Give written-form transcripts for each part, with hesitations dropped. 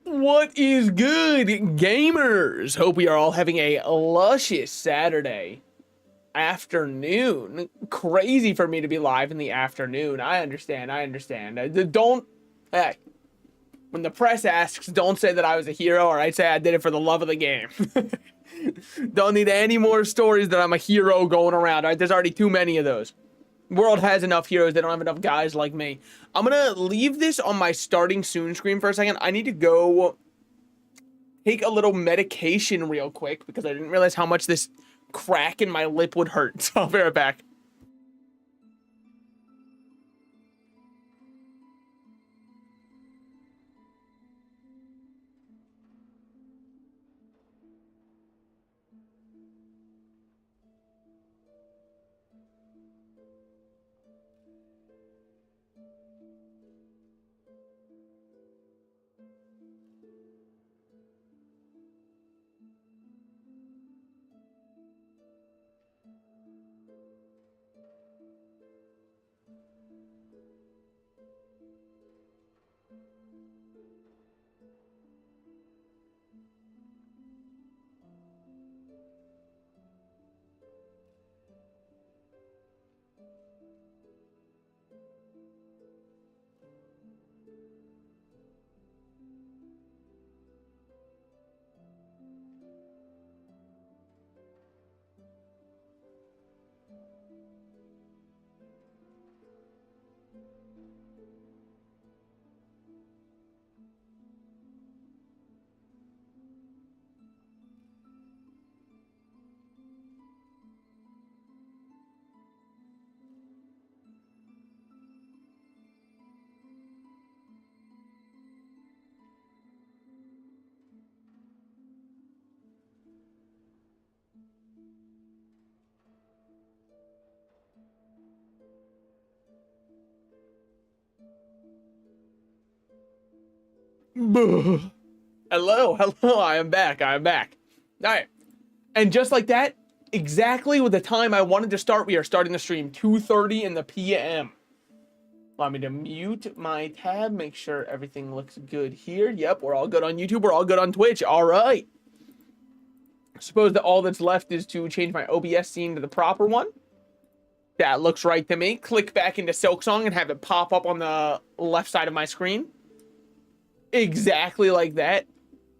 What is good, gamers? Hope we are all having a luscious Saturday afternoon. Crazy for me to be live in the afternoon. I understand. Don't, hey, when the press asks, don't say that I was a hero, or I'd say I did it for the love of the game. Don't need any more stories that I'm a hero going around. All right, there's already too many of those. World has enough heroes. They don't have enough guys like me. I'm gonna leave this on my starting soon screen for a second. I need to go take a little medication real quick because I didn't realize how much this crack in my lip would hurt. So I'll be right back. Hello, I am back. All right. And just like that, exactly with the time I wanted to start, we are starting the stream, 2:30 in the PM. Allow me to mute my tab, make sure everything looks good here. Yep, we're all good on YouTube, we're all good on Twitch. All right. I suppose that all that's left is to change my OBS scene to the proper one. That looks right to me. Click back into Silksong and have it pop up on the left side of my screen. Exactly like that.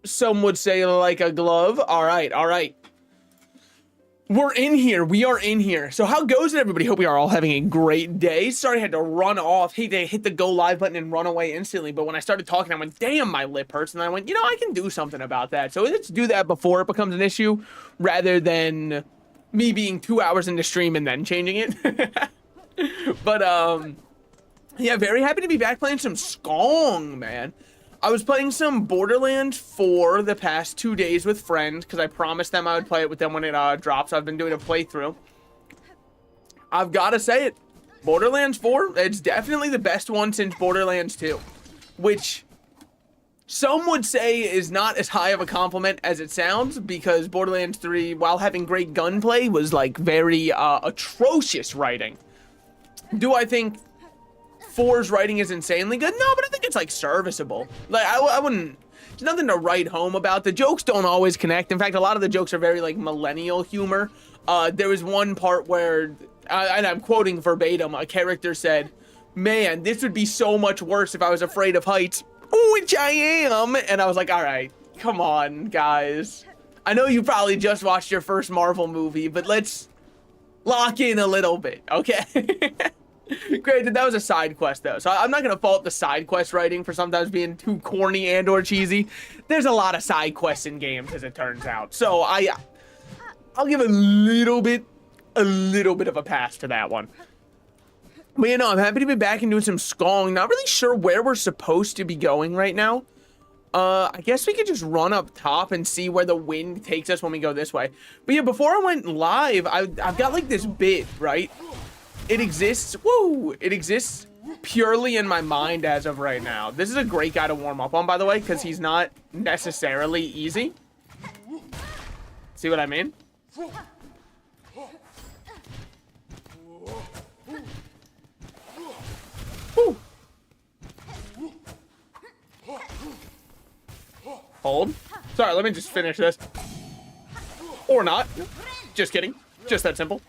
Some would say like a glove. All right. We're in here. We are in here. So how goes it, everybody? Hope we are all having a great day. Sorry I had to run off. Hey, they hit the go live button and run away instantly. But when I started talking, I went, damn, my lip hurts. And I went, I can do something about that. So let's do that before it becomes an issue rather than me being 2 hours into stream and then changing it. But, yeah, very happy to be back playing some Skong, man. I was playing some Borderlands 4 the past 2 days with friends because I promised them I would play it with them when it drops. I've been doing a playthrough. I've got to say it. Borderlands 4, it's definitely the best one since Borderlands 2. Which some would say is not as high of a compliment as it sounds because Borderlands 3, while having great gunplay, was like very atrocious writing. Do I think 4's writing is insanely good? No, but I think it's like serviceable. Like I wouldn't, there's nothing to write home about. The jokes don't always connect. In fact, a lot of the jokes are very like millennial humor. There was one part where, and I'm quoting verbatim, a character said, man, this would be so much worse if I was afraid of heights, which I am. And I was like, all right, come on, guys. I know you probably just watched your first Marvel movie, but let's lock in a little bit, okay? Granted, that was a side quest, though, so I'm not going to fault the side quest writing for sometimes being too corny and or cheesy. There's a lot of side quests in games, as it turns out, so I'll give a little bit of a pass to that one. But, I'm happy to be back and doing some Skong. Not really sure where we're supposed to be going right now. I guess we could just run up top and see where the wind takes us when we go this way. But, yeah, before I went live, I've got, like, this bit, right? It exists purely in my mind as of right now. This is a great guy to warm up on, by the way, because he's not necessarily easy. See what I mean? Woo. hold. Sorry, let me just finish this. Or not. Just kidding. Just that simple.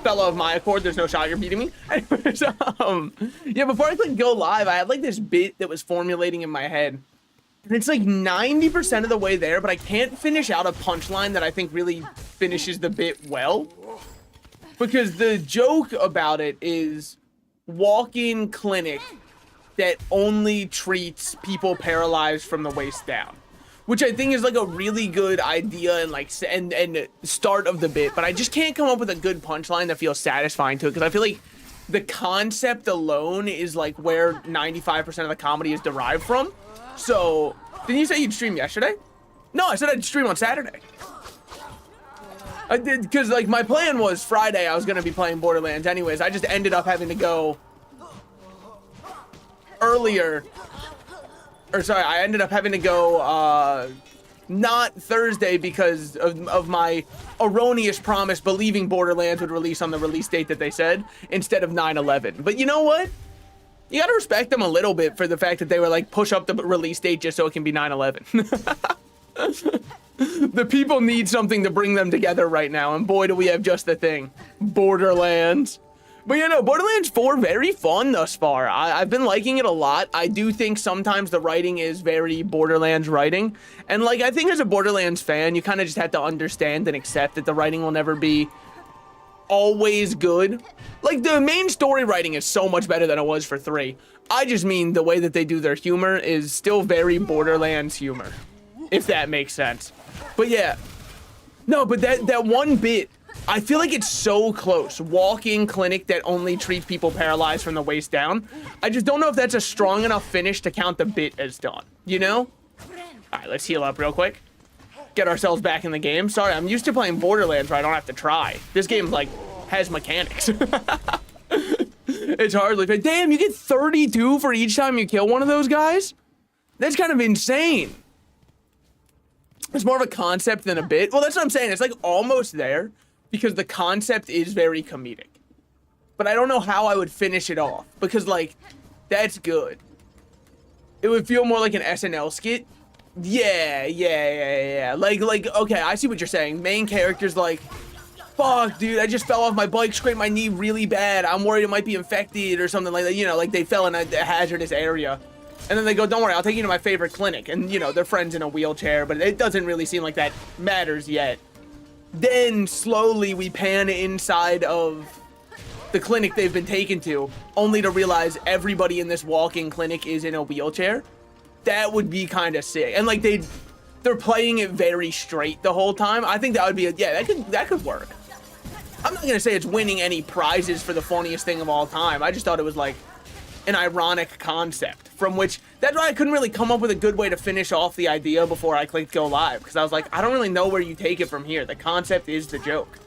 Fellow of my accord, there's no shot you're beating me. Anyways, yeah, before I clicked go live, I had like this bit that was formulating in my head. And it's like 90% of the way there, but I can't finish out a punchline that I think really finishes the bit well. Because the joke about it is walk-in clinic that only treats people paralyzed from the waist down. Which I think is like a really good idea and like and start of the bit, but I just can't come up with a good punchline that feels satisfying to it because I feel like the concept alone is like where 95% of the comedy is derived from. So, didn't you say you'd stream yesterday? No, I said I'd stream on Saturday. I did because like my plan was Friday I was gonna be playing Borderlands anyways. I just ended up having to go earlier. Or sorry, I ended up having to go not Thursday because of my erroneous promise believing Borderlands would release on the release date that they said instead of 9/11. But you know what? You gotta respect them a little bit for the fact that they were like push up the release date just so it can be 9/11. The people need something to bring them together right now, and boy do we have just the thing. Borderlands. But you know, Borderlands 4, very fun thus far. I've been liking it a lot. I do think sometimes the writing is very Borderlands writing. And like, I think as a Borderlands fan, you kind of just have to understand and accept that the writing will never be always good. Like, the main story writing is so much better than it was for 3. I just mean the way that they do their humor is still very Borderlands humor, if that makes sense. But yeah. No, but that one bit, I feel like it's so close. Walk-in clinic that only treats people paralyzed from the waist down. I just don't know if that's a strong enough finish to count the bit as done, you know? All right, let's heal up real quick. Get ourselves back in the game. Sorry, I'm used to playing Borderlands where I don't have to try. This game, like, has mechanics. It's hardly... Damn, you get 32 for each time you kill one of those guys? That's kind of insane. It's more of a concept than a bit. Well, that's what I'm saying. It's, like, almost there. Because the concept is very comedic. But I don't know how I would finish it off. Because, like, that's good. It would feel more like an SNL skit. Yeah. Like, okay, I see what you're saying. Main character's like, fuck, dude, I just fell off my bike, scraped my knee really bad. I'm worried it might be infected or something like that. You know, like they fell in a hazardous area. And then they go, don't worry, I'll take you to my favorite clinic. And, you know, their friend's in a wheelchair. But it doesn't really seem like that matters yet. Then slowly we pan inside of the clinic they've been taken to, only to realize everybody in this walk-in clinic is in a wheelchair. That would be kind of sick. And like they're playing it very straight the whole time. I think that would be that could work. I'm not gonna say it's winning any prizes for the funniest thing of all time. I just thought it was like an ironic concept from which that's why I couldn't really come up with a good way to finish off the idea before I clicked go live, because I was like, I don't really know where you take it from here. The concept is the joke.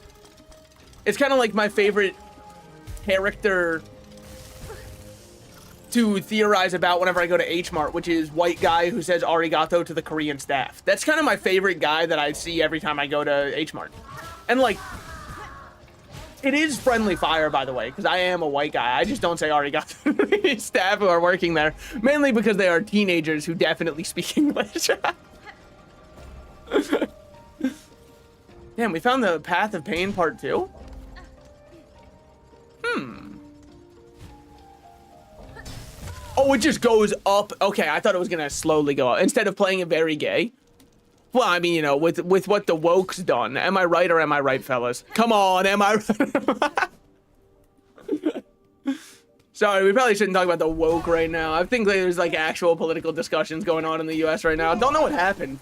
It's kind of like my favorite character to theorize about whenever I go to H Mart, which is white guy who says arigato to the Korean staff. That's kind of my favorite guy that I see every time I go to H Mart. And like, it is friendly fire, by the way, because I am a white guy. I just don't say arigato to the staff who are working there, mainly because they are teenagers who definitely speak English. Damn, we found the Path of Pain part 2? Oh, it just goes up. Okay, I thought it was gonna slowly go up. Instead of playing it very gay. Well, I mean, you know, with what the woke's done. Am I right or am I right, fellas? Come on, am I right? Sorry, we probably shouldn't talk about the woke right now. I think there's like actual political discussions going on in the US right now. Don't know what happened.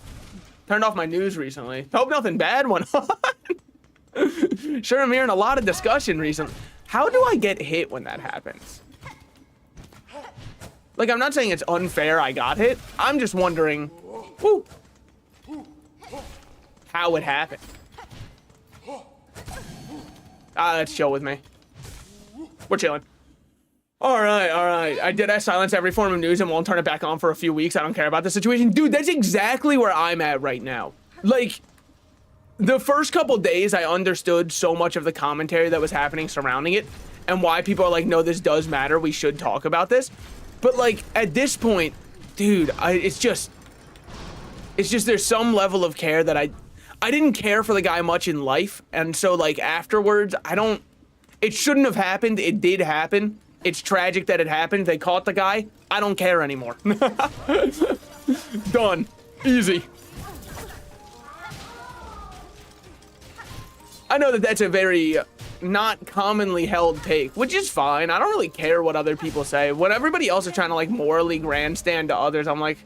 Turned off my news recently. Hope nothing bad went on. Sure, I'm hearing a lot of discussion recently. How do I get hit when that happens? Like, I'm not saying it's unfair I got hit. I'm just wondering, whoo, how it happened. Let's chill with me. We're chilling. All right. I did silence every form of news and won't turn it back on for a few weeks. I don't care about the situation. Dude, that's exactly where I'm at right now. Like, the first couple days, I understood so much of the commentary that was happening surrounding it and why people are like, no, this does matter. We should talk about this. But, like, at this point, dude, it's just... It's just there's some level of care that I didn't care for the guy much in life, and so like afterwards, it shouldn't have happened. It did happen. It's tragic that it happened. They caught the guy. I don't care anymore. Done. Easy. I know that that's a very not commonly held take, which is fine. I don't really care what other people say. When everybody else is trying to like morally grandstand to others, I'm like,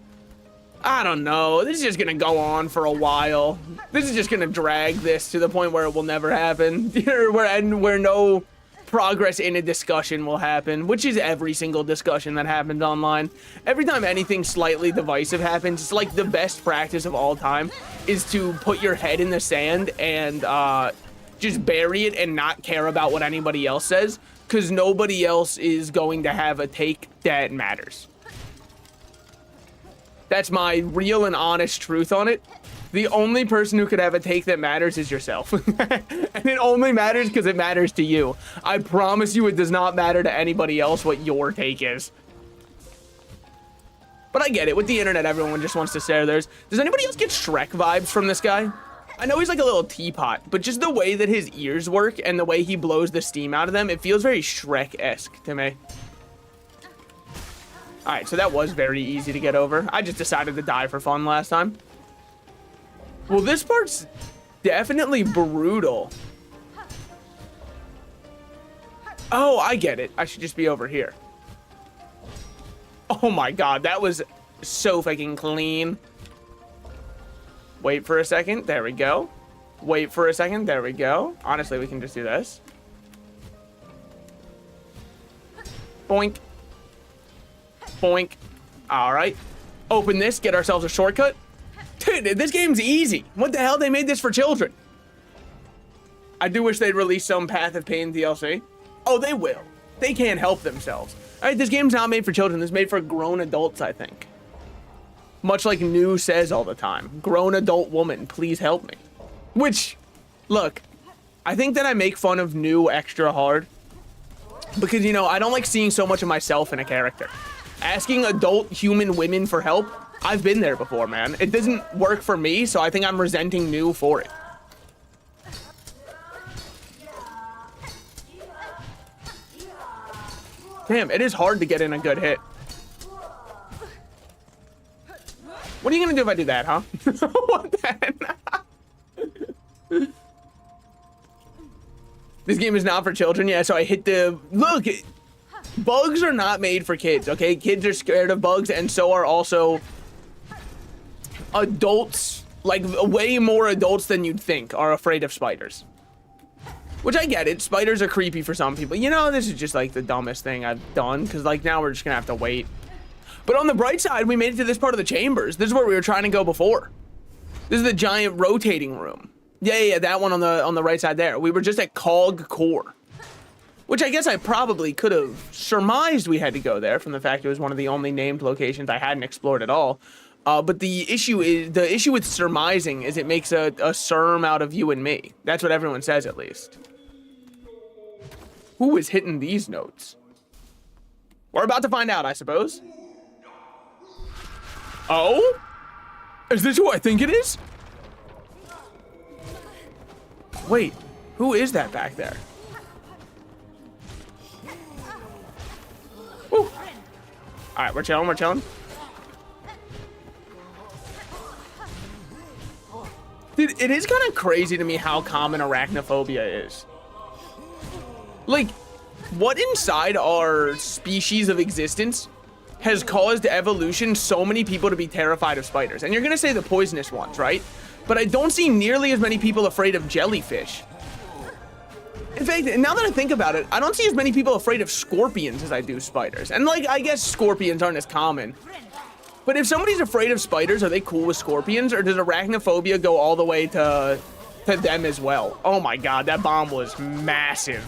I don't know. This is just gonna go on for a while. This is just gonna drag this to the point where it will never happen, where no progress in a discussion will happen, which is every single discussion that happens online. Every time anything slightly divisive happens, it's like the best practice of all time is to put your head in the sand and just bury it and not care about what anybody else says, because nobody else is going to have a take that matters. That's my real and honest truth on it. The only person who could have a take that matters is yourself. And it only matters because it matters to you. I promise you it does not matter to anybody else what your take is. But I get it. With the internet, everyone just wants to share theirs. Does anybody else get Shrek vibes from this guy? I know he's like a little teapot, but just the way that his ears work and the way he blows the steam out of them, it feels very Shrek-esque to me. All right, so that was very easy to get over. I just decided to die for fun last time. Well, this part's definitely brutal. Oh, I get it. I should just be over here. Oh my God, that was so fucking clean. Wait for a second. There we go. Wait for a second. There we go. Honestly, we can just do this. Boink. Boink. All right. Open this. Get ourselves a shortcut. Dude, this game's easy. What the hell? They made this for children. I do wish they'd release some Path of Pain DLC. Oh, they will. They can't help themselves. All right, this game's not made for children. This is made for grown adults, I think. Much like New says all the time. Grown adult woman, please help me. Which, look, I think that I make fun of New extra hard. Because, you know, I don't like seeing so much of myself in a character. Asking adult human women for help, I've been there before, man. It doesn't work for me, so I think I'm resenting New for it. Damn, it is hard to get in a good hit. What are you gonna do if I do that, huh? What the heck? This game is not for children. Yeah, so I hit the... Look, bugs are not made for kids, okay? Kids are scared of bugs, and so are also adults, like way more adults than you'd think are afraid of spiders. Which I get it. Spiders are creepy for some people. You know, this is just like the dumbest thing I've done, because like now we're just gonna have to wait. But on the bright side, we made it to this part of the chambers. This is where we were trying to go before. This is the giant rotating room. Yeah, that one on the right side there. We were just at Cog Core, which I guess I probably could have surmised we had to go there from the fact it was one of the only named locations I hadn't explored at all. But the issue with surmising is it makes a serm out of you and me. That's what everyone says, at least. Who is hitting these notes? We're about to find out, I suppose. Oh? Is this who I think it is? Wait, who is that back there? Woo. All right, we're chilling, we're chilling. Dude, it is kind of crazy to me how common arachnophobia is. Like, what inside our species of existence has caused evolution so many people to be terrified of spiders? And you're gonna say the poisonous ones, right? But I don't see nearly as many people afraid of jellyfish. In fact, now that I think about it, I don't see as many people afraid of scorpions as I do spiders. And like, I guess scorpions aren't as common. But if somebody's afraid of spiders, are they cool with scorpions? Or does arachnophobia go all the way to them as well? Oh my God, that bomb was massive.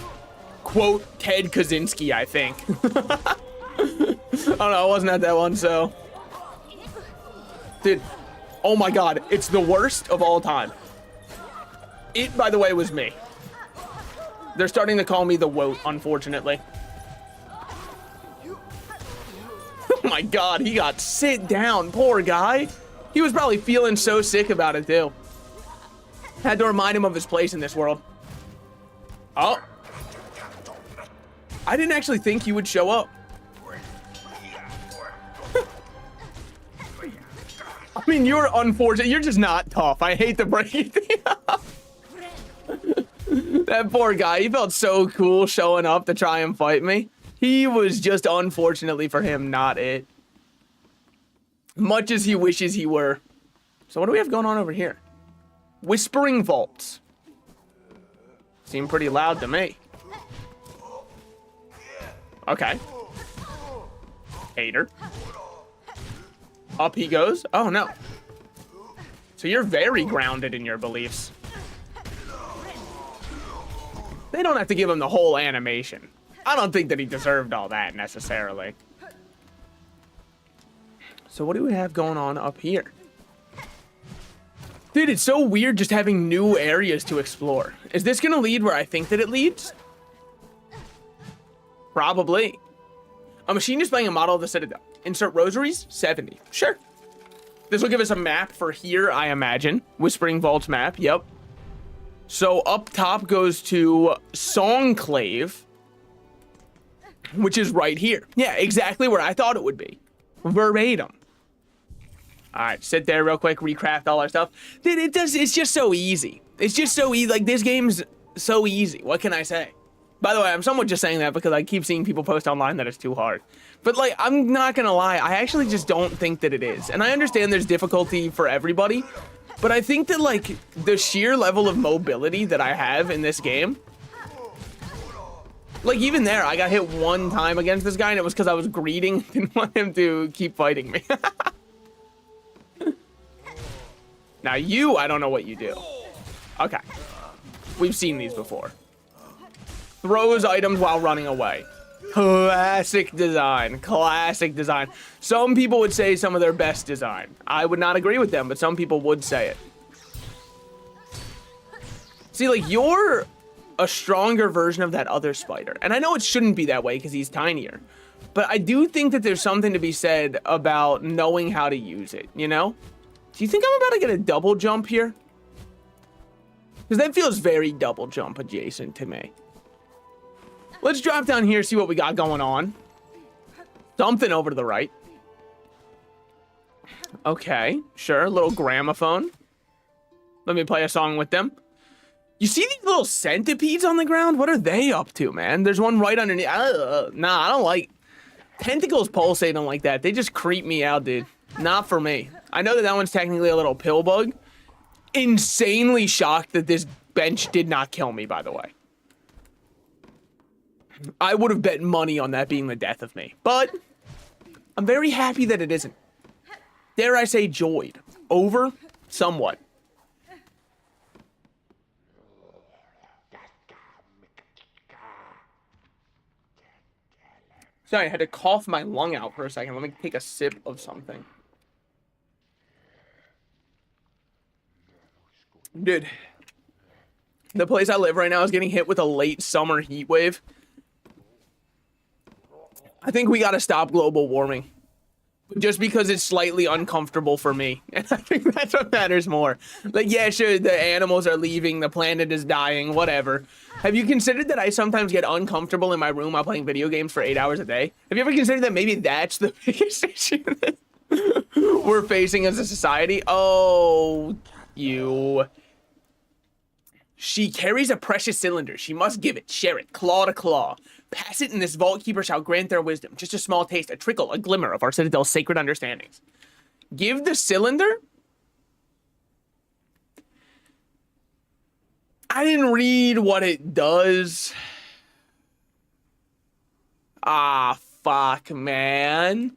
Quote, Ted Kaczynski, I think. Oh no, I wasn't at that one, so. Dude, oh my God, it's the worst of all time. It, by the way, was me. They're starting to call me the Woat, unfortunately. Oh my God, he got sit down, poor guy. He was probably feeling so sick about it too. Had to remind him of his place in this world. Oh. I didn't actually think you would show up. I mean, you're unfortunate. You're just not tough. I hate to break it to you. That poor guy. He felt so cool showing up to try and fight me. He was just, unfortunately for him, not it. Much as he wishes he were. So what do we have going on over here? Whispering vaults. Seem pretty loud to me. Okay. Hater. Up he goes. Oh, no. So you're very grounded in your beliefs. They don't have to give him the whole animation. I don't think that he deserved all that, necessarily. So what do we have going on up here? Dude, it's so weird just having new areas to explore. Is this going to lead where I think that it leads? Probably. A machine displaying a model of the Citadel. Insert rosaries, 70. Sure. This will give us a map for here, I imagine. Whispering Vaults map, yep. So up top goes to Songclave, which is right here. Yeah, exactly where I thought it would be. Verbatim. All right, sit there real quick, recraft all our stuff. Dude, it's just so easy. It's just so easy. Like, this game's so easy. What can I say? By the way, I'm somewhat just saying that because I keep seeing people post online that it's too hard. But, like, I'm not gonna lie, I actually just don't think that it is. And I understand there's difficulty for everybody, but I think that, like, the sheer level of mobility that I have in this game, like, even there, I got hit one time against this guy, and it was because I was greeting, didn't want him to keep fighting me. Now, you, I don't know what you do. Okay. We've seen these before. Throws items while running away. Classic design. Classic design. Some people would say some of their best design. I would not agree with them, but some people would say it. See, like, you're a stronger version of that other spider. And I know it shouldn't be that way because he's tinier. But I do think that there's something to be said about knowing how to use it, you know? Do you think I'm about to get a double jump here? Because that feels very double jump adjacent to me. Let's drop down here, see what we got going on. Something over to the right. Okay, sure, a little gramophone. Let me play a song with them. You see these little centipedes on the ground? What are they up to, man? There's one right underneath. Nah, I don't like tentacles pulsating like that. They just creep me out, dude. Not for me. I know that that one's technically a little pill bug. Insanely shocked that this bench did not kill me, by the way. I would have bet money on that being the death of me. But I'm very happy that it isn't. Dare I say joyed. Over somewhat. Sorry, I had to cough my lung out for a second. Let me take a sip of something. Dude, the place I live right now is getting hit with a late summer heat wave. I think we gotta stop global warming. Just because it's slightly uncomfortable for me. And I think that's what matters more. Like, yeah, sure, the animals are leaving, the planet is dying, whatever. Have you considered that I sometimes get uncomfortable in my room while playing video games for 8 hours a day? Have you ever considered that maybe that's the biggest issue that we're facing as a society? Oh, you. She carries a precious cylinder. She must give it, share it, claw to claw. Pass it, and this vault keeper shall grant their wisdom. Just a small taste, a trickle, a glimmer of our Citadel's sacred understandings. Give the cylinder? I didn't read what it does. Ah, fuck, man.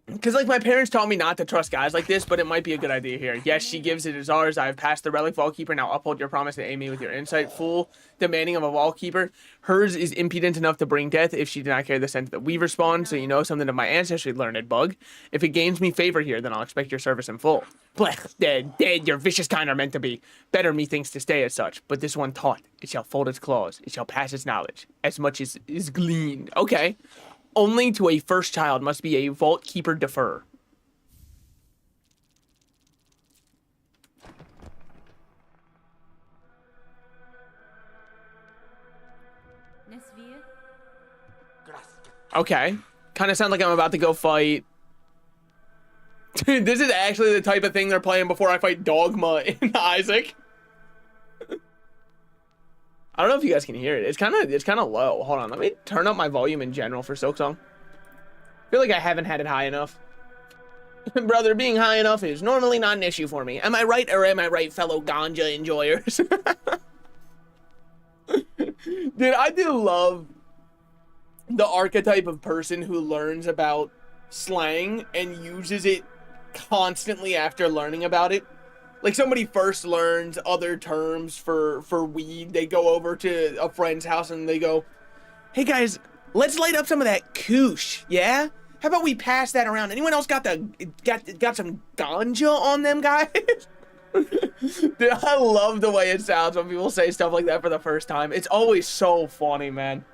Because, like, my parents taught me not to trust guys like this, but it might be a good idea here. Yes, she gives it as ours. I have passed the relic vault keeper. Now uphold your promise to aid me with your insight. Fool, demanding of a vault keeper. Hers is impudent enough to bring death if she did not carry the scent that we respond. So you know something of my ancestry learned, bug. If it gains me favor here, then I'll expect your service in full. Blech, dead, dead. Your vicious kind are meant to be. Better methinks to stay as such. But this one taught. It shall fold its claws. It shall pass its knowledge. As much as is gleaned. Okay. Only to a first child must be a vault keeper defer. Okay. Kind of sound like I'm about to go fight. Dude, this is actually the type of thing they're playing before I fight Dogma in Isaac. I don't know if you guys can hear it. It's kind of low. Hold on, let me turn up my volume in general for Silksong. I feel like I haven't had it high enough. Brother, being high enough is normally not an issue for me. Am I right, or am I right, fellow ganja enjoyers? Dude, I do love the archetype of person who learns about slang and uses it constantly after learning about it. Like, somebody first learns other terms for weed. They go over to a friend's house and they go, hey guys, let's light up some of that koosh, yeah? How about we pass that around? Anyone else got some ganja on them, guys? Dude, I love the way it sounds when people say stuff like that for the first time. It's always so funny, man.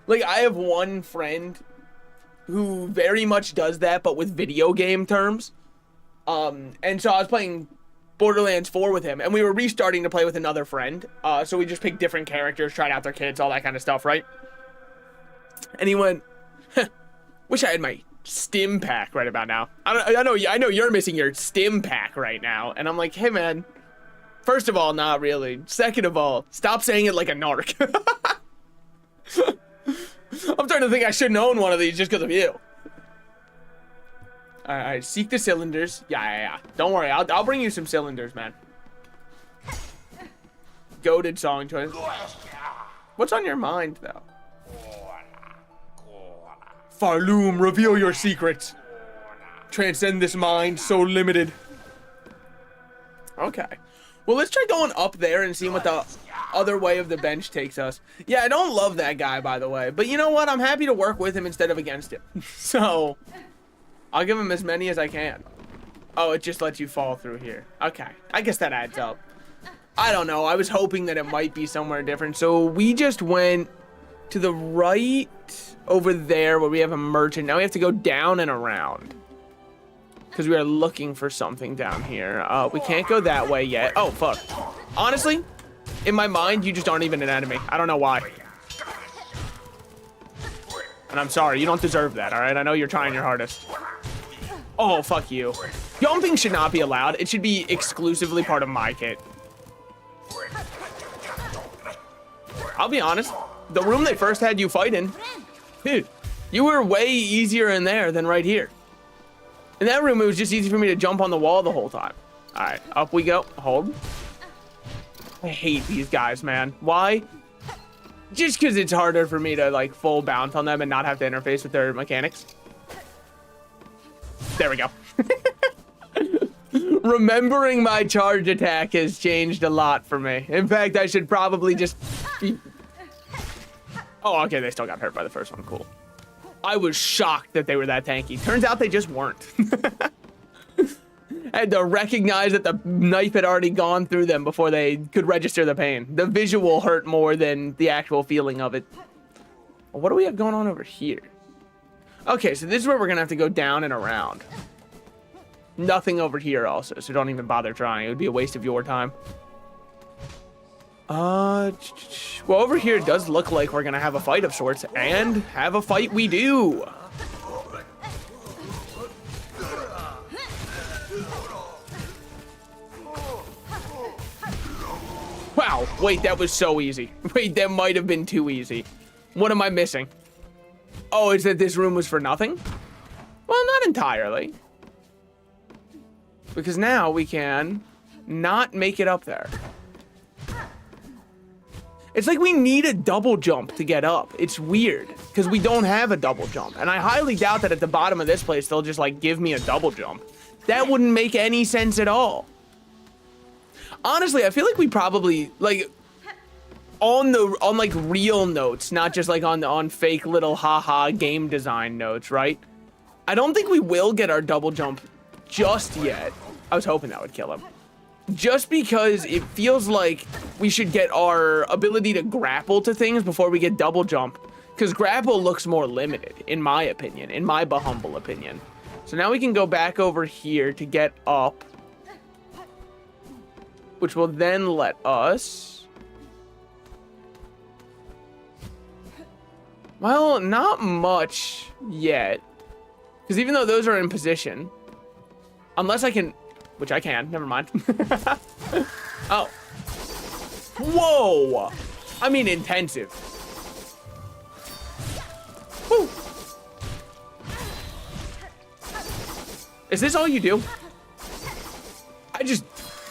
Like, I have one friend who very much does that, but with video game terms. And so I was playing Borderlands 4 with him, and we were restarting to play with another friend. So we just picked different characters, tried out their kids, all that kind of stuff, right? And he went, huh, wish I had my stim pack right about now. I know you're missing your stim pack right now. And I'm like, hey man, first of all, not really. Second of all, stop saying it like a narc. I'm starting to think I shouldn't own one of these just because of you. All right, seek the cylinders. Yeah. Don't worry, I'll bring you some cylinders, man. Goated song choice. What's on your mind, though? Farloom, reveal your secrets. Transcend this mind so limited. Okay. Well, let's try going up there and seeing what the other way of the bench takes us. Yeah, I don't love that guy, by the way. But you know what? I'm happy to work with him instead of against him. So, I'll give him as many as I can. Oh, it just lets you fall through here. Okay. I guess that adds up. I don't know. I was hoping that it might be somewhere different. So, we just went to the right over there where we have a merchant. Now we have to go down and around, because we are looking for something down here. We can't go that way yet. Oh, fuck. Honestly, in my mind, you just aren't even an enemy. I don't know why. And I'm sorry, you don't deserve that, all right? I know you're trying your hardest. Oh, fuck you. Jumping should not be allowed. It should be exclusively part of my kit. I'll be honest. The room they first had you fight in, dude, you were way easier in there than right here. In that room, it was just easy for me to jump on the wall the whole time. All right, up we go. Hold. I hate these guys, man. Why? Just because it's harder for me to, like, full bounce on them and not have to interface with their mechanics. There we go. Remembering my charge attack has changed a lot for me. In fact, I should probably just be... Oh, okay, they still got hurt by the first one. Cool. I was shocked that they were that tanky. Turns out they just weren't. I had to recognize that the knife had already gone through them before they could register the pain. The visual hurt more than the actual feeling of it. Well, what do we have going on over here? Okay, so this is where we're gonna have to go down and around. Nothing over here also, so don't even bother trying. It would be a waste of your time. Well, over here it does look like we're gonna have a fight of sorts, and have a fight we do. Wow, wait, that was so easy. Wait, that might have been too easy. What am I missing? Oh, it's that this room was for nothing? Well, not entirely. Because now we can not make it up there. It's like we need a double jump to get up. It's weird, because we don't have a double jump. And I highly doubt that at the bottom of this place, they'll just, like, give me a double jump. That wouldn't make any sense at all. Honestly, I feel like we probably, like, on like, real notes, not just, like, on fake little haha game design notes, right? I don't think we will get our double jump just yet. I was hoping that would kill him. Just because it feels like we should get our ability to grapple to things before we get double jump. Because grapple looks more limited, in my opinion, in my humble opinion. So now we can go back over here to get up. Which will then let us... Well, not much yet. Because even though those are in position, unless I can, which I can, never mind. Oh. Whoa. I mean intensive. Woo. Is this all you do? I just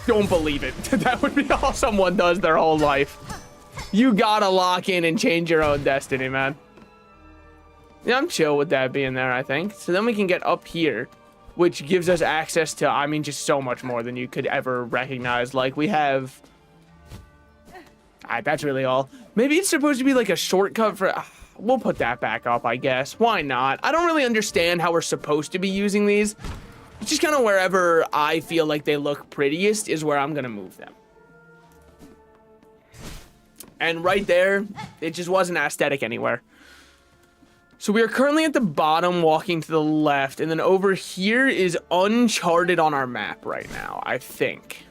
don't believe it. That would be all someone does their whole life. You gotta lock in and change your own destiny, man. Yeah, I'm chill with that being there, I think. So then we can get up here, which gives us access to, I mean, just so much more than you could ever recognize. Like, we have... Alright, that's really all. Maybe it's supposed to be like a shortcut for... We'll put that back up, I guess. Why not? I don't really understand how we're supposed to be using these. It's just kind of wherever I feel like they look prettiest is where I'm going to move them. And right there, it just wasn't aesthetic anywhere. So we are currently at the bottom, walking to the left, and then over here is uncharted on our map right now, I think.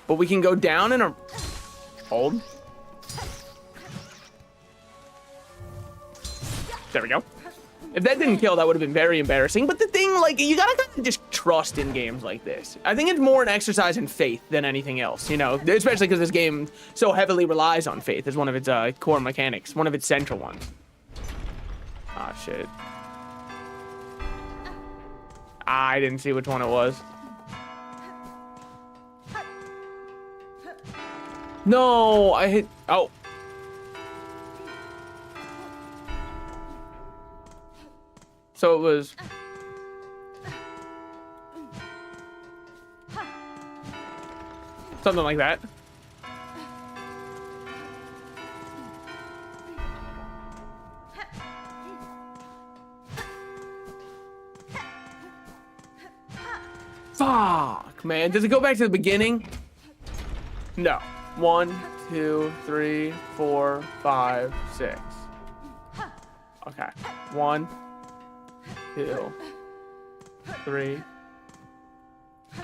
But we can go down and hold. There we go. If that didn't kill, that would have been very embarrassing. But the thing, like, you gotta kind of just trust in games like this. I think it's more an exercise in faith than anything else, you know, especially because this game so heavily relies on faith as one of its core mechanics, one of its central ones. Ah, shit. I didn't see which one it was. No, I hit... Oh. So it was... something like that. Fuck, man. Does it go back to the beginning? No. 1, 2, 3, 4, 5, 6. Okay. 1, 2, 3,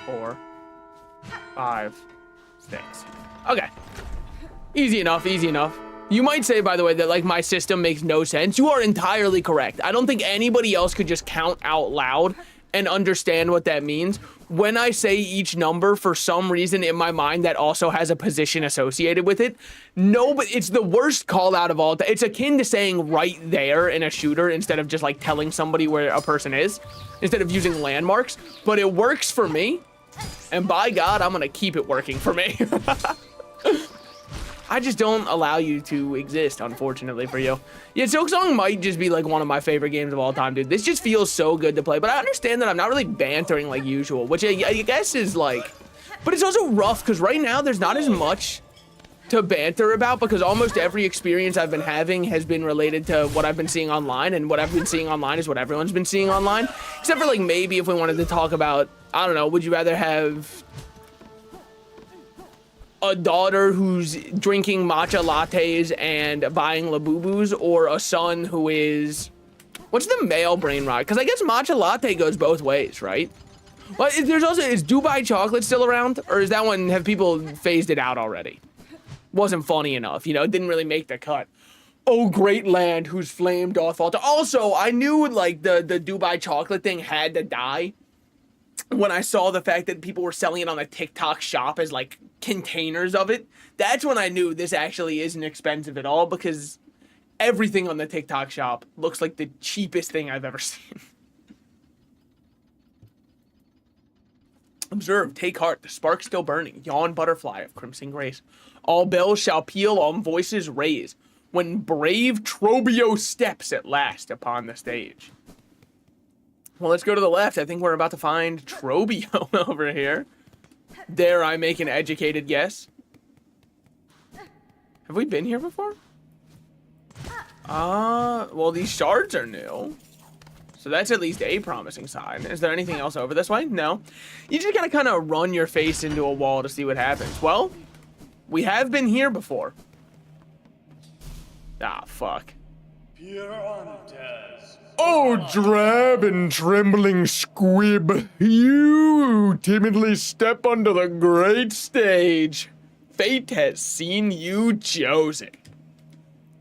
4, 5, 6. Okay. Easy enough, easy enough. You might say, by the way, that like my system makes no sense. You are entirely correct. I don't think anybody else could just count out loud and understand what that means. When I say each number, for some reason in my mind, that also has a position associated with it. No, but it's the worst call out of all. It's akin to saying right there in a shooter instead of just like telling somebody where a person is, instead of using landmarks. But it works for me. And by God, I'm gonna keep it working for me. I just don't allow you to exist, unfortunately for you. Yeah, Silksong might just be like one of my favorite games of all time, dude. This just feels so good to play, but I understand that I'm not really bantering like usual, which I guess is like, but it's also rough because right now there's not as much to banter about because almost every experience I've been having has been related to what I've been seeing online, and what I've been seeing online is what everyone's been seeing online, except for like maybe if we wanted to talk about, I don't know, would you rather have a daughter who's drinking matcha lattes and buying Labubus, or a son who is... What's the male brain rot? Because I guess matcha latte goes both ways, right? Well, there's also... Is Dubai chocolate still around? Or is that one... Have people phased it out already? Wasn't funny enough, you know? It didn't really make the cut. Oh, great land whose flame doth alter. Also, I knew, like, the Dubai chocolate thing had to die when I saw the fact that people were selling it on the TikTok shop as like containers of it. That's when I knew this actually isn't expensive at all, because everything on the TikTok shop looks like the cheapest thing I've ever seen. Observe, take heart, the spark still burning. Yawn, butterfly of crimson grace. All bells shall peal, all voices raise, when brave Trobio steps at last upon the stage. Well, let's go to the left. I think we're about to find Trobio over here. Dare I make an educated guess? Have we been here before? Well, these shards are new. So that's at least a promising sign. Is there anything else over this way? No. You just gotta kind of run your face into a wall to see what happens. Well, we have been here before. Ah, fuck. Oh, drab and trembling squib, you timidly step onto the great stage. Fate has seen you chosen.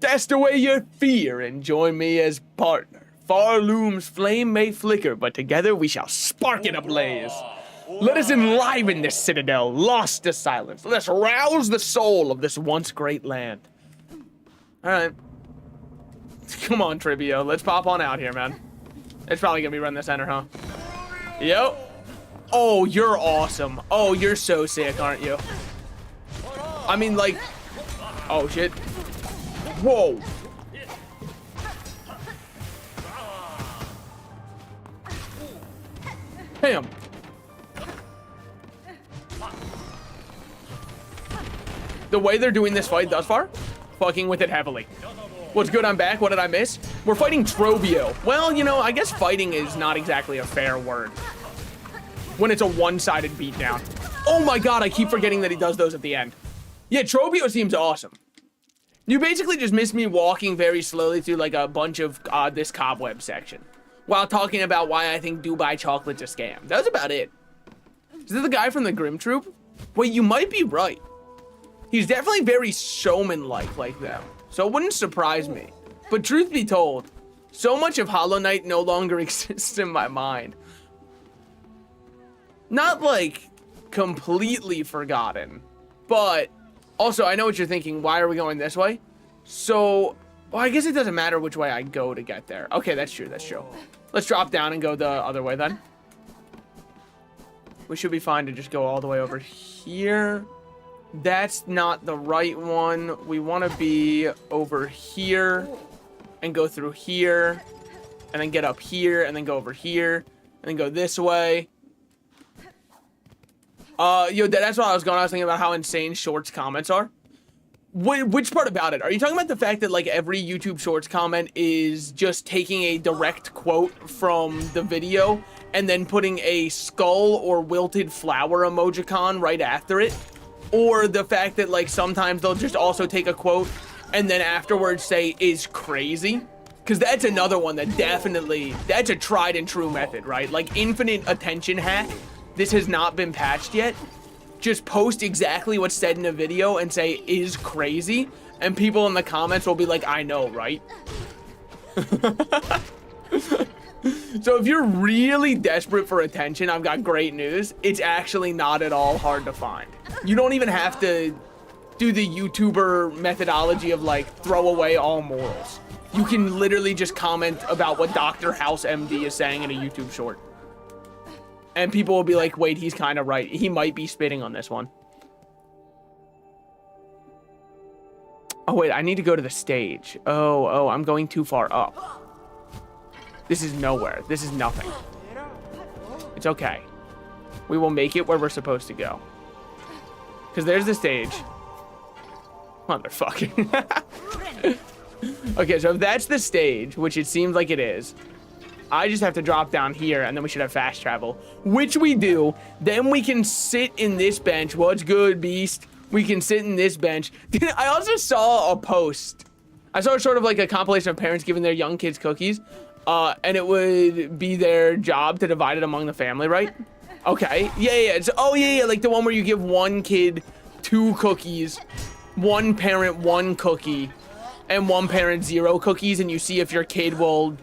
Cast away your fear and join me as partner. Far loom's flame may flicker, but together we shall spark it ablaze. Let us enliven this citadel, lost to silence. Let us rouse the soul of this once great land. All right. Come on, Trivio. Let's pop on out here, man. It's probably gonna be run the center, huh? Yo. Oh, you're awesome. Oh, you're so sick, aren't you? I mean, like... Oh, shit. Whoa. Bam. The way they're doing this fight thus far, fucking with it heavily. What's good, I'm back. What did I miss? We're fighting Trobio. Well, you know, I guess fighting is not exactly a fair word when it's a one-sided beatdown. Oh my god, I keep forgetting that he does those at the end. Yeah, Trobio seems awesome. You basically just missed me walking very slowly through like a bunch of this cobweb section while talking about why I think Dubai chocolate's a scam. That was about it. Is this the guy from the Grim Troop? Wait, you might be right. He's definitely very showman-like like them, so it wouldn't surprise me. But truth be told, so much of Hollow Knight no longer exists in my mind. Not like completely forgotten, but also I know what you're thinking. Why are we going this way? So, well, I guess it doesn't matter which way I go to get there. Okay, that's true, that's true. Let's drop down and go the other way then. We should be fine to just go all the way over here. That's not the right one. We want to be over here and go through here and then get up here and then go over here and then go this way. Yo, that's what I was going. I was thinking about how insane Shorts comments are. Which part about it? Are you talking about the fact that like every YouTube Shorts comment is just taking a direct quote from the video and then putting a skull or wilted flower emojicon right after it? Or the fact that like sometimes they'll just also take a quote and then afterwards say is crazy? Because that's another one that definitely, that's a tried and true method, right? Like infinite attention hack. This has not been patched yet. Just post exactly what's said in a video and say is crazy, and people in the comments will be like, I know, right? So if you're really desperate for attention, I've got great news. It's actually not at all hard to find. You don't even have to do the YouTuber methodology of like throw away all morals. You can literally just comment about what Dr. House MD is saying in a YouTube short. And people will be like, wait, he's kind of right. He might be spitting on this one. Oh, wait, I need to go to the stage. Oh, I'm going too far up. This is nowhere. This is nothing. It's okay. We will make it where we're supposed to go. Because there's the stage. Motherfucker. Okay, so if that's the stage, which it seems like it is, I just have to drop down here and then we should have fast travel, which we do. Then we can sit in this bench. What's good, beast? We can sit in this bench. I also saw a post. I saw sort of like a compilation of parents giving their young kids cookies, and it would be their job to divide it among the family, right? Okay, yeah. It's, oh yeah, like the one where you give one kid 2 cookies, one parent 1 cookie, and one parent 0 cookies, and you see if your kid will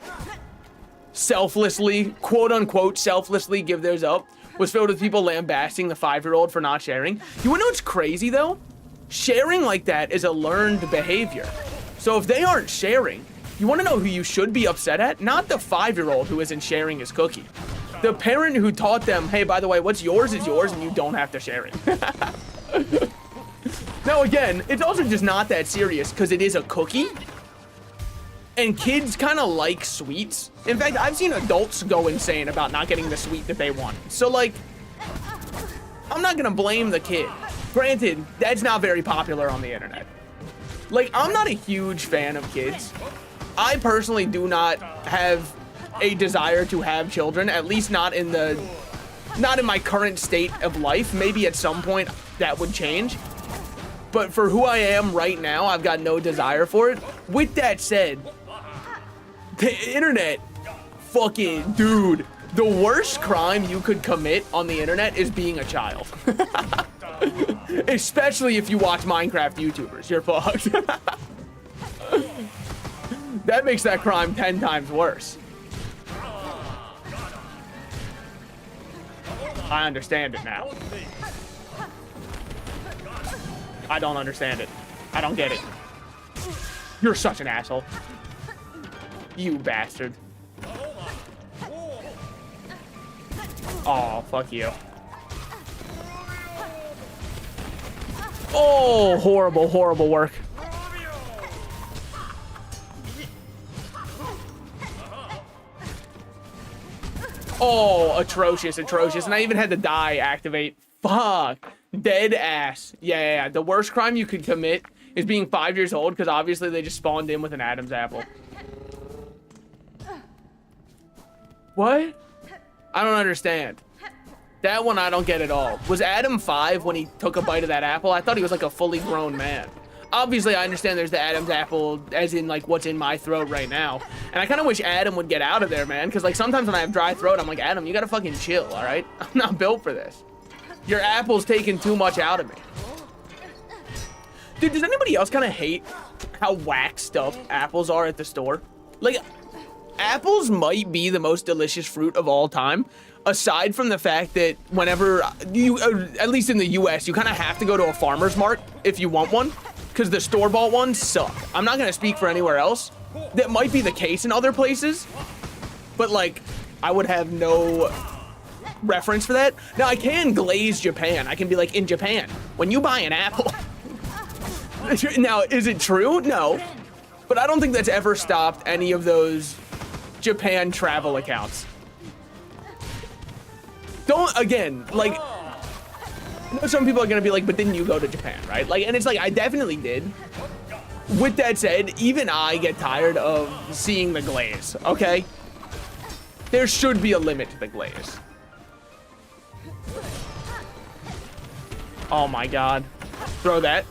selflessly, quote unquote, selflessly give theirs up, was filled with people lambasting the 5-year-old for not sharing. You wanna know what's crazy though? Sharing like that is a learned behavior. So if they aren't sharing, you wanna know who you should be upset at? Not the 5-year-old who isn't sharing his cookie. The parent who taught them, hey, by the way, what's yours is yours and you don't have to share it. Now again, it's also just not that serious because it is a cookie. And kids kind of like sweets. In fact, I've seen adults go insane about not getting the sweet that they want. So like, I'm not gonna blame the kid. Granted, that's not very popular on the internet. Like, I'm not a huge fan of kids. I personally do not have a desire to have children, at least not in my current state of life. Maybe at some point that would change. But for who I am right now, I've got no desire for it. With that said, the internet, fucking, dude, the worst crime you could commit on the internet is being a child. Especially if you watch Minecraft YouTubers, you're fucked. That makes that crime 10 times worse. I understand it now. I don't understand it. I don't get it. You're such an asshole. You bastard. Oh, fuck you. Oh, horrible, horrible work. Oh, atrocious, atrocious. And I even had the die activate. Fuck. Dead ass. Yeah. The worst crime you could commit is being 5 years old, because obviously they just spawned in with an Adam's apple. What? I don't understand. That one I don't get at all. Was Adam 5 when he took a bite of that apple? I thought he was like a fully grown man. Obviously, I understand there's the Adam's apple, as in like what's in my throat right now. And I kind of wish Adam would get out of there, man. Because like sometimes when I have dry throat, I'm like, Adam, you gotta fucking chill, all right? I'm not built for this. Your apple's taking too much out of me. Dude, does anybody else kind of hate how waxed up apples are at the store? Like, apples might be the most delicious fruit of all time, aside from the fact that whenever you, at least in the US, you kind of have to go to a farmer's mart if you want one, because the store-bought ones suck. I'm not going to speak for anywhere else. That might be the case in other places, but like, I would have no reference for that. Now, I can glaze Japan. I can be like, in Japan, when you buy an apple. Now, is it true? No. But I don't think that's ever stopped any of those Japan travel accounts. Don't, again, like, I know some people are gonna be like, but didn't you go to Japan, right? Like, and it's like, I definitely did. With that said, even I get tired of seeing the glaze, okay? There should be a limit to the glaze. Oh my God. Throw that.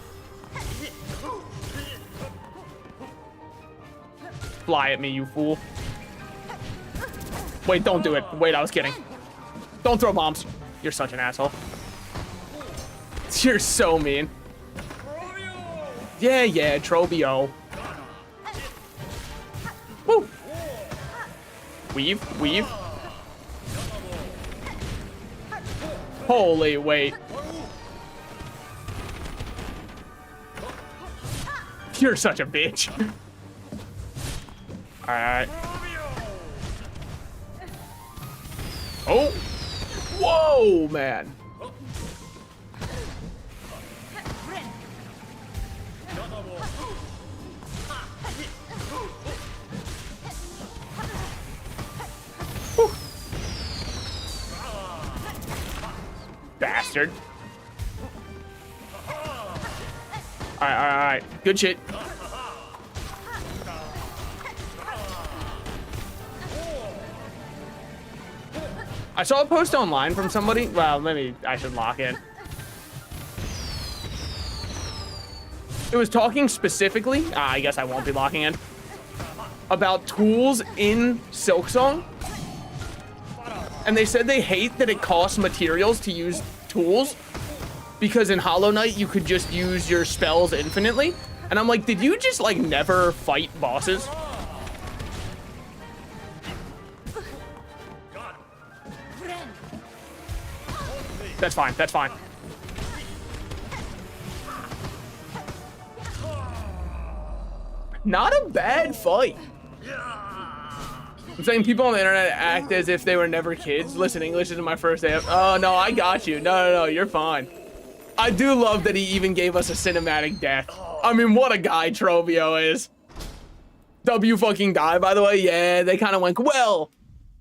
Fly at me, you fool. Wait, don't do it. Wait, I was kidding. Don't throw bombs. You're such an asshole. You're so mean. Yeah, Trobio. Woo. Weave. Holy wait. You're such a bitch. Alright. Oh! Whoa, man! Whew. Bastard. Alright. Good shit. I saw a post online from somebody. Well, maybe I should lock in. It was talking specifically, I guess I won't be locking in, about tools in Silksong. And they said they hate that it costs materials to use tools, because in Hollow Knight you could just use your spells infinitely. And I'm like, did you just like never fight bosses? That's fine. Not a bad fight. I'm saying people on the internet act as if they were never kids. Listen, English isn't my first day. Oh, no, I got you. No, you're fine. I do love that he even gave us a cinematic death. I mean, what a guy Trovio is. W fucking die, by the way. Yeah, they kind of went, well,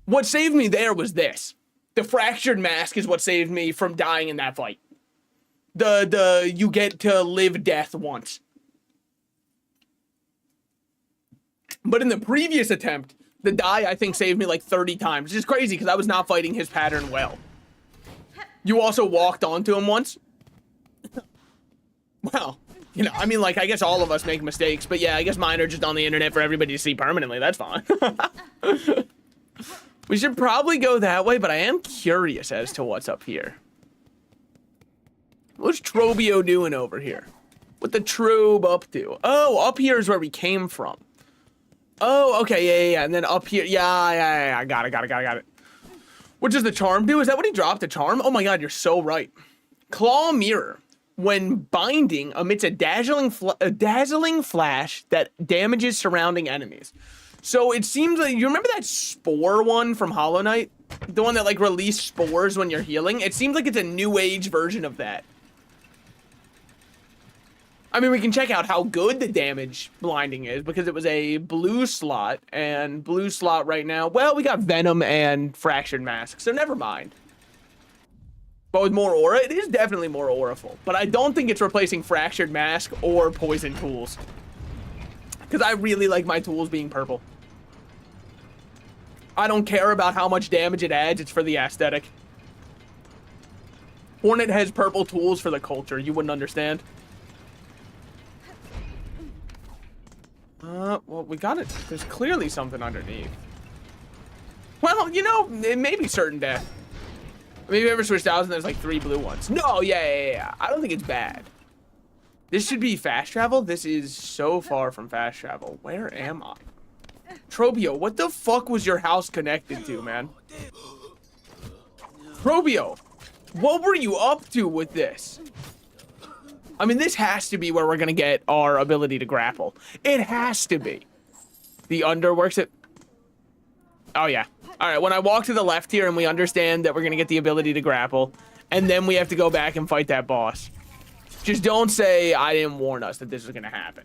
what saved me there was this. The fractured mask is what saved me from dying in that fight. You get to live death once. But in the previous attempt, the die, I think, saved me like 30 times. Which is crazy, because I was not fighting his pattern well. You also walked onto him once? Well, you know, I mean, like, I guess all of us make mistakes. But yeah, I guess mine are just on the internet for everybody to see permanently. That's fine. We should probably go that way, but I am curious as to what's up here. What's Trobio doing over here? What the Troob up to? Oh, up here is where we came from. Oh, okay, yeah. And then up here, yeah. Got it. What does the charm do? Is that what he dropped, the charm? Oh my god, you're so right. Claw Mirror. When binding, emits a dazzling flash that damages surrounding enemies. So it seems like, you remember that spore one from Hollow Knight? The one that like released spores when you're healing? It seems like it's a new age version of that. I mean, we can check out how good the damage blinding is because it was a blue slot, and blue slot right now, well, we got Venom and Fractured Mask, so never mind. But with more aura, it is definitely more auraful. But I don't think it's replacing Fractured Mask or Poison Tools. Because I really like my tools being purple. I don't care about how much damage it adds, it's for the aesthetic. Hornet has purple tools for the culture, you wouldn't understand. Well, we got it. There's clearly something underneath. Well, you know, it may be certain death. Maybe ever switched out and there's like 3 blue ones. No, yeah. I don't think it's bad. This should be fast travel. This is so far from fast travel. Where am I? Trobio, what the fuck was your house connected to, man? Trobio, what were you up to with this? I mean, this has to be where we're gonna get our ability to grapple. It has to be. The under works it. Oh, yeah. All right, when I walk to the left here and we understand that we're going to get the ability to grapple, and then we have to go back and fight that boss. Just don't say I didn't warn us that this is going to happen.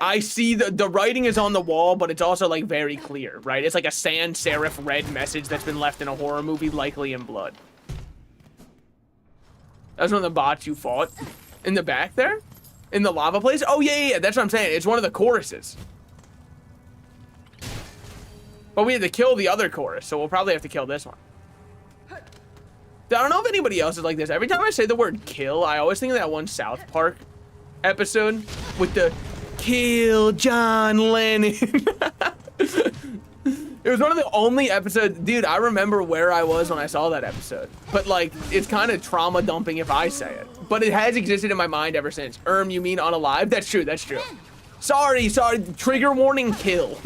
I see the writing is on the wall, but it's also, like, very clear, right? It's like a sans serif red message that's been left in a horror movie, likely in blood. That's one of the bots you fought. In the back there? In the lava place? Oh, yeah. That's what I'm saying. It's one of the choruses. But we had to kill the other chorus, so we'll probably have to kill this one. I don't know if anybody else is like this. Every time I say the word kill, I always think of that one South Park episode with the kill John Lennon. It was one of the only episodes. Dude, I remember where I was when I saw that episode. But, like, it's kind of trauma dumping if I say it. But it has existed in my mind ever since. You mean unalive? That's true. Sorry. Trigger warning, kill.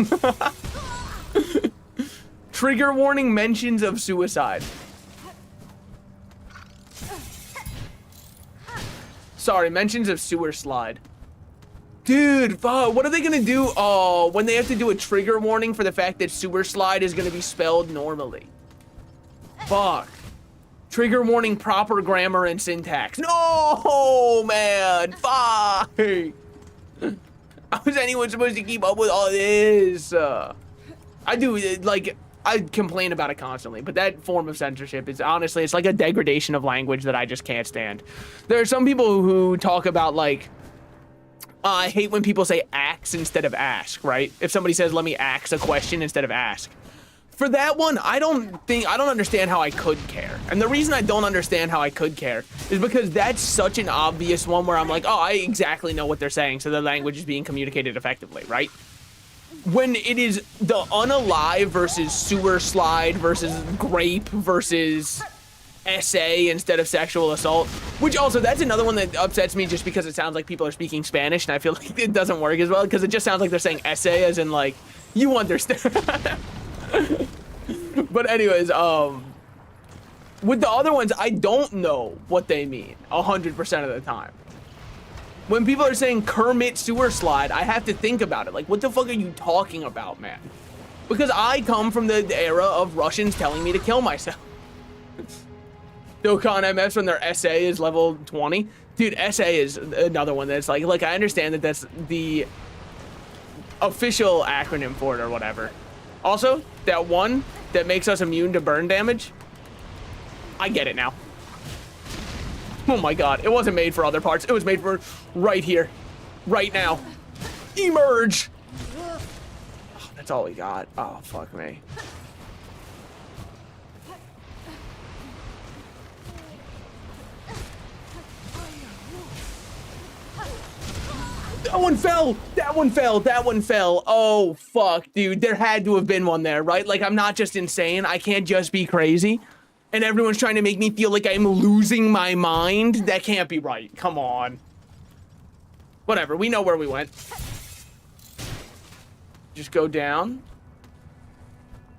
Trigger warning, mentions of suicide. Sorry, mentions of sewer slide. Dude, what are they gonna do? Oh, when they have to do a trigger warning for the fact that sewer slide is gonna be spelled normally. Fuck. Trigger warning, proper grammar and syntax. No, man. Fuck. How is anyone supposed to keep up with all this? I do, like, I complain about it constantly, but that form of censorship is honestly, it's like a degradation of language that I just can't stand. There are some people who talk about, like, I hate when people say ax instead of ask, right? If somebody says, let me ax a question instead of ask. For that one, I don't understand how I could care. And the reason I don't understand how I could care is because that's such an obvious one where I'm like, oh, I exactly know what they're saying, so the language is being communicated effectively, right? When it is the unalive versus sewer slide versus grape versus essay instead of sexual assault, which also, that's another one that upsets me just because it sounds like people are speaking Spanish, and I feel like it doesn't work as well because it just sounds like they're saying essay as in, like, you understand. But anyways, with the other ones, I don't know what they mean 100% of the time. When people are saying Kermit sewer slide, I have to think about it. Like, what the fuck are you talking about, man? Because I come from the era of Russians telling me to kill myself. Dokkan MFs when their SA is level 20. Dude, SA is another one that's like I understand that that's the official acronym for it or whatever. Also, that one that makes us immune to burn damage, I get it now. Oh my god, it wasn't made for other parts. It was made for right here, right now. Emerge! Oh, that's all we got. Oh, fuck me. That one fell! That one fell! That one fell! Oh, fuck, dude. There had to have been one there, right? Like, I'm not just insane. I can't just be crazy. And everyone's trying to make me feel like I'm losing my mind. That can't be right. Come on. Whatever, we know where we went. Just go down.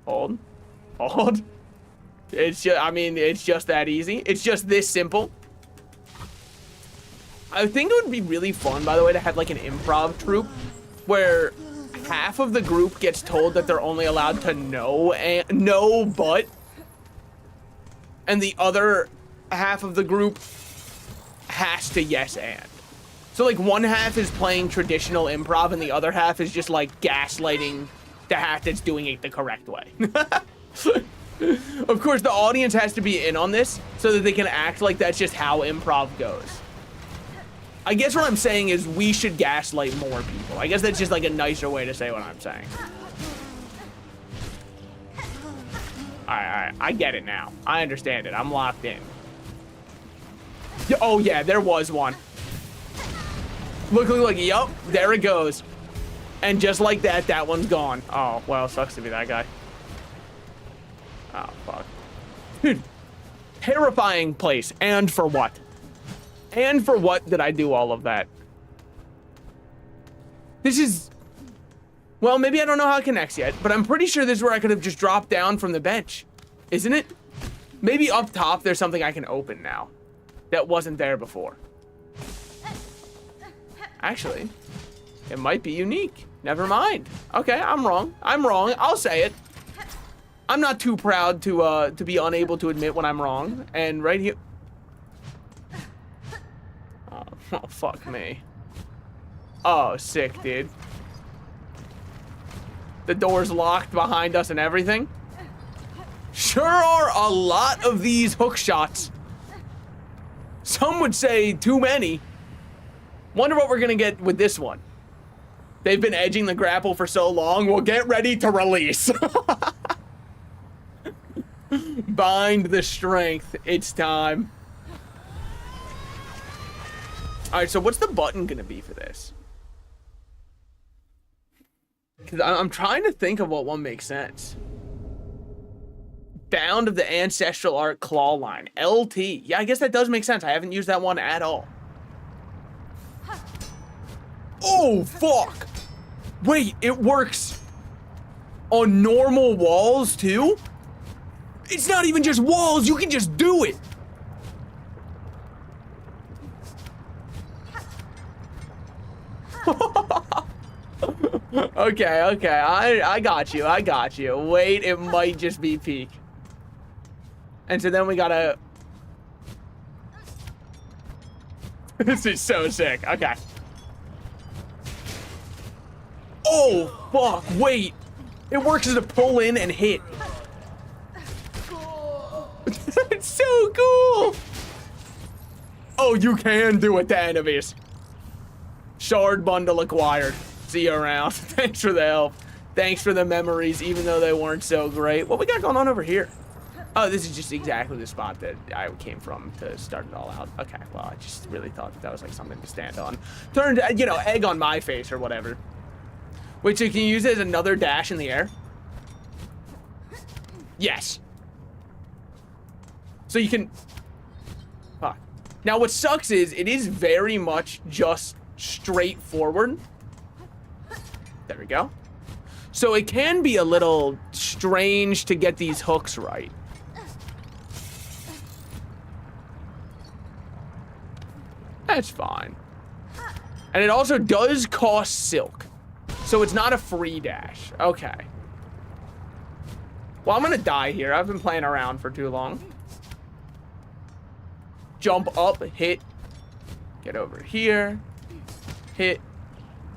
Hold. Hold. It's just, I mean, it's just that easy. It's just this simple. I think it would be really fun, by the way, to have like an improv troupe where half of the group gets told that they're only allowed to know but, and the other half of the group has to yes and. So like one half is playing traditional improv and the other half is just like gaslighting the half that's doing it the correct way. Of course, the audience has to be in on this so that they can act like that's just how improv goes. I guess what I'm saying is we should gaslight more people. I guess that's just like a nicer way to say what I'm saying. Alright, I get it now. I understand it. I'm locked in. Oh yeah, there was one. Look, yup, there it goes. And just like that, that one's gone. Oh, well, sucks to be that guy. Oh, fuck. Dude, terrifying place. And for what? And for what did I do all of that? This is... Well, maybe I don't know how it connects yet, but I'm pretty sure this is where I could have just dropped down from the bench. Isn't it? Maybe up top there's something I can open now that wasn't there before. Actually, it might be unique. Never mind. Okay, I'm wrong. I'm wrong. I'll say it. I'm not too proud to be unable to admit when I'm wrong. And right here... Oh, fuck me. Oh, sick, dude. The door's locked behind us and everything. Sure are a lot of these hook shots. Some would say too many. Wonder what we're gonna get with this one. They've been edging the grapple for so long, we'll get ready to release. Bind the strength. It's time. Alright, so what's the button gonna be for this? Because I'm trying to think of what one makes sense. Bound of the Ancestral Art Claw Line. LT. Yeah, I guess that does make sense. I haven't used that one at all. Oh, fuck! Wait, it works on normal walls, too? It's not even just walls, you can just do it! Okay, I got you. Wait, it might just be peak. And so then we gotta... This is so sick, okay. Oh, fuck, wait. It works as a pull in and hit. It's so cool. Oh, you can do it to enemies. Shard bundle acquired. See you around. Thanks for the help. Thanks for the memories, even though they weren't so great. What we got going on over here? Oh, this is just exactly the spot that I came from to start it all out. Okay, well, I just really thought that was like something to stand on. Turned, you know, egg on my face or whatever. Wait, so you can use it as another dash in the air? Yes. So you can... Fuck. Now, what sucks is it is very much just straightforward. There we go. So it can be a little strange to get these hooks right. That's fine. And it also does cost silk. So it's not a free dash. Okay. Well, I'm gonna die here. I've been playing around for too long. Jump up, hit. Get over here. Hit.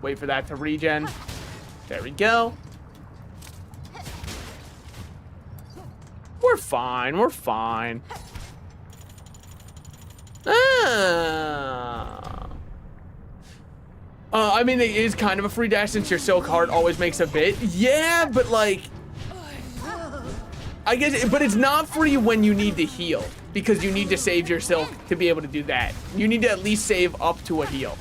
Wait for that to regen. There we go. We're fine. We're fine. I mean, it is kind of a free dash since your silk heart always makes a bit. Yeah, but like... I guess, but it's not free when you need to heal. Because you need to save your silk to be able to do that. You need to at least save up to a heal.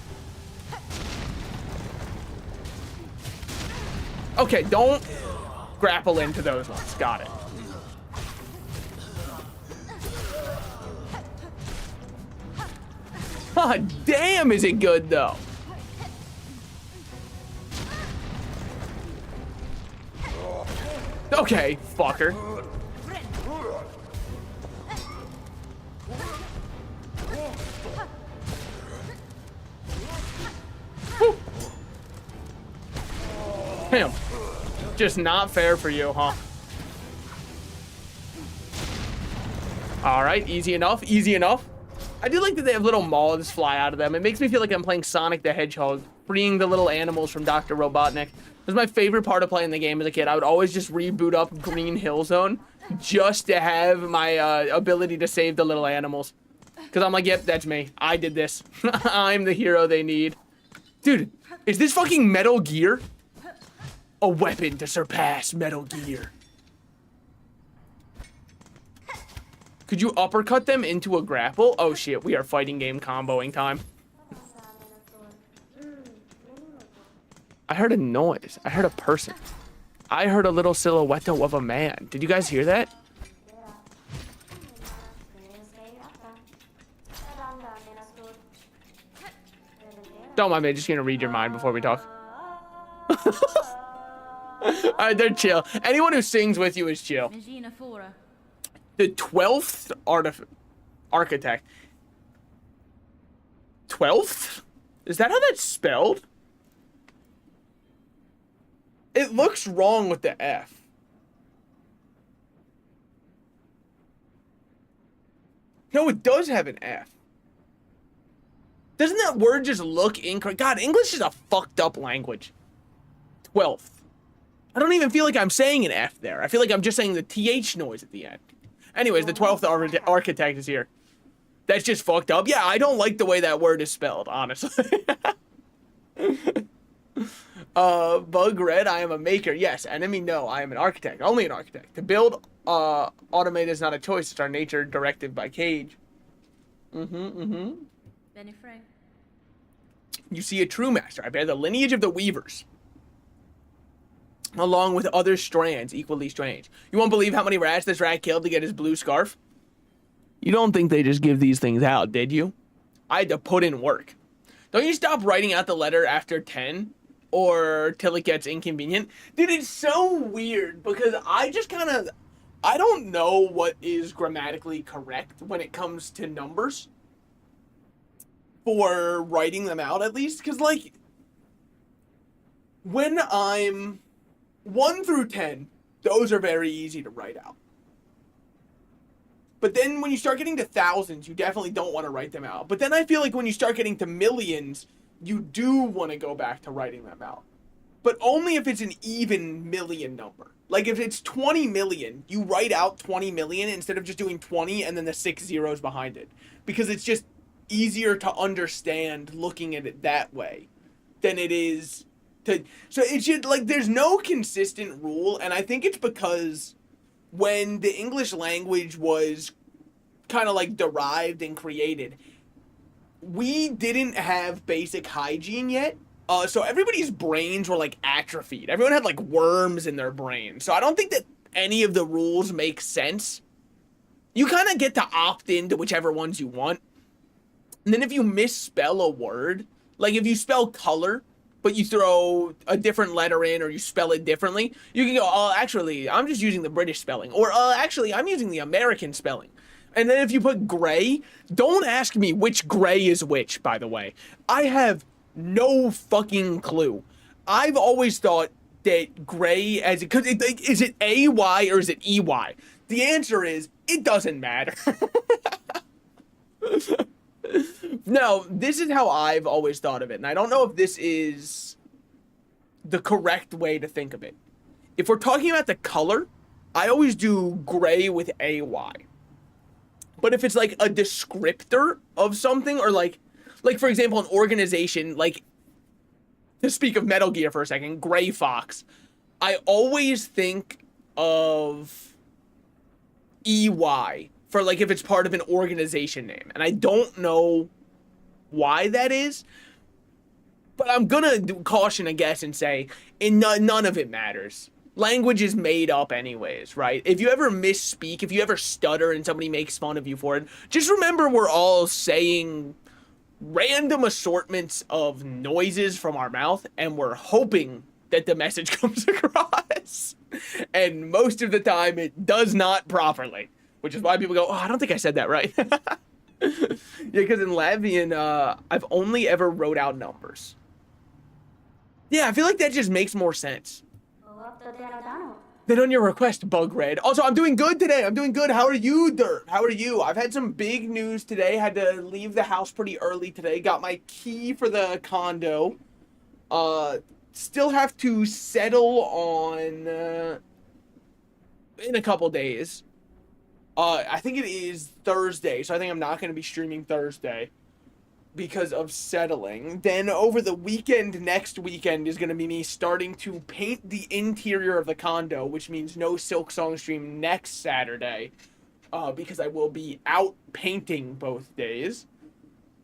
Okay, don't grapple into those ones. Got it. God damn, is it good though? Okay, fucker. Woo. Damn. Just not fair for you, huh? Alright, easy enough, easy enough. I do like that they have little moths fly out of them. It makes me feel like I'm playing Sonic the Hedgehog, freeing the little animals from Dr. Robotnik. It was my favorite part of playing the game as a kid. I would always just reboot up Green Hill Zone just to have my ability to save the little animals. Because I'm like, yep, that's me. I did this. I'm the hero they need. Dude, is this fucking Metal Gear? A weapon to surpass Metal Gear. Could you uppercut them into a grapple? Oh shit, we are fighting game comboing time. I heard a noise. I heard a person. I heard a little silhouette of a man. Did you guys hear that? Don't mind me, just gonna read your mind before we talk. Alright, they're chill. Anyone who sings with you is chill. The 12th architect. 12th? Is that how that's spelled? It looks wrong with the F. No, it does have an F. Doesn't that word just look incorrect? God, English is a fucked up language. 12th. I don't even feel like I'm saying an F there. I feel like I'm just saying the TH noise at the end. Anyways, the 12th architect is here. That's just fucked up. Yeah, I don't like the way that word is spelled, honestly. Bug Red, I am a maker. Yes, enemy, no, I am an architect. Only an architect. To build, automate is not a choice. It's our nature directive by Cage. You see a true master. I bear the lineage of the weavers, along with other strands equally strange. You won't believe how many rats this rat killed to get his blue scarf. You don't think they just give these things out, did you? I had to put in work. Don't you stop writing out the letter after 10 or till it gets inconvenient? Dude, it's so weird because I just kind of, I don't know what is grammatically correct when it comes to numbers for writing them out, at least. Because, like, when I'm 1 through 10, those are very easy to write out. But then when you start getting to thousands, you definitely don't want to write them out. But then I feel like when you start getting to millions, you do want to go back to writing them out. But only if it's an even million number. Like if it's 20 million, you write out 20 million instead of just doing 20 and then the 6 zeros behind it. Because it's just easier to understand looking at it that way than it is to... So it's just like there's no consistent rule, and I think it's because when the English language was kind of like derived and created, we didn't have basic hygiene yet. So everybody's brains were like atrophied. Everyone had like worms in their brain. So I don't think that any of the rules make sense. You kind of get to opt into whichever ones you want. And then if you misspell a word, like if you spell color, but you throw a different letter in or you spell it differently, you can go, oh, actually, I'm just using the British spelling. Or, actually, I'm using the American spelling. And then if you put gray, don't ask me which gray is which, by the way. I have no fucking clue. I've always thought that gray, is it A-Y or is it E-Y? The answer is, it doesn't matter. No, this is how I've always thought of it, and I don't know if this is the correct way to think of it. If we're talking about the color, I always do gray with AY. But if it's like a descriptor of something, or like for example, an organization, like, to speak of Metal Gear for a second, Gray Fox, I always think of EY for like if it's part of an organization name, and I don't know why that is, but I'm gonna caution a guess and say none of it matters. Language is made up anyways, right? If you ever misspeak, if you ever stutter and somebody makes fun of you for it, just remember we're all saying random assortments of noises from our mouth, and we're hoping that the message comes across. And most of the time, it does not properly, which is why people go, oh, I don't think I said that right. Yeah, because in Latvian, I've only ever wrote out numbers. Yeah, I feel like that just makes more sense. Then on your request, Bug Red. Also, I'm doing good today. I'm doing good. How are you, Dirt? How are you? I've had some big news today. Had to leave the house pretty early today. Got my key for the condo. Still have to settle on in a couple days. I think it is Thursday, so I think I'm not going to be streaming Thursday because of settling. Then over the weekend, next weekend, is going to be me starting to paint the interior of the condo, which means no Silksong stream next Saturday, because I will be out painting both days.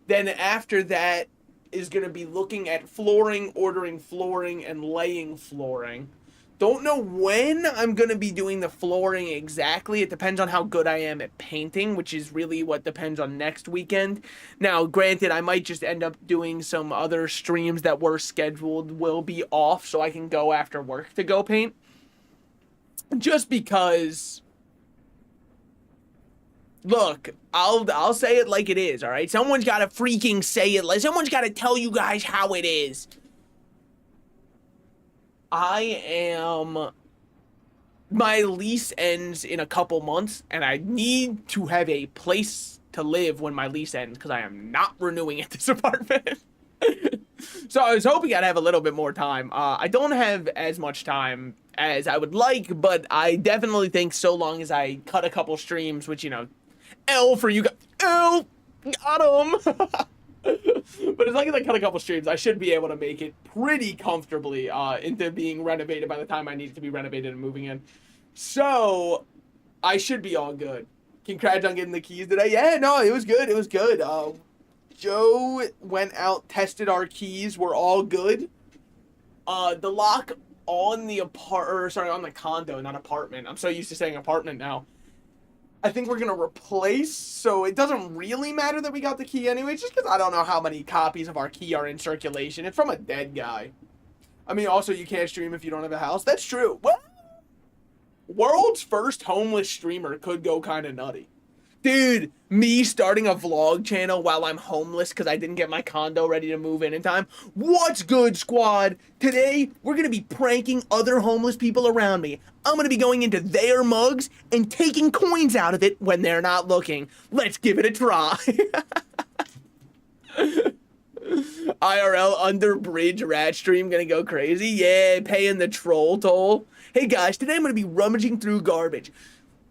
Then after that is going to be looking at flooring, ordering flooring, and laying flooring. Don't know when I'm going to be doing the flooring exactly. It depends on how good I am at painting, which is really what depends on next weekend. Now, granted, I might just end up doing some other streams that were scheduled will be off so I can go after work to go paint. Just because, look, I'll say it like it is, all right? Someone's got to freaking say it. Like, someone's got to tell you guys how it is. My lease ends in a couple months, and I need to have a place to live when my lease ends, because I am not renewing at this apartment. So I was hoping I'd have a little bit more time. I don't have as much time as I would like, but I definitely think so long as I cut a couple streams, which, you know, L for you guys. L! Got him! But as long as I cut a couple streams, I should be able to make it pretty comfortably into being renovated by the time I need it to be renovated and moving in. So, I should be all good. Congrats on getting the keys today. Yeah, no, it was good. It was good. Joe went out, tested our keys. We're all good. The lock on the on the condo, not apartment. I'm so used to saying apartment now. I think we're going to replace, so it doesn't really matter that we got the key anyway, just because I don't know how many copies of our key are in circulation. It's from a dead guy. I mean, also, you can't stream if you don't have a house. That's true. What? World's first homeless streamer could go kind of nutty. Dude, me starting a vlog channel while I'm homeless because I didn't get my condo ready to move in time. What's good, squad? Today, we're going to be pranking other homeless people around me. I'm going to be going into their mugs and taking coins out of it when they're not looking. Let's give it a try. IRL under bridge rat stream gonna go crazy. Yeah, paying the troll toll. Hey guys, today I'm going to be rummaging through garbage.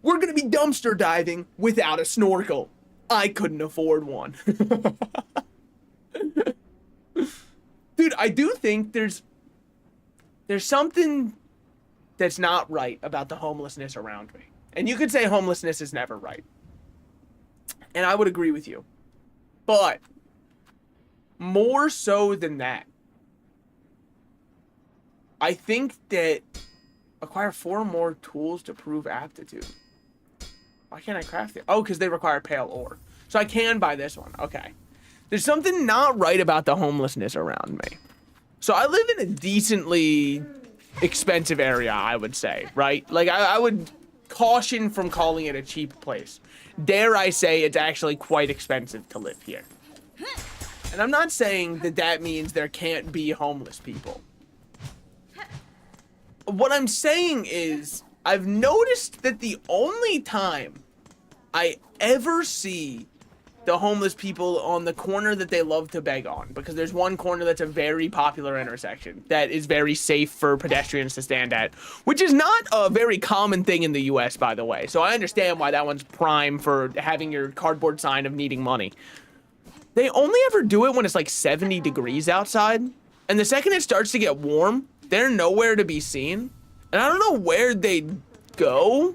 We're going to be dumpster diving without a snorkel. I couldn't afford one. Dude, I do think there's something that's not right about the homelessness around me. And you could say homelessness is never right. And I would agree with you. But more so than that, I think that acquire 4 more tools to prove aptitude. Why can't I craft it? Oh, because they require pale ore. So I can buy this one. Okay. There's something not right about the homelessness around me. So I live in a decently expensive area, I would say, right? Like, I would caution from calling it a cheap place. Dare I say it's actually quite expensive to live here. And I'm not saying that that means there can't be homeless people. What I'm saying is, I've noticed that the only time I ever see the homeless people on the corner that they love to beg on, because there's one corner that's a very popular intersection that is very safe for pedestrians to stand at, which is not a very common thing in the US, by the way. So I understand why that one's prime for having your cardboard sign of needing money. They only ever do it when it's like 70 degrees outside, and the second it starts to get warm, they're nowhere to be seen. And I don't know where they go.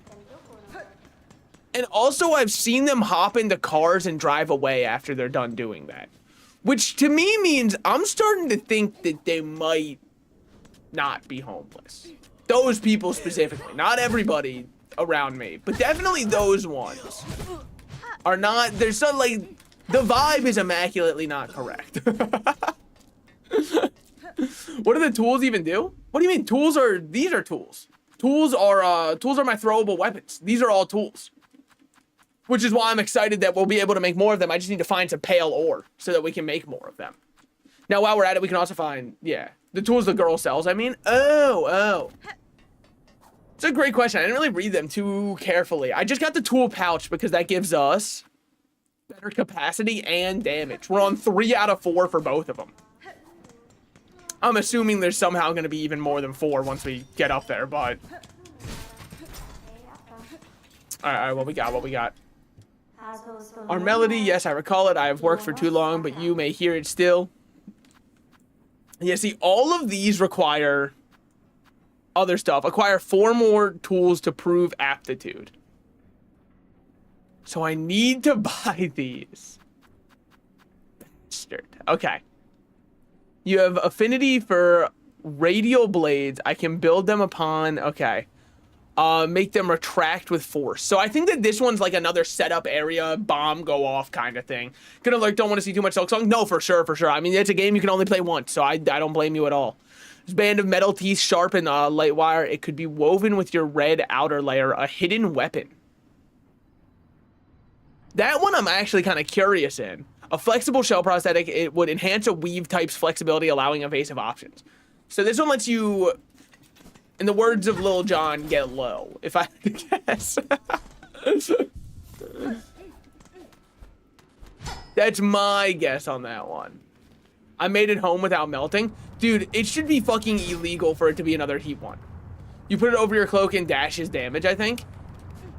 And also, I've seen them hop into cars and drive away after they're done doing that. Which to me means I'm starting to think that they might not be homeless. Those people specifically. Not everybody around me, but definitely those ones are not. There's some, like, The vibe is immaculately not correct. What do the tools even do? What do you mean? These are tools. Tools are my throwable weapons. These are all tools. Which is why I'm excited that we'll be able to make more of them. I just need to find some pale ore so that we can make more of them. Now, while we're at it, we can also find, yeah, the tools the girl sells, I mean. Oh. It's a great question. I didn't really read them too carefully. I just got the tool pouch because that gives us better capacity and damage. We're on 3 out of 4 for both of them. I'm assuming there's somehow going to be even more than 4 once we get up there, but... Alright, what we got? Our melody, yes, I recall it. I have worked for too long, but you may hear it still. Yeah, see, all of these require other stuff. Acquire 4 more tools to prove aptitude. So I need to buy these. Okay. You have affinity for radial blades. I can build them upon... Okay. Make them retract with force. So I think that this one's like another setup area, bomb go off kind of thing. Gonna like, don't want to see too much Silksong? No, for sure. I mean, it's a game you can only play once, so I don't blame you at all. This band of metal teeth, sharp and light wire. It could be woven with your red outer layer, a hidden weapon. That one I'm actually kind of curious in. A flexible shell prosthetic. It would enhance a weave type's flexibility, allowing evasive options. So this one lets you... In the words of Lil Jon, get low, if I had to guess. That's my guess on that one. I made it home without melting. Dude, it should be fucking illegal for it to be another heat one. You put it over your cloak and dashes damage, I think.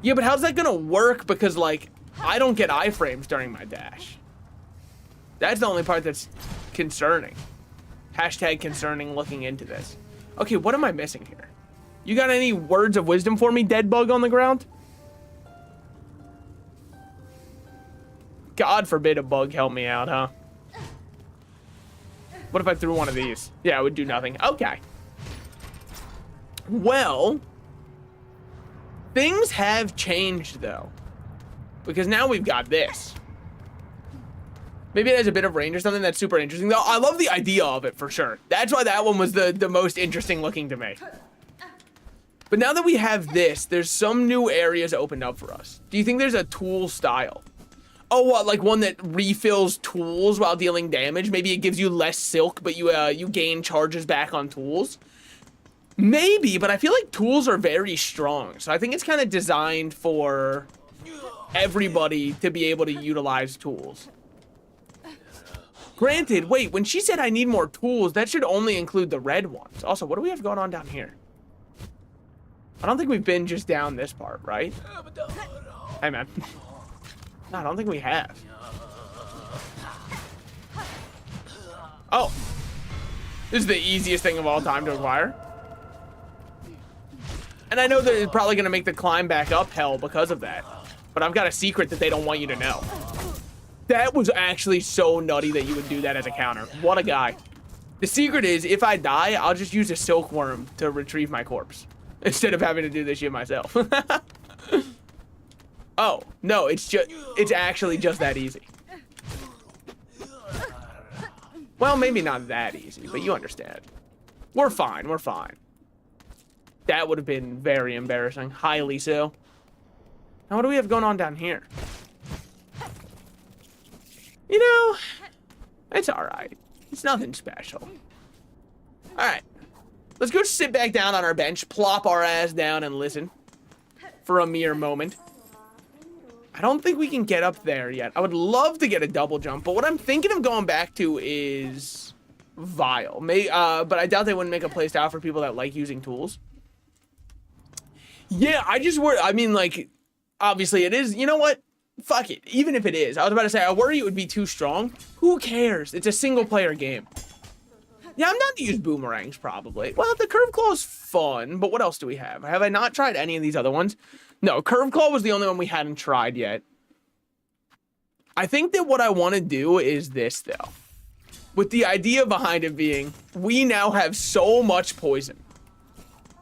Yeah, but how's that gonna work? Because, like, I don't get iframes during my dash. That's the only part that's concerning. Hashtag concerning looking into this. Okay, what am I missing here? You got any words of wisdom for me, dead bug on the ground? God forbid a bug help me out, huh? What if I threw one of these? Yeah, it would do nothing. Okay. Well, things have changed, though. Because now we've got this. Maybe it has a bit of range or something that's super interesting. Though I love the idea of it for sure. That's why that one was the most interesting looking to me. But now that we have this, there's some new areas opened up for us. Do you think there's a tool style? Oh, what, like one that refills tools while dealing damage? Maybe it gives you less silk, but you gain charges back on tools? Maybe, but I feel like tools are very strong. So I think it's kind of designed for everybody to be able to utilize tools. Granted, wait, when she said I need more tools, that should only include the red ones. Also, what do we have going on down here? I don't think we've been just down this part, right? Hey, man. No, I don't think we have. Oh. This is the easiest thing of all time to acquire. And I know that it's probably going to make the climb back up hell because of that. But I've got a secret that they don't want you to know. That was actually so nutty that you would do that as a counter. What a guy. The secret is, if I die, I'll just use a silkworm to retrieve my corpse. Instead of having to do this shit myself. Oh, no, it's actually just that easy. Well, maybe not that easy, but you understand. We're fine, we're fine. That would have been very embarrassing. Highly so. Now, what do we have going on down here? You know, it's alright. It's nothing special. Alright. Let's go sit back down on our bench, plop our ass down, and listen. For a mere moment. I don't think we can get up there yet. I would love to get a double jump, but what I'm thinking of going back to is Vile. But I doubt they wouldn't make a playstyle for people that like using tools. Yeah, I mean, like, obviously it is. You know what? Fuck it. Even if it is. I was about to say, I worry it would be too strong. Who cares? It's a single-player game. Yeah, I'm not to use boomerangs, probably. Well, the curve claw is fun, but what else do we have? Have I not tried any of these other ones? No, curve claw was the only one we hadn't tried yet. I think that what I want to do is this, though. With the idea behind it being, we now have so much poison.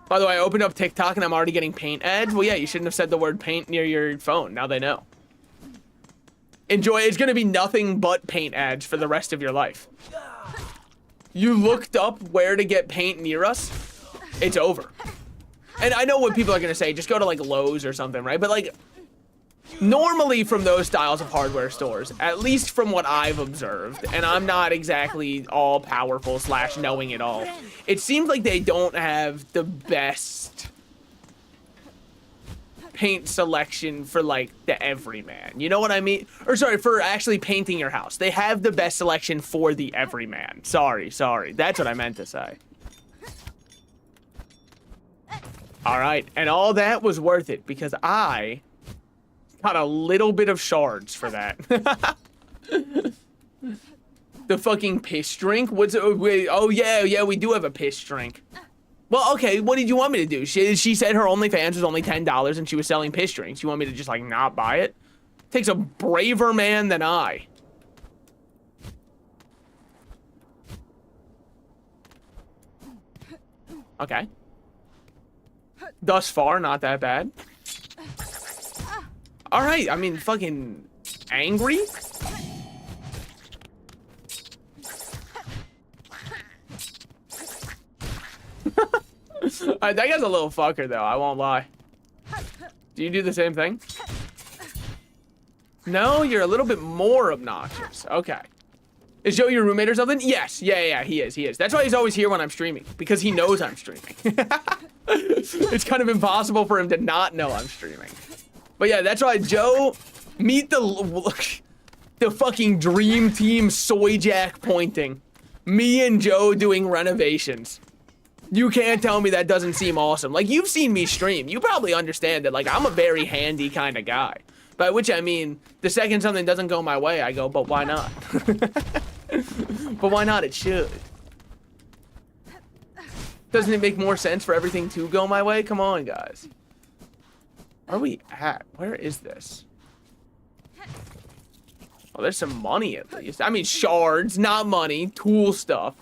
By the way, I opened up TikTok and I'm already getting paint ads. Well, yeah, you shouldn't have said the word paint near your phone. Now they know. Enjoy. It's going to be nothing but paint ads for the rest of your life. You looked up where to get paint near us, it's over. And I know what people are going to say, just go to like Lowe's or something, right? But like, normally from those styles of hardware stores, at least from what I've observed, and I'm not exactly all powerful / knowing it all, it seems like they don't have the best paint selection for like the everyman. You know what I mean? Or sorry, for actually painting your house. They have the best selection for the everyman. Sorry. That's what I meant to say. All right, and all that was worth it because I got a little bit of shards for that. The fucking piss drink? Oh yeah, we do have a piss drink. Well, okay, what did you want me to do? She said her OnlyFans was only $10 and she was selling piss drinks. You want me to just, like, not buy it? Takes a braver man than I. Okay. Thus far, not that bad. Alright, I mean, fucking angry? That guy's a little fucker, though. I won't lie. Do you do the same thing? No, you're a little bit more obnoxious. Okay. Is Joe your roommate or something? Yes. Yeah, he is. That's why he's always here when I'm streaming. Because he knows I'm streaming. It's kind of impossible for him to not know I'm streaming. But yeah, that's why Joe, meet the fucking dream team soy jack pointing. Me and Joe doing renovations. You can't tell me that doesn't seem awesome. Like, you've seen me stream. You probably understand that, like, I'm a very handy kind of guy. By which I mean, the second something doesn't go my way, I go, but why not? But why not? It should. Doesn't it make more sense for everything to go my way? Come on, guys. Where are we at? Where is this? Oh, there's some money at least. I mean, shards, not money. Tool stuff.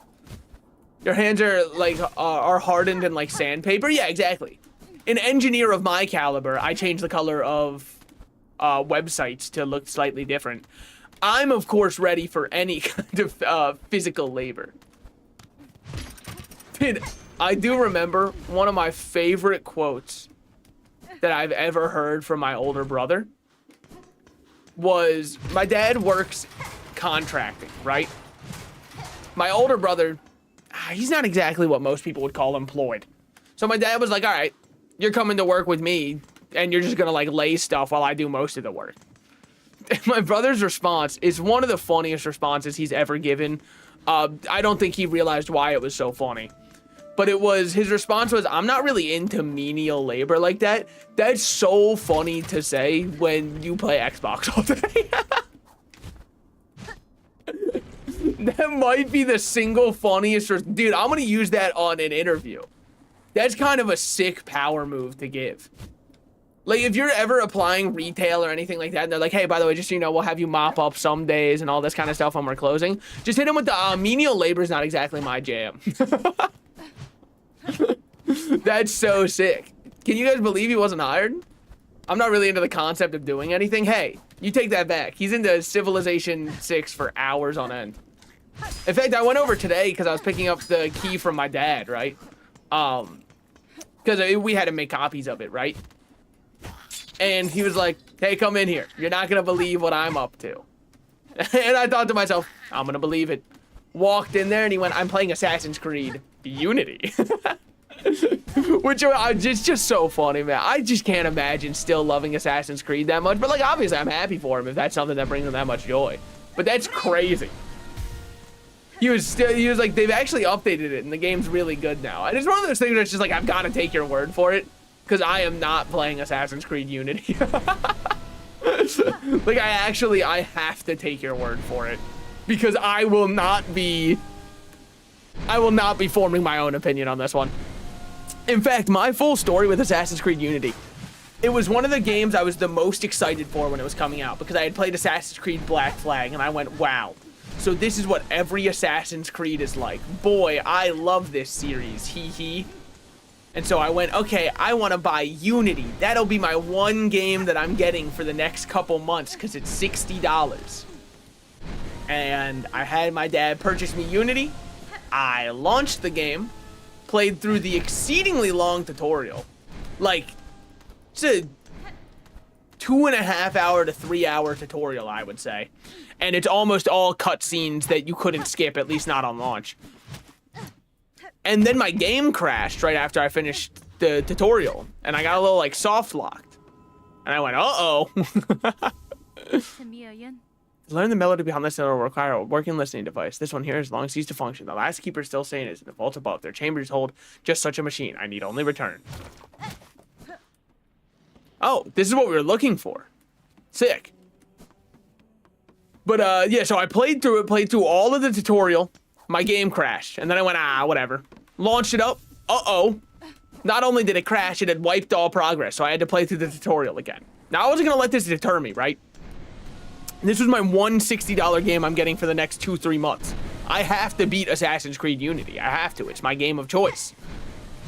Your hands are, like, are hardened in, like, sandpaper? Yeah, exactly. An engineer of my caliber, I change the color of websites to look slightly different. I'm, of course, ready for any kind of physical labor. Dude, I do remember one of my favorite quotes that I've ever heard from my older brother was, my dad works contracting, right? My older brother, he's not exactly what most people would call employed. So my dad was like, all right, you're coming to work with me and you're just gonna like lay stuff while I do most of the work. And my brother's response is one of the funniest responses he's ever given. I don't think he realized why it was so funny. But his response was, I'm not really into menial labor like that. That's so funny to say when you play Xbox all day. That might be the single funniest. Dude, I'm going to use that on an interview. That's kind of a sick power move to give. Like, if you're ever applying retail or anything like that, and they're like, hey, by the way, just so you know, we'll have you mop up some days and all this kind of stuff when we're closing. Just hit him with the menial labor is not exactly my jam. That's so sick. Can you guys believe he wasn't hired? I'm not really into the concept of doing anything. Hey, you take that back. He's into Civilization 6 for hours on end. In fact, I went over today because I was picking up the key from my dad, right? Because we had to make copies of it, right? And he was like, hey, come in here. You're not going to believe what I'm up to. And I thought to myself, I'm going to believe it. Walked in there and he went, I'm playing Assassin's Creed Unity. Which is just so funny, man. I just can't imagine still loving Assassin's Creed that much. But, like, obviously, I'm happy for him if that's something that brings him that much joy. But that's crazy. He was like, they've actually updated it, and the game's really good now. And it's one of those things that's just like, I've got to take your word for it, because I am not playing Assassin's Creed Unity. Like, I have to take your word for it, because I will not be forming my own opinion on this one. In fact, my full story with Assassin's Creed Unity, it was one of the games I was the most excited for when it was coming out, because I had played Assassin's Creed Black Flag, and I went, wow. So this is what every Assassin's Creed is like. Boy, I love this series. Hee hee. And so I went, okay, I want to buy Unity. That'll be my one game that I'm getting for the next couple months because it's $60. And I had my dad purchase me Unity. I launched the game, played through the exceedingly long tutorial. Like, it's a 2.5 hour to 3 hour tutorial, I would say. And it's almost all cutscenes that you couldn't skip, at least not on launch. And then my game crashed right after I finished the tutorial. And I got a little, like, soft locked. And I went, uh-oh. Learn the melody behind this will require a working listening device. This one here is long ceased to function. The last keeper is still saying is in the vault above. Their chambers hold just such a machine. I need only return. Oh, this is what we were looking for. Sick. But, yeah, so I played through all of the tutorial. My game crashed, and then I went, whatever. Launched it up. Uh-oh. Not only did it crash, it had wiped all progress, so I had to play through the tutorial again. Now, I wasn't going to let this deter me, right? This was my one $60 game I'm getting for the next 2-3 months. I have to beat Assassin's Creed Unity. I have to. It's my game of choice.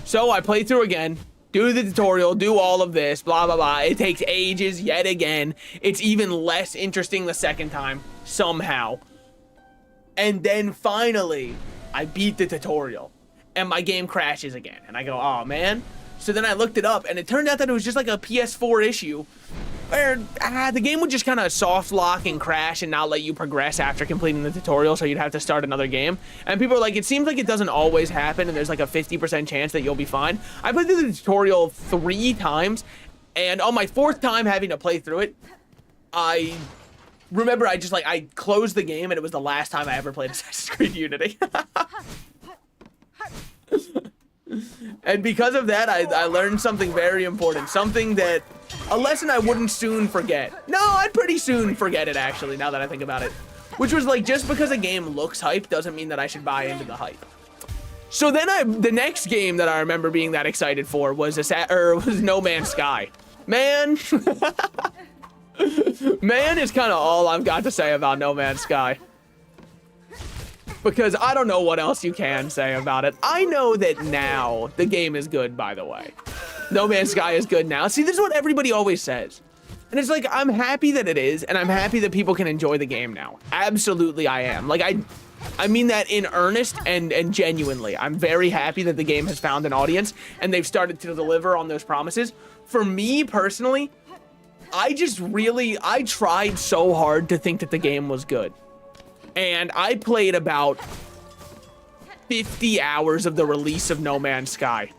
So I play through again, do the tutorial, do all of this, blah, blah, blah. It takes ages yet again. It's even less interesting the second time, somehow. And then finally, I beat the tutorial. And my game crashes again. And I go, oh, man. So then I looked it up, and it turned out that it was just like a PS4 issue where the game would just kind of soft lock and crash and not let you progress after completing the tutorial, so you'd have to start another game. And people are like, it seems like it doesn't always happen, and there's like a 50% chance that you'll be fine. I played through the tutorial 3 times, and on my 4th time having to play through it, I remember I closed the game, and it was the last time I ever played Assassin's Creed Unity. And because of that, I learned something very important. A lesson I wouldn't soon forget. No, I'd pretty soon forget it, actually, now that I think about it. Which was like, just because a game looks hype doesn't mean that I should buy into the hype. So then the next game that I remember being that excited for was No Man's Sky. Man. Man is kind of all I've got to say about No Man's Sky. Because I don't know what else you can say about it. I know that now the game is good, by the way. No Man's Sky is good now. See, this is what everybody always says. And it's like, I'm happy that it is, and I'm happy that people can enjoy the game now. Absolutely I am. Like, I mean that in earnest and genuinely. I'm very happy that the game has found an audience, and they've started to deliver on those promises. For me, personally, I tried so hard to think that the game was good. And I played about 50 hours of the release of No Man's Sky.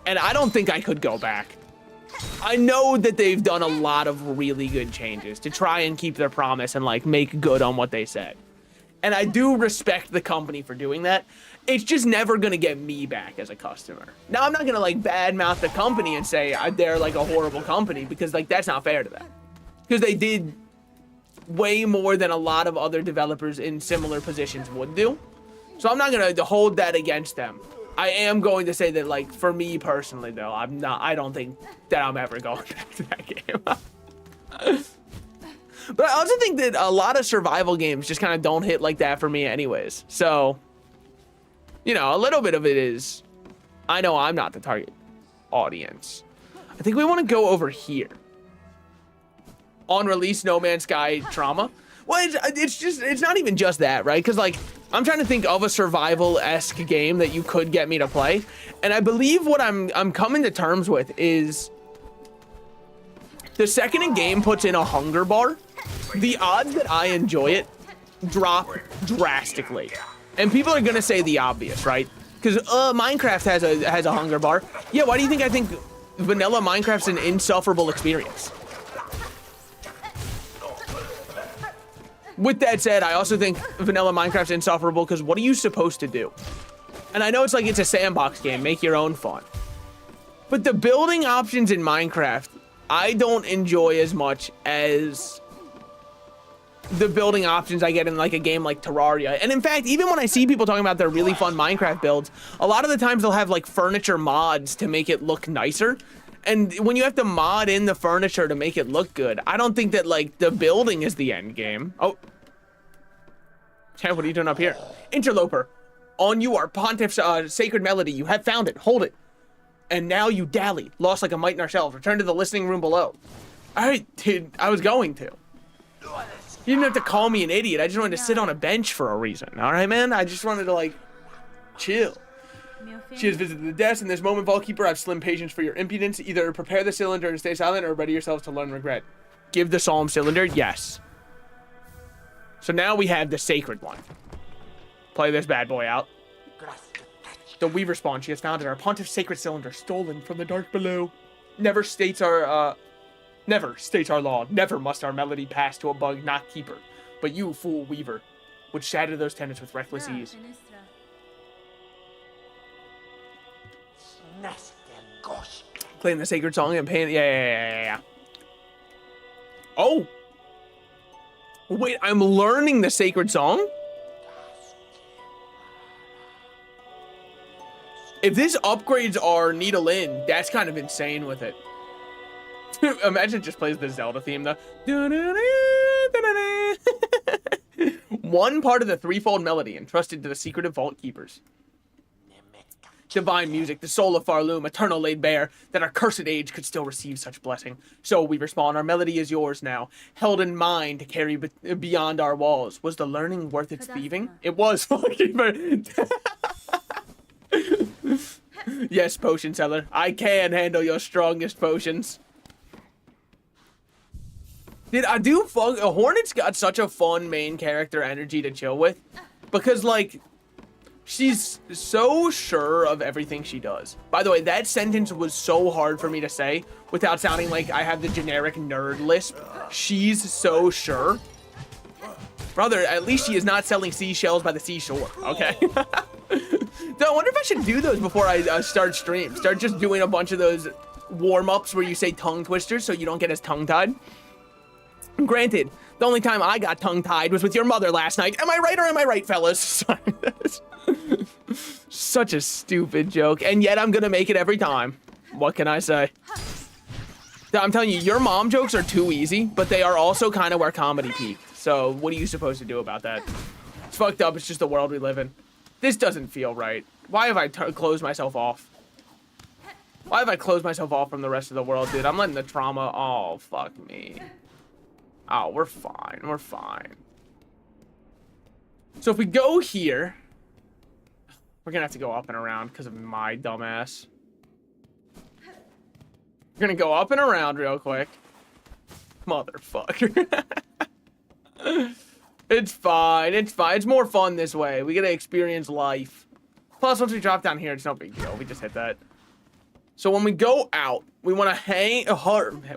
And I don't think I could go back. I know that they've done a lot of really good changes to try and keep their promise and like make good on what they said. And I do respect the company for doing that. It's just never gonna get me back as a customer. Now, I'm not gonna like badmouth the company and say they're like a horrible company, because like that's not fair to them. Because they did way more than a lot of other developers in similar positions would do. So I'm not gonna hold that against them. I am going to say that, like, for me personally though, I don't think that I'm ever going back to that game. But I also think that a lot of survival games just kind of don't hit like that for me anyways. So, you know, a little bit of it is, I know I'm not the target audience. I think we want to go over here. On release, No Man's Sky trauma. Well, it's not even just that, right? Because like, I'm trying to think of a survival-esque game that you could get me to play, and I believe what I'm coming to terms with is the second a game puts in a hunger bar, the odds that I enjoy it drop drastically. And people are gonna say the obvious, right? Because Minecraft has a hunger bar. Yeah, why do you think I think vanilla Minecraft's an insufferable experience? With that said, I also think vanilla Minecraft's insufferable because what are you supposed to do? And I know it's like it's a sandbox game, make your own fun. But the building options in Minecraft, I don't enjoy as much as the building options I get in like a game like Terraria. And in fact, even when I see people talking about their really fun Minecraft builds, a lot of the times they'll have like furniture mods to make it look nicer. And when you have to mod in the furniture to make it look good, I don't think that, like, the building is the end game. Oh. Chad, what are you doing up here? Interloper. On you are Pontiff's sacred melody. You have found it. Hold it. And now you dally. Lost like a mite in ourselves. Return to the listening room below. Alright, dude, I was going to. You didn't have to call me an idiot. I just wanted to sit on a bench for a reason. Alright, man? I just wanted to, like, chill. She has visited the desk. In this moment, Vaultkeeper, I have slim patience for your impudence. Either prepare the cylinder and stay silent, or ready yourselves to learn regret. Give the solemn cylinder? Yes. So now we have the sacred one. Play this bad boy out. The Weaver spawn she has found in our Pontiff's sacred cylinder, stolen from the dark below. Never states our law. Never must our melody pass to a bug not keeper. But you, fool Weaver, would shatter those tenets with reckless ease. Playing the sacred song and paying. Yeah. Oh. Wait, I'm learning the sacred song? If this upgrades our Needle In, that's kind of insane with it. Imagine it just plays the Zelda theme, though. One part of the threefold melody entrusted to the secretive vault keepers. Divine music, the soul of Farloom, eternal laid bare, that our cursed age could still receive such blessing. So we respond, our melody is yours now, held in mind to carry beyond our walls. Was the learning worth its thieving? It was. Yes, potion seller, I can handle your strongest potions. Dude, I do fuck. Hornet's got such a fun main character energy to chill with, because like, she's so sure of everything she does. By the way, that sentence was so hard for me to say without sounding like I have the generic nerd lisp. She's so sure. Brother, at least she is not selling seashells by the seashore, okay? I wonder if I should do those before I start stream. Start just doing a bunch of those warm-ups where you say tongue twisters so you don't get as tongue-tied. Granted, the only time I got tongue-tied was with your mother last night. Am I right or am I right, fellas? Sorry. Such a stupid joke, and yet I'm gonna make it every time. What can I say? I'm telling you, your mom jokes are too easy, but they are also kind of where comedy peaked. So what are you supposed to do about that? It's fucked up. It's just the world we live in. This doesn't feel right. Why have I closed myself off? Why have I closed myself off from the rest of the world, dude? I'm letting the trauma... Oh, fuck me. Oh, we're fine. We're fine. So if we go here... We're gonna have to go up and around because of my dumbass. We're gonna go up and around real quick. Motherfucker. It's fine. It's fine. It's more fun this way. We get to experience life. Plus, once we drop down here, it's no big deal. We just hit that. So when we go out, we want to hang.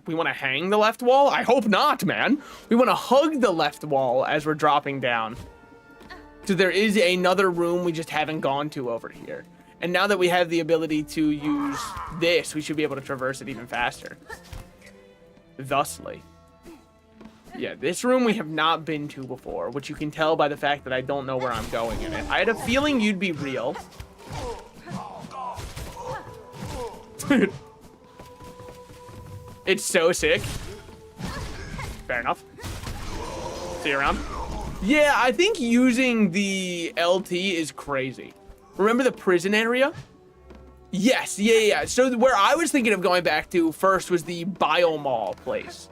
We want to hang the left wall. I hope not, man. We want to hug the left wall as we're dropping down. So there is another room we just haven't gone to over here. And now that we have the ability to use this, we should be able to traverse it even faster. Thusly. Yeah, this room we have not been to before, which you can tell by the fact that I don't know where I'm going in it. I had a feeling you'd be real. Dude. It's so sick. Fair enough. See you around. Yeah, I think using the LT is crazy. Remember the prison area? Yes, yeah. So where I was thinking of going back to first was the Biomall place.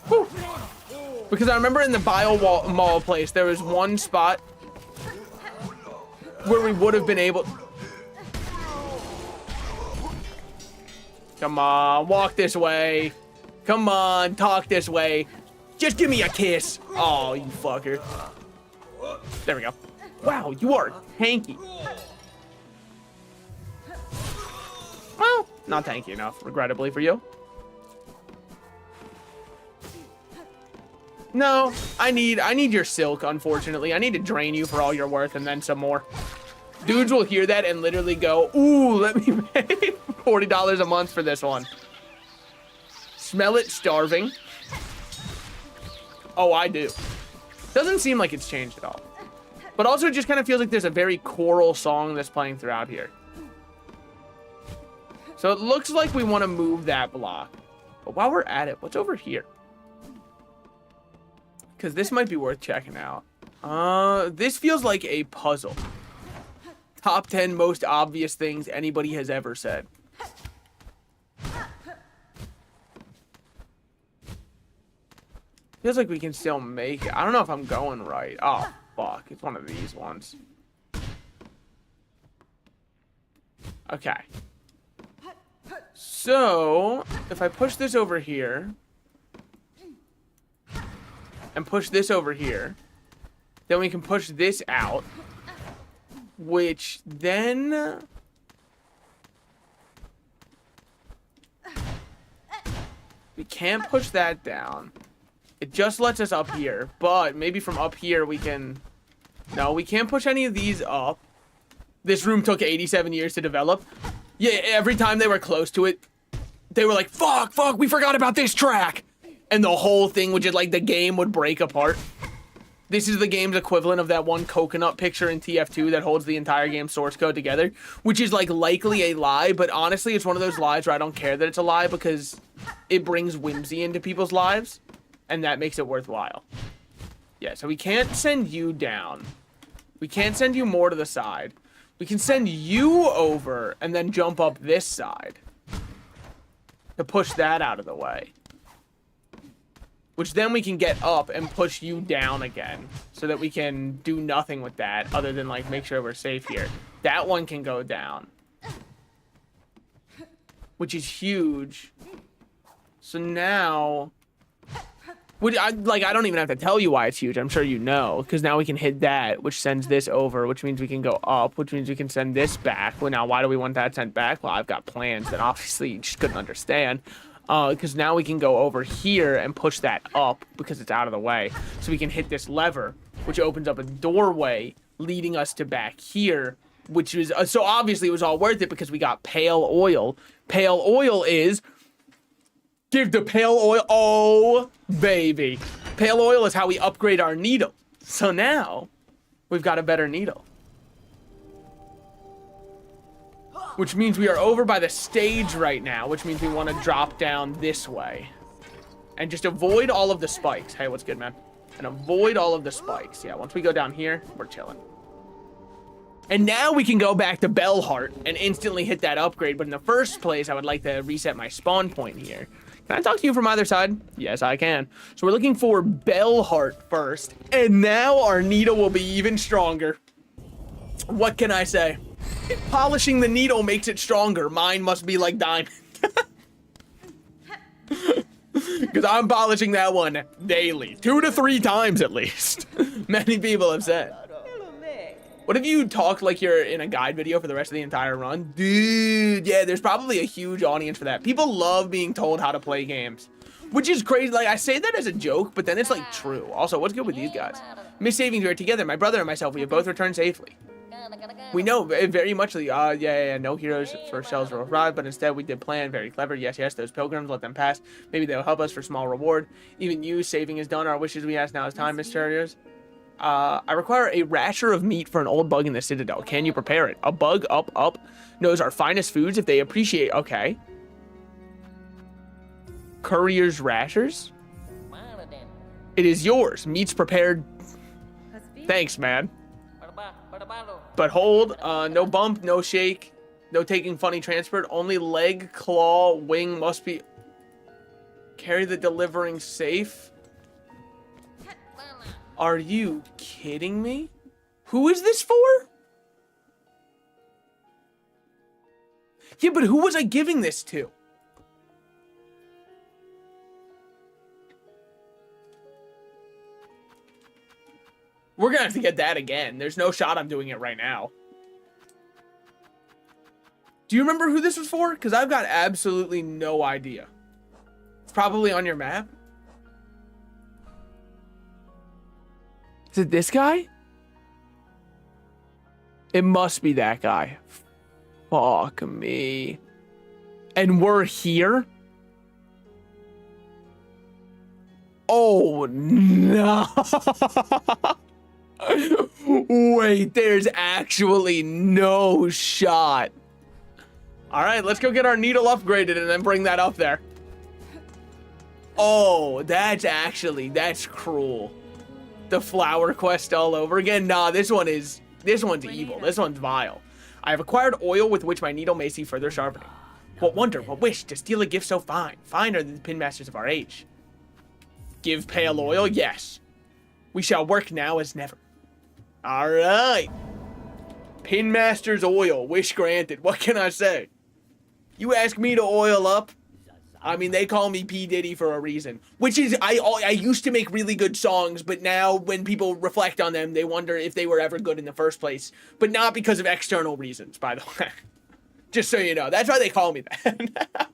Whew. Because I remember in the Biomall place, there was one spot where we would have been able... Come on, walk this way. Come on, talk this way. Just give me a kiss. Oh, you fucker. There we go. Wow, you are tanky. Well, not tanky enough, regrettably for you. No, I need your silk, unfortunately. I need to drain you for all your worth and then some more. Dudes will hear that and literally go, ooh, let me pay $40 a month for this one. Smell it, starving. Oh, I do. Doesn't seem like it's changed at all. But also it just kind of feels like there's a very choral song that's playing throughout here. So it looks like we want to move that block. But while we're at it, what's over here? Because this might be worth checking out. This feels like a puzzle. top 10 most obvious things anybody has ever said. Feels like we can still make it. I don't know if I'm going right. Oh, fuck. It's one of these ones. Okay. So, if I push this over here, and push this over here, then we can push this out, which then... we can't push that down. It just lets us up here, but maybe from up here we can... No, we can't push any of these up. This room took 87 years to develop. Yeah, every time they were close to it, they were like, fuck, we forgot about this track. And the whole thing would just, like, the game would break apart. This is the game's equivalent of that one coconut picture in TF2 that holds the entire game's source code together, which is, like, likely a lie, but honestly, it's one of those lies where I don't care that it's a lie because it brings whimsy into people's lives, and that makes it worthwhile. Yeah, so we can't send you down. We can't send you more to the side. We can send you over and then jump up this side to push that out of the way. Which then we can get up and push you down again so that we can do nothing with that other than, like, make sure we're safe here. That one can go down, which is huge. So now, I don't even have to tell you why it's huge. I'm sure you know, because now we can hit that, which sends this over, which means we can go up, which means we can send this back. Well, now, why do we want that sent back? Well, I've got plans that obviously you just couldn't understand. Because now we can go over here and push that up because it's out of the way. So we can hit this lever, which opens up a doorway leading us to back here, which is... so obviously it was all worth it because we got pale oil. Pale oil is... give the pale oil... oh, baby. Pale oil is how we upgrade our needle. So now we've got a better needle. Which means we are over by the stage right now, which means we want to drop down this way. And just avoid all of the spikes. Hey, what's good, man? And avoid all of the spikes. Yeah, once we go down here, we're chilling. And now we can go back to Bellheart and instantly hit that upgrade. But in the first place, I would like to reset my spawn point here. Can I talk to you from either side? Yes, I can. So we're looking for Bellheart first. And now our needle will be even stronger. What can I say? Polishing the needle makes it stronger. Mine must be like diamond. Because I'm polishing that one daily. 2 to 3 times at least. Many people have said. What if you talk like you're in a guide video for the rest of the entire run? Dude, yeah, there's probably a huge audience for that. People love being told how to play games. Which is crazy. Like, I say that as a joke, but then it's like true. Also, what's good with these guys? Miss Savings, we're together. My brother and myself, we have both returned safely. We know very much, no heroes for shells will arrive, but instead we did plan. Very clever. Yes, those pilgrims, let them pass. Maybe they'll help us for small reward. Even you, saving is done. Our wishes we ask now is time, Miss Terriers. I require a rasher of meat for an old bug in the Citadel. Can you prepare it? A bug up knows our finest foods if they appreciate. Okay. Courier's rashers? It is yours. Meat's prepared. Thanks, man. But hold, no bump, no shake, no taking funny transport, only leg, claw, wing must be... Carry the delivering safe? Are you kidding me? Who is this for? Yeah, but who was I giving this to? We're gonna have to get that again. There's no shot I'm doing it right now. Do you remember who this was for? Because I've got absolutely no idea. It's probably on your map. Is it this guy? It must be that guy. Fuck me. And we're here? Oh, no. Wait, there's actually no shot. All right, let's go get our needle upgraded and then bring that up there. Oh, that's cruel. The flower quest all over again. Nah, this one's evil. This one's vile. I have acquired oil with which my needle may see further sharpening. What wonder, what wish to steal a gift so fine, finer than the pin masters of our age. Give pale oil, yes. We shall work now as never. All right. Pin master's oil, wish granted. What can I say? You ask me to oil up. I mean, they call me P. Diddy for a reason. Which is, I used to make really good songs, but now when people reflect on them, they wonder if they were ever good in the first place. But not because of external reasons, by the way. Just so you know. That's why they call me that.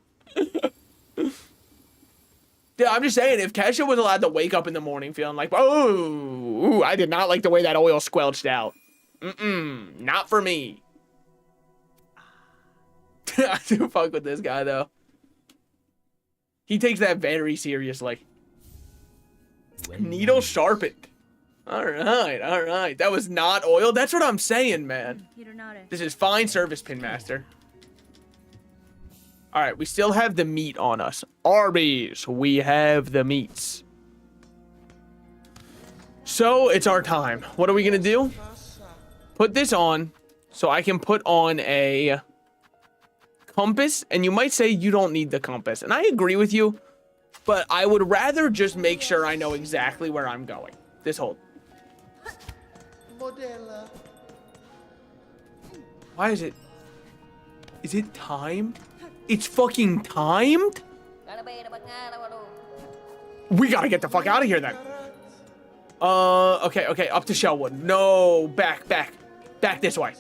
Dude, I'm just saying, if Kesha was allowed to wake up in the morning feeling like, oh, I did not like the way that oil squelched out. Not for me. I do fuck with this guy, though. He takes that very seriously. Needle sharpened. All right. That was not oil. That's what I'm saying, man. This is fine service, Pin Master. All right, we still have the meat on us. Arby's, we have the meats. So it's our time. What are we gonna do? Put this on so I can put on a compass, and you might say you don't need the compass, and I agree with you, but I would rather just make sure I know exactly where I'm going. This hold. Why is it timed? It's fucking timed? We gotta get the fuck out of here then. Okay, up to Shellwood. No, back this way.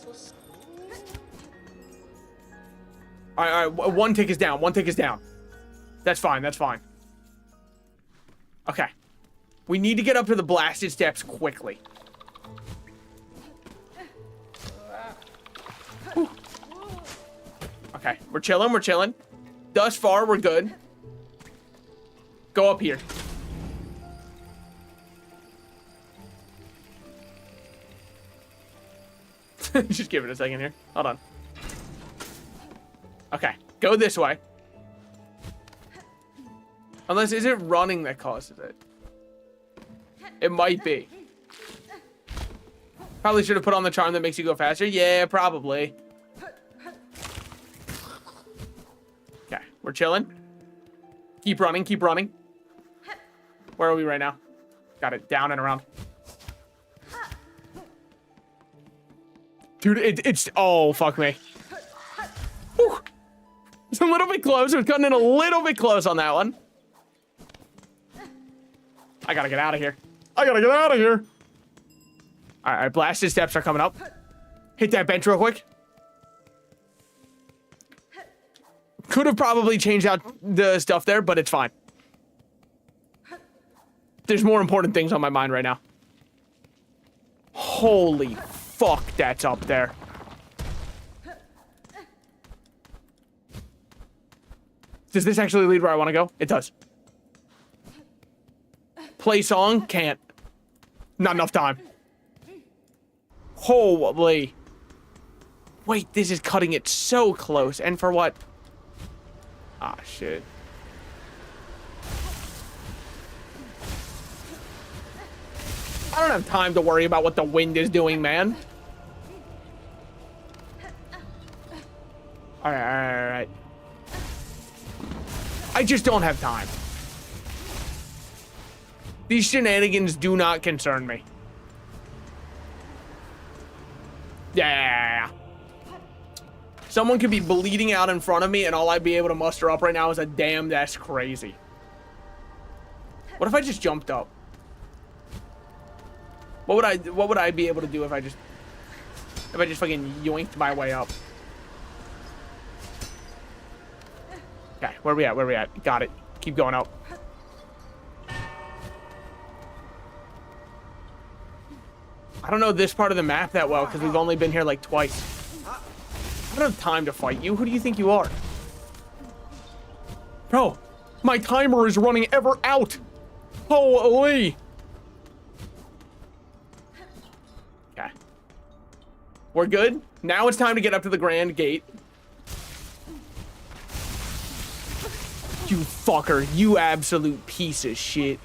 All right, one tick is down. That's fine. Okay. We need to get up to the blasted steps quickly. Whew. Okay, we're chilling. Thus far, we're good. Go up here. Just give it a second here. Hold on. Okay, go this way. Unless, is it running that causes it? It might be. Probably should have put on the charm that makes you go faster. Yeah, probably. Okay, we're chilling. Keep running. Where are we right now? Got it, down and around. Dude, it's, oh, fuck me. Whew. It's a little bit close. We're cutting in a little bit close on that one. I gotta get out of here. All right, blasted steps are coming up. Hit that bench real quick. Could have probably changed out the stuff there, but it's fine. There's more important things on my mind right now. Holy fuck, that's up there. Does this actually lead where I want to go? It does. Play song? Can't. Not enough time. Holy. Wait, this is cutting it so close. And for what? Ah, shit. I don't have time to worry about what the wind is doing, man. All right. I just don't have time. These shenanigans do not concern me. Yeah. Someone could be bleeding out in front of me and all I'd be able to muster up right now is a damn, that's crazy. What if I just jumped up? What would I be able to do if I just fucking yoinked my way up? Okay, where we at? Got it. Keep going up. I don't know this part of the map that well because we've only been here like twice. I don't have time to fight you. Who do you think you are? Bro, my timer is running ever out. Holy. Okay. We're good. Now it's time to get up to the Grand Gate. You fucker. You absolute piece of shit.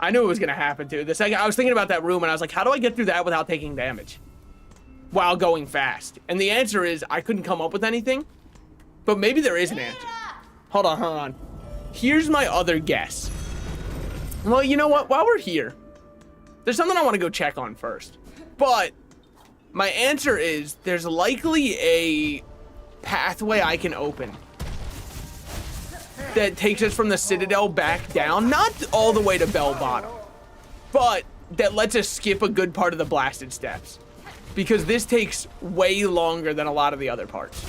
I knew it was gonna happen too. The second I was thinking about that room and I was like, how do I get through that without taking damage while going fast? And the answer is I couldn't come up with anything, but maybe there is an answer. Hold on. Here's my other guess. Well, you know what? While we're here, there's something I want to go check on first. But my answer is there's likely a pathway I can open that takes us from the Citadel back down, not all the way to Bell Bottom, but that lets us skip a good part of the blasted steps, because this takes way longer than a lot of the other parts.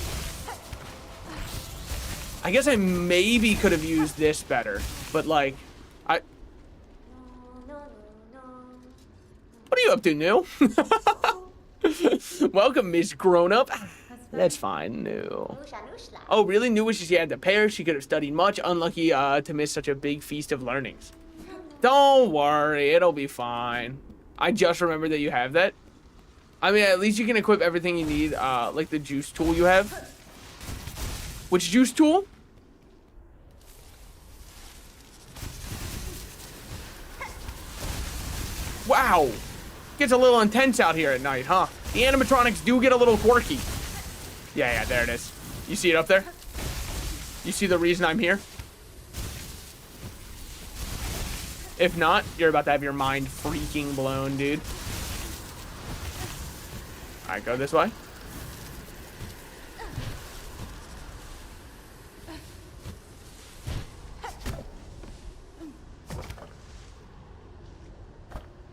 I guess I maybe could have used this better, but like, what are you up to, New? Welcome, Miss Grown Up. That's fine, New. Oh, really? New wishes she had the pair. She could have studied much. Unlucky to miss such a big feast of learnings. Don't worry, it'll be fine. I just remembered that you have that. I mean, at least you can equip everything you need, like the juice tool you have. Which juice tool? Wow. Gets a little intense out here at night, huh? The animatronics do get a little quirky. Yeah, there it is. You see it up there? You see the reason I'm here? If not, you're about to have your mind freaking blown, dude. All right, go this way.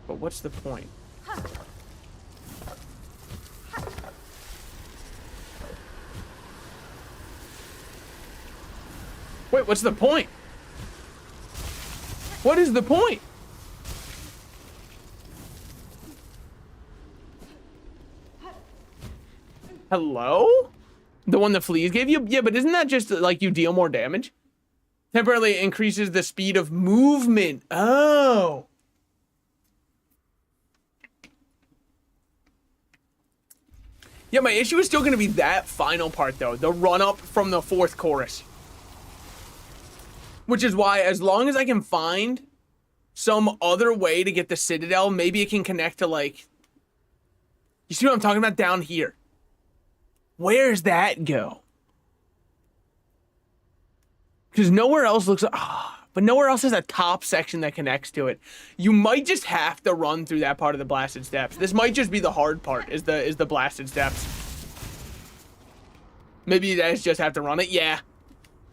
But what's the point? Wait, what's the point? What is the point? Hello? The one the fleas gave you? Yeah, but isn't that just like you deal more damage? Temporarily increases the speed of movement. Oh. Yeah, my issue is still going to be that final part, though. The run-up from the 4th chorus. Which is why, as long as I can find some other way to get the Citadel, maybe it can connect to, like... You see what I'm talking about? Down here. Where's that go? Because nowhere else looks... but nowhere else has a top section that connects to it. You might just have to run through that part of the blasted steps. This might just be the hard part, is the blasted steps. Maybe you guys just have to run it. Yeah,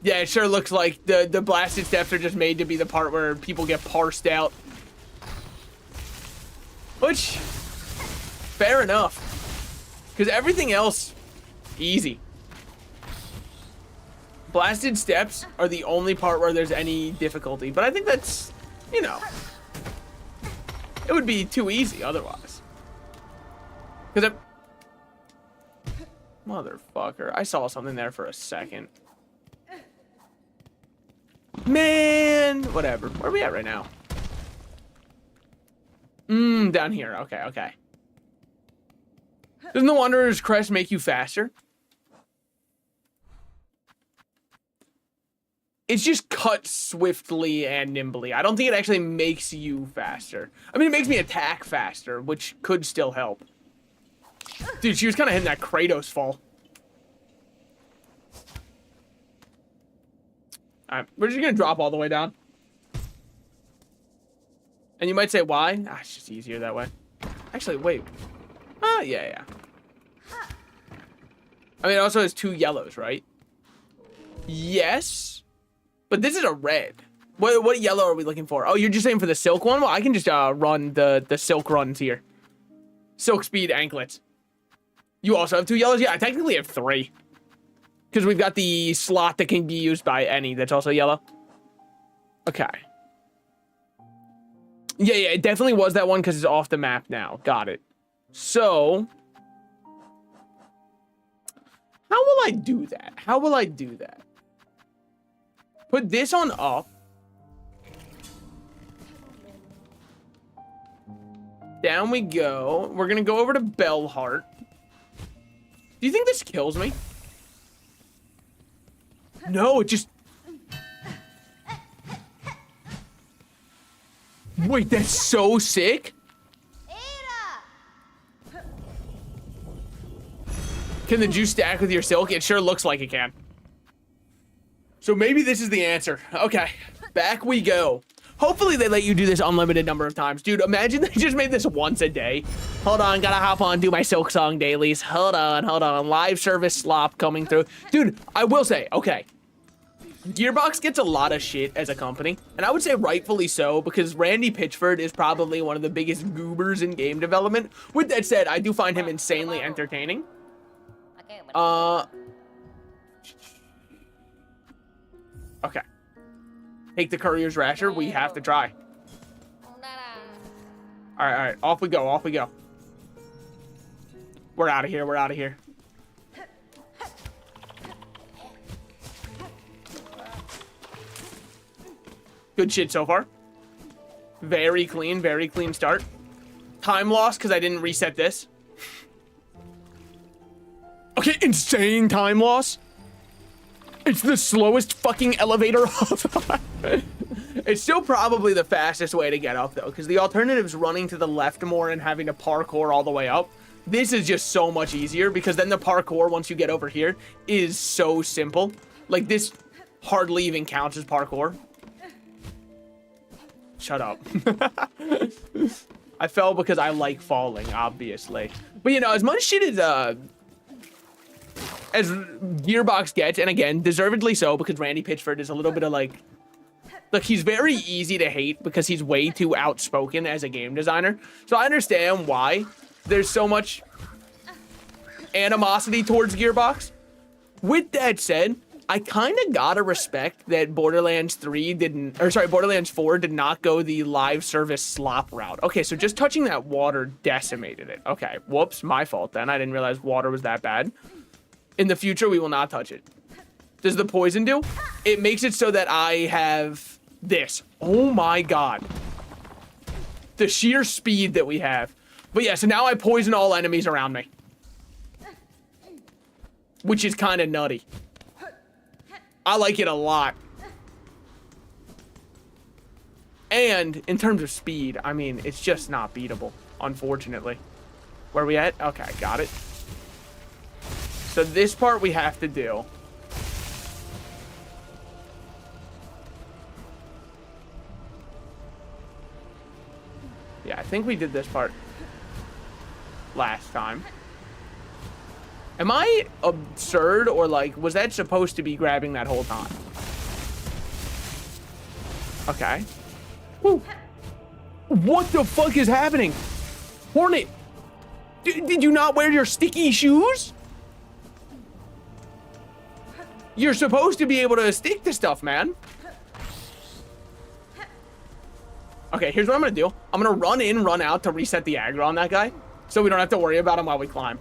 it sure looks like the blasted steps are just made to be the part where people get parsed out. Which, fair enough. Because everything else, easy. Blasted steps are the only part where there's any difficulty, but I think that's, you know, it would be too easy otherwise. Because motherfucker, I saw something there for a second. Man, whatever. Where are we at right now? Down here. Okay. Doesn't the Wanderer's Crest make you faster? It's just cut swiftly and nimbly. I don't think it actually makes you faster. I mean, it makes me attack faster, which could still help. Dude, she was kind of hitting that Kratos fall. Alright, we're just gonna drop all the way down. And you might say, why? It's just easier that way. Actually, wait. Yeah. I mean, it also has 2 yellows, right? Yes. But this is a red. What yellow are we looking for? Oh, you're just saying for the silk one? Well, I can just run the silk runs here. Silk speed anklets. You also have 2 yellows? Yeah, I technically have 3. Because we've got the slot that can be used by any that's also yellow. Okay. Yeah, it definitely was that one because it's off the map now. Got it. So, how will I do that? Put this on up. Down we go. We're gonna go over to Bellheart. Do you think this kills me? No, it just... Wait, that's so sick. Can the juice stack with your silk? It sure looks like it can. So maybe this is the answer. Okay, back we go. Hopefully they let you do this unlimited number of times. Dude, imagine they just made this once a day. Hold on, gotta hop on, do my Silksong dailies. Hold on. Live service slop coming through. Dude, I will say, okay. Gearbox gets a lot of shit as a company, and I would say rightfully so, because Randy Pitchford is probably one of the biggest goobers in game development. With that said, I do find him insanely entertaining. Okay. Take the courier's rasher. We have to try. All right. Off we go. We're out of here. Good shit so far. Very clean start. Time loss because I didn't reset this. Okay, insane time loss. It's the slowest fucking elevator of It's still probably the fastest way to get up though, because the alternative is running to the left more and having to parkour all the way up. This is just so much easier because then the parkour, once you get over here, is so simple. Like this hardly even counts as parkour. Shut up. I fell because I like falling, obviously. But you know, as much shit as Gearbox gets, and again, deservedly so, because Randy Pitchford is a little bit of like, look, he's very easy to hate because he's way too outspoken as a game designer. So I understand why there's so much animosity towards Gearbox. With that said, I kind of gotta respect that Borderlands 4 did not go the live service slop route. Okay, so just touching that water decimated it. Okay, whoops, my fault then. I didn't realize water was that bad. In the future, we will not touch it. Does the poison do? It makes it so that I have this. Oh my god. The sheer speed that we have. But yeah, so now I poison all enemies around me. Which is kind of nutty. I like it a lot. And in terms of speed, I mean, it's just not beatable, unfortunately. Where are we at? Okay, got it. So this part we have to do. Yeah, I think we did this part last time. Am I absurd, or like, was that supposed to be grabbing that whole time? Okay. Woo. What the fuck is happening? Hornet, did you not wear your sticky shoes? You're supposed to be able to stick to stuff, man. Okay, here's what I'm gonna do. I'm gonna run in, run out to reset the aggro on that guy, so we don't have to worry about him while we climb.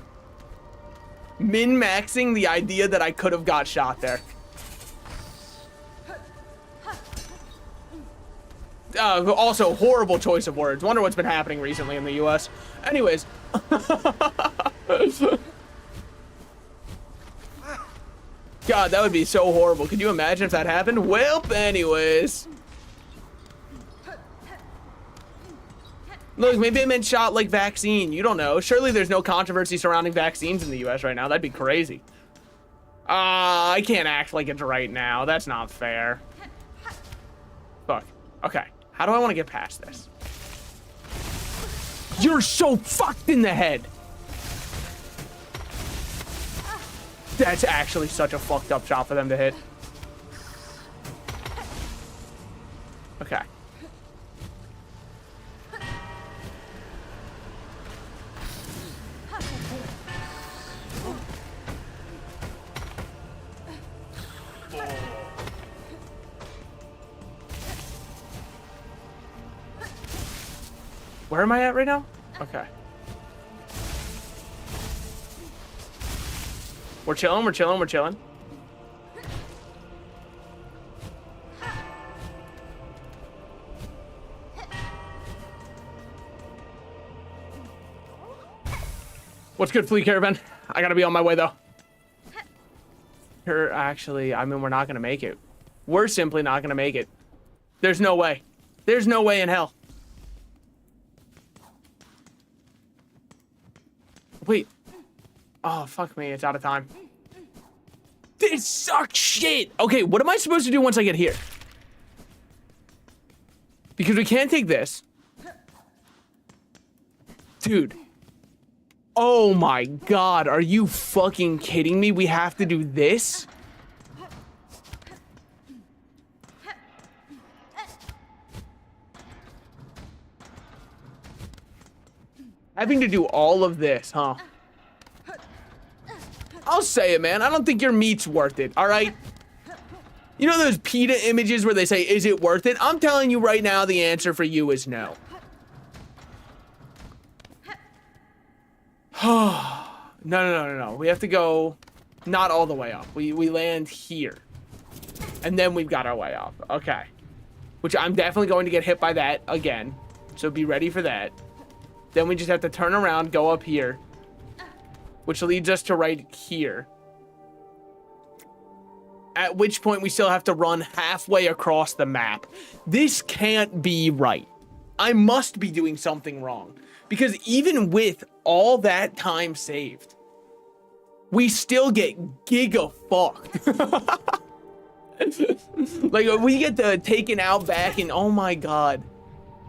Min-maxing the idea that I could have got shot there. Also, horrible choice of words. Wonder what's been happening recently in the US. Anyways. God, that would be so horrible. Could you imagine if that happened? Well, anyways. Look, maybe I meant shot like vaccine. You don't know. Surely there's no controversy surrounding vaccines in the US right now. That'd be crazy. I can't act like it's right now. That's not fair. Fuck. Okay. How do I want to get past this? You're so fucked in the head. That's actually such a fucked up shot for them to hit. Okay. Where am I at right now? Okay. We're chilling, we're chilling, we're chilling. What's good, Flea Caravan? I gotta be on my way, though. Actually, I mean, we're not gonna make it. We're simply not gonna make it. There's no way. There's no way in hell. Wait. Oh, fuck me. It's out of time. This sucks shit. Okay, what am I supposed to do once I get here? Because we can't take this. Dude. Oh my god. Are you fucking kidding me? We have to do this? Having to do all of this, huh? I'll say it, man. I don't think your meat's worth it, all right? You know those PETA images where they say, is it worth it? I'm telling you right now, the answer for you is no. No. We have to go not all the way up. We land here. And then we've got our way up. Okay. Which I'm definitely going to get hit by that again. So be ready for that. Then we just have to turn around, go up here. Which leads us to right here. At which point we still have to run halfway across the map. This can't be right. I must be doing something wrong. Because even with all that time saved, we still get giga fucked. Like, we get the taken out back and oh my god.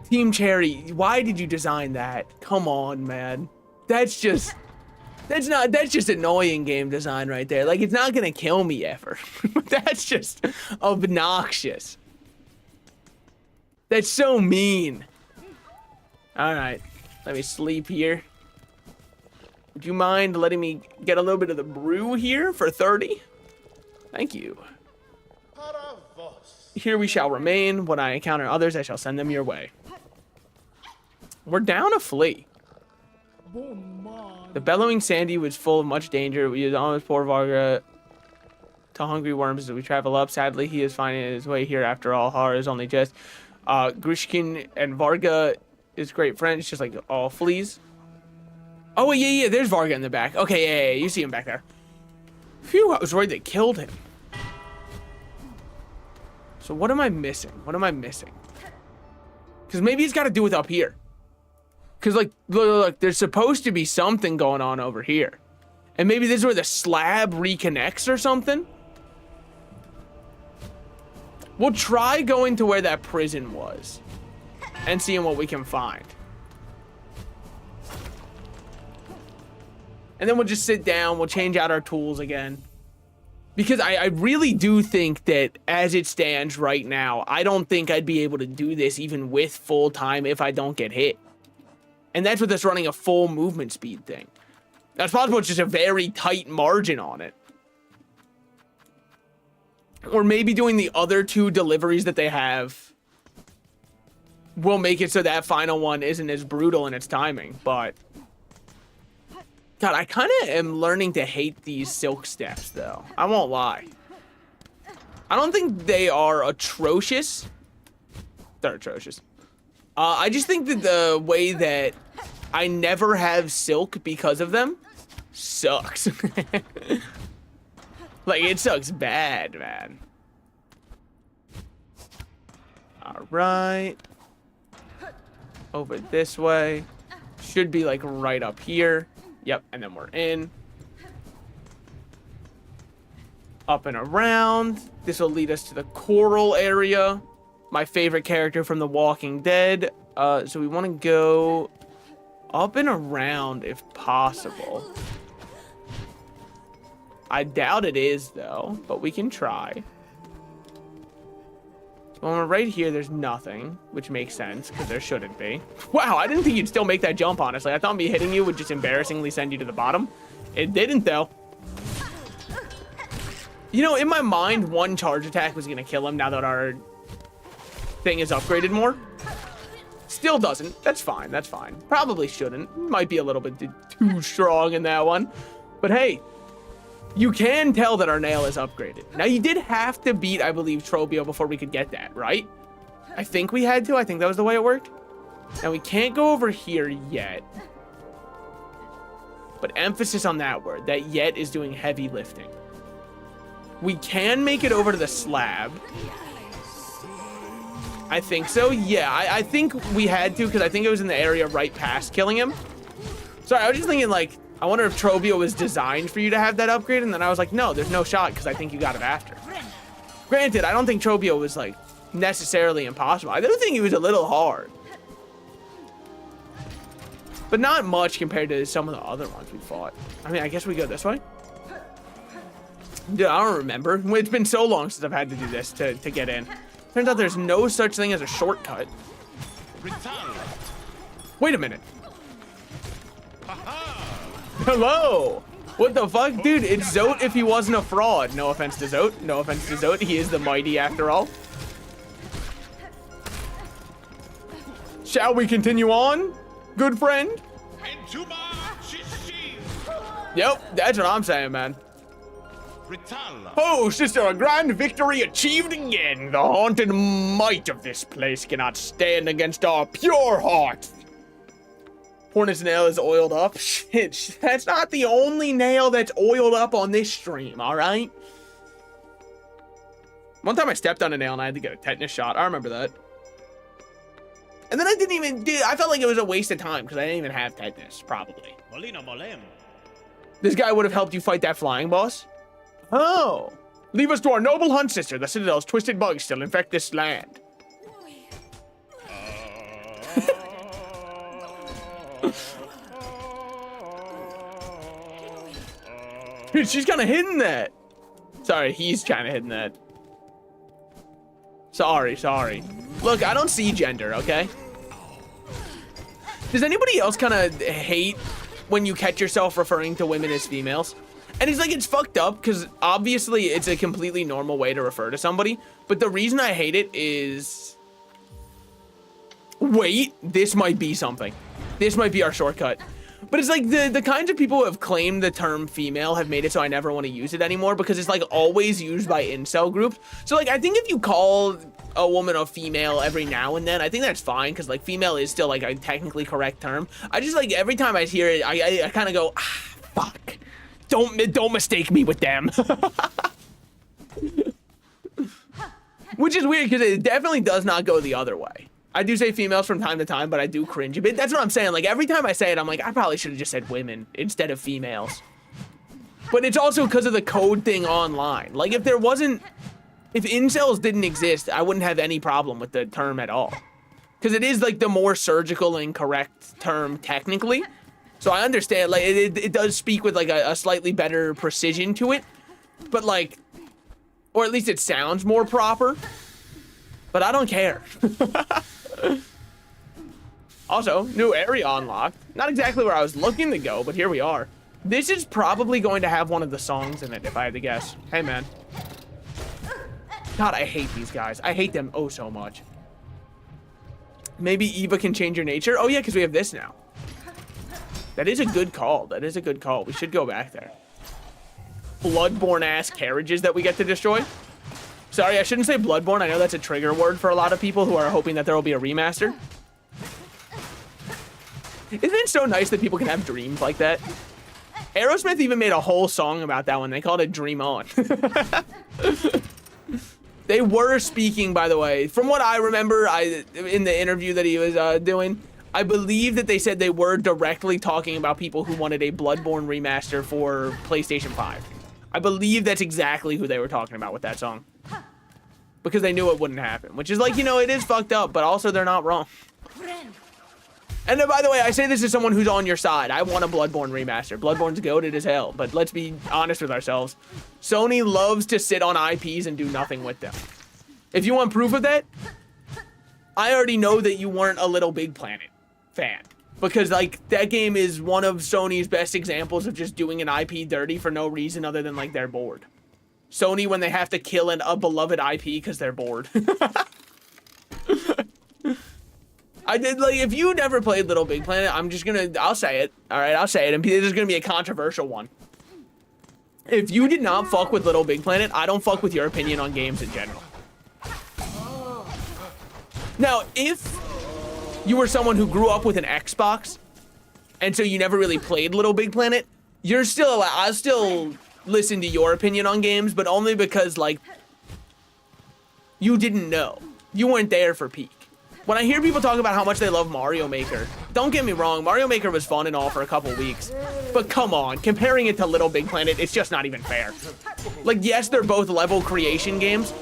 Team Cherry, why did you design that? Come on, man. That's just annoying game design right there. Like, it's not gonna kill me ever. That's just obnoxious. That's so mean. All right, let me sleep here. Would you mind letting me get a little bit of the brew here for 30? Thank you. Here we shall remain. When I encounter others, I shall send them your way. We're down a flea. The bellowing Sandy was full of much danger. We used almost poor Varga to hungry worms as we travel up. Sadly, he is finding his way here after all. Horror is only just. Grishkin and Varga is great friends, just like all fleas. Oh, yeah, there's Varga in the back. Okay, yeah, you see him back there. Phew, I was worried they killed him. So what am I missing? Because maybe it's got to do with up here. Because, like, look, there's supposed to be something going on over here. And maybe this is where the slab reconnects or something? We'll try going to where that prison was. And seeing what we can find. And then we'll just sit down. We'll change out our tools again. Because I really do think that as it stands right now, I don't think I'd be able to do this even with full time if I don't get hit. And that's with us running a full movement speed thing. That's possible. It's just a very tight margin on it. Or maybe doing the other two deliveries that they have will make it so that final one isn't as brutal in its timing. But God, I kind of am learning to hate these silk steps, though. I won't lie. I don't think they are atrocious. They're atrocious. I just think that the way that I never have silk because of them sucks. Like, it sucks bad, man. All right. Over this way. Should be, like, right up here. Yep, and then we're in. Up and around. This will lead us to the coral area. My favorite character from The Walking Dead. So we want to go up and around if possible. I doubt it is, though, but we can try. So when we're right here, there's nothing, which makes sense, because there shouldn't be. Wow, I didn't think you'd still make that jump, honestly. I thought me hitting you would just embarrassingly send you to the bottom. It didn't, though. You know, in my mind, one charge attack was going to kill him now that our thing is upgraded more. Still doesn't. That's fine. That's fine. Probably shouldn't. Might be a little bit too strong in that one. But hey, you can tell that our nail is upgraded. Now, you did have to beat, I believe, Trobio before we could get that, right? I think we had to. I think that was the way it worked. Now, we can't go over here yet. But emphasis on that word. That yet is doing heavy lifting. We can make it over to the slab. I think so. Yeah, I think we had to because I think it was in the area right past killing him. Sorry, I was just thinking, like, I wonder if Trobio was designed for you to have that upgrade, and then I was like, no, there's no shot because I think you got it after. Granted, I don't think Trobio was like necessarily impossible. I do think he was a little hard, but not much compared to some of the other ones we fought. I mean, I guess we go this way. Dude, I don't remember. It's been so long since I've had to do this to get in. Turns out there's no such thing as a shortcut. Wait a minute. Hello. What the fuck? Dude, it's Zote if he wasn't a fraud. No offense to Zote. No offense to Zote. He is the mighty after all. Shall we continue on, good friend? Yep, that's what I'm saying, man. Oh, sister, a grand victory achieved again. The haunted might of this place cannot stand against our pure heart. Hornet's nail is oiled up. Shit, that's not the only nail that's oiled up on this stream, all right? One time I stepped on a nail and I had to get a tetanus shot. I remember that. And then I didn't even, dude, I felt like it was a waste of time because I didn't even have tetanus, probably. This guy would have helped you fight that flying boss? Oh. Leave us to our noble hunt, sister. The Citadel's twisted bugs still infect this land. Dude, she's kind of hidden that. Sorry, he's kind of hidden that. Sorry. Look, I don't see gender, okay? Does anybody else kind of hate when you catch yourself referring to women as females? And it's like, it's fucked up because obviously it's a completely normal way to refer to somebody. But the reason I hate it is... Wait, this might be something. This might be our shortcut. But it's like the kinds of people who have claimed the term female have made it so I never want to use it anymore because it's like always used by incel groups. So like, I think if you call a woman a female every now and then, I think that's fine because like female is still like a technically correct term. I just like, every time I hear it, I kind of go, ah, fuck. Don't mistake me with them. Which is weird because it definitely does not go the other way. I do say females from time to time, but I do cringe a bit. That's what I'm saying. Like every time I say it, I'm like, I probably should have just said women instead of females. But it's also because of the code thing online. Like if incels didn't exist, I wouldn't have any problem with the term at all. Because it is like the more surgical and correct term technically. So I understand, like it does speak with like a slightly better precision to it. But like, or at least it sounds more proper. But I don't care. Also, new area unlocked. Not exactly where I was looking to go, but here we are. This is probably going to have one of the songs in it, if I had to guess. Hey, man. God, I hate these guys. I hate them oh so much. Maybe Eva can change your nature? Oh, yeah, because we have this now. That is a good call. That is a good call. We should go back there. Bloodborne-ass carriages that we get to destroy. Sorry, I shouldn't say Bloodborne. I know that's a trigger word for a lot of people who are hoping that there will be a remaster. Isn't it so nice that people can have dreams like that? Aerosmith even made a whole song about that one. They called it Dream On. They were speaking, by the way, from what I remember in the interview that he was doing, I believe that they said they were directly talking about people who wanted a Bloodborne remaster for PlayStation 5. I believe that's exactly who they were talking about with that song. Because they knew it wouldn't happen, which is like, you know, it is fucked up, but also they're not wrong. And then, by the way, I say this as someone who's on your side. I want a Bloodborne remaster. Bloodborne's goated as hell, but let's be honest with ourselves. Sony loves to sit on IPs and do nothing with them. If you want proof of that, I already know that you weren't a Little Big Planet fan. Because, like, that game is one of Sony's best examples of just doing an IP dirty for no reason other than, like, they're bored. Sony when they have to kill a beloved IP because they're bored. I did, like, if you never played Little Big Planet, I'll say it. All right, I'll say it. And this is going to be a controversial one. If you did not fuck with Little Big Planet, I don't fuck with your opinion on games in general. Now, if you were someone who grew up with an Xbox, and so you never really played Little Big Planet, you're still allowed, I'll still listen to your opinion on games, but only because, like, you didn't know. You weren't there for peak. When I hear people talk about how much they love Mario Maker, don't get me wrong, Mario Maker was fun and all for a couple weeks, but come on, comparing it to Little Big Planet, it's just not even fair. Like, yes, they're both level creation games,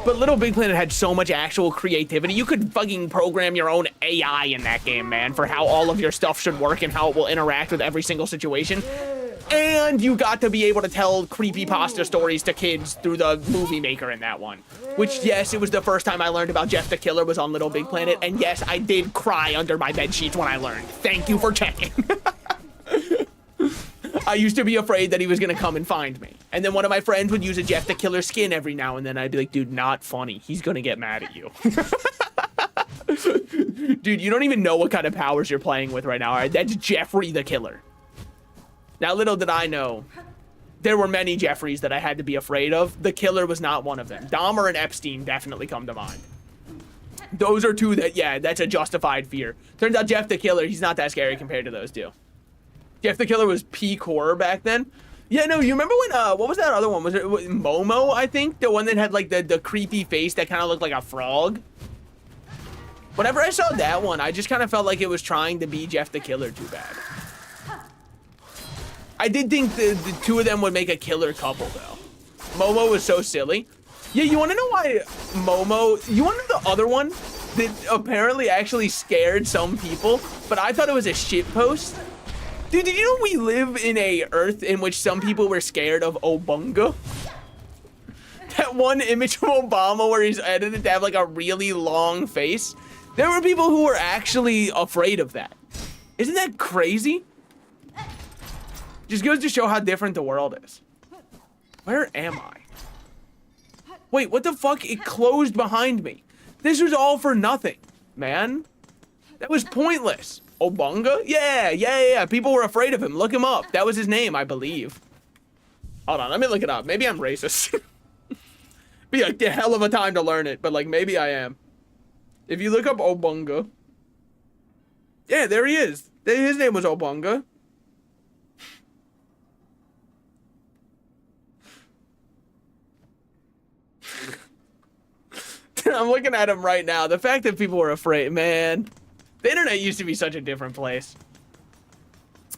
but Little Big Planet had so much actual creativity. You could fucking program your own AI in that game, man, for how all of your stuff should work and how it will interact with every single situation. And you got to be able to tell creepypasta stories to kids through the movie maker in that one. Which, yes, it was the first time I learned about Jeff the Killer was on Little Big Planet. And yes, I did cry under my bed sheets when I learned. Thank you for checking. I used to be afraid that he was going to come and find me. And then one of my friends would use a Jeff the Killer skin every now and then. I'd be like, dude, not funny. He's going to get mad at you. Dude, you don't even know what kind of powers you're playing with right now. All right? That's Jeffrey the Killer. Now, little did I know, there were many Jeffreys that I had to be afraid of. The Killer was not one of them. Dahmer and Epstein definitely come to mind. Those are two that, yeah, that's a justified fear. Turns out Jeff the Killer, he's not that scary compared to those two. Jeff the Killer was peak horror back then. Yeah, no, you remember when, what was that other one? Was it Momo, I think? The one that had, like, the creepy face that kind of looked like a frog? Whenever I saw that one, I just kind of felt like it was trying to be Jeff the Killer too bad. I did think the two of them would make a killer couple, though. Momo was so silly. Yeah, you want to know why Momo... You want to know the other one that apparently actually scared some people, but I thought it was a shitpost? Dude, did you know we live in a Earth in which some people were scared of Obunga? That one image of Obama where he's edited to have, like, a really long face. There were people who were actually afraid of that. Isn't that crazy? Just goes to show how different the world is. Where am I? Wait, what the fuck? It closed behind me. This was all for nothing, man. That was pointless. Obunga? Yeah. People were afraid of him. Look him up. That was his name, I believe. Hold on, let me look it up. Maybe I'm racist. Be a hell of a time to learn it, but like maybe I am. If you look up Obunga. Yeah, there he is. His name was Obunga. I'm looking at him right now. The fact that people were afraid, man. The internet used to be such a different place.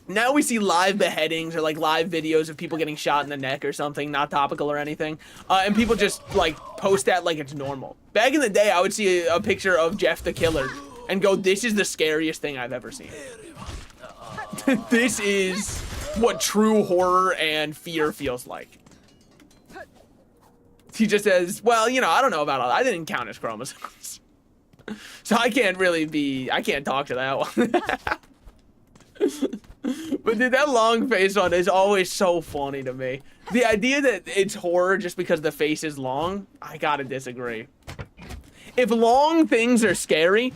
Now we see live beheadings or like live videos of people getting shot in the neck or something, not topical or anything. And people just like post that like it's normal. Back in the day, I would see a picture of Jeff the Killer and go, this is the scariest thing I've ever seen. This is what true horror and fear feels like. He just says, well, you know, I don't know about all that. I didn't count his chromosomes. So I can't talk to that one. But dude, that long face one is always so funny to me. The idea that it's horror just because the face is long, I gotta disagree. If long things are scary,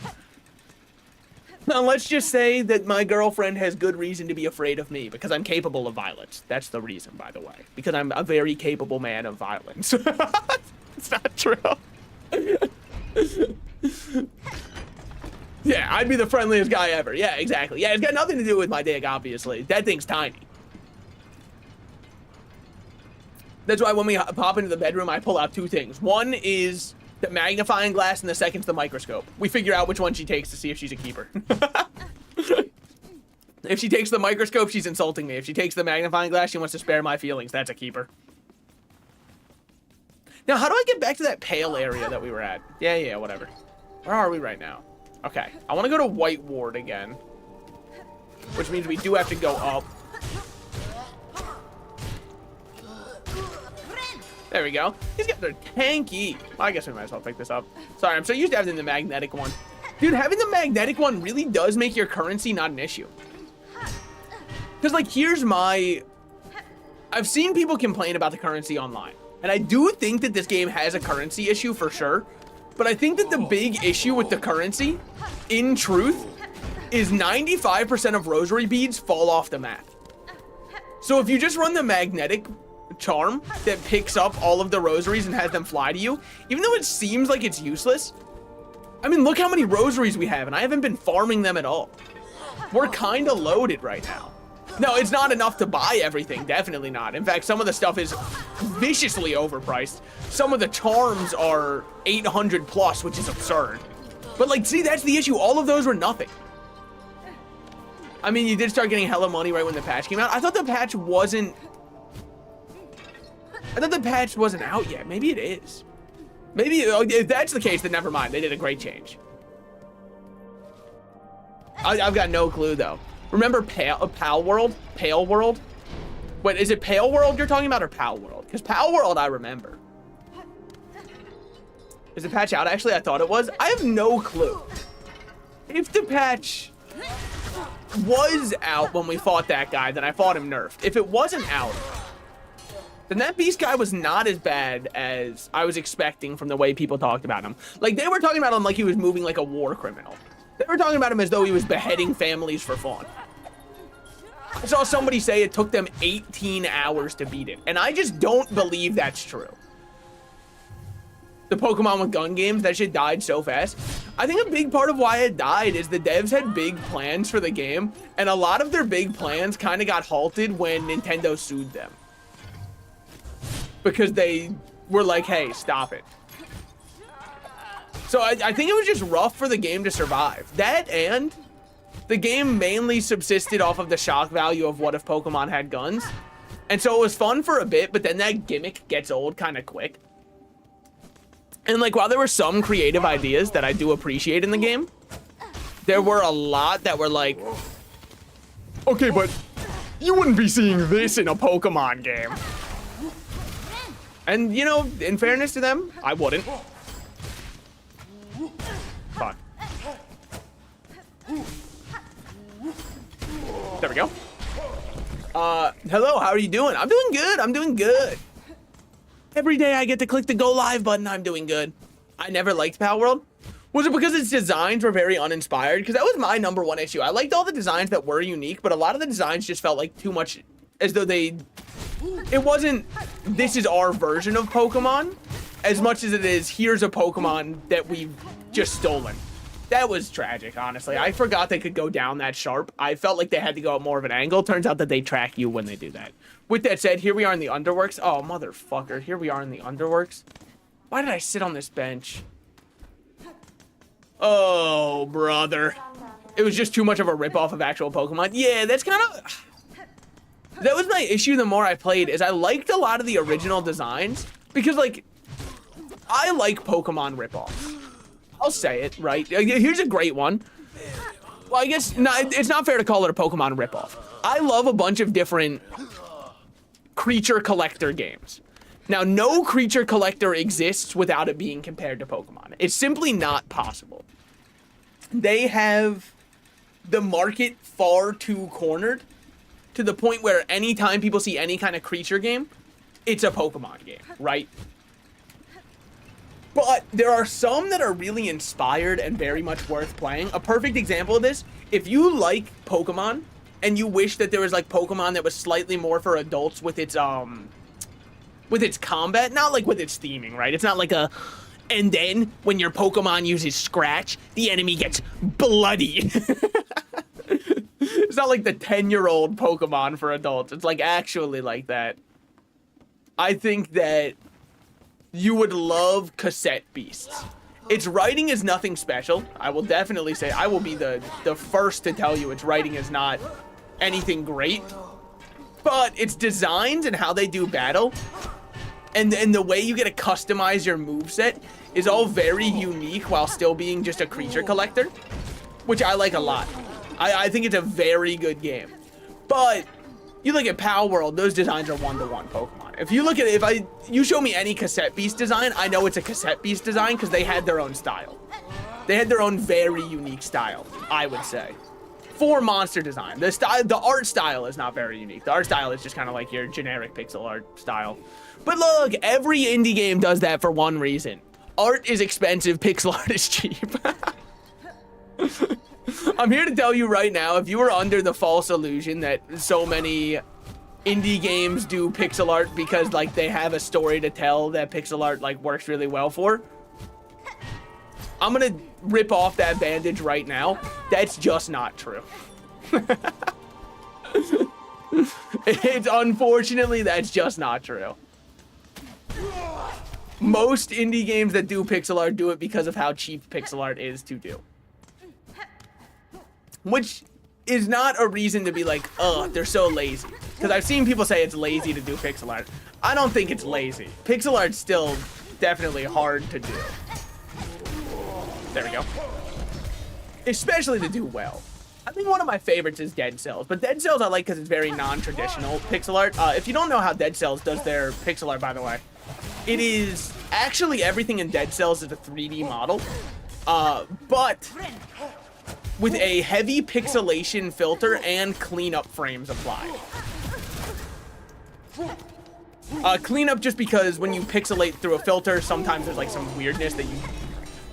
now let's just say that my girlfriend has good reason to be afraid of me because I'm capable of violence. That's the reason, by the way. Because I'm a very capable man of violence. It's not true. Yeah, I'd be the friendliest guy ever. Yeah, exactly. Yeah, it's got nothing to do with my dick, obviously. That thing's tiny. That's why when we pop into the bedroom, I pull out two things. One is the magnifying glass, and the second's the microscope. We figure out which one she takes to see if she's a keeper. If she takes the microscope, she's insulting me. If she takes the magnifying glass, she wants to spare my feelings. That's a keeper. Now, how do I get back to that pale area that we were at? Yeah, whatever. Where are we right now? Okay, I want to go to White Ward again. Which means we do have to go up. There we go. These guys are tanky. Well, I guess we might as well pick this up. Sorry, I'm so used to having the magnetic one. Dude, having the magnetic one really does make your currency not an issue. Because, like, here's my... I've seen people complain about the currency online. And I do think that this game has a currency issue for sure. But I think that the big issue with the currency, in truth, is 95% of rosary beads fall off the map. So if you just run the magnetic charm that picks up all of the rosaries and has them fly to you, even though it seems like it's useless, I mean, look how many rosaries we have, and I haven't been farming them at all. We're kind of loaded right now. No, it's not enough to buy everything, definitely not. In fact, some of the stuff is viciously overpriced. Some of the charms are 800 plus, which is absurd. But like, see, that's the issue. All of those were nothing. I mean, you did start getting hella money right when the patch came out. I thought the patch wasn't out yet. Maybe it is. Maybe, if that's the case, then never mind. They did a great change. I've got no clue, though. Remember Pal World? Pale World? Wait, is it Pale World you're talking about or Pal World? Because Pal World, I remember. Is the patch out? Actually, I thought it was. I have no clue. If the patch was out when we fought that guy, then I fought him nerfed. If it wasn't out, then that beast guy was not as bad as I was expecting from the way people talked about him. Like, they were talking about him like he was moving like a war criminal. They were talking about him as though he was beheading families for fun. I saw somebody say it took them 18 hours to beat it, and I just don't believe that's true. The Pokemon with gun games, that shit died so fast. I think a big part of why it died is the devs had big plans for the game, and a lot of their big plans kind of got halted when Nintendo sued them. Because they were like, hey, stop it. So I think it was just rough for the game to survive. That and the game mainly subsisted off of the shock value of what if Pokemon had guns. And so it was fun for a bit, but then that gimmick gets old kind of quick. And like, while there were some creative ideas that I do appreciate in the game, there were a lot that were like, okay, but you wouldn't be seeing this in a Pokemon game. And, you know, in fairness to them, I wouldn't. Fuck. There we go. Hello, how are you doing? I'm doing good. I'm doing good. Every day I get to click the go live button, I'm doing good. I never liked Pal World. Was it because its designs were very uninspired? Because that was my #1 issue. I liked all the designs that were unique, but a lot of the designs just felt like too much, as though it wasn't, this is our version of Pokemon, as much as it is, here's a Pokemon that we've just stolen. That was tragic, honestly. I forgot they could go down that sharp. I felt like they had to go at more of an angle. Turns out that they track you when they do that. With that said, here we are in the Underworks. Oh, motherfucker. Here we are in the Underworks. Why did I sit on this bench? Oh, brother. It was just too much of a ripoff of actual Pokemon. Yeah, that's kind of... That was my issue the more I played, is I liked a lot of the original designs. Because, like, I like Pokemon ripoffs. I'll say it, right? Here's a great one. Well, I guess it's not fair to call it a Pokemon ripoff. I love a bunch of different creature collector games. Now, no creature collector exists without it being compared to Pokemon. It's simply not possible. They have the market far too cornered to the point where anytime people see any kind of creature game, it's a Pokemon game, right? But there are some that are really inspired and very much worth playing. A perfect example of this, if you like Pokemon and you wish that there was like Pokemon that was slightly more for adults with its combat, not like with its theming, right? It's not like a, and then when your Pokemon uses Scratch, the enemy gets bloody. It's not like the 10-year-old Pokemon for adults. It's like actually like that. I think that you would love Cassette Beasts. Its writing is nothing special. I will definitely say, I will be the first to tell you its writing is not anything great. But its designs and how they do battle, and the way you get to customize your moveset is all very unique while still being just a creature collector, which I like a lot. I think it's a very good game. But you look at Pal World, those designs are one-to-one Pokemon. If you look at it, you show me any Cassette Beast design, I know it's a Cassette Beast design because they had their own style. They had their own very unique style, I would say. For monster design, the art style is not very unique. The art style is just kind of like your generic pixel art style. But look, every indie game does that for one reason. Art is expensive, pixel art is cheap. I'm here to tell you right now, if you were under the false illusion that so many indie games do pixel art because like they have a story to tell that pixel art like works really well for, I'm gonna rip off that bandage right now. That's just not true. It's unfortunately, that's just not true. Most indie games that do pixel art do it because of how cheap pixel art is to do. Which is not a reason to be like, oh, they're so lazy. Because I've seen people say it's lazy to do pixel art. I don't think it's lazy. Pixel art's still definitely hard to do. There we go. Especially to do well. I think one of my favorites is Dead Cells, but Dead Cells I like because it's very non-traditional pixel art. If you don't know how Dead Cells does their pixel art, by the way, it is actually everything in Dead Cells is a 3D model, but with a heavy pixelation filter and cleanup frames applied. Cleanup just because when you pixelate through a filter, sometimes there's like some weirdness that you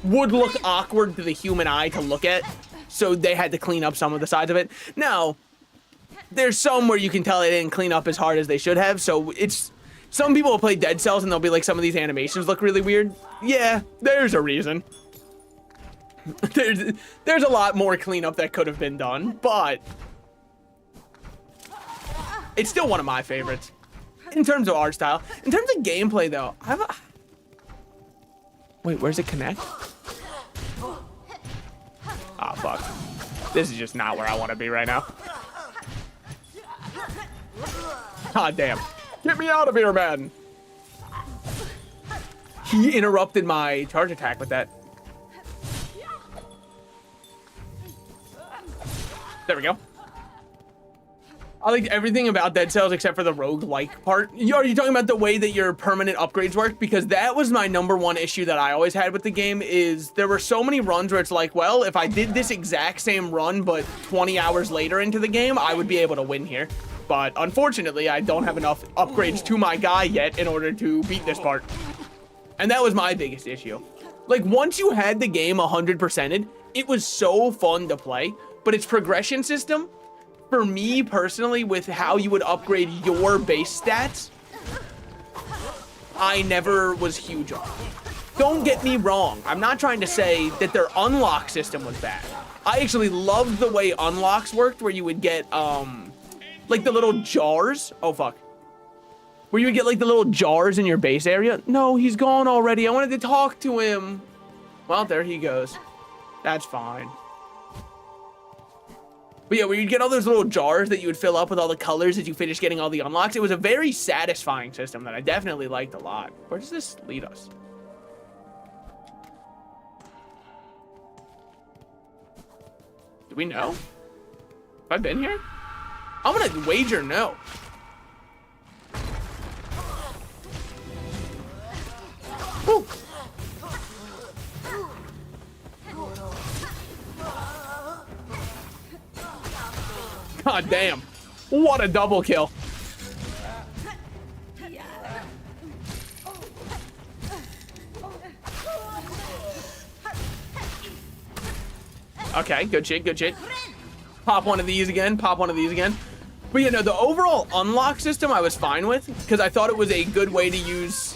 would look awkward to the human eye to look at. So they had to clean up some of the sides of it. Now, there's some where you can tell they didn't clean up as hard as they should have. So it's, some people will play Dead Cells and they'll be like, some of these animations look really weird. Yeah, there's a reason. There's a lot more cleanup that could have been done, but it's still one of my favorites in terms of art style. In terms of gameplay, though, wait, where's it connect? Oh, fuck. This is just not where I want to be right now. God damn. Get me out of here, man. He interrupted my charge attack with that. There we go. I like everything about Dead Cells except for the roguelike part. Are you talking about the way that your permanent upgrades work? Because that was my #1 issue that I always had with the game, is there were so many runs where it's like, well, if I did this exact same run, but 20 hours later into the game, I would be able to win here. But unfortunately, I don't have enough upgrades to my guy yet in order to beat this part. And that was my biggest issue. Like, once you had the game 100%ed, it was so fun to play, but its progression system, for me personally, with how you would upgrade your base stats, I never was huge on. Don't get me wrong. I'm not trying to say that their unlock system was bad. I actually loved the way unlocks worked, where you would get, like the little jars. Oh, fuck. Where you would get like the little jars in your base area. No, he's gone already. I wanted to talk to him. Well, there he goes. That's fine. But yeah, where you'd get all those little jars that you would fill up with all the colors as you finish getting all the unlocks. It was a very satisfying system that I definitely liked a lot. Where does this lead us? Do we know? Have I been here? I'm gonna wager no. Woo. God damn. What a double kill. Okay, good shit, good shit. Pop one of these again, pop one of these again. But you know, the overall unlock system I was fine with, because I thought it was a good way to use,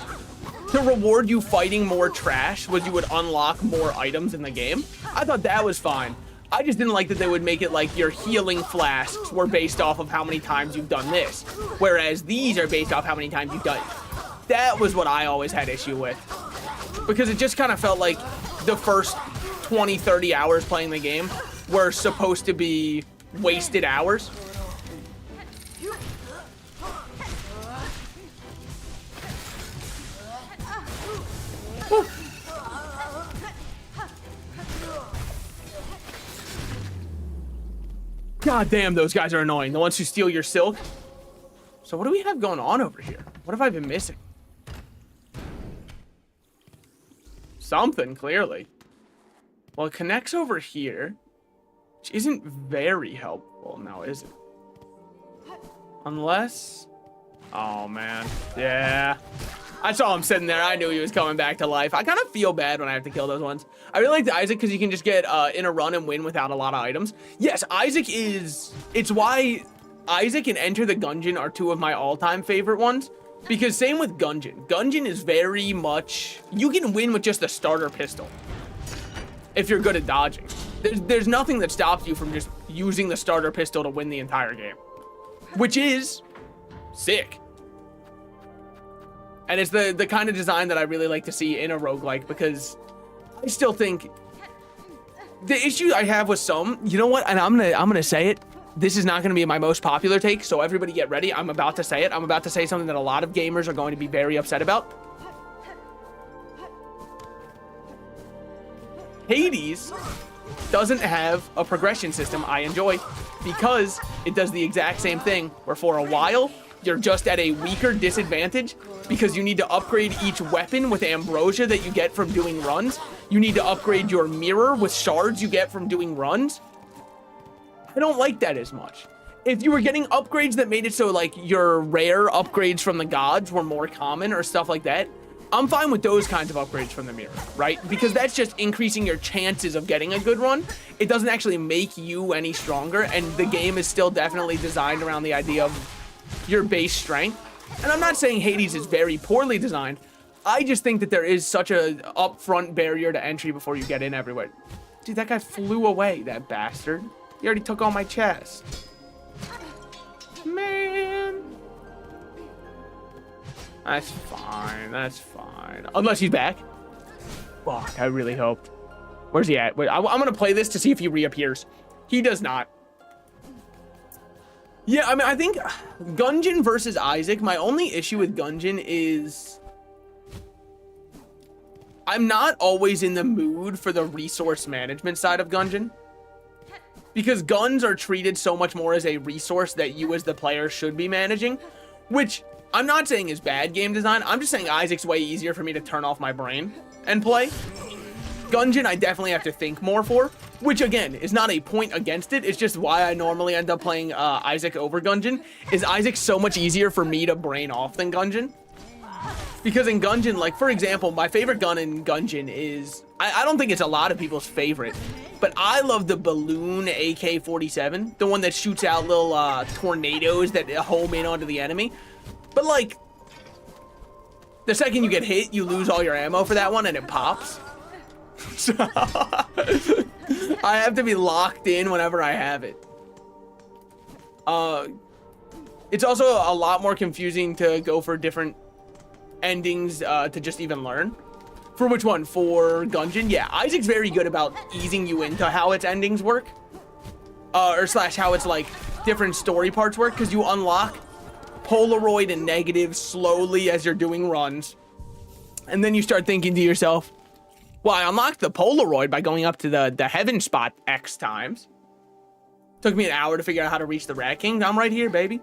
to reward you fighting more trash, was you would unlock more items in the game. I thought that was fine. I just didn't like that they would make it like your healing flasks were based off of how many times you've done this, whereas these are based off how many times you've done it. That was what I always had issue with, because it just kind of felt like the first 20, 30 hours playing the game were supposed to be wasted hours. Woo. God damn, those guys are annoying. The ones who steal your silk. So what do we have going on over here? What have I been missing? Something, clearly. Well, it connects over here, which isn't very helpful now, is it? Unless... Oh, man. Yeah. I saw him sitting there. I knew he was coming back to life. I kind of feel bad when I have to kill those ones. I really like Isaac because you can just get in a run and win without a lot of items. Yes, Isaac is... It's why Isaac and Enter the Gungeon are two of my all-time favorite ones. Because same with Gungeon. Gungeon is very much... You can win with just a starter pistol if you're good at dodging. There's nothing that stops you from just using the starter pistol to win the entire game. Which is sick. And it's the kind of design that I really like to see in a roguelike, because I still think the issue I have with some, you know what, and I'm gonna say it, this is not going to be my most popular take, so everybody get ready. I'm about to say it. I'm about to say something that a lot of gamers are going to be very upset about. Hades doesn't have a progression system I enjoy because it does the exact same thing where for a while you're just at a weaker disadvantage because you need to upgrade each weapon with ambrosia that you get from doing runs. You need to upgrade your mirror with shards you get from doing runs. I don't like that as much. If you were getting upgrades that made it so like your rare upgrades from the gods were more common or stuff like that, I'm fine with those kinds of upgrades from the mirror, right? Because that's just increasing your chances of getting a good run. It doesn't actually make you any stronger, and the game is still definitely designed around the idea of your base strength. And I'm not saying Hades is very poorly designed. I just think that there is such a upfront barrier to entry before you get in everywhere. Dude, that guy flew away, that bastard. He already took all my chest. Man. That's fine. That's fine. Unless he's back. Fuck, I really hoped. Where's he at? Wait, I'm going to play this to see if he reappears. He does not. Yeah, I mean, I think Gungeon versus Isaac, my only issue with Gungeon is I'm not always in the mood for the resource management side of Gungeon. Because guns are treated so much more as a resource that you as the player should be managing, which I'm not saying is bad game design. I'm just saying Isaac's way easier for me to turn off my brain and play. Gungeon, I definitely have to think more for, which again, is not a point against it. It's just why I normally end up playing Isaac over Gungeon, is Isaac's so much easier for me to brain off than Gungeon. Because in Gungeon, like for example, my favorite gun in Gungeon is, I don't think it's a lot of people's favorite, but I love the balloon AK-47, the one that shoots out little tornadoes that home in onto the enemy. But like, the second you get hit, you lose all your ammo for that one and it pops. So I have to be locked in whenever I have it. It's also a lot more confusing to go for different endings to just even learn. For which one? For Gungeon? Yeah, Isaac's very good about easing you into how its endings work. Or slash how its like different story parts work, because you unlock Polaroid and negative slowly as you're doing runs. And then you start thinking to yourself, well, I unlocked the Polaroid by going up to the heaven spot X times. Took me an hour to figure out how to reach the Rat King. I'm right here, baby.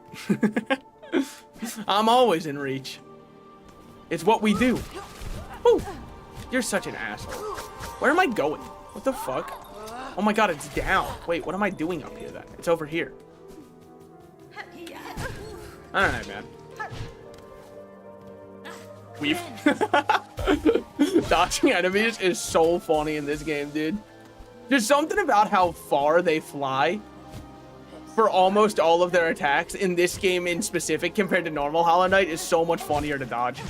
I'm always in reach. It's what we do. Woo. You're such an asshole. Where am I going? What the fuck? Oh my god, it's down. Wait, what am I doing up here then? It's over here. Alright, man. Weave. Dodging enemies is so funny in this game, dude. There's something about how far they fly for almost all of their attacks in this game in specific compared to normal Hollow Knight is so much funnier to dodge.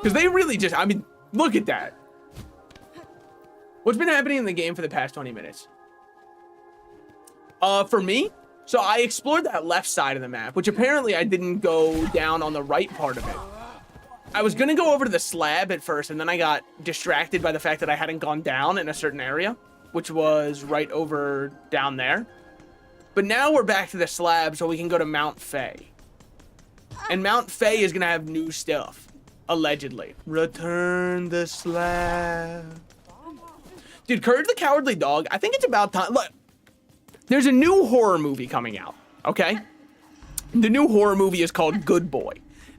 Because they really just, I mean, look at that. What's been happening in the game for the past 20 minutes? For me, so I explored that left side of the map, which apparently I didn't go down on the right part of it. I was going to go over to the slab at first, and then I got distracted by the fact that I hadn't gone down in a certain area, which was right over down there. But now we're back to the slab, so we can go to Mount Fae. And Mount Fae is going to have new stuff. Allegedly. Return the slab. Dude, Courage the Cowardly Dog, I think it's about time. Look, there's a new horror movie coming out, okay? The new horror movie is called Good Boy.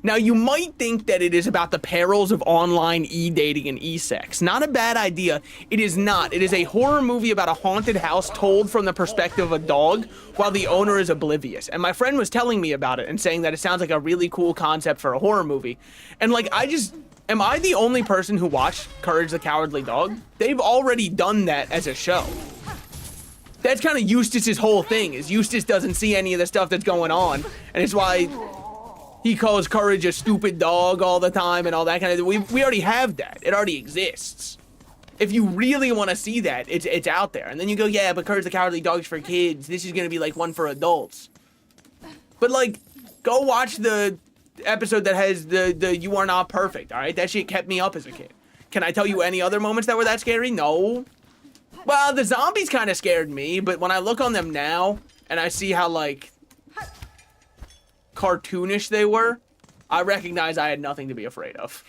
Now, you might think that it is about the perils of online e-dating and e-sex. Not a bad idea. It is not. It is a horror movie about a haunted house told from the perspective of a dog while the owner is oblivious. And my friend was telling me about it and saying that it sounds like a really cool concept for a horror movie. And like, am I the only person who watched Courage the Cowardly Dog? They've already done that as a show. That's kind of Eustace's whole thing, is Eustace doesn't see any of the stuff that's going on. And it's why he calls Courage a stupid dog all the time and all that kind of thing. We already have that. It already exists. If you really want to see that, it's out there. And then you go, yeah, but Courage the Cowardly Dog's for kids. This is going to be like one for adults. But like, go watch the episode that has the You Are Not Perfect, all right? That shit kept me up as a kid. Can I tell you any other moments that were that scary? No. Well, the zombies kind of scared me, but when I look on them now, and I see how, like, cartoonish they were, I recognize I had nothing to be afraid of.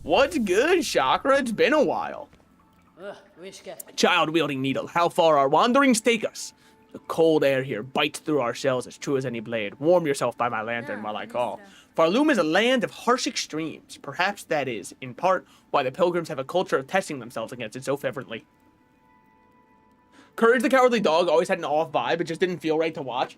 What's good, Chakra? It's been a while. Child-wielding needle, how far our wanderings take us? The cold air here bites through our shells as true as any blade. Warm yourself by my lantern while I call. Farloom is a land of harsh extremes. Perhaps that is, in part, why the pilgrims have a culture of testing themselves against it so fervently. Courage the Cowardly Dog always had an off vibe. It just didn't feel right to watch.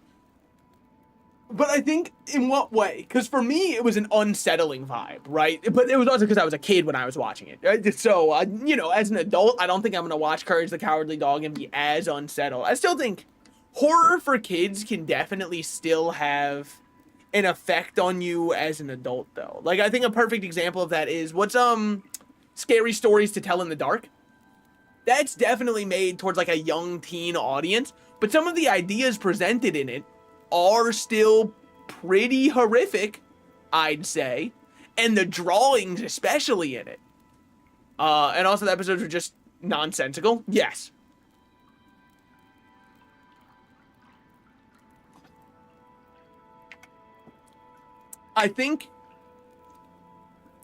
But I think, in what way? Because for me, it was an unsettling vibe, right? But it was also because I was a kid when I was watching it. Right? So, you know, as an adult, I don't think I'm going to watch Courage the Cowardly Dog and be as unsettled. I still think horror for kids can definitely still have an effect on you as an adult, though. Like, I think a perfect example of that is, what's, Scary Stories to Tell in the Dark? That's definitely made towards, like, a young teen audience. But some of the ideas presented in it are still pretty horrific, I'd say, and the drawings especially in it. And also the episodes were just nonsensical. Yes. I think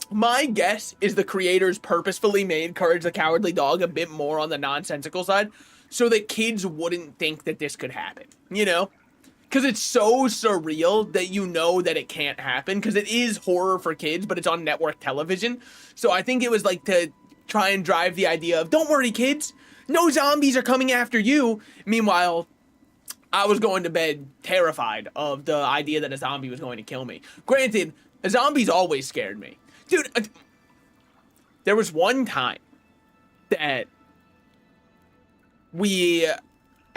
my guess is the creators purposefully made Courage the Cowardly Dog a bit more on the nonsensical side so that kids wouldn't think that this could happen, you know? Because it's so surreal that you know that it can't happen, because it is horror for kids, but it's on network television. So I think it was like to try and drive the idea of, don't worry, kids, no zombies are coming after you. Meanwhile, I was going to bed terrified of the idea that a zombie was going to kill me. Granted, zombies always scared me. Dude, there was one time that we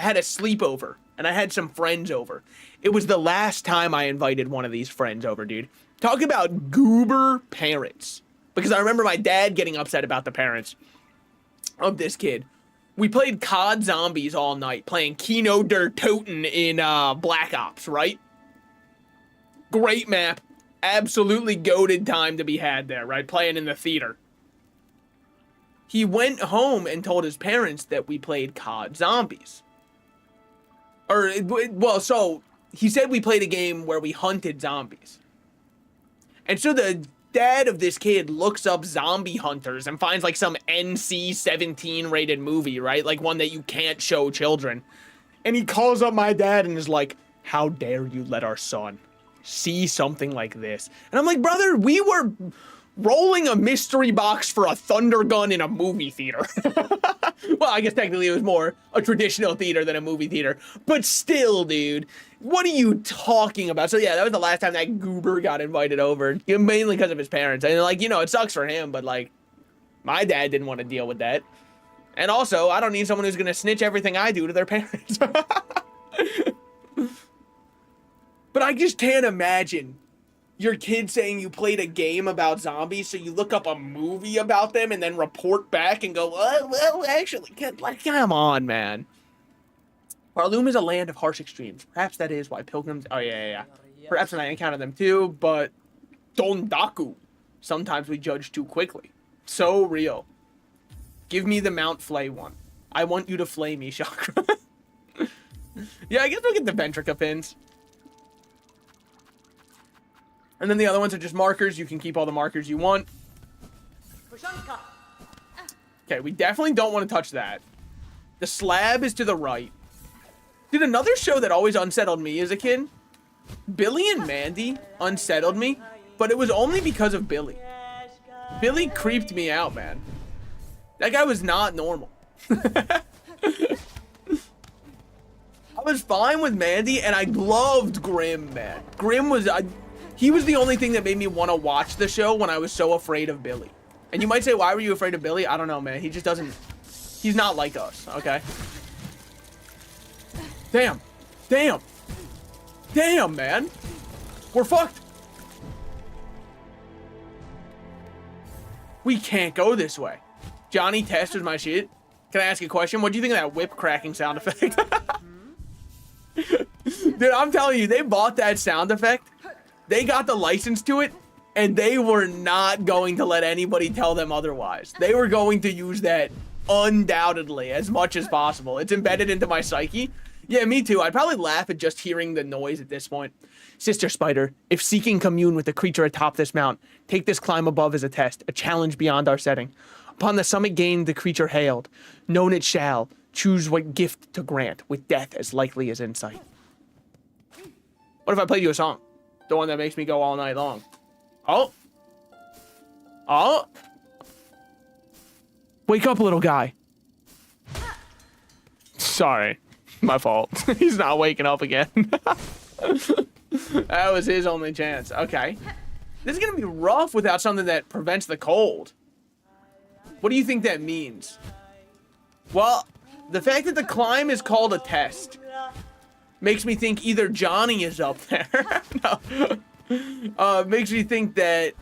had a sleepover, and I had some friends over. It was the last time I invited one of these friends over, dude. Talk about goober parents. Because I remember my dad getting upset about the parents of this kid. We played COD Zombies all night, playing Kino der Toten in Black Ops, right? Great map. Absolutely goated time to be had there, right? Playing in the theater. He went home and told his parents that we played COD Zombies. Or, well, so, he said we played a game where we hunted zombies. And so the dad of this kid looks up zombie hunters and finds, like, some NC-17 rated movie, right? Like, one that you can't show children. And he calls up my dad and is like, how dare you let our son see something like this? And I'm like, brother, we were rolling a mystery box for a thunder gun in a movie theater. Well, I guess technically it was more a traditional theater than a movie theater. But still, dude, what are you talking about? So yeah, that was the last time that goober got invited over. Mainly because of his parents. And like, you know, it sucks for him, but like, my dad didn't want to deal with that. And also, I don't need someone who's going to snitch everything I do to their parents. But I just can't imagine your kid saying you played a game about zombies, so you look up a movie about them and then report back and go, well, actually, like, come on, man. Farloom is a land of harsh extremes. Perhaps that is why pilgrims... Oh, yeah. Perhaps I encounter them too, but... Dondaku. Sometimes we judge too quickly. So real. Give me the Mount Flay one. I want you to flay me, Chakra. Yeah, I guess we'll get the Ventrica pins. And then the other ones are just markers. You can keep all the markers you want. Okay, we definitely don't want to touch that. The slab is to the right. Dude, another show that always unsettled me as a kid, Billy and Mandy unsettled me, but it was only because of Billy. Billy creeped me out, man. That guy was not normal. I was fine with Mandy, and I loved Grimm, man. Grimm was... he was the only thing that made me want to watch the show when I was so afraid of Billy. And you might say, why were you afraid of Billy? I don't know, man. He just doesn't... he's not like us, okay? Damn. Damn. Damn, man. We're fucked. We can't go this way. Johnny Test was my shit. Can I ask you a question? What do you think of that whip cracking sound effect? Dude, I'm telling you, they bought that sound effect. They got the license to it, and they were not going to let anybody tell them otherwise. They were going to use that undoubtedly, as much as possible. It's embedded into my psyche. Yeah, me too. I'd probably laugh at just hearing the noise at this point. Sister Spider, if seeking commune with the creature atop this mount, take this climb above as a test, a challenge beyond our setting. Upon the summit gained, the creature hailed. Known it shall. Choose what gift to grant, with death as likely as insight. What if I played you a song? The one that makes me go all night long. Oh. Oh. Wake up, little guy. Sorry. My fault. He's not waking up again. That was his only chance. Okay. This is going to be rough without something that prevents the cold. What do you think that means? Well, the fact that the climb is called a test makes me think either Johnny is up there. No. Makes me think that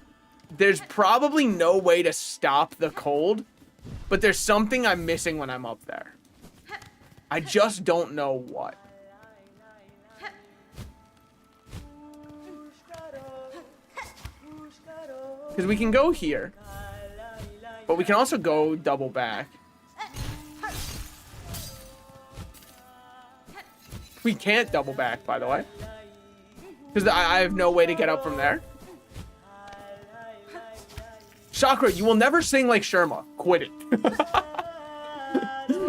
there's probably no way to stop the cold, but there's something I'm missing when I'm up there. I just don't know what. Because we can go here, but we can also go double back. We can't double back, by the way, because I have no way to get up from there. Chakra, you will never sing like Sherma. Quit it.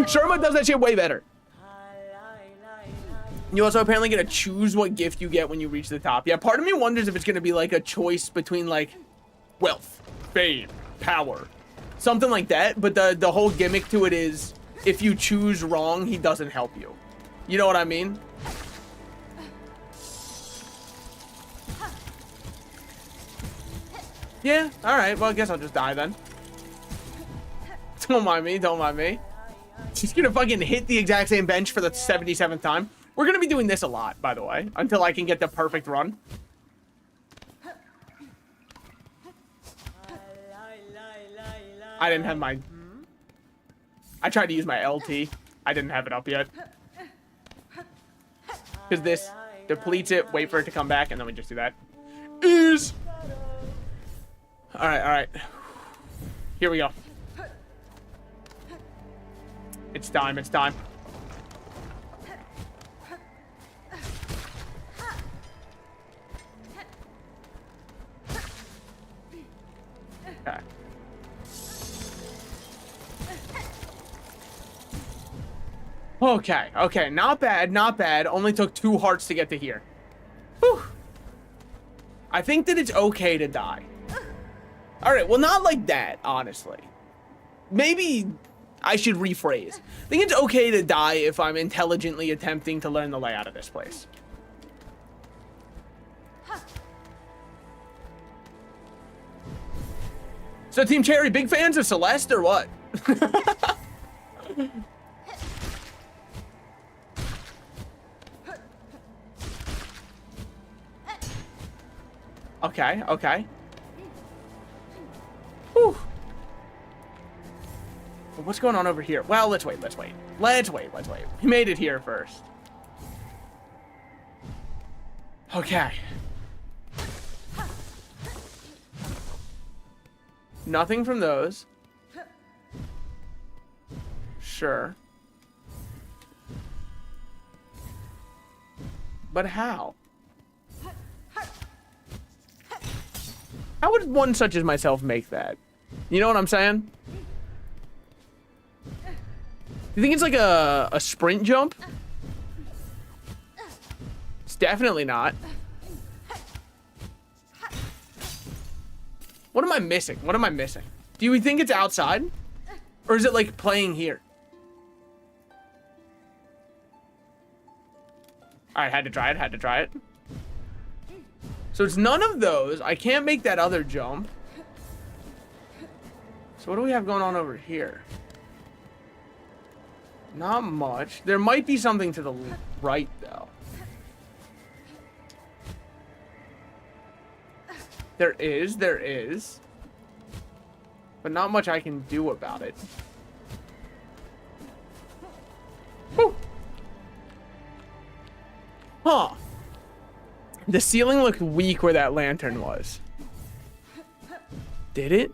Sherma does that shit way better. You also apparently get to choose what gift you get when you reach the top. Yeah, part of me wonders if it's going to be like a choice between like wealth, fame, power, something like that. But the whole gimmick to it is if you choose wrong, he doesn't help you. You know what I mean? Yeah, alright. Well, I guess I'll just die then. Don't mind me, don't mind me. She's gonna fucking hit the exact same bench for the 77th time. We're gonna be doing this a lot, by the way, until I can get the perfect run. I didn't have my... I tried to use my LT. I didn't have it up yet. Because this depletes it, wait for it to come back, and then we just do that. Alright, alright. Here we go. It's time, it's time. Okay. Okay, okay, not bad, not bad. Only took 2 hearts to get to here. Whew. I think that it's okay to die. Alright, well, not like that, honestly. Maybe I should rephrase. I think it's okay to die if I'm intelligently attempting to learn the layout of this place. So, Team Cherry, big fans of Celeste or what? Okay, okay. Whew. Well, what's going on over here? Well, let's wait, let's wait. Let's wait, let's wait. We made it here first. Okay. Nothing from those. Sure. But how? How would one such as myself make that? You know what I'm saying? You think it's like a sprint jump? It's definitely not. What am I missing? What am I missing? Do you think it's outside? Or is it like playing here? Alright, had to try it, had to try it. So it's none of those. I can't make that other jump. So what do we have going on over here? Not much. There might be something to the right, though. There is. But not much I can do about it. Whew. Huh. The ceiling looked weak where that lantern was. Did it?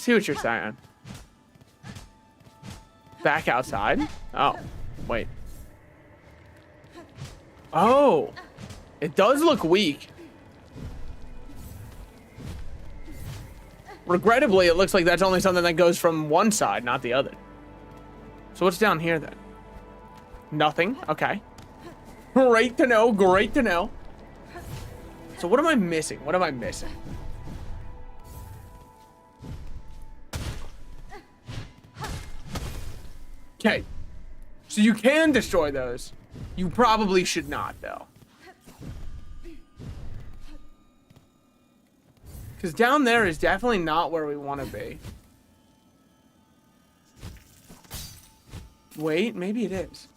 see what you're saying. Back outside? Oh, wait. Oh, it does look weak. Regrettably, it looks like that's only something that goes from one side, not the other. So what's down here then? Nothing. Okay. Great to know. Great to know. So what am I missing? What am I missing? Okay. So you can destroy those. You probably should not, though. Because down there is definitely not where we want to be. Wait, maybe it is.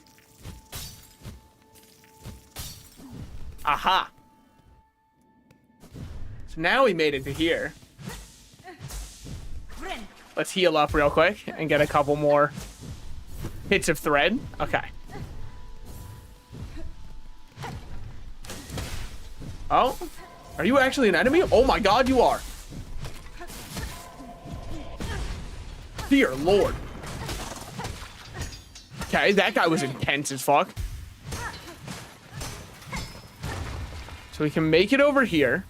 Aha. So now we made it to here. Let's heal up real quick and get a couple more hits of thread. Okay. Oh, are you actually an enemy? Oh my god, you are. Dear Lord. Okay, that guy was intense as fuck. So we can make it over here.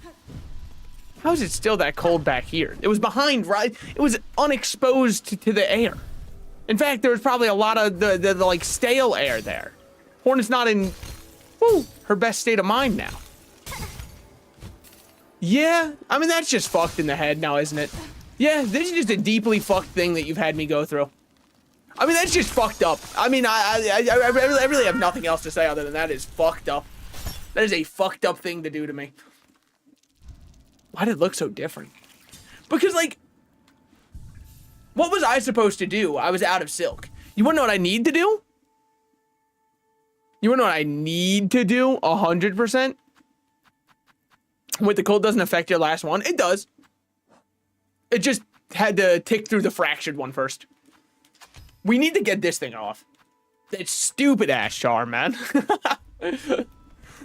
How is it still that cold back here? It was behind, right? It was unexposed to the air. In fact, there was probably a lot of the like stale air there. Hornet's not in, her best state of mind now. Yeah, I mean, that's just fucked in the head now, isn't it? Yeah, this is just a deeply fucked thing that you've had me go through. I mean, that's just fucked up. I mean, I really have nothing else to say other than that is fucked up. That is a fucked up thing to do to me. Why did it look so different? Because, like, what was I supposed to do? I was out of silk. You wanna know what I need to do? You wanna know what I need to do? 100%? Wait, the cold doesn't affect your last one? It does. It just had to tick through the fractured one first. We need to get this thing off. That stupid ass charm, man.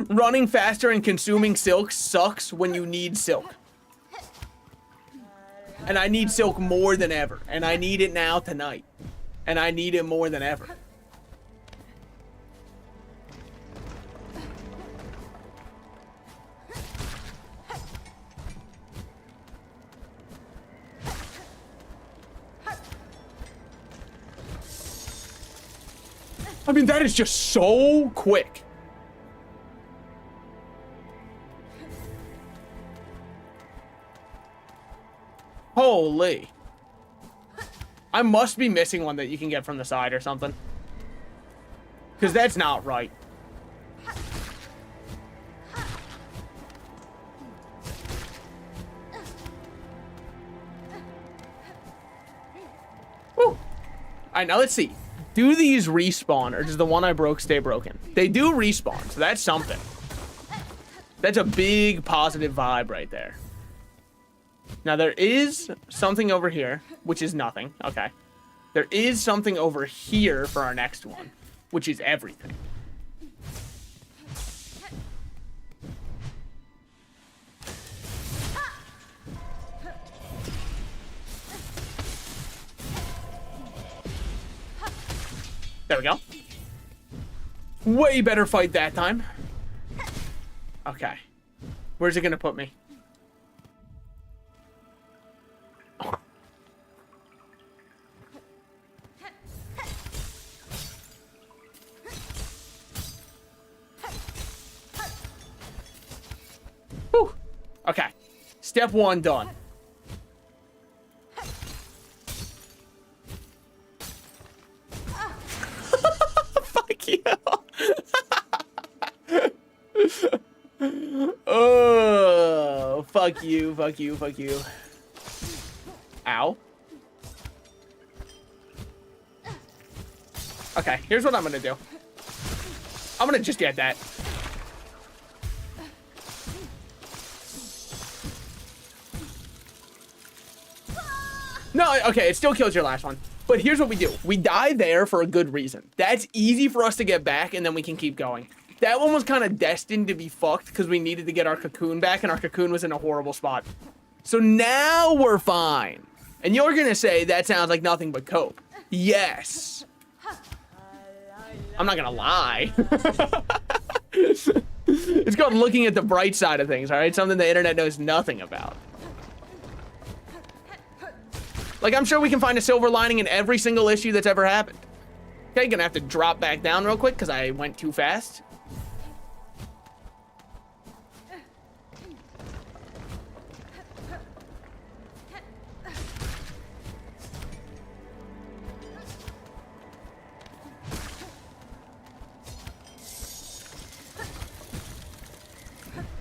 Running faster and consuming silk sucks when you need silk. And I need silk more than ever. And I need it now tonight. And I need it more than ever. I mean, that is just so quick. Holy. I must be missing one that you can get from the side or something. Because that's not right. Woo. Alright, now let's see. Do these respawn, or does the one I broke stay broken? They do respawn, so that's something. That's a big positive vibe right there. Now, there is something over here, which is nothing. Okay. There is something over here for our next one, which is everything. There we go. Way better fight that time. Okay. Where's it gonna put me? Whew. Okay. Step one done. Fuck you. Oh, fuck you, fuck you, fuck you. Ow. Okay, here's what I'm gonna do. I'm gonna just get that. No, okay, it still kills your last one. But here's what we do. We die there for a good reason. That's easy for us to get back, and then we can keep going. That one was kind of destined to be fucked because we needed to get our cocoon back, and our cocoon was in a horrible spot. So now we're fine. And you're gonna say that sounds like nothing but cope. Yes. I'm not gonna lie. It's called looking at the bright side of things, all right? Something the internet knows nothing about. Like, I'm sure we can find a silver lining in every single issue that's ever happened. Okay, gonna have to drop back down real quick because I went too fast.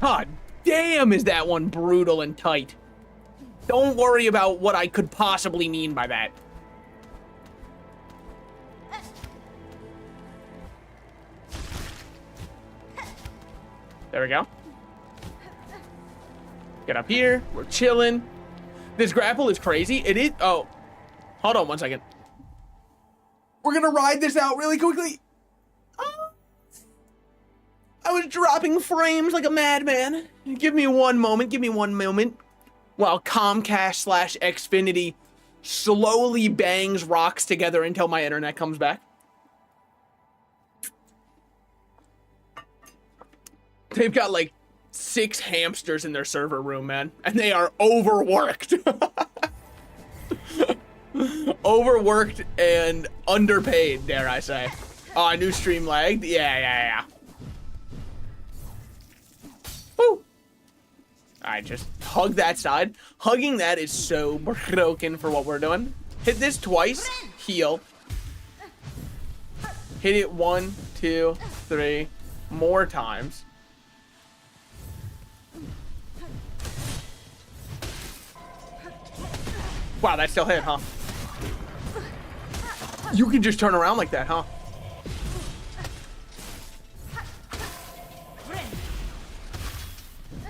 God damn, is that one brutal and tight. Don't worry about what I could possibly mean by that. There we go. Get up here. We're chilling. This grapple is crazy. It is. Oh, hold on 1 second. We're gonna ride this out really quickly. I was dropping frames like a madman. Give me one moment. Give me one moment. While Comcast / Xfinity slowly bangs rocks together until my internet comes back. They've got like 6 hamsters in their server room, man. And they are overworked. Overworked and underpaid, dare I say. Oh, new stream lagged? Yeah. Woo! Alright, just hug that side. Hugging that is so broken for what we're doing. Hit this twice. Heal. Hit it 1, 2, 3 more times. Wow, that still hit, huh? You can just turn around like that, huh?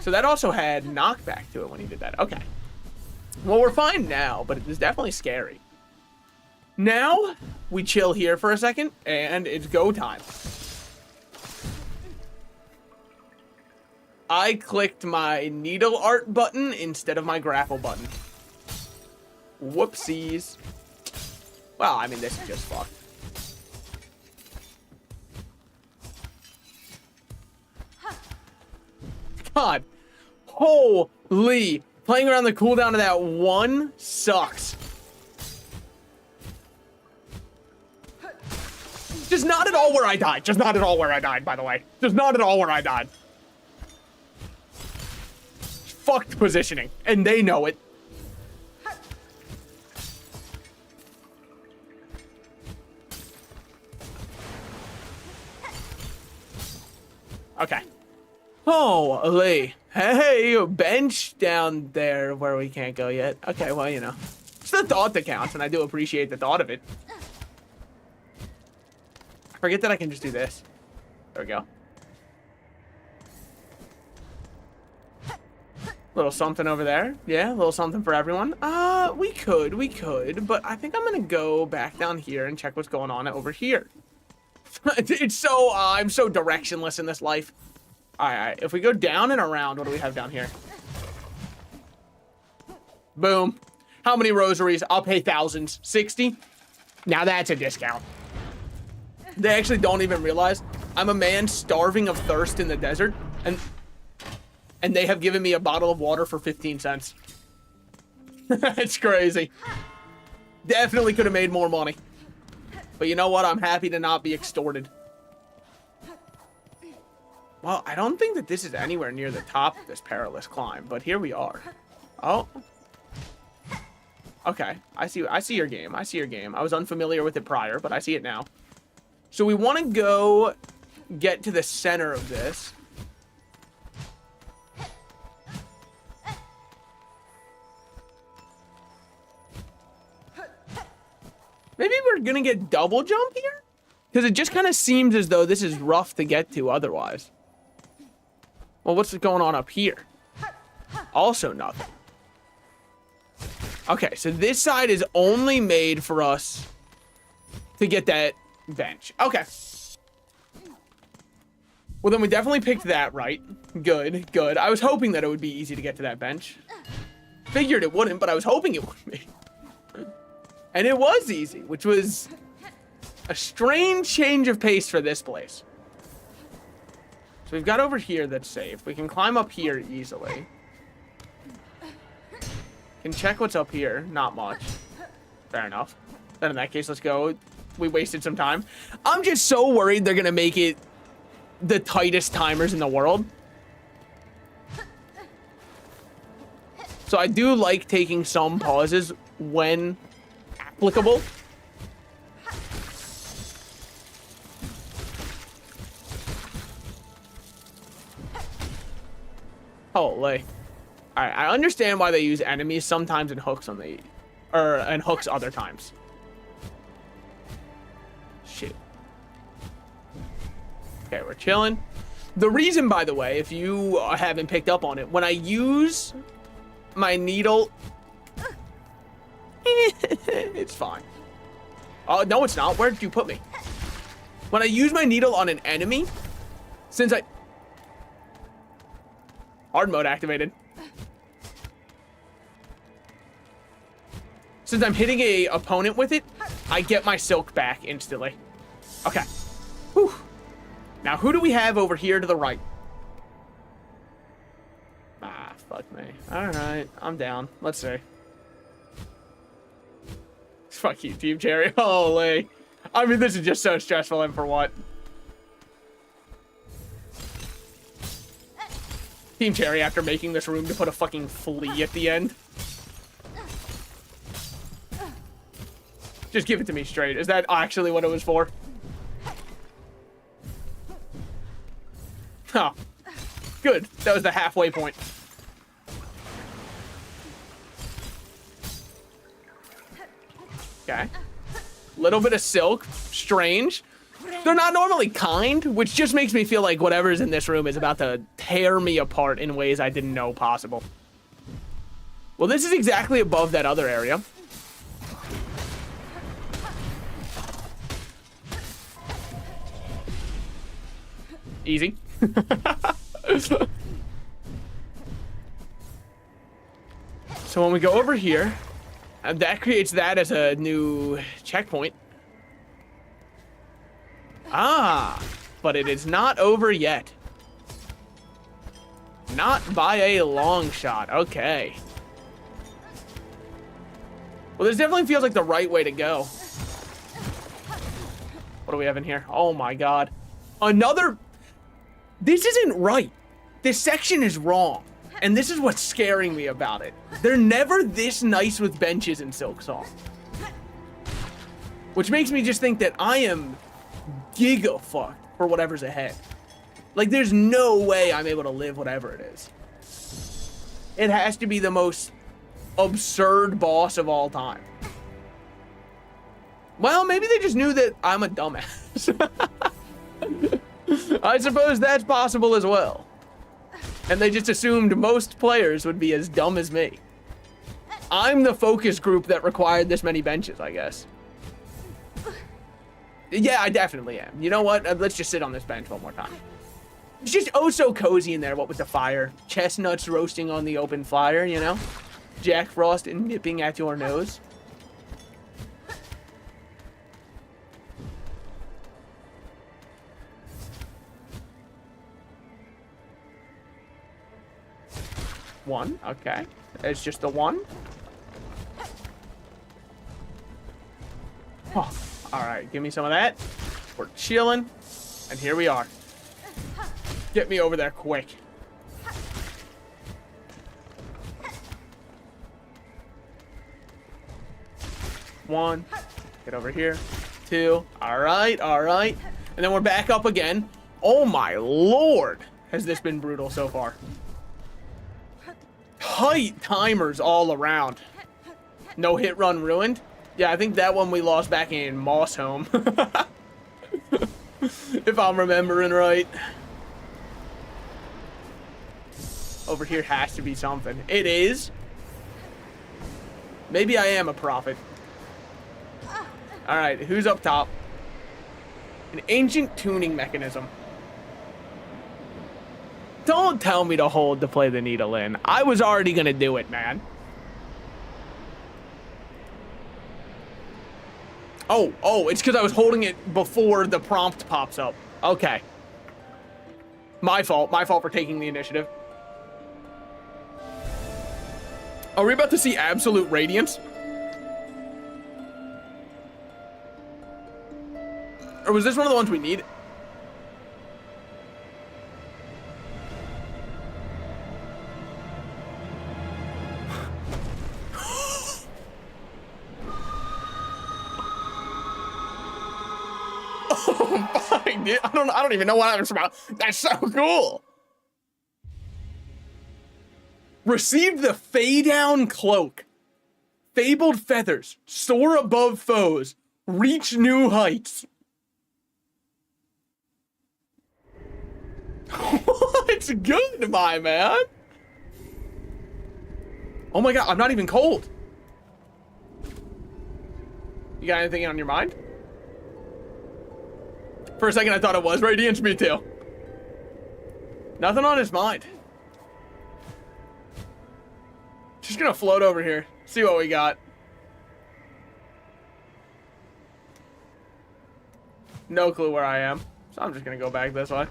So that also had knockback to it when he did that. Okay. Well, we're fine now, but it is definitely scary. Now, we chill here for a second, and it's go time. I clicked my needle art button instead of my grapple button. Whoopsies. Well, I mean, this is just fucked. God. Holy. Playing around the cooldown of that one sucks. Just not at all where I died. Just not at all where I died, by the way. Just not at all where I died. Fucked positioning. And they know it. Okay. Holy. Hey, bench down there where we can't go yet. Okay, well, you know. It's the thought that counts, and I do appreciate the thought of it. I forget that I can just do this. There we go. Little something over there. Yeah, a little something for everyone. We could, but I think I'm gonna go back down here and check what's going on over here. It's so, I'm so directionless in this life. Alright, if we go down and around, what do we have down here? Boom. How many rosaries? I'll pay thousands. 60? Now that's a discount. They actually don't even realize I'm a man starving of thirst in the desert, and they have given me a bottle of water for 15 cents. It's crazy. Definitely could have made more money. But you know what? I'm happy to not be extorted. Well, I don't think that this is anywhere near the top of this perilous climb, but here we are. Oh. Okay, I see your game. I see your game. I was unfamiliar with it prior, but I see it now. So we want to go get to the center of this. Maybe we're going to get double jump here? Because it just kind of seems as though this is rough to get to otherwise. Well, what's going on up here? Also nothing. Okay, so this side is only made for us to get that bench. Okay. Well, then we definitely picked that right. Good, good. I was hoping that it would be easy to get to that bench. Figured it wouldn't, but I was hoping it would be. And it was easy, which was a strange change of pace for this place. So we've got over here that's safe. We can climb up here easily. Can check what's up here. Not much. Fair enough. Then in that case, let's go. We wasted some time. I'm just so worried they're going to make it the tightest timers in the world. So I do like taking some pauses when applicable. Holy. Alright, I understand why they use enemies sometimes and hooks on the... and hooks other times. Shit. Okay, we're chilling. The reason, by the way, if you haven't picked up on it, when I use my needle... it's fine. Oh, no, it's not. Where did you put me? When I use my needle on an enemy, since I... Hard mode activated. Since I'm hitting a opponent with it, I get my silk back instantly. Okay. Whew. Now, who do we have over here to the right? Ah, fuck me. Alright, I'm down. Let's see. Fuck you, Team Cherry. Holy. I mean, this is just so stressful, and for what? Team Cherry after making this room to put a fucking flea at the end. Just give it to me straight. Is that actually what it was for? Oh. Good. That was the halfway point. Okay. Little bit of silk. Strange. They're not normally kind, which just makes me feel like whatever's in this room is about to tear me apart in ways I didn't know possible. Well, this is exactly above that other area. Easy. So when we go over here, that creates that as a new checkpoint. Ah, but it is not over yet. Not by a long shot. Okay. Well, this definitely feels like the right way to go. What do we have in here? Oh my god. Another... This isn't right. This section is wrong. And this is what's scaring me about it. They're never this nice with benches in Silksong. Which makes me just think that I am giga fucked for whatever's ahead. Like, there's no way I'm able to live whatever it is. It has to be the most absurd boss of all time. Well, maybe they just knew that I'm a dumbass. I suppose that's possible as well. And they just assumed most players would be as dumb as me. I'm the focus group that required this many benches, I guess. Yeah, I definitely am. You know what? Let's just sit on this bench one more time. It's just oh so cozy in there, what with the fire. Chestnuts roasting on the open fire, you know? Jack Frost nipping at your nose. One, okay. It's just the one. Oh, all right, give me some of that. We're chilling, and here we are. Get me over there quick. One, get over here. Two, all right, all right. And then we're back up again. Oh my lord, has this been brutal so far. Tight timers all around. No hit run ruined. Yeah, I think that one we lost back in Moss Home. If I'm remembering right. Over here has to be something. It is. Maybe I am a prophet. Alright, who's up top? An ancient tuning mechanism. Don't tell me to hold to play the needle in. I was already gonna do it, man. Oh, it's because I was holding it before the prompt pops up. Okay. My fault for taking the initiative. Are we about to see absolute radiance? Or was this one of the ones we needed? Oh my, dude. I don't even know what I'm about. That's so cool. Received the Fey Down Cloak. Fabled feathers. Soar above foes. Reach new heights. What's good, my man? Oh my god, I'm not even cold. You got anything on your mind? For a second, I thought it was radiance. Me too. Nothing on his mind. Just gonna float over here. See what we got. No clue where I am. So I'm just gonna go back this way.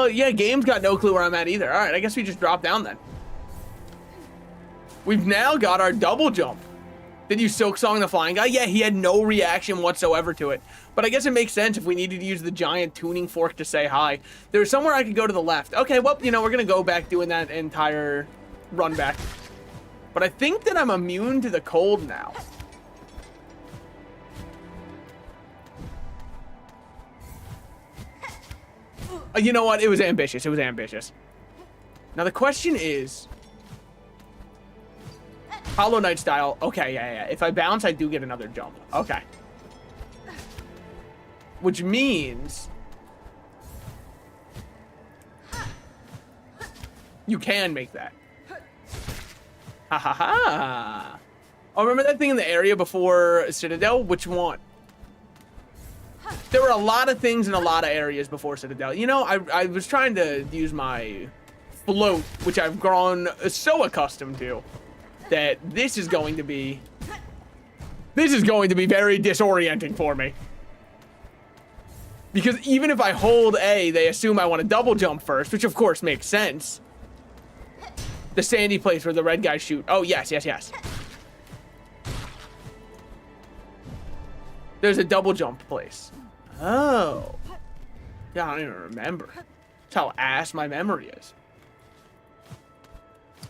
Yeah, game's got no clue where I'm at either. Alright, I guess we just drop down then. We've now got our double jump. Did you Silksong the flying guy? Yeah, he had no reaction whatsoever to it. But I guess it makes sense if we needed to use the giant tuning fork to say hi. There's somewhere I could go to the left. Okay, well, you know, we're gonna go back doing that entire run back. But I think that I'm immune to the cold now. You know what? It was ambitious. It was ambitious. Now the question is... Hollow Knight style. Okay, yeah. If I bounce, I do get another jump. Okay. Which means... you can make that. Ha ha ha. Oh, remember that thing in the area before Citadel? Which one? There were a lot of things in a lot of areas before Citadel. You know, I was trying to use my float, which I've grown so accustomed to, that this is going to be very disorienting for me. Because even if I hold A, they assume I want to double jump first, which of course makes sense. The sandy place where the red guys shoot. Oh, yes. There's a double jump place. Oh. Yeah, I don't even remember. That's how ass my memory is.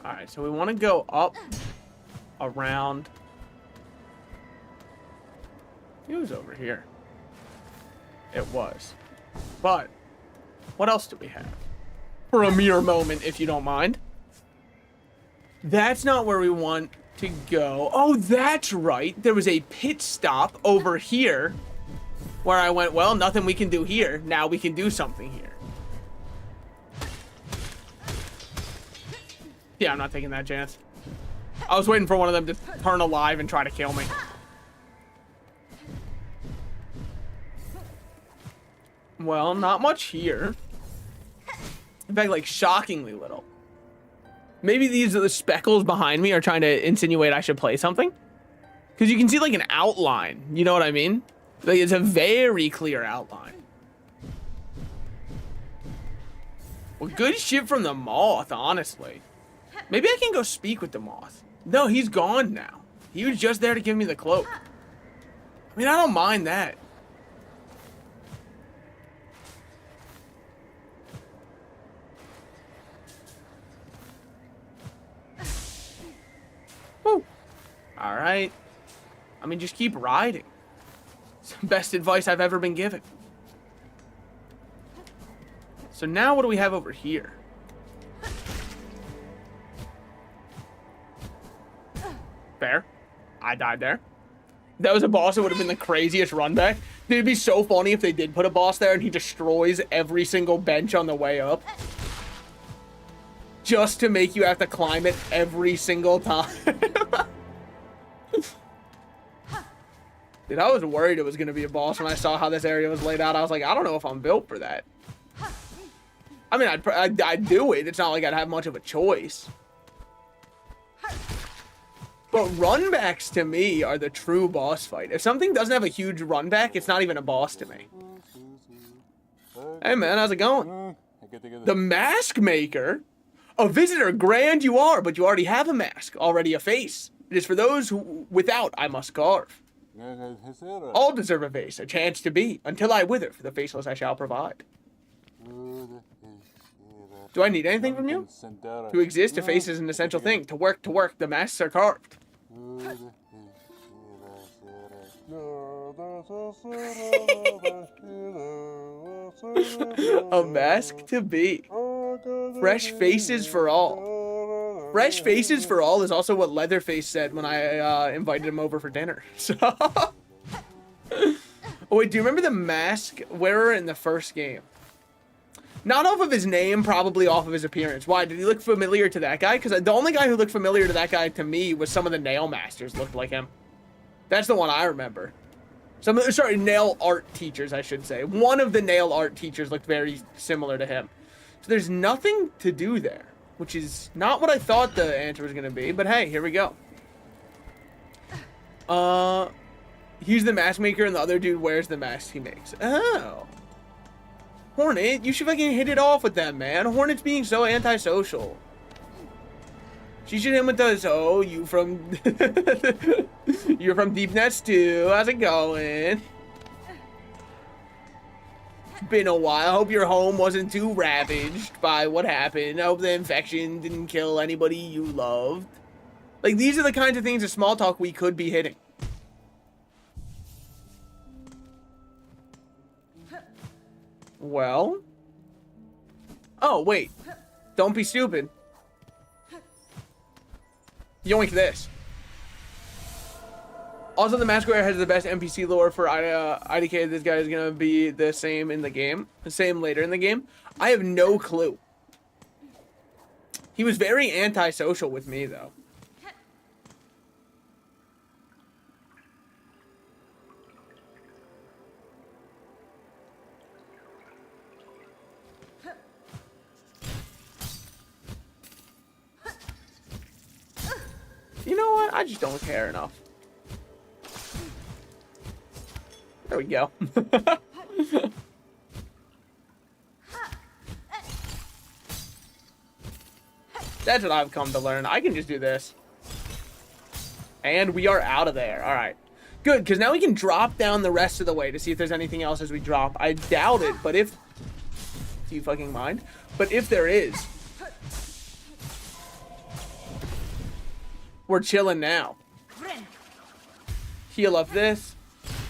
Alright, so we want to go up, around. It was over here. It was. But, what else do we have? For a mere moment, if you don't mind. That's not where we want to go. Oh, that's right. There was a pit stop over here where I went, well, nothing we can do here. Now we can do something here. Yeah, I'm not taking that chance. I was waiting for one of them to turn alive and try to kill me. Well, not much here. In fact, like, shockingly little. Maybe these are the speckles behind me are trying to insinuate I should play something. Because you can see, like, an outline. You know what I mean? Like, it's a very clear outline. Well, good shit from the moth, honestly. Maybe I can go speak with the moth. No, he's gone now. He was just there to give me the cloak. I mean, I don't mind that. Woo. All right. I mean, just keep riding. It's the best advice I've ever been given. So now what do we have over here? Fair. I died there. That was a boss that would have been the craziest run back. Dude, it'd be so funny if they did put a boss there and he destroys every single bench on the way up. Just to make you have to climb it every single time. Dude, I was worried it was going to be a boss when I saw how this area was laid out. I was like, I don't know if I'm built for that. I mean, I'd do it. It's not like I'd have much of a choice. But runbacks to me are the true boss fight. If something doesn't have a huge runback, it's not even a boss to me. Hey man, how's it going? The Mask Maker? A visitor, grand you are, but you already have a mask, already a face. It is for those who without I must carve. All deserve a face, a chance to be, until I wither, for the faceless I shall provide. Do I need anything from you? To exist, a face is an essential thing. To work, the masks are carved. A mask to be. Fresh faces for all. Fresh faces for all is also what Leatherface said when I invited him over for dinner. So, oh wait, do you remember the mask wearer in the first game? Not off of his name, probably off of his appearance. Why? Did he look familiar to that guy? Because the only guy who looked familiar to that guy to me was some of the nail masters looked like him. That's the one I remember. Sorry, nail art teachers, I should say. One of the nail art teachers looked very similar to him. So there's nothing to do there, which is not what I thought the answer was going to be. But hey, here we go. He's the mask maker and the other dude wears the mask he makes. Oh. Hornet, you should fucking hit it off with them, man. Hornet's being so antisocial. She should hit with those, oh, you from... You're from Deep Nets too. How's it going? It's been a while. I hope your home wasn't too ravaged by what happened. I hope the infection didn't kill anybody you loved. Like, these are the kinds of things of small talk we could be hitting. Well. Oh, wait. Don't be stupid. Yoink this. Also, the Mask Wearer has the best NPC lore for IDK. This guy is going to be the same in the game. The same later in the game. I have no clue. He was very antisocial with me, though. You know what? I just don't care enough. There we go. That's what I've come to learn. I can just do this. And we are out of there. All right. Good, because now we can drop down the rest of the way to see if there's anything else as we drop. I doubt it, but if... Do you fucking mind? But if there is... We're chilling now. Heal up this.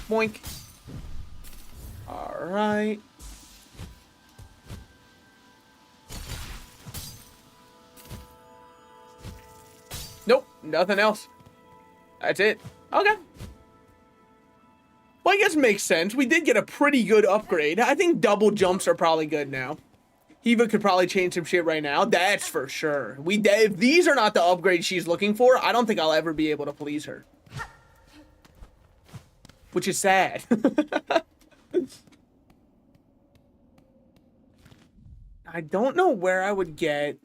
Boink. Alright. Nope, nothing else. That's it. Okay. Well, I guess it makes sense. We did get a pretty good upgrade. I think double jumps are probably good now. Eva could probably change some shit right now. That's for sure. If these are not the upgrades she's looking for, I don't think I'll ever be able to please her. Which is sad. I don't know where I would get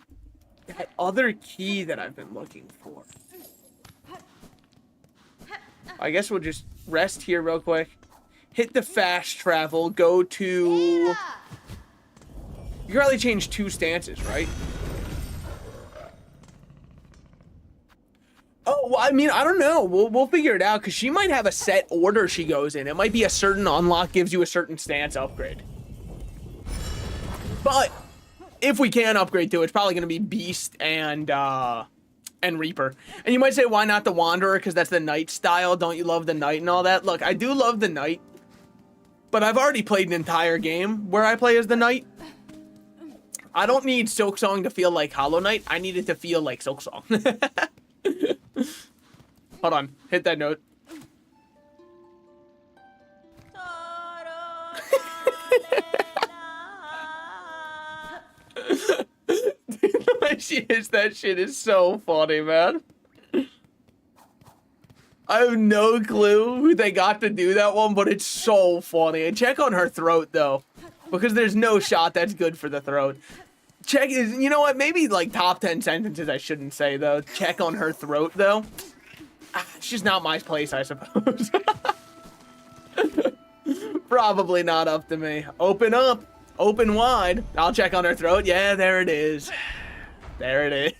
that other key that I've been looking for. I guess we'll just rest here real quick. Hit the fast travel. Go to... You can only change 2 stances, right? Oh, well, I mean, I don't know. We'll figure it out, because she might have a set order she goes in. It might be a certain unlock gives you a certain stance upgrade. But if we can upgrade to it, it's probably going to be Beast and Reaper. And you might say, why not the Wanderer? Because that's the Knight style. Don't you love the Knight and all that? Look, I do love the Knight. But I've already played an entire game where I play as the Knight. I don't need Silksong to feel like Hollow Knight. I need it to feel like Silksong. Hold on. Hit that note. The way she hits that shit is so funny, man. I have no clue who they got to do that one, but it's so funny. And check on her throat, though. Because there's no shot that's good for the throat. Check is, you know what? Maybe like top 10 sentences I shouldn't say though. Check on her throat though. It's just not my place, I suppose. Probably not up to me. Open up. Open wide. I'll check on her throat. Yeah, there it is. There it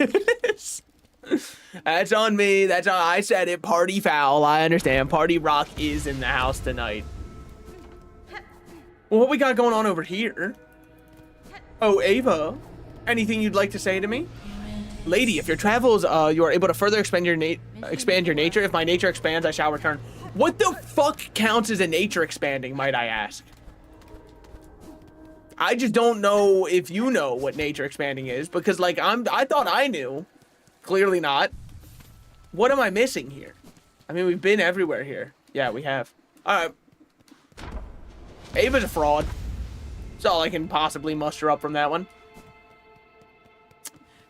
is. That's on me. That's on. I said it. Party foul. I understand. Party rock is in the house tonight. Well, what we got going on over here? Oh, Ava. Anything you'd like to say to me? Lady, if your travels, you are able to further expand your nature. If my nature expands, I shall return. What the fuck counts as a nature expanding, might I ask? I just don't know if you know what nature expanding is, because like I thought I knew. Clearly not. What am I missing here? I mean, we've been everywhere here. Yeah, we have. All right. Ava's a fraud. That's all I can possibly muster up from that one.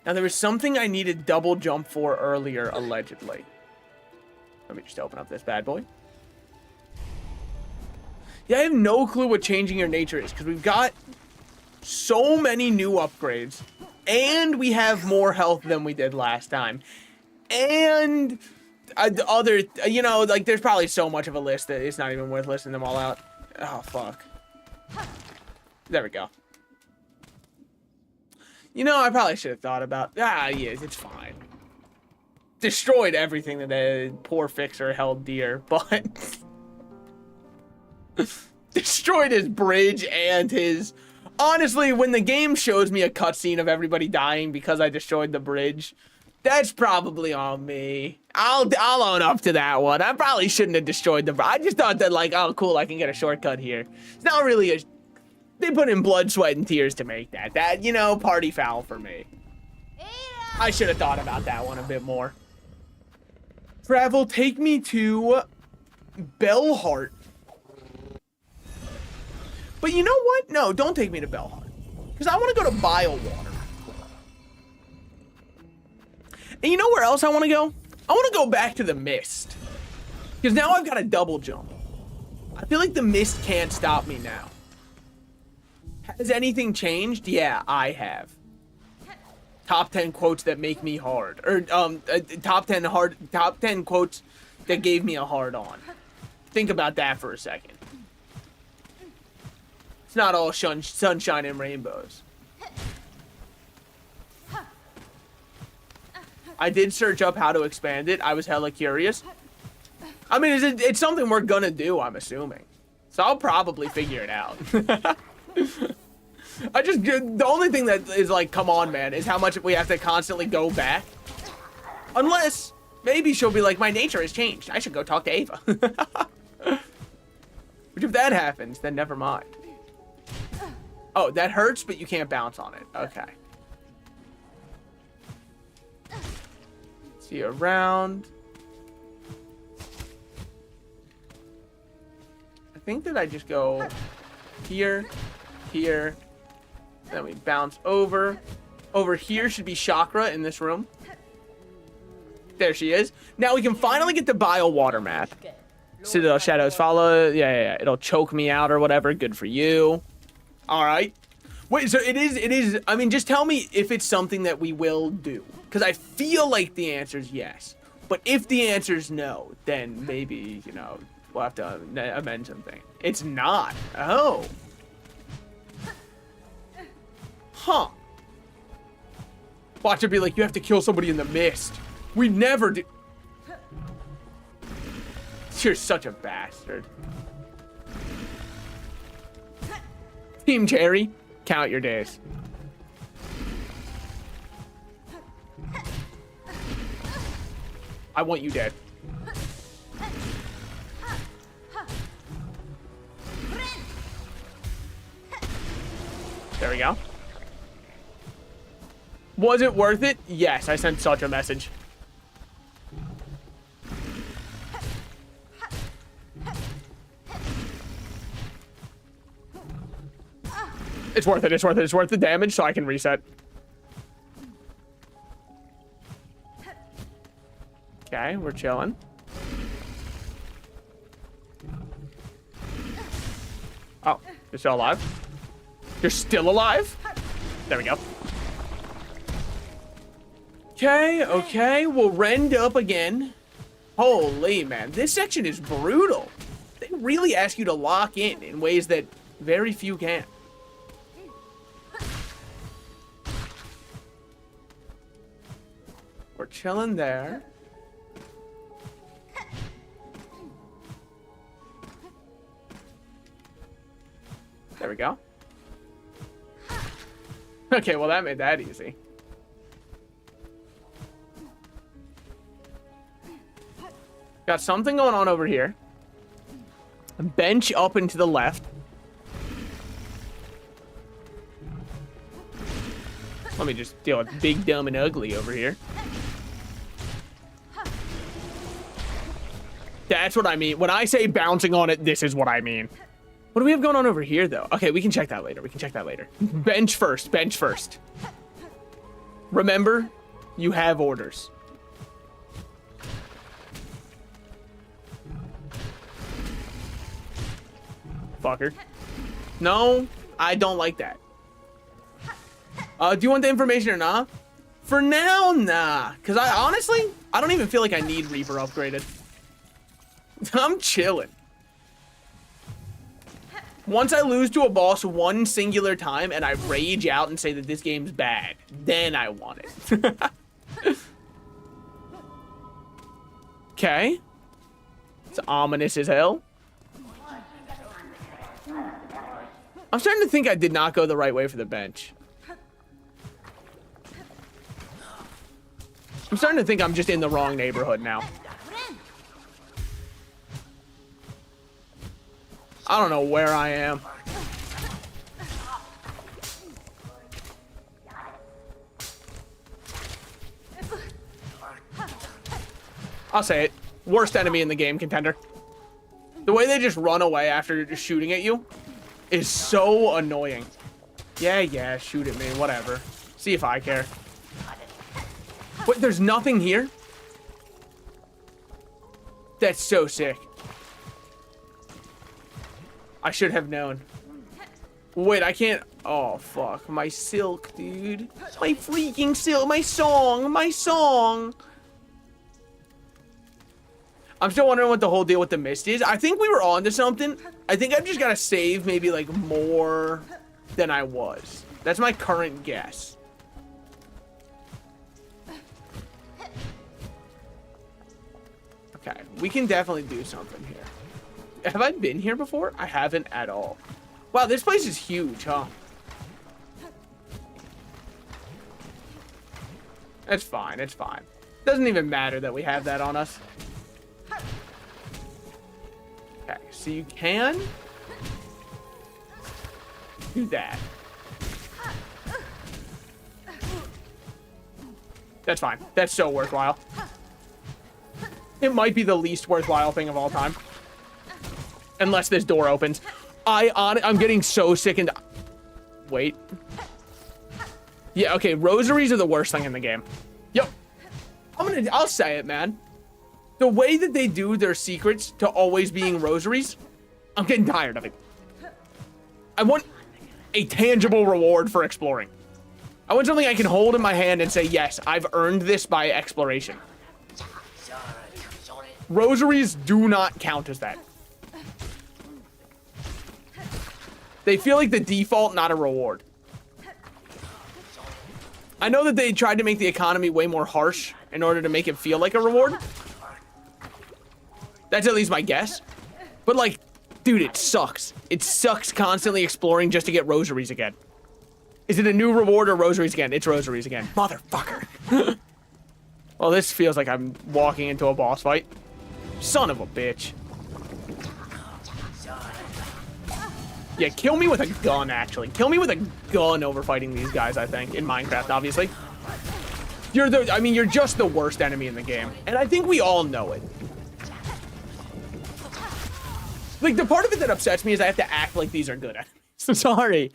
Now, there was something I needed double jump for earlier, allegedly. Let me just open up this bad boy. Yeah, I have no clue what changing your nature is, because we've got so many new upgrades, and we have more health than we did last time. And other, you know, like, there's probably so much of a list that it's not even worth listing them all out. Oh, fuck. There we go. You know, I probably should have thought about... yeah, it's fine. Destroyed everything that the poor fixer held dear, but... destroyed his bridge and his... Honestly, when the game shows me a cutscene of everybody dying because I destroyed the bridge, that's probably on me. I'll own up to that one. I probably shouldn't have destroyed the... I just thought that, like, oh, cool, I can get a shortcut here. It's not really a... They put in blood, sweat, and tears to make that. That, you know, party foul for me. I should have thought about that one a bit more. Travel, take me to Bellheart. But you know what? No, don't take me to Bellheart. Because I want to go to Biowater. And you know where else I want to go? I want to go back to the Mist. Because now I've got a double jump. I feel like the Mist can't stop me now. Has anything changed? Yeah, I have. Top 10 quotes that make me hard. Or, top 10 quotes that gave me a hard on. Think about that for a second. It's not all sunshine and rainbows. I did search up how to expand it. I was hella curious. I mean, it's something we're gonna do, I'm assuming. So I'll probably figure it out. The only thing that is like, come on, man, is how much we have to constantly go back. Unless, maybe she'll be like, my nature has changed. I should go talk to Ava. Which if that happens, then never mind. Oh, that hurts, but you can't bounce on it. Okay. See you around. I think that I just go here, here. Then we bounce over. Over here should be Chakra in this room. There she is. Now we can finally get the Biowater map. Citadel Shadows follow. Yeah. It'll choke me out or whatever. Good for you. All right. Wait, so it is. I mean, just tell me if it's something that we will do. Because I feel like the answer is yes. But if the answer is no, then maybe, you know, we'll have to amend something. It's not. Oh. Huh. Watch it be like, you have to kill somebody in the mist. We never do. You're such a bastard. Team Cherry, count your days. I want you dead. There we go. Was it worth it? Yes, I sent such a message. It's worth it, it's worth it, it's worth the damage so I can reset. Okay, we're chilling. Oh, you're still alive? You're still alive? There we go. Okay, we'll rend up again. Holy, man. This section is brutal. They really ask you to lock in ways that very few can. We're chilling there. There we go. Okay, well, that made that easy. Got something going on over here. A bench up and to the left. Let me just deal with big, dumb, and ugly over here. That's what I mean. When I say bouncing on it, this is what I mean. What do we have going on over here, though? Okay, we can check that later. We can check that later. Bench first. Bench first. Remember, you have orders. Fucker. No, I don't like that. Do you want the information or not? For now, nah. Because honestly, I don't even feel like I need Reaper upgraded. I'm chilling. Once I lose to a boss one singular time and I rage out and say that this game's bad, then I want it. Okay. It's ominous as hell. I'm starting to think I did not go the right way for the bench. I'm starting to think I'm just in the wrong neighborhood now. I don't know where I am. I'll say it. Worst enemy in the game, contender. The way they just run away after just shooting at you is so annoying. Yeah, shoot at me, whatever. See if I care. Wait, there's nothing here? That's so sick. I should have known. Wait, I can't. Oh, fuck. My silk, dude. My freaking silk. My song. I'm still wondering what the whole deal with the mist is. I think we were on to something. I think I've just got to save maybe like more than I was. That's my current guess. Okay, we can definitely do something here. Have I been here before? I haven't at all. Wow, this place is huge, huh? It's fine, it's fine. Doesn't even matter that we have that on us. Okay, so you can do that. That's fine. That's so worthwhile. It might be the least worthwhile thing of all time. Unless this door opens. I'm getting so sick and... Wait. Yeah, okay, rosaries are the worst thing in the game. Yep. I'll say it, man. The way that they do their secrets to always being rosaries, I'm getting tired of it. I want a tangible reward for exploring. I want something I can hold in my hand and say, yes, I've earned this by exploration. Rosaries do not count as that. They feel like the default, not a reward. I know that they tried to make the economy way more harsh in order to make it feel like a reward. That's at least my guess. But like, dude, it sucks. It sucks constantly exploring just to get rosaries again. Is it a new reward or rosaries again? It's rosaries again. Motherfucker. Well, this feels like I'm walking into a boss fight. Son of a bitch. Yeah, kill me with a gun, actually. Kill me with a gun over fighting these guys, I think. In Minecraft, obviously. You're just the worst enemy in the game. And I think we all know it. Like, the part of it that upsets me is I have to act like these are good enemies. Sorry.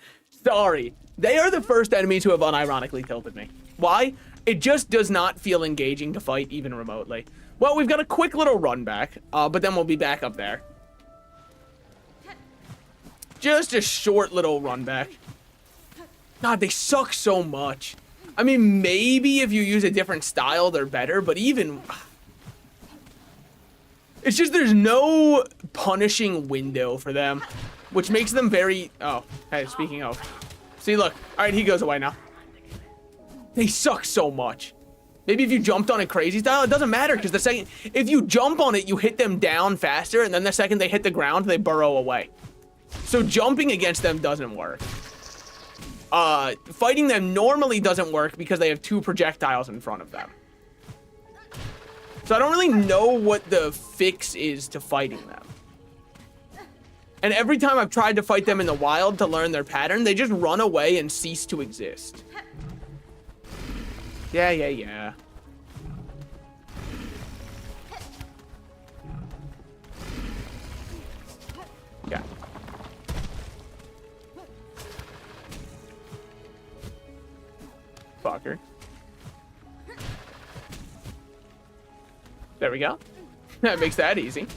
They are the first enemies who have unironically tilted me. Why? It just does not feel engaging to fight even remotely. Well, we've got a quick little run back, but then we'll be back up there. Just a short little run back. God, they suck so much. I mean, maybe if you use a different style, they're better, but even... It's just there's no punishing window for them, which makes them very... Oh, hey, speaking of. See, look. All right, he goes away now. They suck so much. Maybe if you jumped on it crazy style, it doesn't matter because the second... If you jump on it, you hit them down faster, and then the second they hit the ground, they burrow away. So jumping against them doesn't work. Fighting them normally doesn't work because they have 2 projectiles in front of them. So I don't really know what the fix is to fighting them. And every time I've tried to fight them in the wild to learn their pattern, they just run away and cease to exist. Yeah. Yeah. Fucker. There we go. That makes that easy.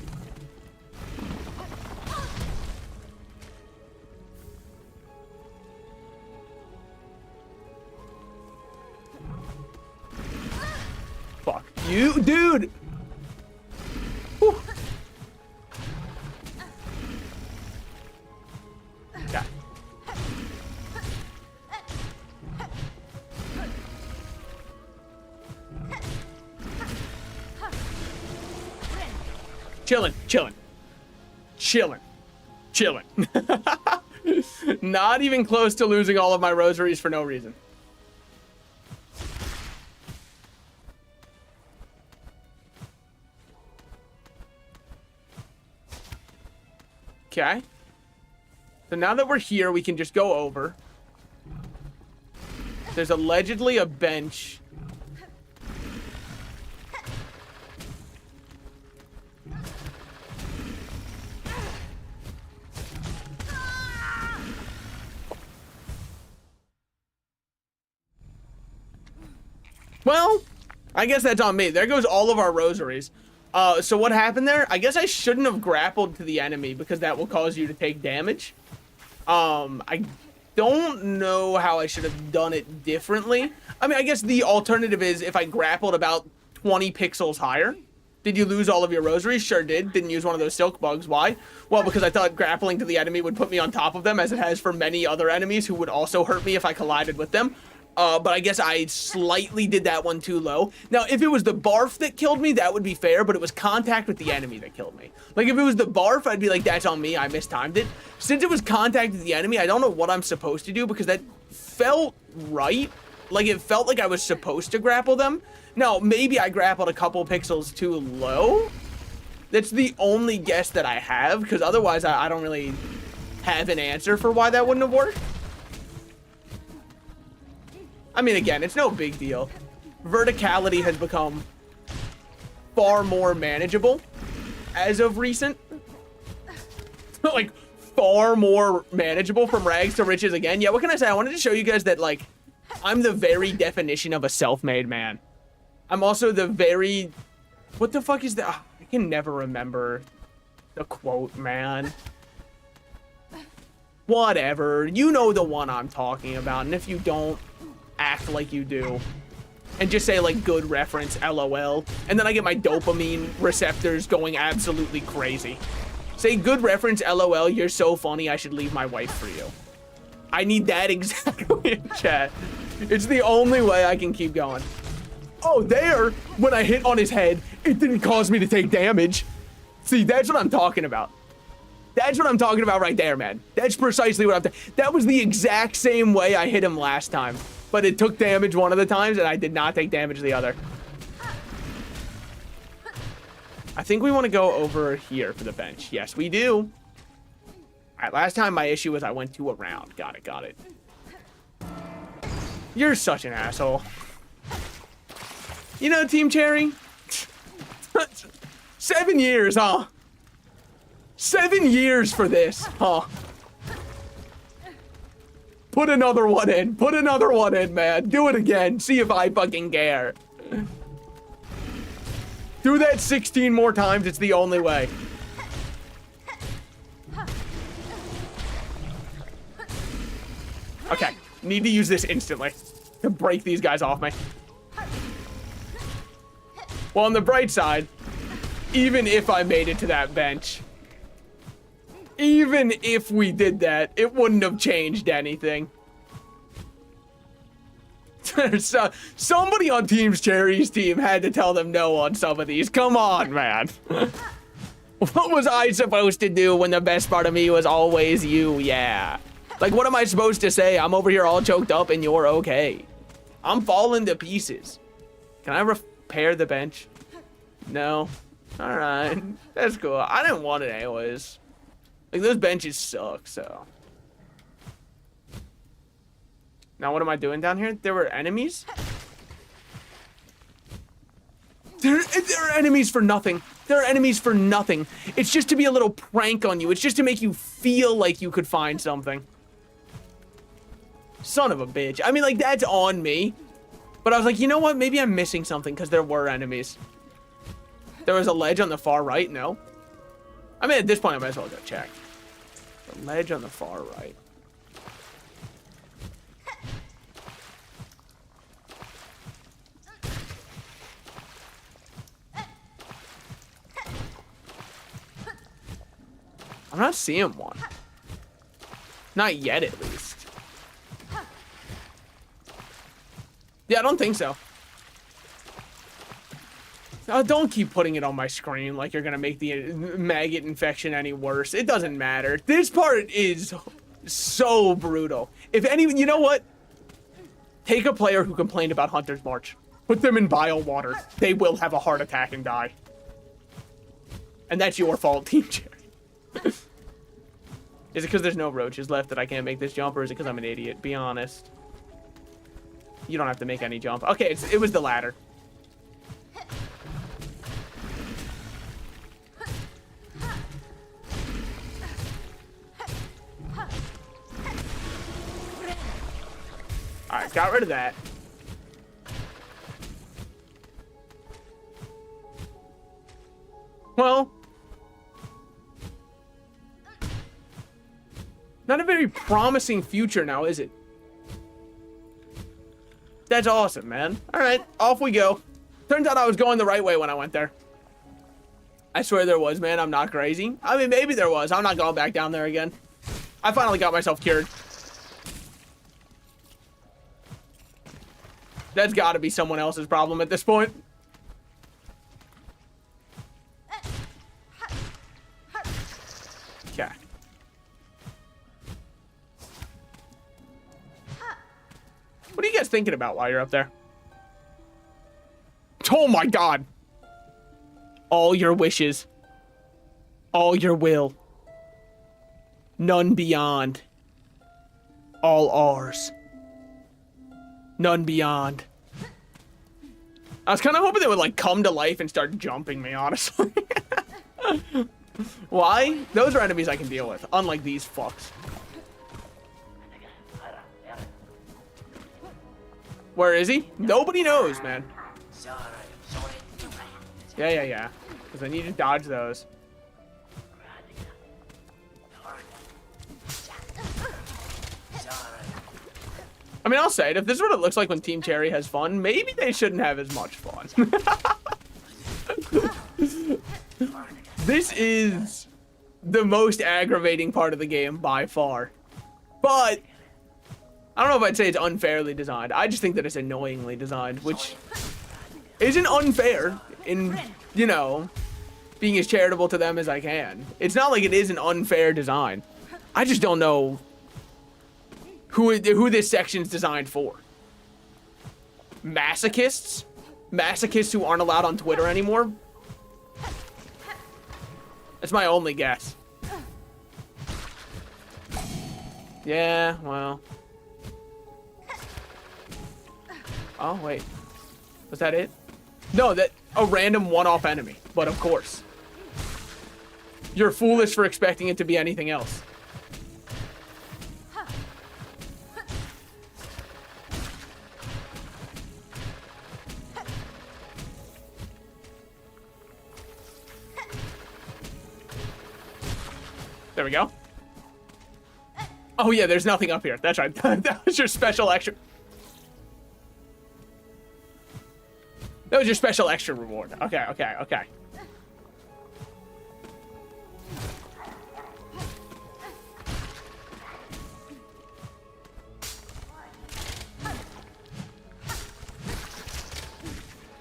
Fuck you, dude. Whew. Yeah. Chilling. Not even close to losing all of my rosaries for no reason. Okay. So now that we're here, we can just go over. There's allegedly a bench. Well, I guess that's on me. There goes all of our rosaries. So what happened there? I guess I shouldn't have grappled to the enemy because that will cause you to take damage. I don't know how I should have done it differently. I mean, I guess the alternative is if I grappled about 20 pixels higher. Did you lose all of your rosaries? Sure did. Didn't use one of those silk bugs. Why? Well, because I thought grappling to the enemy would put me on top of them, as it has for many other enemies who would also hurt me if I collided with them. But I guess I slightly did that one too low. Now, if it was the barf that killed me, that would be fair, but it was contact with the enemy that killed me. Like, if it was the barf, I'd be like, that's on me, I mistimed it. Since it was contact with the enemy, I don't know what I'm supposed to do, because that felt right. Like, it felt like I was supposed to grapple them. Now, maybe I grappled a couple pixels too low. That's the only guess that I have, because otherwise I don't really have an answer for why that wouldn't have worked. I mean, again, it's no big deal. Verticality has become far more manageable as of recent. Like, far more manageable from rags to riches again. Yeah, what can I say? I wanted to show you guys that, like, I'm the very definition of a self-made man. I'm also the very... What the fuck is that? I can never remember the quote, man. Whatever. You know the one I'm talking about, and if you don't, act like you do. And just say, like, good reference, LOL. And then I get my dopamine receptors going absolutely crazy. Say, good reference, LOL, you're so funny, I should leave my wife for you. I need that exactly in chat. It's the only way I can keep going. Oh, there, when I hit on his head, it didn't cause me to take damage. See, that's what I'm talking about. That's what I'm talking about right there, man. That's precisely what I'm That was the exact same way I hit him last time. But it took damage one of the times, and I did not take damage the other. I think we want to go over here for the bench. Yes, we do. All right, last time my issue was I went too around. Got it. You're such an asshole. You know, Team Cherry? 7 years, huh? 7 years for this, huh? Put another one in. Put another one in, man. Do it again. See if I fucking care. Do that 16 more times. It's the only way. Okay. Need to use this instantly to break these guys off me. Well, on the bright side, Even if I made it to that bench. Even if we did that, it wouldn't have changed anything. So, somebody on Team Cherry's team had to tell them no on some of these. Come on, man. What was I supposed to do when the best part of me was always you? Yeah. Like, what am I supposed to say? I'm over here all choked up and you're okay. I'm falling to pieces. Can I repair the bench? No. All right. That's cool. I didn't want it anyways. Like, those benches suck, so. Now, what am I doing down here? There were enemies? There are enemies for nothing. There are enemies for nothing. It's just to be a little prank on you. It's just to make you feel like you could find something. Son of a bitch. I mean, like, that's on me. But I was like, you know what? Maybe I'm missing something because there were enemies. There was a ledge on the far right? No. I mean, at this point, I might as well go check. The ledge on the far right. I'm not seeing one. Not yet, at least. Yeah, I don't think so. Oh, don't keep putting it on my screen like you're gonna make the maggot infection any worse. It doesn't matter. This part is so brutal. If anyone, you know what? Take a player who complained about Hunter's March. Put them in bile water. They will have a heart attack and die. And that's your fault, Team Cherry. Is it because there's no roaches left that I can't make this jump, or is it because I'm an idiot? Be honest. You don't have to make any jump. Okay, it was the ladder. Alright, got rid of that. Well, not a very promising future now, is it? That's awesome, man. All right, off we go. Turns out I was going the right way when I went there. I swear there was, man. I'm not crazy. I mean, maybe there was. I'm not going back down there again. I finally got myself cured. That's got to be someone else's problem at this point. Okay. What are you guys thinking about while you're up there? Oh my god. All your wishes. All your will. None beyond. All ours. None beyond. I was kind of hoping they would, like, come to life and start jumping me, honestly. Why? Those are enemies I can deal with, unlike these fucks. Where is he? Nobody knows, man. Yeah. Because I need to dodge those. I mean, I'll say it. If this is what it looks like when Team Cherry has fun, maybe they shouldn't have as much fun. This is the most aggravating part of the game by far. But I don't know if I'd say it's unfairly designed. I just think that it's annoyingly designed, which isn't unfair in, you know, being as charitable to them as I can. It's not like it is an unfair design. I just don't know who this section's designed for. Masochists? Masochists who aren't allowed on Twitter anymore? That's my only guess. Yeah, well. Oh, wait. Was that it? No, that a random one-off enemy. But of course. You're foolish for expecting it to be anything else. There we go. Oh yeah, there's nothing up here. That's right. That was your special extra. That was your special extra reward. Okay.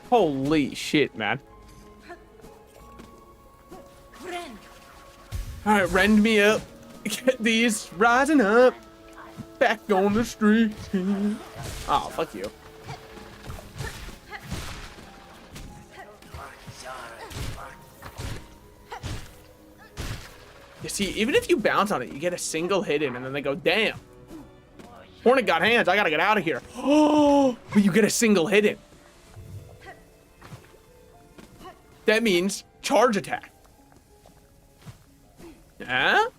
Holy shit, man. Alright, rend me up. Get these rising up. Back on the street. Oh, fuck you. You see, even if you bounce on it, you get a single hit in, and then they go, damn. Hornet got hands, I gotta get out of here. Oh, but you get a single hit in. That means charge attack. Huh?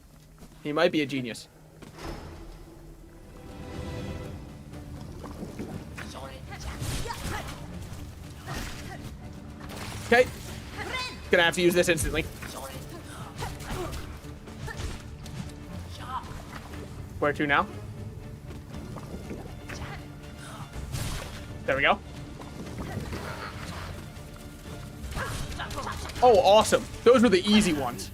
He might be a genius. Okay. Gonna have to use this instantly. Where to now? There we go. Oh, awesome. Those were the easy ones.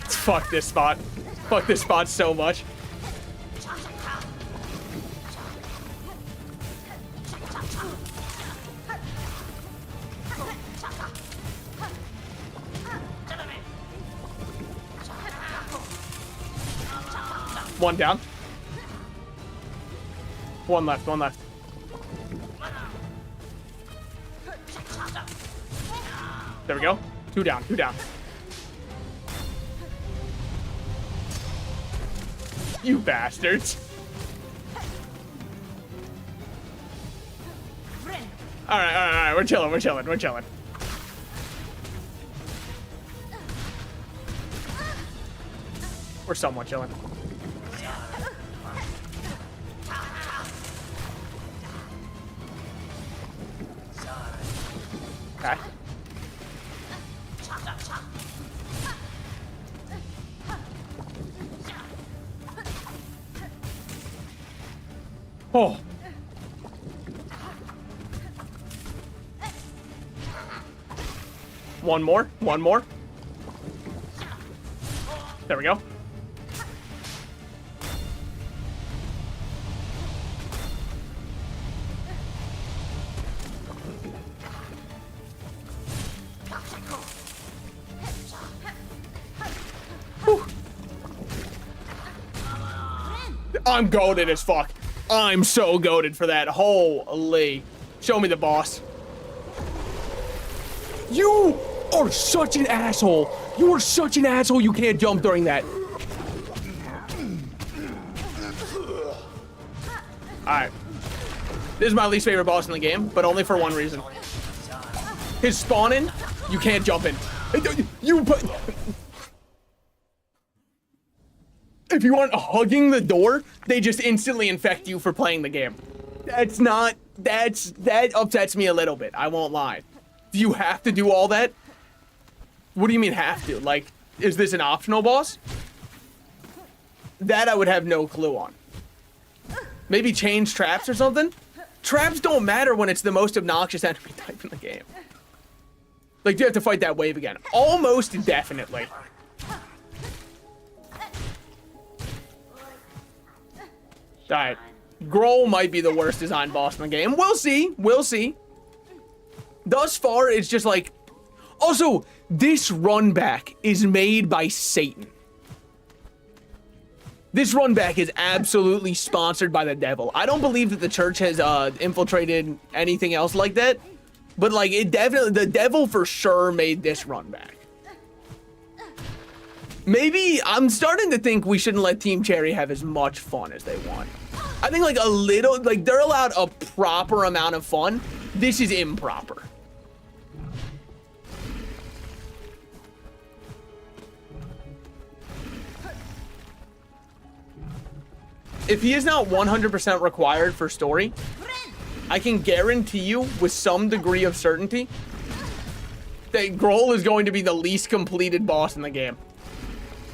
Fuck this spot. Fuck this spot so much. One down. One left, one left. There we go. Two down, two down. You bastards. Alright, alright, alright. We're chilling, we're chilling, we're chilling. We're somewhat chilling. Okay. Oh. One more, one more. There we go. Whew. I'm goated as fuck. I'm so goated for that. Holy. Show me the boss. You are such an asshole. You are such an asshole. You can't jump during that. Alright. This is my least favorite boss in the game, but only for one reason. His spawning, you can't jump in. You put... If you aren't hugging the door, they just instantly infect you for playing the game. That's not... That upsets me a little bit. I won't lie. Do you have to do all that? What do you mean have to? Like, is this an optional boss? That I would have no clue on. Maybe change traps or something? Traps don't matter when it's the most obnoxious enemy type in the game. Like, do you have to fight that wave again? Almost definitely. Alright. Grohl might be the worst designed boss in the game. We'll see. We'll see. Thus far, it's just like... Also, this run back is made by Satan. This run back is absolutely sponsored by the devil. I don't believe that the church has infiltrated anything else like that. But, like, it definitely... The devil for sure made this run back. Maybe... I'm starting to think we shouldn't let Team Cherry have as much fun as they want. I think, like, a little... Like, they're allowed a proper amount of fun. This is improper. If he is not 100% required for story, I can guarantee you with some degree of certainty that Grohl is going to be the least completed boss in the game.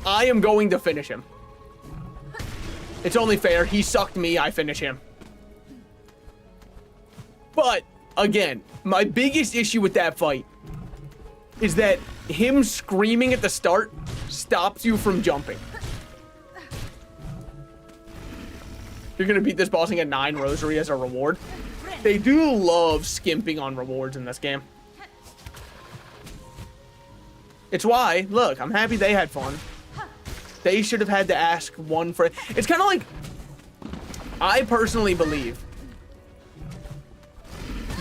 I am going to finish him. It's only fair. He sucked me. I finish him. But, again, my biggest issue with that fight is that him screaming at the start stops you from jumping. You're gonna beat this boss and get 9 rosary as a reward. They do love skimping on rewards in this game. It's why, look, I'm happy they had fun. They should have had to ask one for... It's kind of like... I personally believe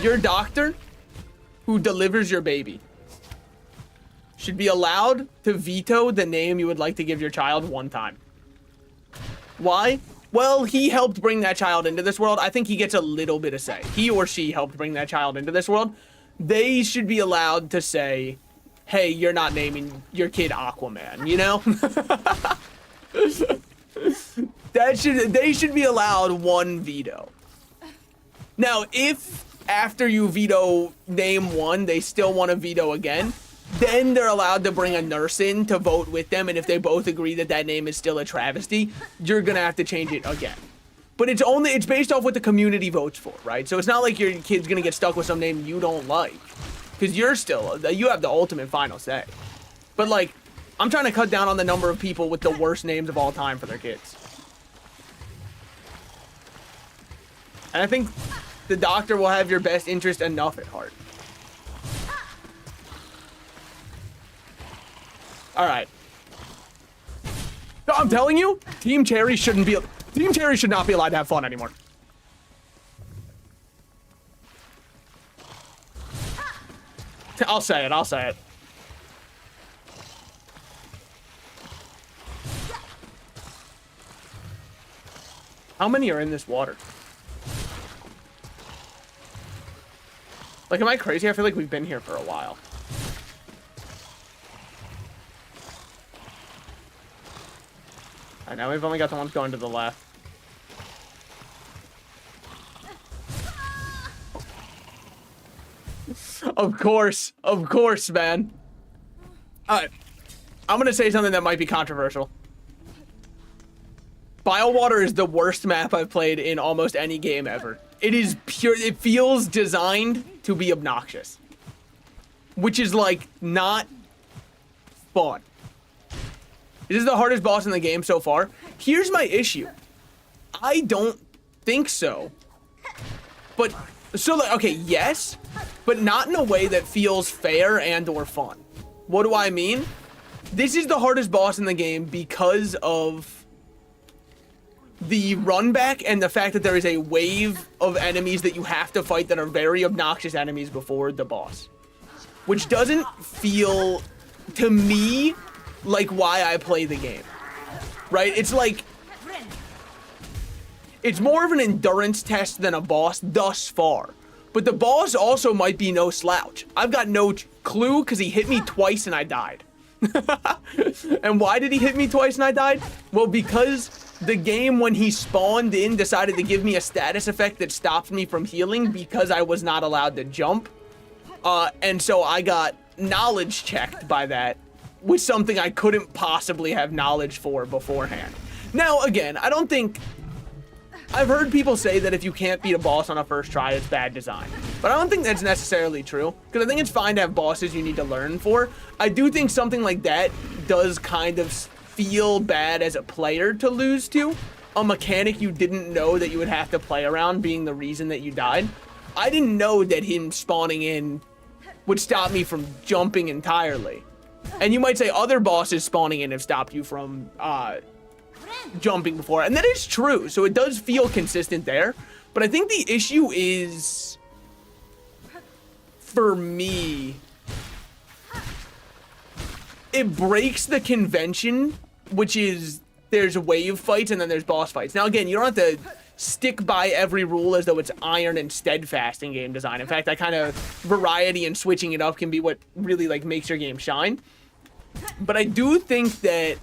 your doctor who delivers your baby should be allowed to veto the name you would like to give your child one time. Why? Well, he helped bring that child into this world. I think he gets a little bit of say. He or she helped bring that child into this world. They should be allowed to say, hey, you're not naming your kid Aquaman, you know? They should be allowed one veto. Now, if after you veto name one, they still want to veto again, then they're allowed to bring a nurse in to vote with them, and if they both agree that that name is still a travesty, you're gonna have to change it again. But it's based off what the community votes for, right? So it's not like your kid's gonna get stuck with some name you don't like, because you have the ultimate final say. But like, I'm trying to cut down on the number of people with the worst names of all time for their kids. And I think the doctor will have your best interest enough at heart. All right. No, I'm telling you, Team Cherry should not be allowed to have fun anymore. I'll say it. How many are in this water? Like, am I crazy? I feel like we've been here for a while. Alright, now we've only got the ones going to the left. Of course, man. Alright, I'm gonna say something that might be controversial. Biowater is the worst map I've played in almost any game ever. It is pure, it feels designed to be obnoxious. Which is like, not fun. This is the hardest boss in the game so far. Here's my issue. I don't think so. But, so like, okay, yes, but not in a way that feels fair and or fun. What do I mean? This is the hardest boss in the game because of the run back and the fact that there is a wave of enemies that you have to fight that are very obnoxious enemies before the boss. Which doesn't feel, to me, like why I play the game, right? It's like, it's more of an endurance test than a boss thus far. But the boss also might be no slouch. I've got no clue because he hit me twice and I died. And why did he hit me twice and I died? Well, because the game, when he spawned in, decided to give me a status effect that stopped me from healing because I was not allowed to jump. And so I got knowledge checked by that, with something I couldn't possibly have knowledge for beforehand. Now, again, I don't think... I've heard people say that if you can't beat a boss on a first try, it's bad design. But I don't think that's necessarily true, because I think it's fine to have bosses you need to learn for. I do think something like that does kind of feel bad as a player to lose to. A mechanic you didn't know that you would have to play around being the reason that you died. I didn't know that him spawning in would stop me from jumping entirely. And you might say other bosses spawning in have stopped you from jumping before. And that is true. So it does feel consistent there. But I think the issue is, for me, it breaks the convention, which is there's wave fights and then there's boss fights. Now, again, you don't have to stick by every rule as though it's iron and steadfast in game design. In fact, that kind of variety and switching it up can be what really like makes your game shine. But I do think that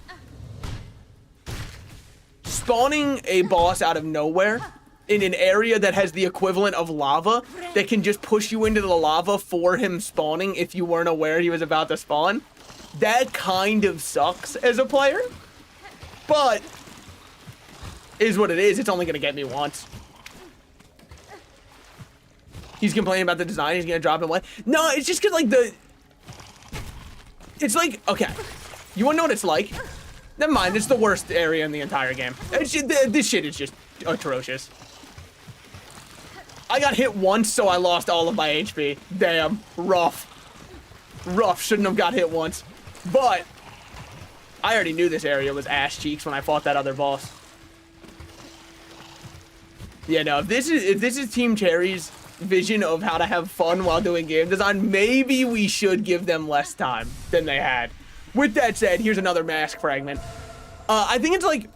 spawning a boss out of nowhere in an area that has the equivalent of lava that can just push you into the lava for him spawning if you weren't aware he was about to spawn, that kind of sucks as a player. But is what it is. It's only gonna get me once. He's complaining about the design. He's gonna drop him. No, it's just cause like it's like, okay, you wanna know what it's like? Never mind, it's the worst area in the entire game. This shit is just atrocious. I got hit once, so I lost all of my HP. Damn, rough. Rough, shouldn't have got hit once. But I already knew this area was ass cheeks when I fought that other boss. Yeah, no, if this is Team Cherry's vision of how to have fun while doing game design, maybe we should give them less time than they had. With that said, here's another mask fragment. I think it's like,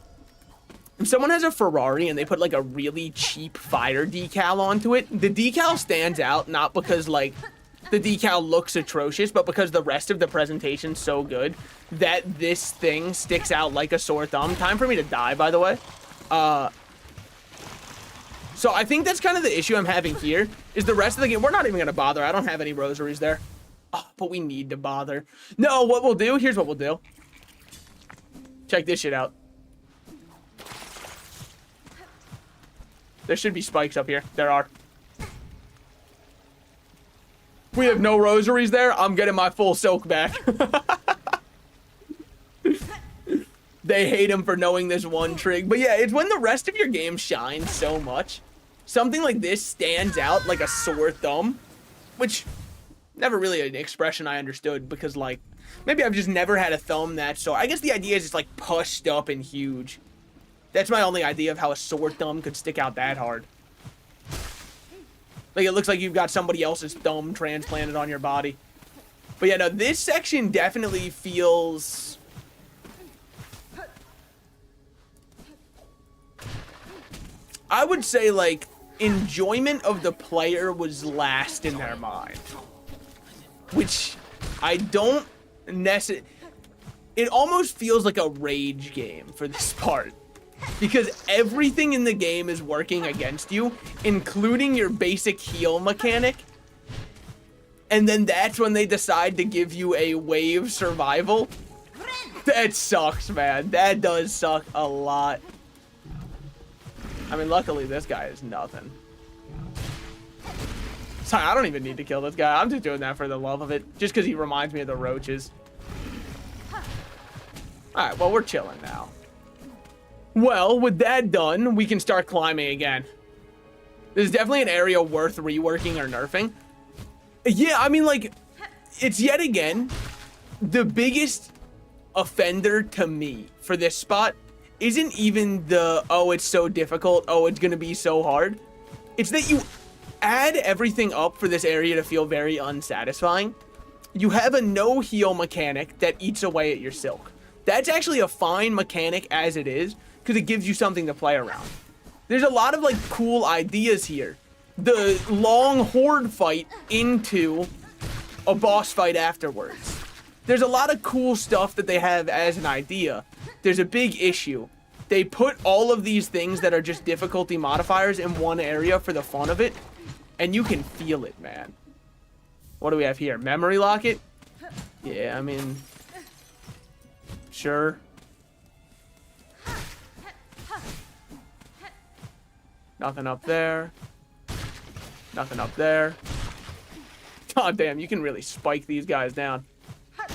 if someone has a Ferrari and they put like a really cheap fire decal onto it, the decal stands out not because like the decal looks atrocious, but because the rest of the presentation's so good that this thing sticks out like a sore thumb. Time for me to die, by the way. So I think that's kind of the issue I'm having here, is the rest of the game. We're not even going to bother. I don't have any rosaries there. Oh, but we need to bother. No, what we'll do, here's what we'll do. Check this shit out. There should be spikes up here. There are. We have no rosaries there. I'm getting my full silk back. They hate him for knowing this one trig. But yeah, it's when the rest of your game shines so much. Something like this stands out like a sore thumb, which never really an expression I understood because like, maybe I've just never had a thumb that sore. I guess the idea is it's like pushed up and huge. That's my only idea of how a sore thumb could stick out that hard. Like it looks like you've got somebody else's thumb transplanted on your body. But yeah, no, this section definitely feels... I would say like enjoyment of the player was last in their mind. Which I don't necessarily... It almost feels like a rage game for this part. Because everything in the game is working against you, including your basic heal mechanic. And then that's when they decide to give you a wave survival. That sucks, man. That does suck a lot. I mean, luckily this guy is nothing. Sorry, I don't even need to kill this guy. I'm just doing that for the love of it. Just because he reminds me of the roaches. Alright, well, we're chilling now. Well, with that done, we can start climbing again. This is definitely an area worth reworking or nerfing. Yeah, I mean, like, it's yet again the biggest offender to me for this spot isn't even the, oh, it's so difficult, oh, it's gonna be so hard. It's that you add everything up for this area to feel very unsatisfying. You have a no heal mechanic that eats away at your silk. That's actually a fine mechanic as it is, because it gives you something to play around. There's a lot of like cool ideas here. The long horde fight into a boss fight afterwards. There's a lot of cool stuff that they have as an idea. There's a big issue. They put all of these things that are just difficulty modifiers in one area for the fun of it, and you can feel it, man. What do we have here? Memory locket? Yeah, I mean, sure. Nothing up there. Nothing up there. God damn, you can really spike these guys down.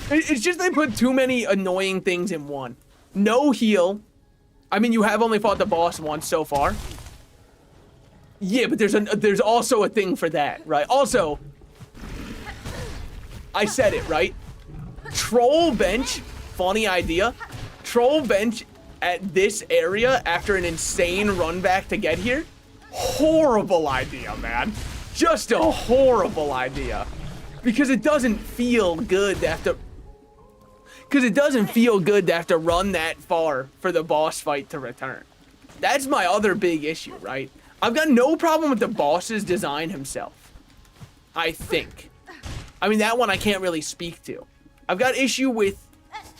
It's just they put too many annoying things in one. No heal. I mean, you have only fought the boss once so far. Yeah, but there's also a thing for that, right? Also, I said it, right? Troll bench, funny idea. Troll bench at this area after an insane run back to get here. Horrible idea, man. Just a horrible idea. Because it doesn't feel good to have to... Because it doesn't feel good to have to run that far for the boss fight to return. That's my other big issue, right? I've got no problem with the boss's design himself. I think. I mean, that one I can't really speak to. I've got issue with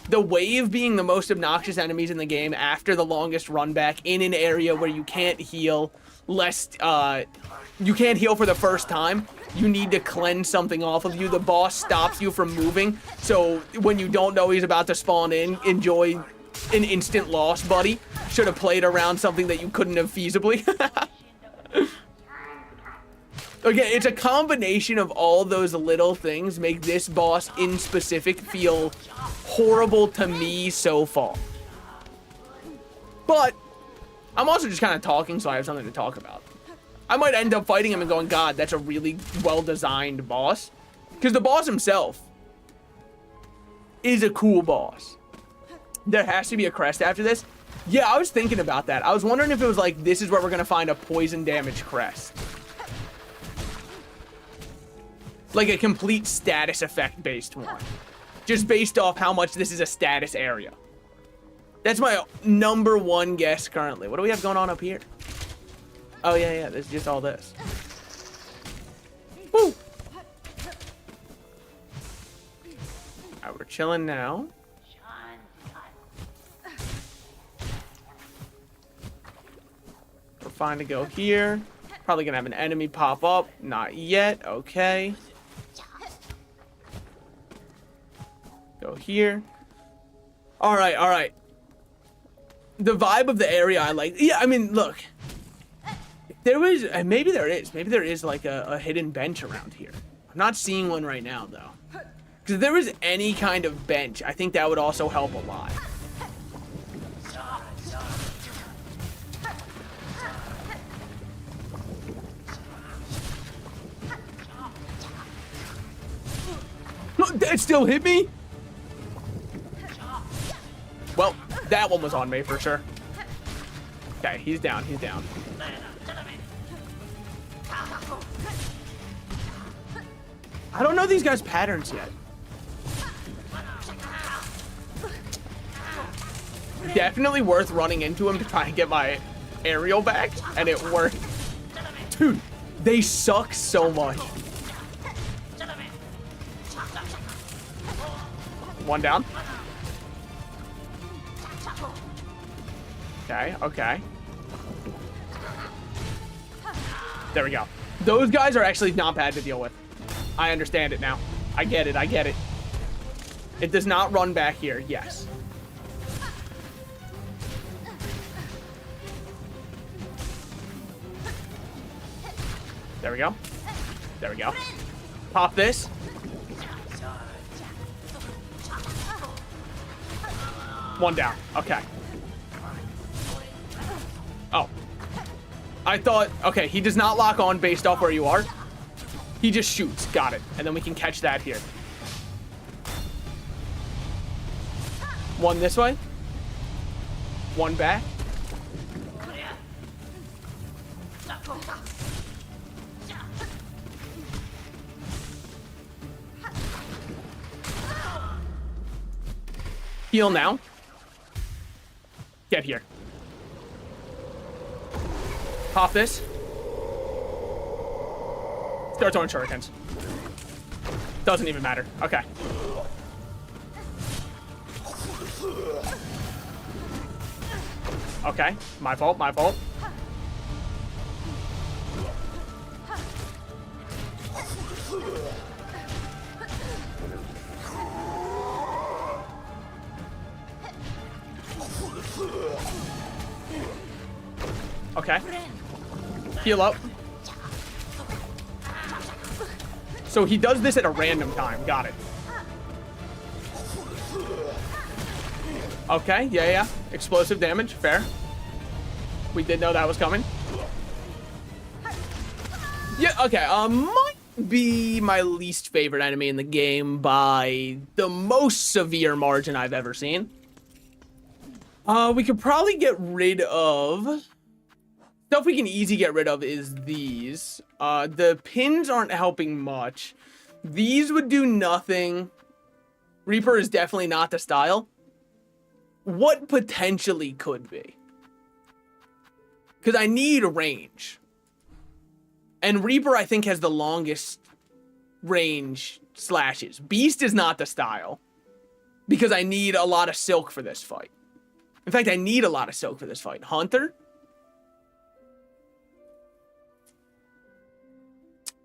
the wave being the most obnoxious enemies in the game after the longest run back in an area where you can't heal you can't heal for the first time. You need to cleanse something off of you. The boss stops you from moving. So when you don't know he's about to spawn in, enjoy an instant loss, buddy. Should have played around something that you couldn't have feasibly. Again, it's a combination of all those little things make this boss in specific feel horrible to me so far. But I'm also just kind of talking so I have something to talk about. I might end up fighting him and going, God, that's a really well-designed boss. Because the boss himself is a cool boss. There has to be a crest after this. Yeah, I was thinking about that. I was wondering if it was like, this is where we're going to find a poison damage crest. Like a complete status effect based one. Just based off how much this is a status area. That's my #1 guess currently. What do we have going on up here? Oh, yeah, there's just all this. Woo! Alright, we're chilling now. We're fine to go here. Probably gonna have an enemy pop up. Not yet. Okay. Go here. Alright. The vibe of the area I like. Yeah, I mean, look. There was, and maybe there is like a hidden bench around here. I'm not seeing one right now though. Because if there was any kind of bench, I think that would also help a lot. That still hit me? Well, that one was on me for sure. Okay, he's down. I don't know these guys' patterns yet. Definitely worth running into him to try and get my aerial back, and it worked. Dude, they suck so much. One down. Okay. There we go. Those guys are actually not bad to deal with. I understand it now. I get it. It does not run back here. Yes. There we go. Pop this. One down. Okay. Oh. I thought, okay, he does not lock on based off where you are. He just shoots. Got it. And then we can catch that here. One this way. One back. Heal now. Get here. Pop this. Start throwing shurikens. Doesn't even matter. Okay. Okay. My fault. Okay. Heal up. So he does this at a random time. Got it. Okay. Yeah. Explosive damage. Fair. We did know that was coming. Yeah. Okay. Might be my least favorite enemy in the game by the most severe margin I've ever seen. We could probably get rid of... Stuff we can easy get rid of is these. The pins aren't helping much. These would do nothing. Reaper is definitely not the style. What potentially could be? Because I need a range. And Reaper, I think, has the longest range slashes. Beast is not the style. Because I need a lot of silk for this fight. In fact, I need a lot of silk for this fight. Hunter?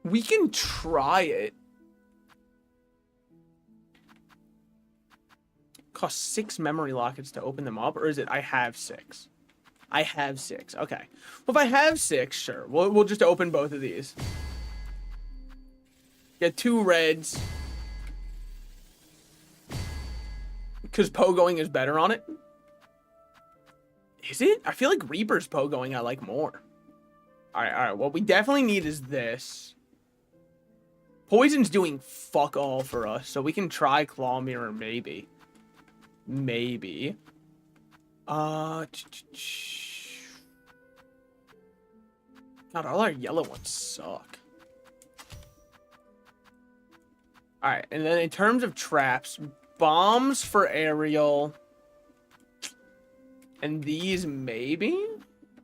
We can try it. Cost 6 memory lockets to open them up, or is it I have 6? I have 6. Okay. Well, if I have 6, sure. We'll just open both of these. Get 2 reds. Because pogoing is better on it. Is it? I feel like Reaper's pogoing I like more. All right. What we definitely need is this. Poison's doing fuck all for us, so we can try Claw Mirror maybe. Maybe. God, all our yellow ones suck. All right, and then in terms of traps, bombs for aerial. And these maybe?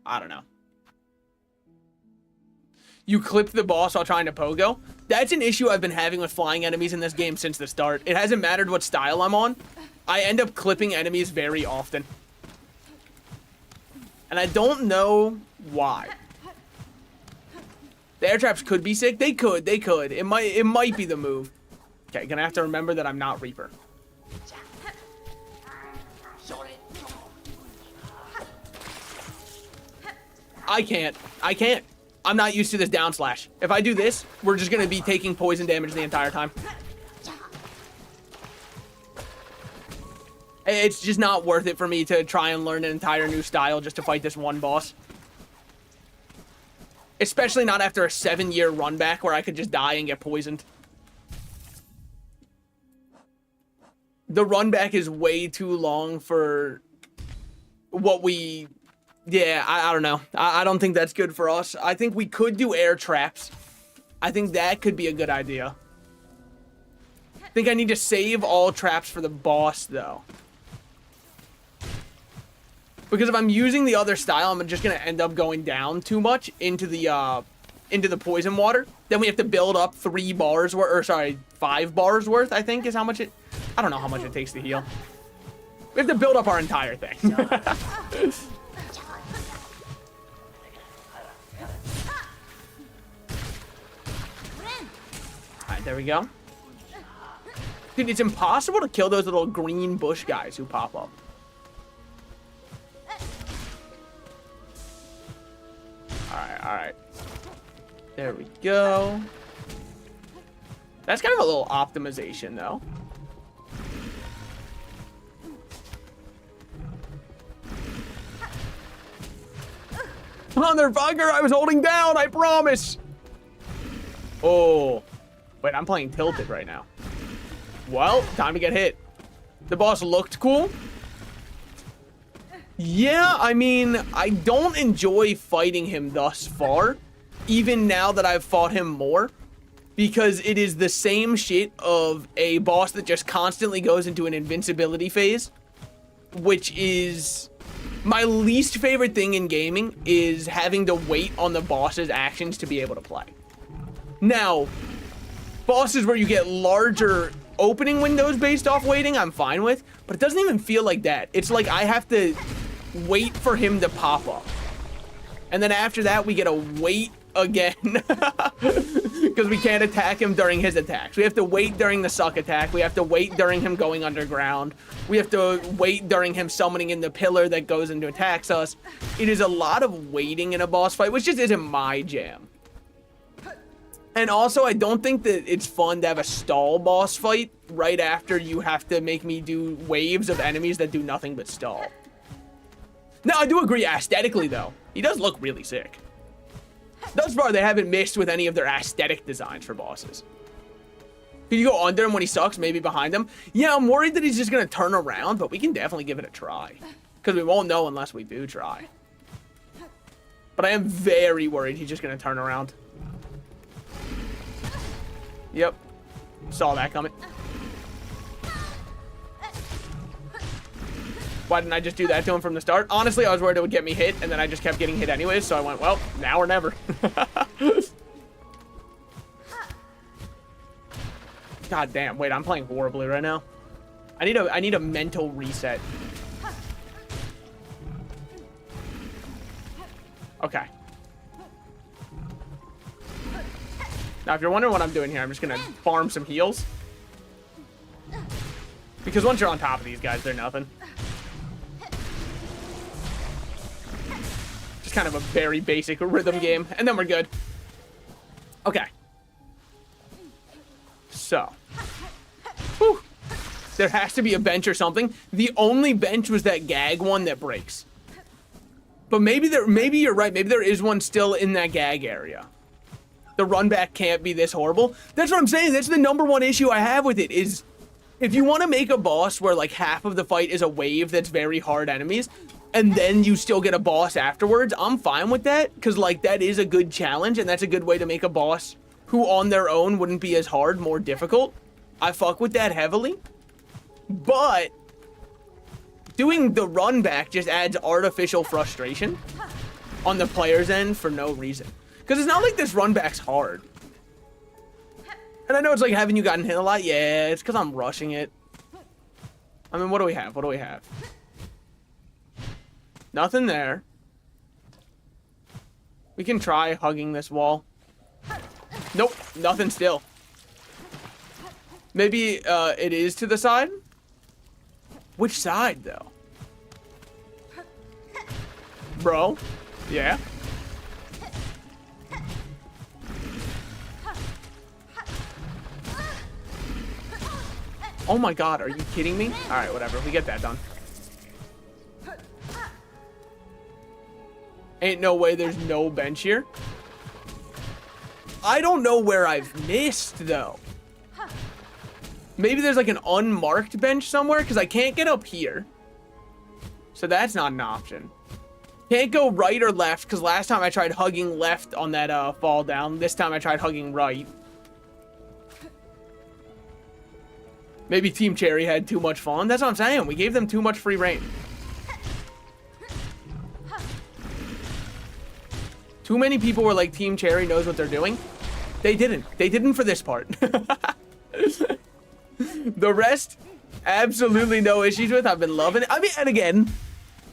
I don't know. You clip the boss while trying to pogo? That's an issue I've been having with flying enemies in this game since the start. It hasn't mattered what style I'm on. I end up clipping enemies very often. And I don't know why. The air traps could be sick. They could. It might be the move. Okay, gonna have to remember that I'm not Reaper. I can't. I'm not used to this down slash. If I do this, we're just gonna be taking poison damage the entire time. It's just not worth it for me to try and learn an entire new style just to fight this one boss. Especially not after a 7-year run back where I could just die and get poisoned. The run back is way too long for what we... Yeah, I don't know. I don't think that's good for us. I think we could do air traps. I think that could be a good idea. I think I need to save all traps for the boss, though. Because if I'm using the other style, I'm just going to end up going down too much into the poison water. Then we have to build up 3 bars worth, or sorry, 5 bars worth, I think is how much it... I don't know how much it takes to heal. We have to build up our entire thing. Alright, there we go. Dude, it's impossible to kill those little green bush guys who pop up. Alright. There we go. That's kind of a little optimization, though. Motherfucker, I was holding down, I promise. Oh. Wait, I'm playing tilted right now. Well, time to get hit. The boss looked cool. Yeah, I mean, I don't enjoy fighting him thus far, even now that I've fought him more, because it is the same shit of a boss that just constantly goes into an invincibility phase, which is my least favorite thing in gaming, is having to wait on the boss's actions to be able to play. Now, bosses where you get larger opening windows based off waiting, I'm fine with, but it doesn't even feel like that. It's like I have to wait for him to pop up. And then after that, we get to wait again. Because we can't attack him during his attacks. We have to wait during the suck attack. We have to wait during him going underground. We have to wait during him summoning in the pillar that goes and attacks us. It is a lot of waiting in a boss fight, which just isn't my jam. And also, I don't think that it's fun to have a stall boss fight right after you have to make me do waves of enemies that do nothing but stall. Now, I do agree aesthetically, though. He does look really sick. Thus far, they haven't missed with any of their aesthetic designs for bosses. Can you go under him when he sucks, maybe behind him? Yeah, I'm worried that he's just going to turn around, but we can definitely give it a try. Because we won't know unless we do try. But I am very worried he's just going to turn around. Yep. Saw that coming. Why didn't I just do that to him from the start? Honestly, I was worried it would get me hit, and then I just kept getting hit anyways, so I went, well, now or never. God damn. Wait, I'm playing horribly right now. I need a mental reset. Okay. Now, if you're wondering what I'm doing here, I'm just gonna farm some heals. Because once you're on top of these guys, they're nothing. Just kind of a very basic rhythm game, and then we're good. Okay. So. Whew. There has to be a bench or something. The only bench was that gag one that breaks. But maybe you're right. Maybe there is one still in that gag area. The run back can't be this horrible. That's what I'm saying. That's the #1 issue I have with it is if you want to make a boss where like half of the fight is a wave that's very hard enemies and then you still get a boss afterwards, I'm fine with that because like that is a good challenge and that's a good way to make a boss who on their own wouldn't be as hard, more difficult. I fuck with that heavily. But doing the run back just adds artificial frustration on the player's end for no reason. Because it's not like this run back's hard. And I know it's like, haven't you gotten hit a lot? Yeah, it's because I'm rushing it. I mean, what do we have? What do we have? Nothing there. We can try hugging this wall. Nope, nothing still. Maybe it is to the side? Which side, though? Bro? Yeah? Oh my god, are you kidding me? Alright, whatever, we get that done. Ain't no way there's no bench here. I don't know where I've missed, though. Maybe there's like an unmarked bench somewhere, because I can't get up here. So that's not an option. Can't go right or left, because last time I tried hugging left on that fall down. This time I tried hugging right. Maybe Team Cherry had too much fun. That's what I'm saying. We gave them too much free reign. Too many people were like, Team Cherry knows what they're doing. They didn't. They didn't for this part. The rest, absolutely no issues with. I've been loving it. I mean, and again,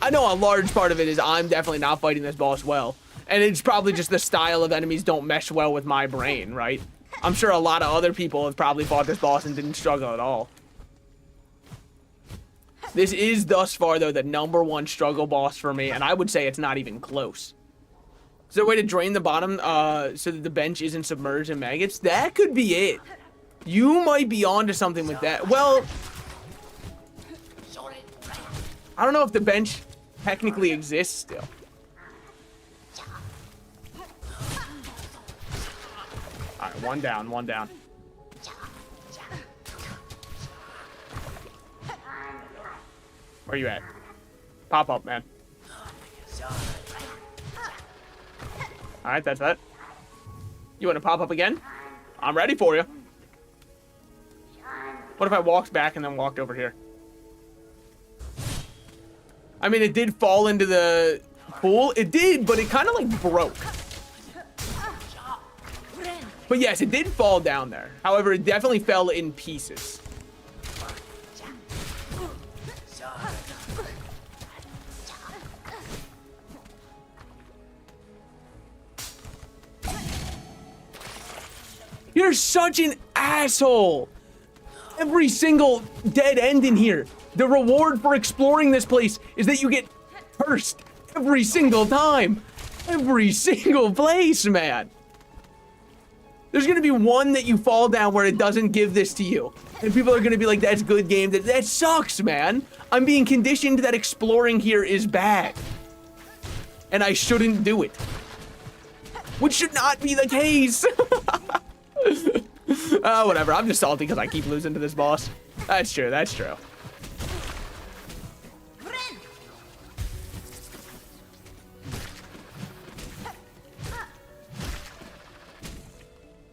I know a large part of it is I'm definitely not fighting this boss well. And it's probably just the style of enemies don't mesh well with my brain, right? I'm sure a lot of other people have probably fought this boss and didn't struggle at all. This is thus far, though, the #1 struggle boss for me, and I would say it's not even close. Is there a way to drain the bottom so that the bench isn't submerged in maggots? That could be it. You might be onto something with that. Well, I don't know if the bench technically exists still. All right, one down, one down. Where you at? Pop up, man. All right, that's that. You want to pop up again? I'm ready for you. What if I walked back and then walked over here? I mean, it did fall into the pool. It did, but it kind of like broke. But yes, it did fall down there. However, it definitely fell in pieces. You're such an asshole. Every single dead end in here. The reward for exploring this place is that you get cursed every single time. Every single place, man. There's gonna be one that you fall down where it doesn't give this to you. And people are gonna be like, that's good game. That sucks, man. I'm being conditioned that exploring here is bad. And I shouldn't do it. Which should not be the case. Whatever. I'm just salty because I keep losing to this boss. That's true. That's true.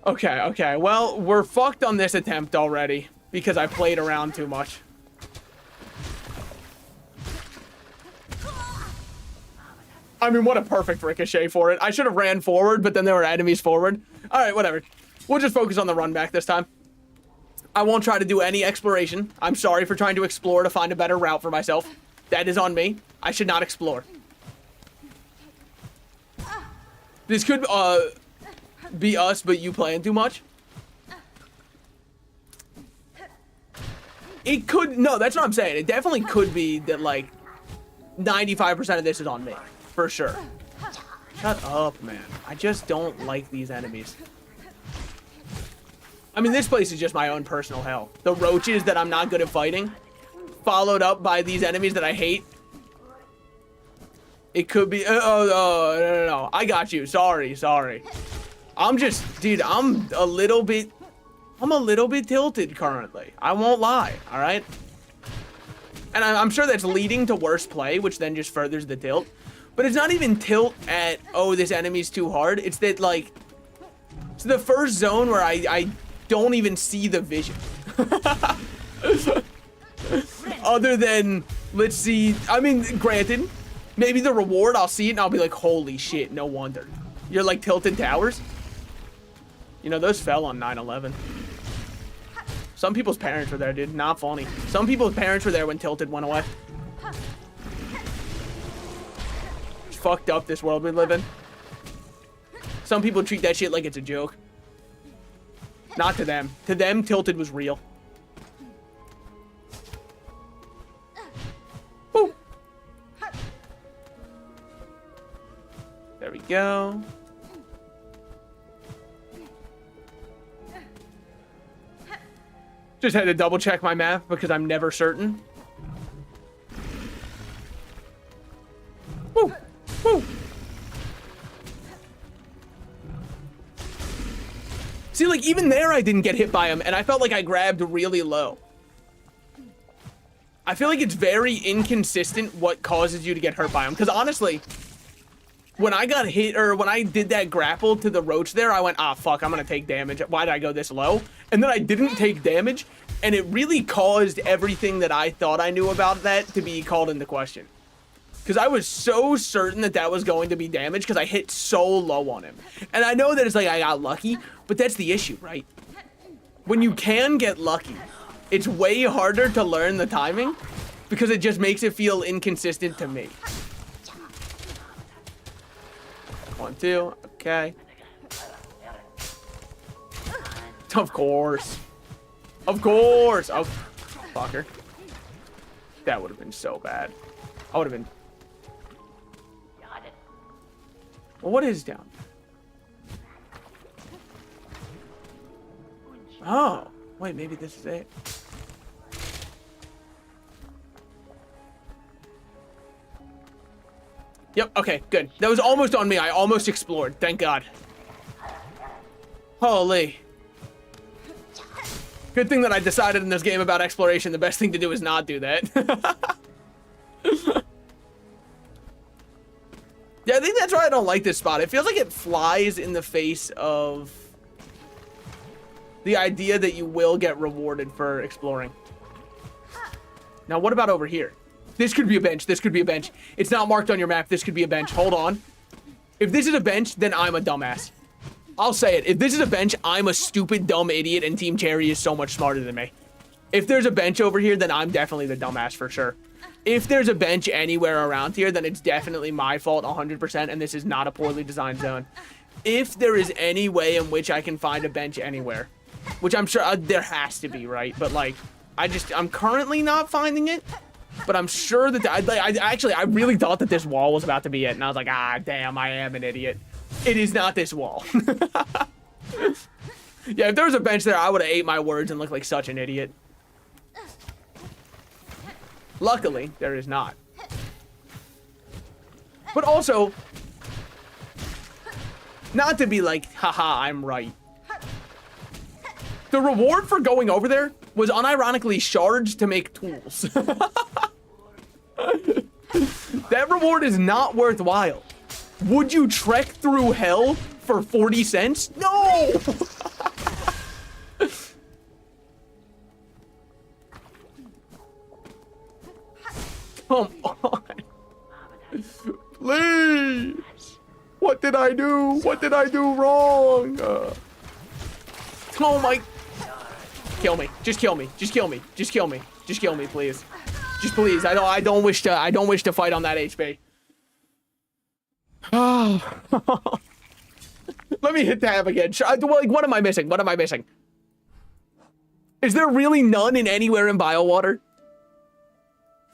Okay, okay. Well, we're fucked on this attempt already because I played around too much. I mean, what a perfect ricochet for it. I should have ran forward, but then there were enemies forward. All right, whatever. We'll just focus on the run back this time. I won't try to do any exploration. I'm sorry for trying to explore to find a better route for myself. That is on me. I should not explore. This could be us, but you playing too much. It could, no, that's what I'm saying. It definitely could be that like 95% of this is on me, for sure. Shut up, man. I just don't like these enemies. I mean, this place is just my own personal hell. The roaches that I'm not good at fighting, followed up by these enemies that I hate. It could be. No. I got you. Sorry. I'm just, dude. I'm a little bit tilted currently. I won't lie. All right. And I'm sure that's leading to worse play, which then just furthers the tilt. But it's not even tilt at, oh, this enemy's too hard. It's that, like, it's the first zone where I don't even see the vision. Other than, let's see. I mean, granted, maybe the reward, I'll see it and I'll be like, holy shit, no wonder. You're like tilted towers? You know, those fell on 9/11. Some people's parents were there, dude. Not funny. Some people's parents were there when Tilted went away. It's fucked up, this world we live in. Some people treat that shit like it's a joke. Not to them. To them, Tilted was real. Woo. There we go. Just had to double check my math because I'm never certain. Woo! Woo! See, like, even there I didn't get hit by him, and I felt like I grabbed really low. I feel like it's very inconsistent what causes you to get hurt by him. Because honestly, when I got hit, or when I did that grapple to the roach there, I went, ah, fuck, I'm gonna take damage. Why did I go this low? And then I didn't take damage, and it really caused everything that I thought I knew about that to be called into question. Because I was so certain that that was going to be damage because I hit so low on him. And I know that it's like I got lucky, but that's the issue, right? When you can get lucky, it's way harder to learn the timing because it just makes it feel inconsistent to me. 1, 2, okay. Of course. Of course. Oh, fucker. That would have been so bad. I would have been. Well, what is down there? Oh, wait, maybe this is it. Yep, okay, good. That was almost on me. I almost explored. Thank God. Holy. Good thing that I decided in this game about exploration, the best thing to do is not do that. Yeah, I think that's why I don't like this spot. It feels like it flies in the face of the idea that you will get rewarded for exploring. Now, what about over here? This could be a bench. This could be a bench. It's not marked on your map. This could be a bench. Hold on. If this is a bench, then I'm a dumbass. I'll say it. If this is a bench, I'm a stupid, dumb idiot, and Team Cherry is so much smarter than me. If there's a bench over here, then I'm definitely the dumbass for sure. If there's a bench anywhere around here, then it's definitely my fault 100%, and this is not a poorly designed zone. If there is any way in which I can find a bench anywhere, which I'm sure there has to be, right? But, like, I'm currently not finding it. But I'm sure that I really thought that this wall was about to be it, and I was like, ah, damn, I am an idiot. It is not this wall. Yeah, if there was a bench there, I would have ate my words and looked like such an idiot. Luckily, there is not. But also, not to be like, haha, I'm right. The reward for going over there was unironically shards to make tools. That reward is not worthwhile. Would you trek through hell for 40 cents? No! Come on. Please. What did I do? What did I do wrong? Oh my. Kill me. Just kill me. Just kill me. Just kill me. Just kill me, please. Just please. I don't wish to fight on that HP. Let me hit tab again. Like, what am I missing? What am I missing? Is there really none in anywhere in Biowater?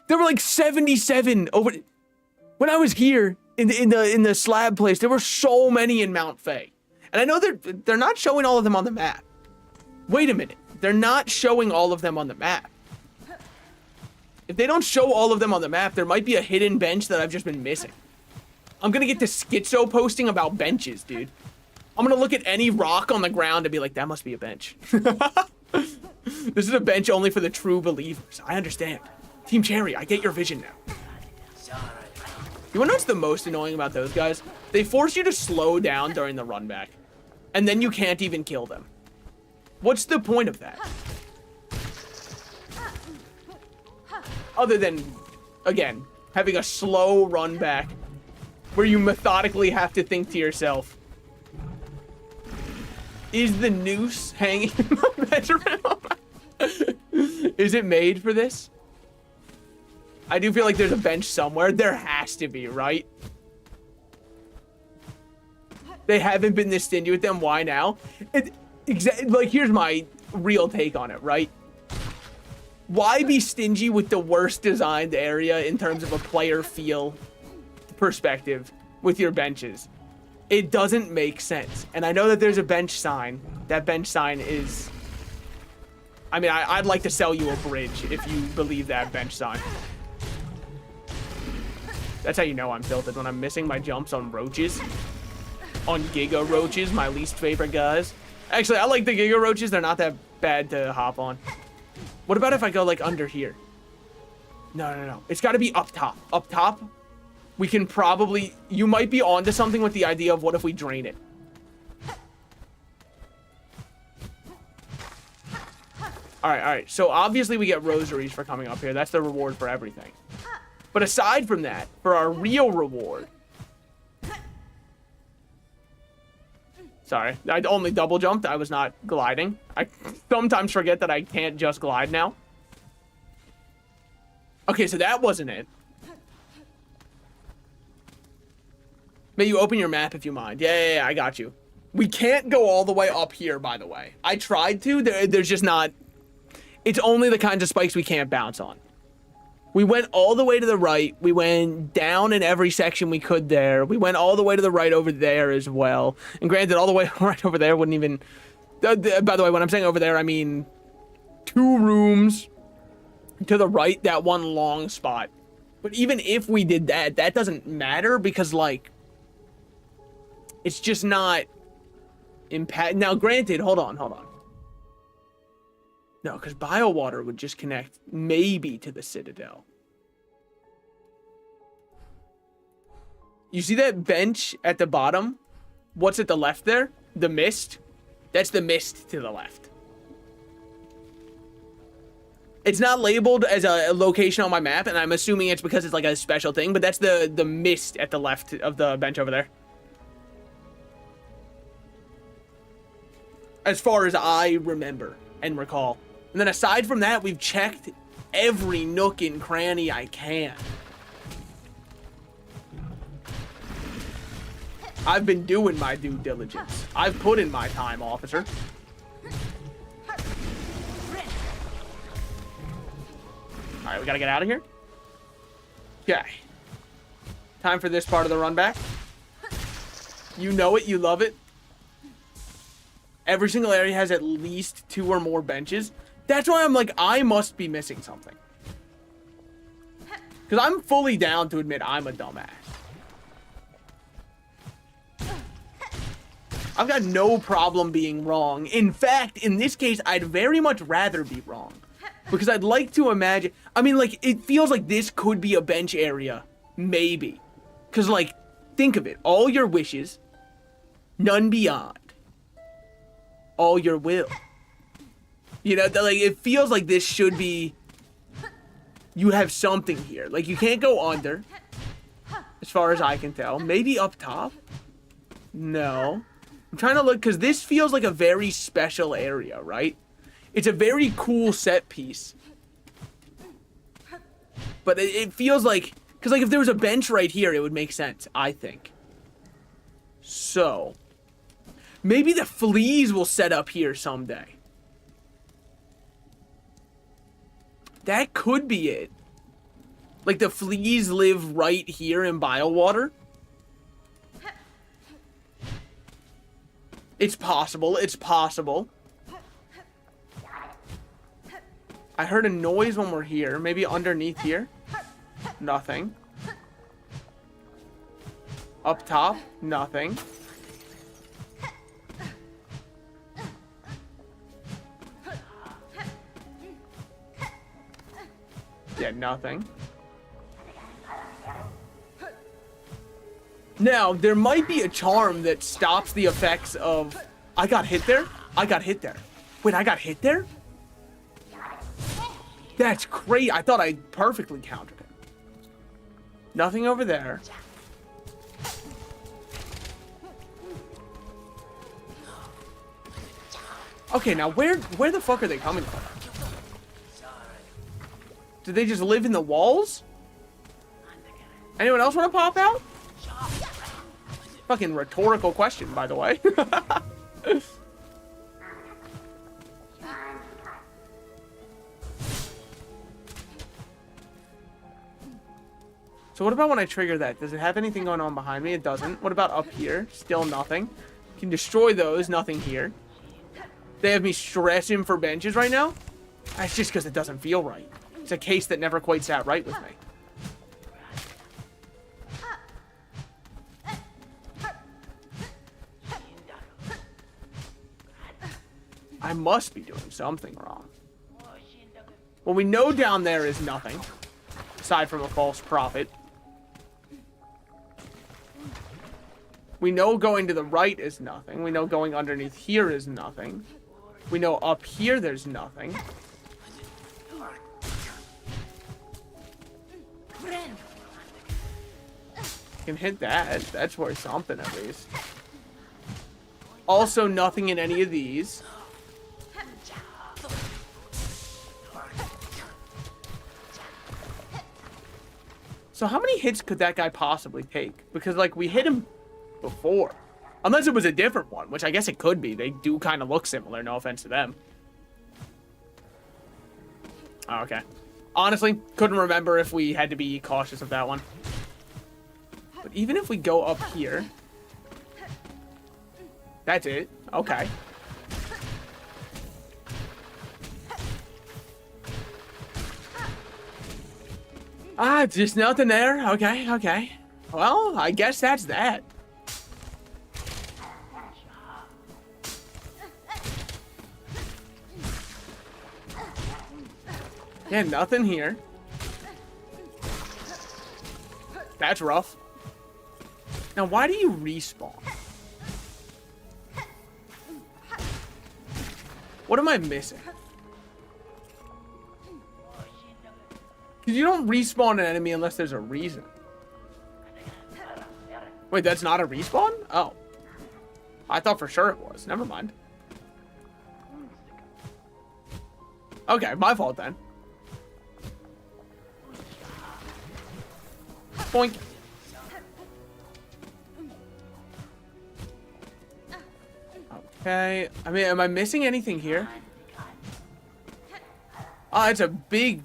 There were like 77 over. When I was here in the slab place, there were so many in Mount Fay, and I know they're not showing all of them on the map. Wait a minute, they're not showing all of them on the map. If they don't show all of them on the map, there might be a hidden bench that I've just been missing. I'm gonna get to schizo posting about benches, dude. I'm gonna look at any rock on the ground and be like, that must be a bench. This is a bench only for the true believers. I understand. Team Cherry, I get your vision now. You wanna know what's the most annoying about those guys? They force you to slow down during the run back. And then you can't even kill them. What's the point of that? Other than, again, having a slow run back where you methodically have to think to yourself, is the noose hanging in my bedroom? Is it made for this? I do feel like there's a bench somewhere. There has to be, right? They haven't been this stingy with them. Why now? Like, here's my real take on it, right? Why be stingy with the worst designed area in terms of a player feel perspective with your benches? It doesn't make sense. And I know that there's a bench sign. That bench sign is... I mean, I'd like to sell you a bridge if you believe that bench sign. That's how you know I'm tilted, when I'm missing my jumps on roaches. On Giga Roaches, my least favorite guys. Actually, I like the Giga Roaches. They're not that bad to hop on. What about if I go, like, under here? No. It's got to be up top. Up top, we can probably... You might be onto something with the idea of what if we drain it. All right. So, obviously, we get rosaries for coming up here. That's the reward for everything. But aside from that, for our real reward... Sorry, I only double jumped. I was not gliding. I sometimes forget that I can't just glide now. Okay, so that wasn't it. May you open your map if you mind. Yeah, I got you. We can't go all the way up here, by the way. I tried to. There's just not... It's only the kinds of spikes we can't bounce on. We went all the way to the right. We went down in every section we could there. We went all the way to the right over there as well. And granted, all the way right over there wouldn't even... By the way, when I'm saying over there, I mean 2 rooms to the right, that one long spot. But even if we did that, that doesn't matter because, like, it's just not impact. Now, granted, hold on. No, because Biowater would just connect maybe to the Citadel. You see that bench at the bottom? What's at the left there? The mist? That's the mist to the left. It's not labeled as a location on my map, and I'm assuming it's because it's like a special thing, but that's the mist at the left of the bench over there. As far as I remember and recall. And then aside from that, we've checked every nook and cranny I can. I've been doing my due diligence. I've put in my time, officer. Alright, we gotta get out of here. Okay. Time for this part of the run back. You know it, you love it. Every single area has at least 2 or more benches. That's why I'm like, I must be missing something. Because I'm fully down to admit I'm a dumbass. I've got no problem being wrong. In fact, in this case, I'd very much rather be wrong. Because I'd like to imagine... I mean, like, it feels like this could be a bench area. Maybe. Because, like, think of it. All your wishes, none beyond. All your will. You know, like, it feels like this should be... You have something here. Like, you can't go under. As far as I can tell. Maybe up top? No. I'm trying to look, because this feels like a very special area, right? It's a very cool set piece. But it feels like... Because, like, if there was a bench right here, it would make sense, I think. So... Maybe the fleas will set up here someday. That could be it. Like, the fleas live right here in Biowater. It's possible. It's possible. I heard a noise when we're here. Maybe underneath here. Nothing. Up top, nothing. Yeah, nothing. Now, there might be a charm that stops the effects of... I got hit there? I got hit there. Wait, I got hit there? That's great. I thought I perfectly countered it. Nothing over there. Okay, now where the fuck are they coming from? Do they just live in the walls? Anyone else want to pop out? Fucking rhetorical question, by the way. So what about when I trigger that? Does it have anything going on behind me? It doesn't. What about up here? Still nothing. Can destroy those. Nothing here. They have me stressing for benches right now? That's just because it doesn't feel right. It's a case that never quite sat right with me. I must be doing something wrong. Well, we know down there is nothing. Aside from a false prophet. We know going to the right is nothing. We know going underneath here is nothing. We know up here there's nothing. Can hit that. That's worth something at least. Also nothing in any of these. So how many hits could that guy possibly take? Because, like, we hit him before. Unless it was a different one, which I guess it could be. They do kind of look similar, no offense to them. Oh, okay. Honestly, couldn't remember if we had to be cautious of that one. But even if we go up here... That's it. Okay. Ah, just nothing there. Okay, okay. Well, I guess that's that. Yeah, nothing here. That's rough. Now, why do you respawn? What am I missing? Because you don't respawn an enemy unless there's a reason. Wait, that's not a respawn? Oh. I thought for sure it was. Never mind. Okay, my fault then. Boink. Okay. I mean, am I missing anything here? Ah, it's a big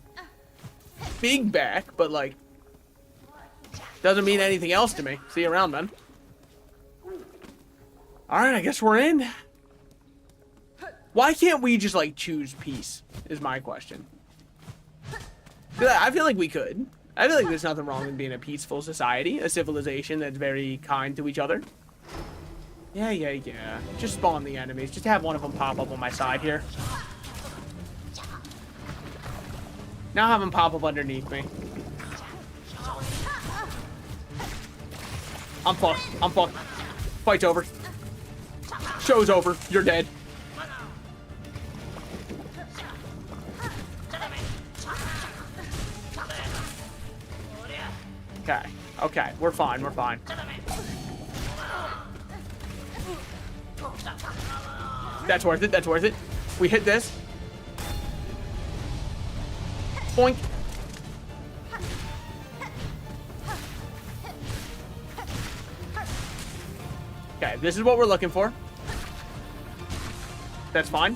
back, but like, doesn't mean anything else to me. See you around, man. Alright, I guess we're in. Why can't we just, like, choose peace, is my question. I feel like we could. I feel like there's nothing wrong with being a peaceful society, a civilization that's very kind to each other. Yeah. Just spawn the enemies. Just have one of them pop up on my side here. Now have him pop up underneath me. I'm fucked. Fight's over. Show's over. You're dead. Okay. We're fine. That's worth it. We hit this. Boink. Okay, this is what we're looking for. That's fine.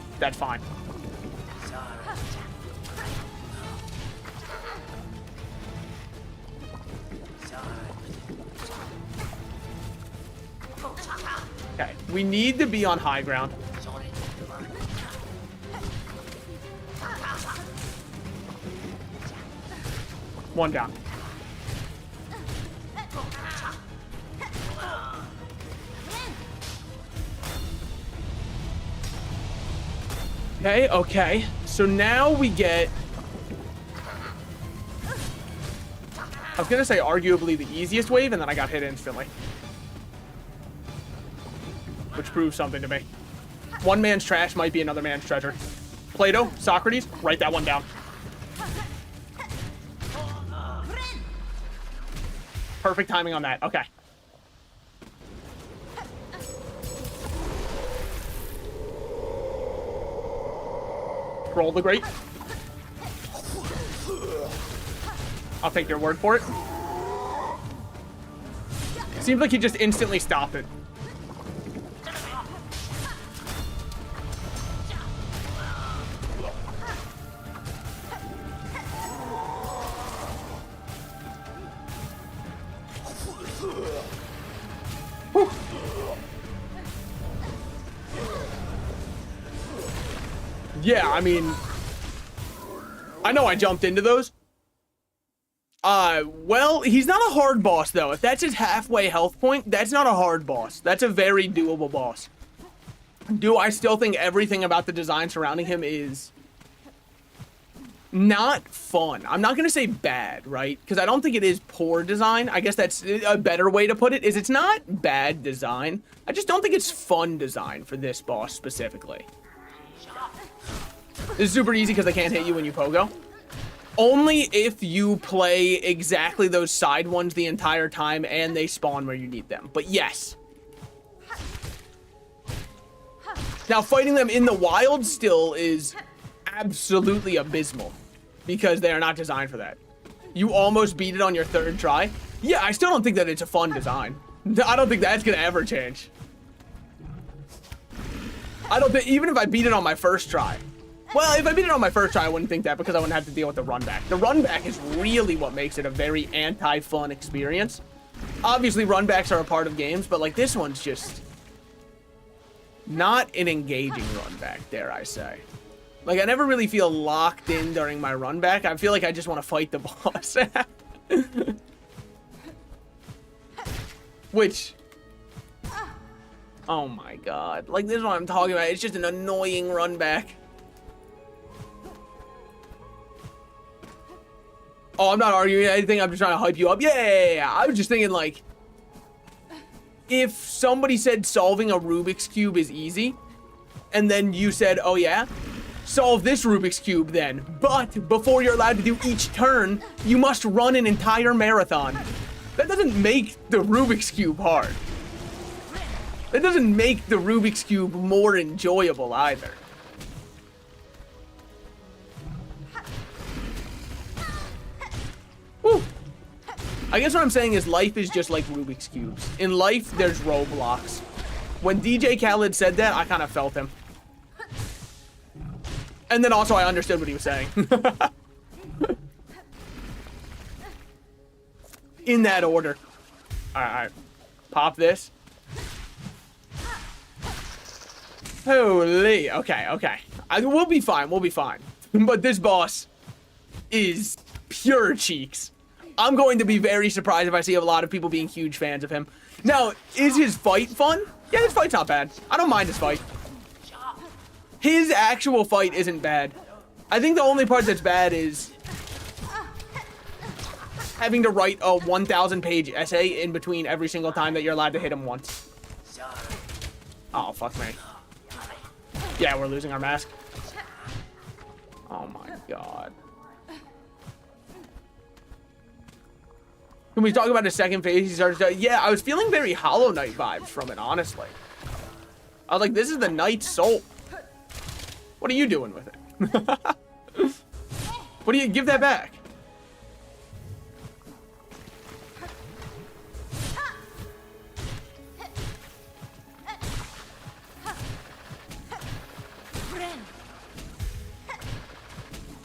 Okay, we need to be on high ground. One down. Okay, okay. So now we get... I was gonna say arguably the easiest wave, and then I got hit instantly. Which proves something to me. One man's trash might be another man's treasure. Plato, Socrates, write that one down. Perfect timing on that. Okay. Roll the great. I'll take your word for it. Seems like he just instantly stopped it. Whew. Yeah, I mean, I know I jumped into those. Well, he's not a hard boss, though. If that's his halfway health point, that's not a hard boss. That's a very doable boss. Do I still think everything about the design surrounding him is not fun? I'm not going to say bad, right? Because I don't think it is poor design. I guess that's a better way to put it, is it's not bad design. I just don't think it's fun design for this boss specifically. This is super easy because they can't hit you when you pogo. Only if you play exactly those side ones the entire time and they spawn where you need them. But yes. Now, fighting them in the wild still is absolutely abysmal because they are not designed for that. You almost beat it on your third try. Yeah, I still don't think that it's a fun design. I don't think that's going to ever change. I don't think, even if I beat it on my first try. Well, if I beat it on my first try, I wouldn't think that because I wouldn't have to deal with the run back. The run back is really what makes it a very anti-fun experience. Obviously, run backs are a part of games, but like this one's just not an engaging run back, dare I say. Like, I never really feel locked in during my run back. I feel like I just want to fight the boss. Which... oh my god. Like, this is what I'm talking about. It's just an annoying run back. Oh, I'm not arguing anything. I'm just trying to hype you up. Yeah. I was just thinking, like, if somebody said solving a Rubik's Cube is easy, and then you said, oh, yeah, solve this Rubik's Cube then. But before you're allowed to do each turn, you must run an entire marathon. That doesn't make the Rubik's Cube hard. That doesn't make the Rubik's Cube more enjoyable either. Whew. I guess what I'm saying is life is just like Rubik's Cubes. In life, there's roadblocks. When DJ Khaled said that, I kind of felt him. And then also I understood what he was saying. In that order. Alright. Pop this. Holy. Okay. We'll be fine. We'll be fine. But this boss is pure cheeks. I'm going to be very surprised if I see a lot of people being huge fans of him. Now, is his fight fun? Yeah, his fight's not bad. I don't mind his fight. His actual fight isn't bad. I think the only part that's bad is having to write a 1,000-page essay in between every single time that you're allowed to hit him once. Oh, fuck me. Yeah, we're losing our mask. Oh my god. Can we talk about his second phase? He starts to, yeah, I was feeling very Hollow Knight vibes from it, honestly. I was like, this is the Knight's soul. What are you doing with it? What do you give that back?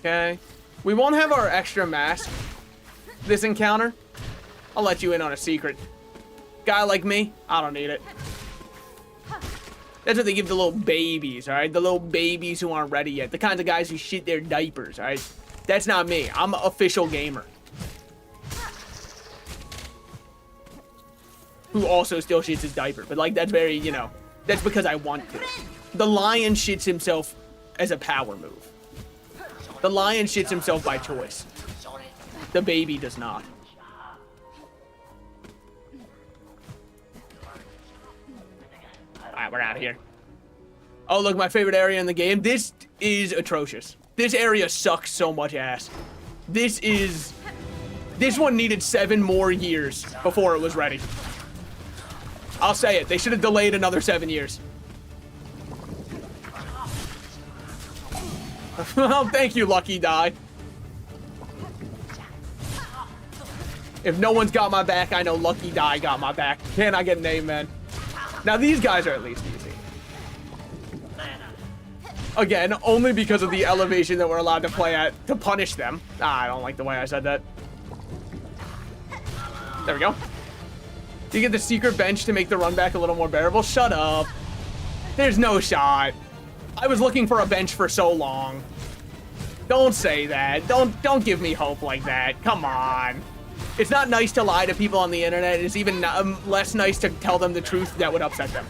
Okay. We won't have our extra mask this encounter. I'll let you in on a secret. Guy like me, I don't need it. That's what they give the little babies, alright? The little babies who aren't ready yet. The kinds of guys who shit their diapers, alright? That's not me. I'm an official gamer. Who also still shits his diaper. But, like, that's very, you know, that's because I want to. The lion shits himself as a power move. The lion shits himself by choice. The baby does not. Alright, we're out of here. Oh, look, my favorite area in the game. This is atrocious. This area sucks so much ass. This one needed 7 more years before it was ready. I'll say it. They should have delayed another 7 years. Oh, thank you, Lucky Die. If no one's got my back, I know Lucky Die got my back. Can I get an amen? Now, these guys are at least easy. Again, only because of the elevation that we're allowed to play at to punish them. Ah, I don't like the way I said that. There we go. Do you get the secret bench to make the run back a little more bearable? Shut up. There's no shot. I was looking for a bench for so long. Don't say that. Don't give me hope like that. Come on. It's not nice to lie to people on the internet. It's even less nice to tell them the truth that would upset them.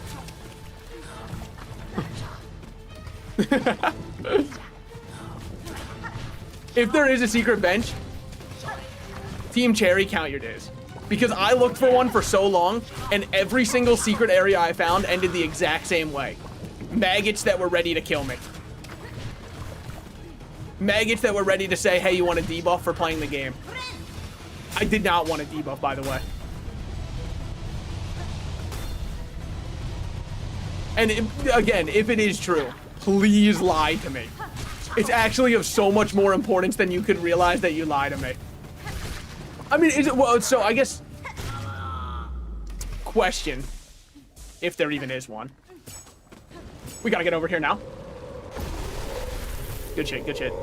If there is a secret bench, Team Cherry, count your days. Because I looked for one for so long, and every single secret area I found ended the exact same way. Maggots that were ready to kill me. Maggots that were ready to say, hey, you want a debuff for playing the game. I did not want a debuff, by the way. And again, if it is true, please lie to me. It's actually of so much more importance than you could realize that you lie to me. I mean, is it, well, so I guess, question, if there even is one. We gotta get over here now. Good shit, good shit.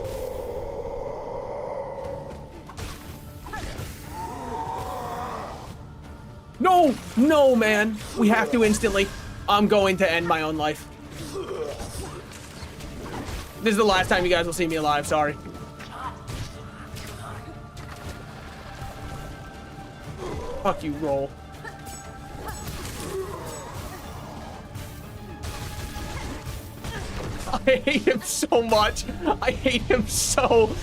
No, no, man. We have to instantly. I'm going to end my own life. This is the last time you guys will see me alive, sorry. Fuck you, roll. I hate him so much. I hate him so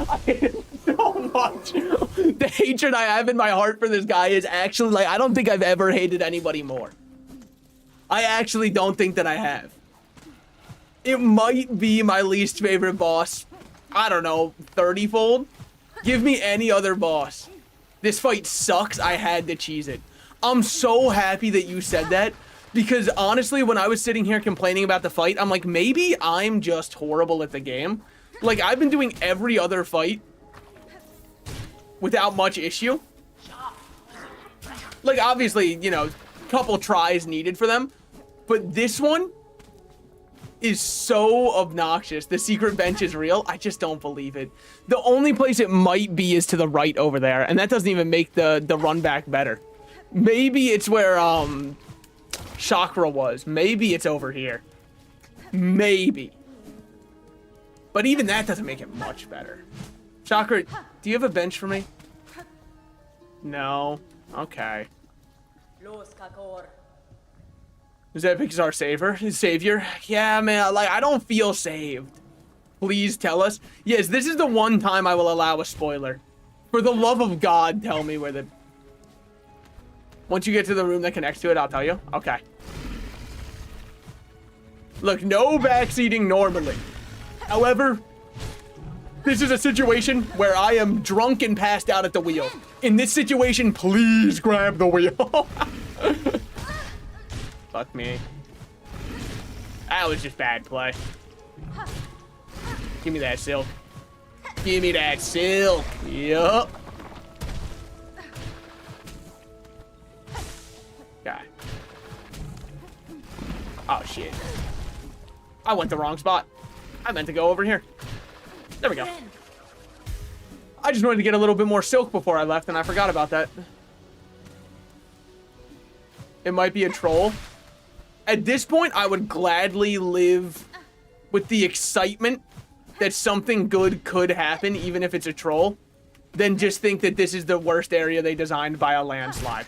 I hate him so much. The hatred I have in my heart for this guy is actually like, I don't think I've ever hated anybody more. I actually don't think that I have. It might be my least favorite boss. I don't know, 30-fold? Give me any other boss. This fight sucks. I had to cheese it. I'm so happy that you said that. Because honestly, when I was sitting here complaining about the fight, I'm like, maybe I'm just horrible at the game. Like, I've been doing every other fight without much issue. Like, obviously, you know, a couple tries needed for them. But this one is so obnoxious. The secret bench is real. I just don't believe it. The only place it might be is to the right over there. And that doesn't even make the run back better. Maybe it's where, Chakra was. Maybe it's over here. Maybe. But even that doesn't make it much better. Chakra, do you have a bench for me? No. Okay. Is that because our savior? Yeah, man, like, I don't feel saved. Please tell us. Yes, this is the one time I will allow a spoiler. For the love of God, tell me where the... Once you get to the room that connects to it, I'll tell you. Okay. Look, no backseating normally. However, this is a situation where I am drunk and passed out at the wheel. In this situation, please grab the wheel. Fuck me. That was just bad play. Give me that silk. Give me that silk. Yup. God. Oh, shit. I went the wrong spot. I meant to go over here. There we go. I just wanted to get a little bit more silk before I left, and I forgot about that. It might be a troll. At this point, I would gladly live with the excitement that something good could happen, even if it's a troll, than just think that this is the worst area they designed by a landslide.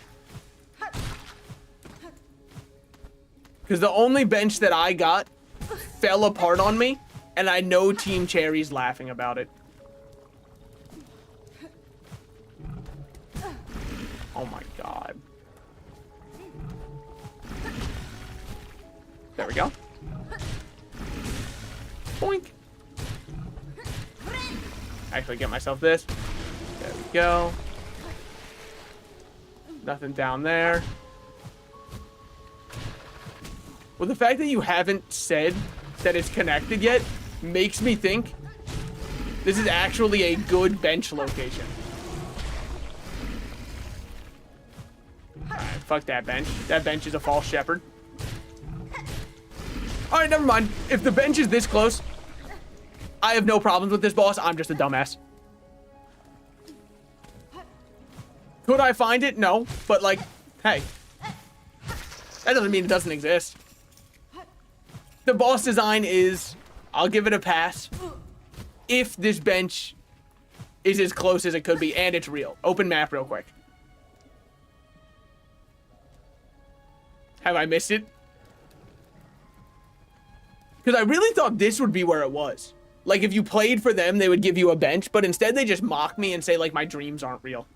Because the only bench that I got fell apart on me, and I know Team Cherry's laughing about it. Oh my god. There we go. Boink. Actually get myself this. There we go. Nothing down there. Well, the fact that you haven't said that it's connected yet makes me think this is actually a good bench location. Alright, fuck that bench. That bench is a false shepherd. Alright, never mind. If the bench is this close, I have no problems with this boss. I'm just a dumbass. Could I find it? No. But, like, hey. That doesn't mean it doesn't exist. The boss design is, I'll give it a pass, if this bench is as close as it could be, and it's real. Open map real quick. Have I missed it? Because I really thought this would be where it was. Like, if you played for them, they would give you a bench, but instead they just mock me and say, like, my dreams aren't real.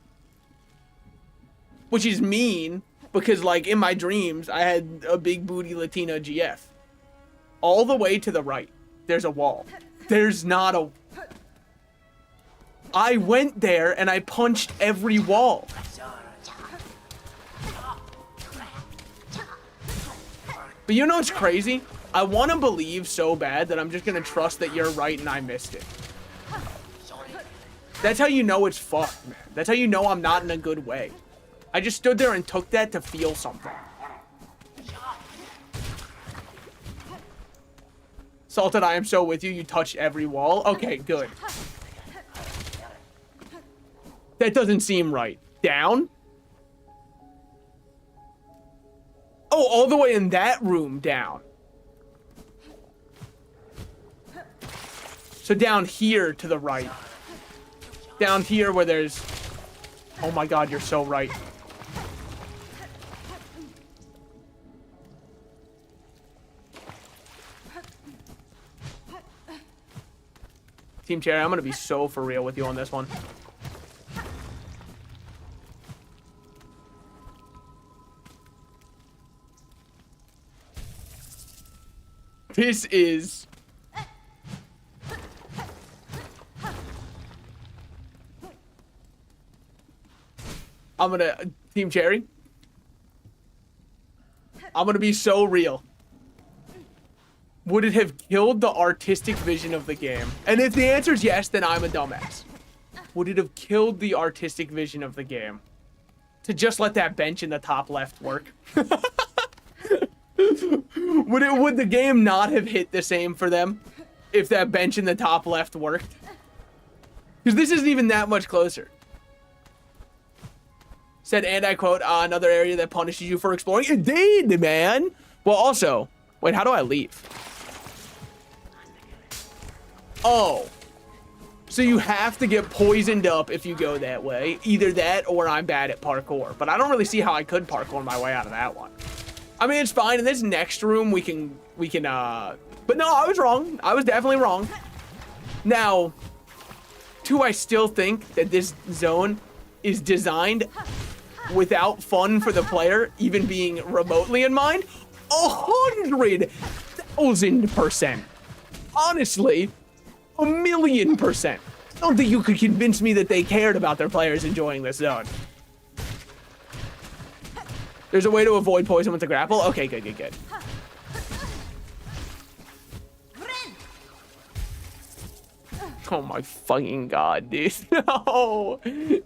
Which is mean, because, like, in my dreams, I had a big booty Latina GF. All the way to the right, there's a wall. There's not a... I went there and I punched every wall. But you know what's crazy? I want to believe so bad that I'm just going to trust that you're right and I missed it. That's how you know it's fucked, man. That's how you know I'm not in a good way. I just stood there and took that to feel something. Salted, I am so with you. You touched every wall. Okay, good. That doesn't seem right. Down? Oh, all the way in that room down. So down here to the right. Down here where there's... Oh my god, you're so right. Team Cherry, I'm gonna be so for real with you on this one. This is... I'm gonna... Team Cherry? I'm gonna be so real. Would it have killed the artistic vision of the game? And if the answer is yes, then I'm a dumbass. Would it have killed the artistic vision of the game to just let that bench in the top left work? Would the game not have hit the same for them if that bench in the top left worked? Because this isn't even that much closer. Said, and I quote, another area that punishes you for exploring. Indeed, man. Well, also, wait, how do I leave? Oh. So you have to get poisoned up if you go that way. Either that or I'm bad at parkour. But I don't really see how I could parkour my way out of that one. I mean, it's fine. In this next room, we can, but no, I was wrong. I was definitely wrong. Now, do I still think that this zone is designed without fun for the player, even being remotely in mind? 100,000%. Honestly, 1,000,000%. I don't think you could convince me that they cared about their players enjoying this zone. There's a way to avoid poison with the grapple? Okay, good, good, good. Oh my fucking god, dude. No!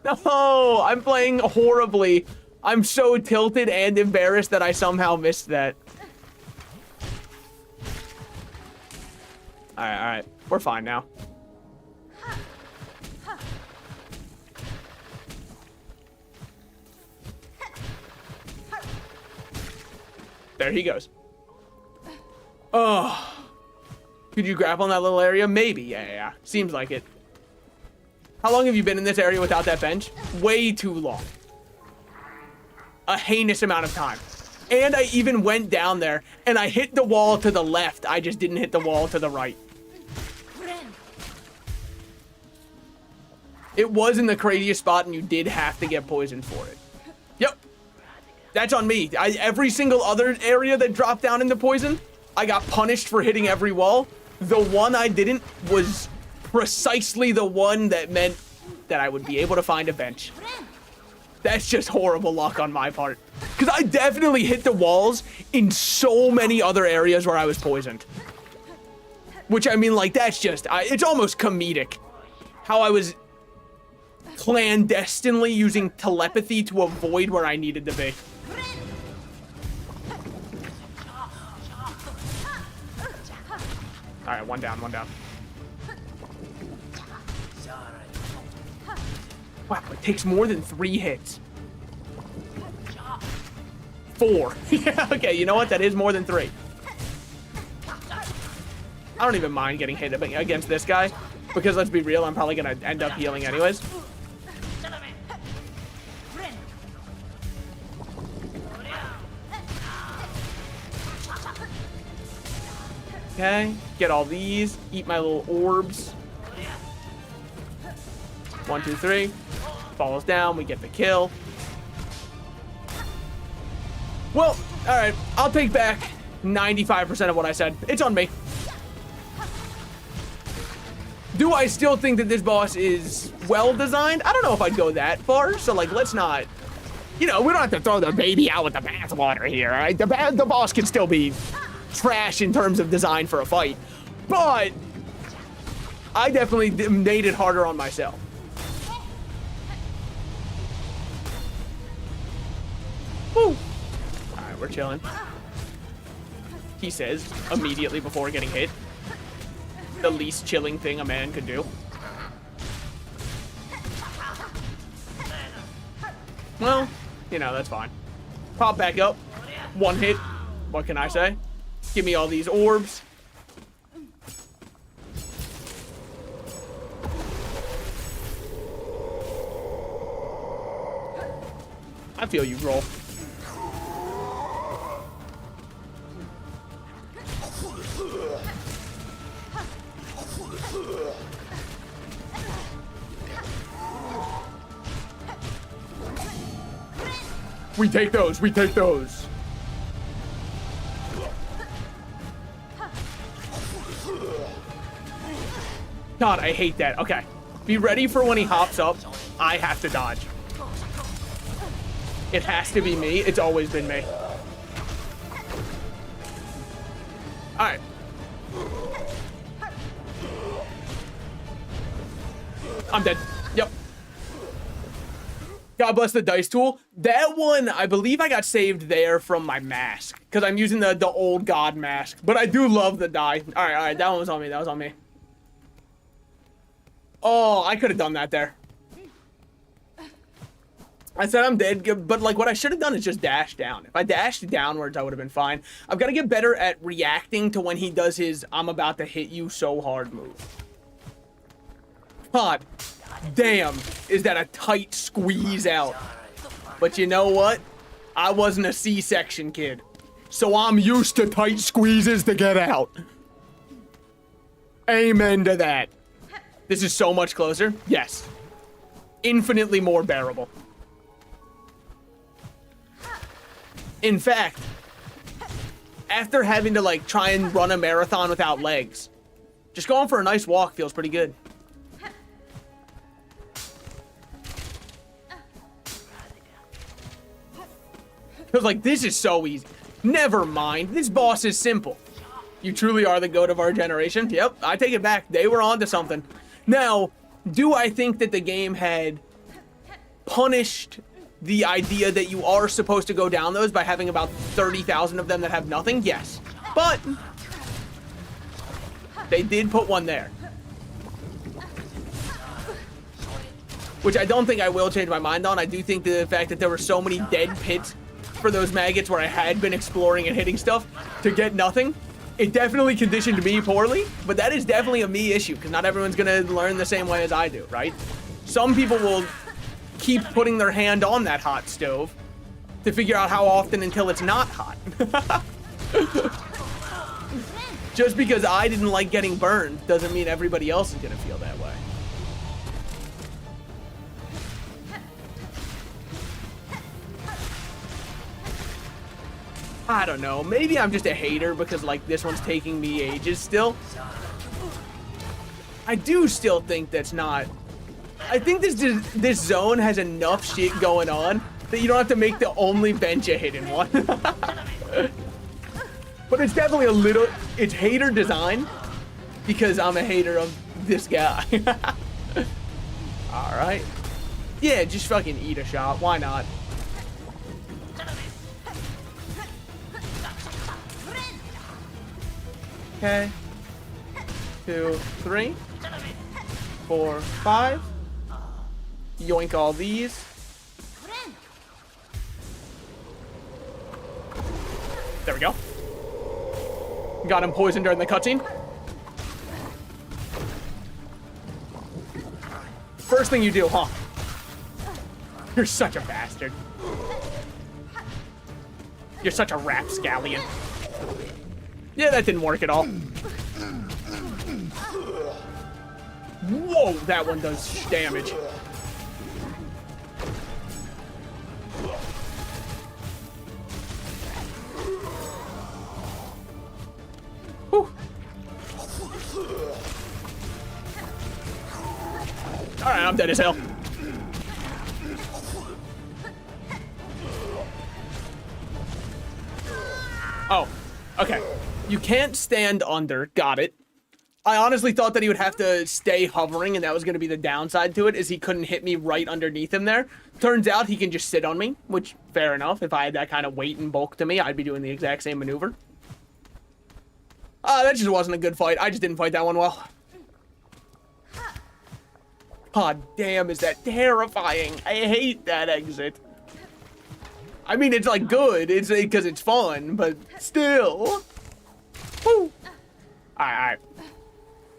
No! I'm playing horribly. I'm so tilted and embarrassed that I somehow missed that. Alright, alright. We're fine now. There he goes. Oh. Could you grapple in that little area? Maybe. Yeah. Seems like it. How long have you been in this area without that bench? Way too long. A heinous amount of time. And I even went down there, and I hit the wall to the left. I just didn't hit the wall to the right. It was in the craziest spot, and you did have to get poisoned for it. Yep. That's on me. Every single other area that dropped down into poison, I got punished for hitting every wall. The one I didn't was precisely the one that meant that I would be able to find a bench. That's just horrible luck on my part. Because I definitely hit the walls in so many other areas where I was poisoned. Which, I mean, like, that's just, it's almost comedic. How I was clandestinely using telepathy to avoid where I needed to be. Alright, one down, one down. Wow, it takes more than 3 hits. 4. Yeah, okay, you know what? That is more than 3. I don't even mind getting hit against this guy, because let's be real, I'm probably gonna end up healing anyways. Okay, get all these, eat my little orbs. 1, 2, 3. Falls down, we get the kill. Well, alright, I'll take back 95% of what I said. It's on me. Do I still think that this boss is well designed? I don't know if I'd go that far, so like, let's not, you know, we don't have to throw the baby out with the bathwater here, alright? The boss can still be trash in terms of design for a fight, but I definitely made it harder on myself. Woo! Alright, we're chilling. He says, immediately before getting hit. The least chilling thing a man could do. Well, you know, that's fine. Pop back up. 1 hit. What can I say? Give me all these orbs. I feel you, roll. We take those, we take those. God, I hate that. Okay. Be ready for when he hops up. I have to dodge. It has to be me. It's always been me. Alright. I'm dead. Yep. God bless the dice tool. That one, I believe I got saved there from my mask. Because I'm using the old god mask. But I do love the die. Alright, alright. That one was on me. That was on me. Oh, I could have done that there. I said I'm dead, but like what I should have done is just dash down. If I dashed downwards, I would have been fine. I've got to get better at reacting to when he does his I'm about to hit you so hard move. God damn, is that a tight squeeze out. But you know what? I wasn't a C-section kid. So I'm used to tight squeezes to get out. Amen to that. This is so much closer. Yes. Infinitely more bearable. In fact, after having to like try and run a marathon without legs, just going for a nice walk feels pretty good. Feels like this is so easy. Never mind, this boss is simple. You truly are the goat of our generation. Yep, I take it back. They were onto something. Now, do I think that the game had punished the idea that you are supposed to go down those by having about 30,000 of them that have nothing? Yes. But they did put one there. Which I don't think I will change my mind on. I do think the fact that there were so many dead pits for those maggots where I had been exploring and hitting stuff to get nothing, it definitely conditioned me poorly, but that is definitely a me issue because not everyone's gonna learn the same way as I do, right? Some people will keep putting their hand on that hot stove to figure out how often until it's not hot. Just because I didn't like getting burned doesn't mean everybody else is gonna feel that way. I don't know, maybe I'm just a hater because like this one's taking me ages still. I do still think that's not, I think this zone has enough shit going on that you don't have to make the only bench a hidden one. But it's definitely a little, it's hater design because I'm a hater of this guy. All right. Yeah, just fucking eat a shot. Why not? Okay. 2, 3, 4, 5. Yoink all these. There we go. Got him poisoned during the cutscene. First thing you do, huh? You're such a bastard. You're such a rapscallion. Yeah, that didn't work at all. Whoa, that one does damage. Whew. All right, I'm dead as hell. Oh, okay. You can't stand under. Got it. I honestly thought that he would have to stay hovering, and that was going to be the downside to it, is he couldn't hit me right underneath him there. Turns out he can just sit on me, which, fair enough. If I had that kind of weight and bulk to me, I'd be doing the exact same maneuver. That just wasn't a good fight. I just didn't fight that one well. God damn, is that terrifying. I hate that exit. I mean, it's like good. It's because it's fun, but still. Woo. Alright.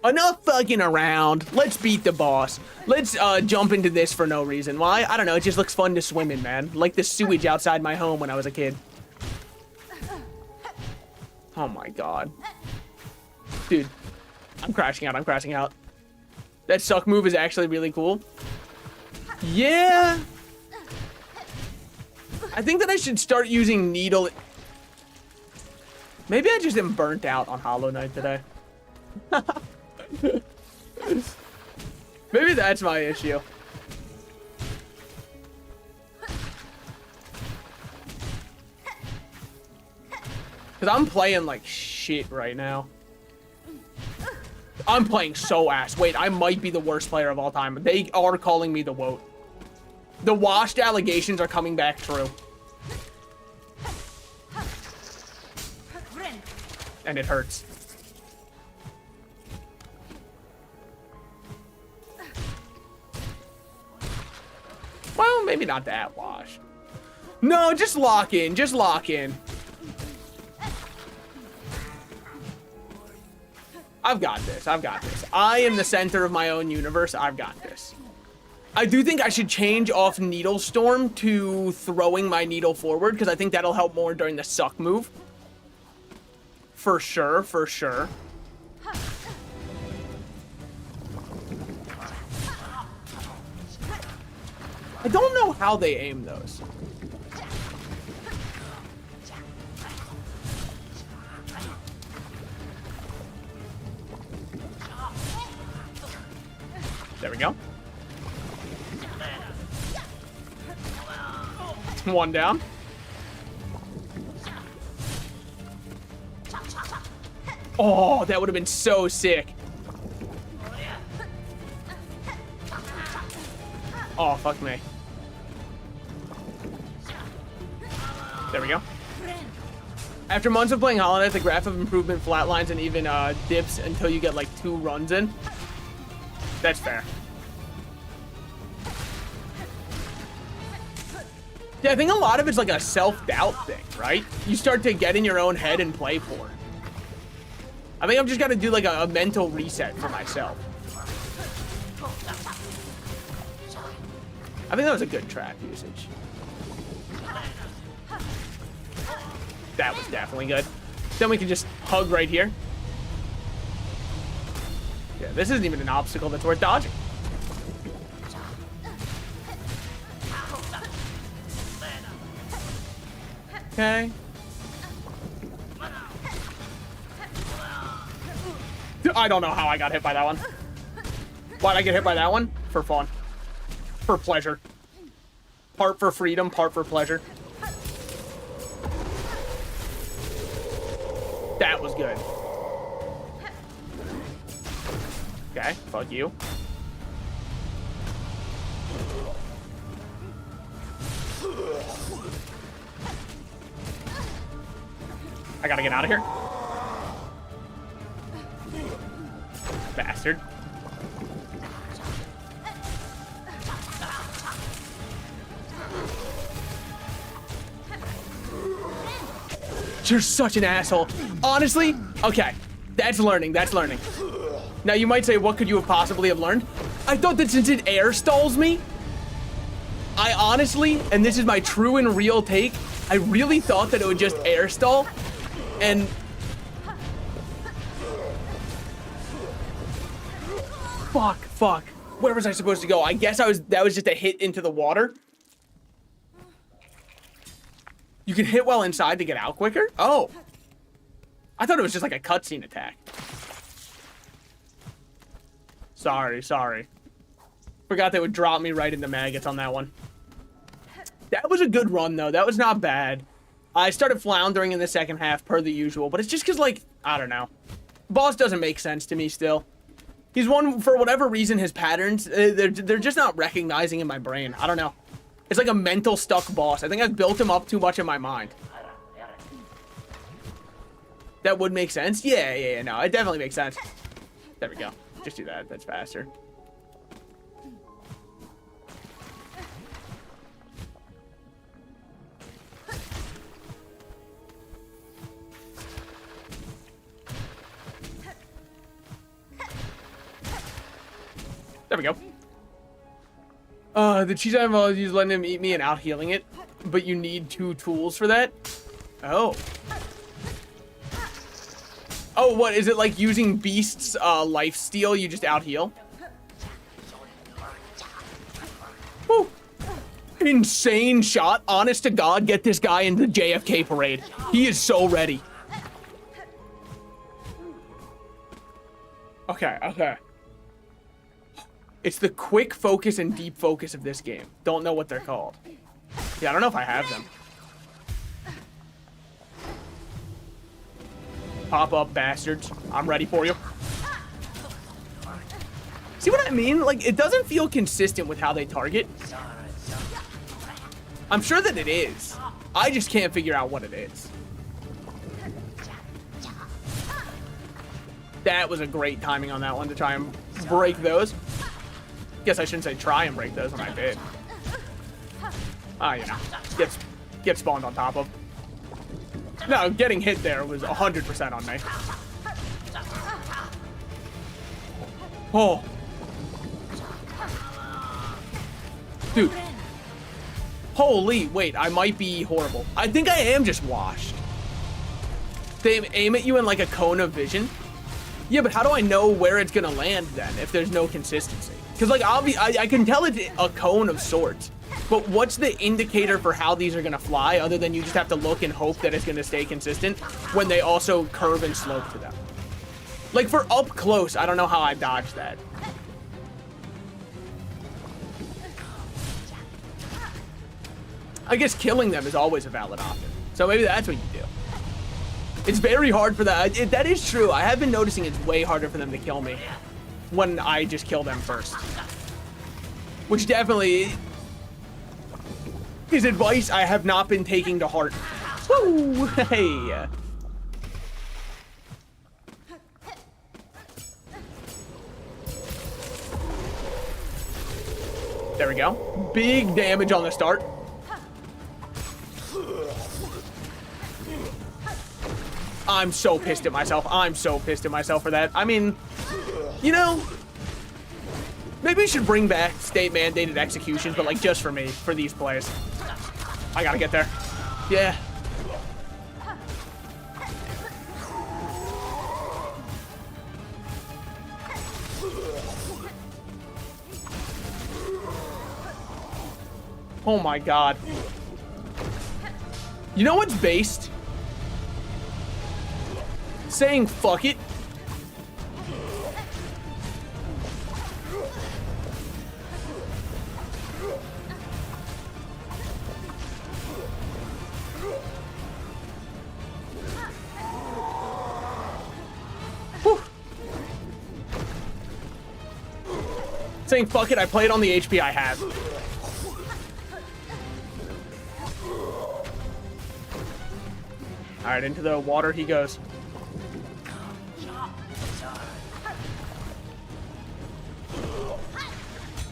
Enough fucking around. Let's beat the boss. Let's jump into this for no reason. Why? I don't know. It just looks fun to swim in, man. Like the sewage outside my home when I was a kid. Oh my god. Dude. I'm crashing out. I'm crashing out. That suck move is actually really cool. Yeah. I think that I should start using needle. Maybe I just am burnt out on Hollow Knight today. Maybe that's my issue. Because I'm playing like shit right now. I'm playing so ass. Wait, I might be the worst player of all time. They are calling me the WOAT. The washed allegations are coming back true. And it hurts. Well, maybe not that wash. No, just lock in. Just lock in. I've got this. I've got this. I am the center of my own universe. I've got this. I do think I should change off Needle Storm to throwing my needle forward, because I think that'll help more during the suck move. For sure, for sure. I don't know how they aim those. There we go. One down. Oh, that would have been so sick. Oh, fuck me. There we go. After months of playing Hollow Knight, the graph of improvement flatlines and even dips until you get like 2 runs in. That's fair. Yeah, I think a lot of it's like a self-doubt thing, right? You start to get in your own head and play poor. I think I'm just gonna do like a mental reset for myself. I think that was a good trap usage. That was definitely good. Then we can just hug right here. Yeah, this isn't even an obstacle that's worth dodging. Okay. I don't know how I got hit by that one. Why'd I get hit by that one? For fun. For pleasure. Part for freedom, part for pleasure. That was good. Okay, fuck you. I gotta get out of here. Bastard. You're such an asshole. Honestly, okay. That's learning, that's learning. Now you might say, what could you have possibly have learned? I thought that since it air stalls me, I honestly, and this is my true and real take, I really thought that it would just air stall and fuck. Where was I supposed to go? I guess that was just a hit into the water. You can hit while inside to get out quicker? Oh. I thought it was just like a cutscene attack. Sorry. Forgot they would drop me right into maggots on that one. That was a good run, though. That was not bad. I started floundering in the second half, per the usual, but it's just because, like, I don't know. Boss doesn't make sense to me still. He's one, for whatever reason, his patterns, they're just not recognizing in my brain. I don't know. It's like a mental stuck boss. I think I've built him up too much in my mind. That would make sense? Yeah, no, it definitely makes sense. There we go. Just do that. That's faster. There we go. The cheese I have used letting him eat me and out healing it, but you need 2 tools for that. Oh. Oh, what is it like using Beast's life steal? You just out heal. Woo. Insane shot. Honest to God, get this guy in the JFK parade. He is so ready. Okay. It's the quick focus and deep focus of this game. Don't know what they're called. Yeah, I don't know if I have them. Pop up, bastards. I'm ready for you. See what I mean? Like, it doesn't feel consistent with how they target. I'm sure that it is. I just can't figure out what it is. That was a great timing on that one to try and break those. Guess I shouldn't say try and break those when I did. You know, get spawned on top of. No, getting hit there was 100% on me. Oh. Dude. Holy, wait, I might be horrible. I think I am just washed. They aim at you in like a cone of vision. Yeah, but how do I know where it's gonna land then if there's no consistency? Because like I can tell it's a cone of sorts, but what's the indicator for how these are gonna fly other than you just have to look and hope that it's gonna stay consistent when they also curve and slope to them? Like for up close, I don't know how I dodged that. I guess killing them is always a valid option. So maybe that's what you do. It's very hard for that. That is true. I have been noticing it's way harder for them to kill me when I just kill them first. Which definitely is advice I have not been taking to heart. Woo! Hey! There we go. Big damage on the start. I'm so pissed at myself. I'm so pissed at myself for that. I mean, you know, maybe we should bring back state-mandated executions, but like just for me, for these plays. I gotta get there. Yeah. Oh my god. You know what's based? Saying fuck it. Whew. Saying fuck it, I play it on the HP I have. Alright, into the water he goes.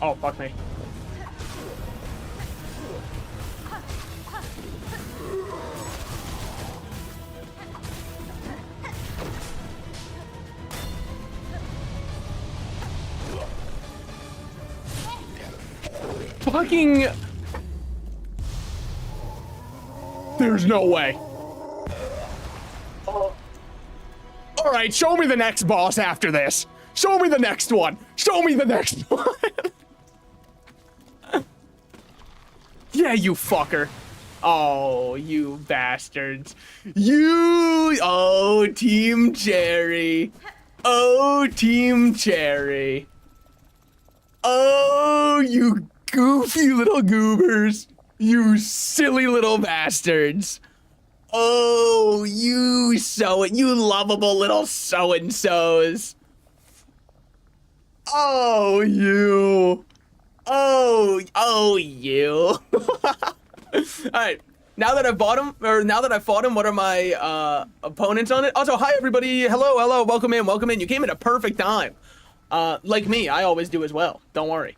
Oh, fuck me. Fucking... There's no way. All right, show me the next boss after this. Show me the next one. Show me the next one. Yeah, you fucker. Oh, you bastards. Oh, Team Cherry. Oh, Team Cherry. Oh, you goofy little goobers. You silly little bastards. Oh, you lovable little so-and-sos. Oh, you. Oh, you. Alright, now that I've fought him, what are my opponents on it? Also, hi everybody, hello, welcome in. You came at a perfect time. Like me, I always do as well, don't worry.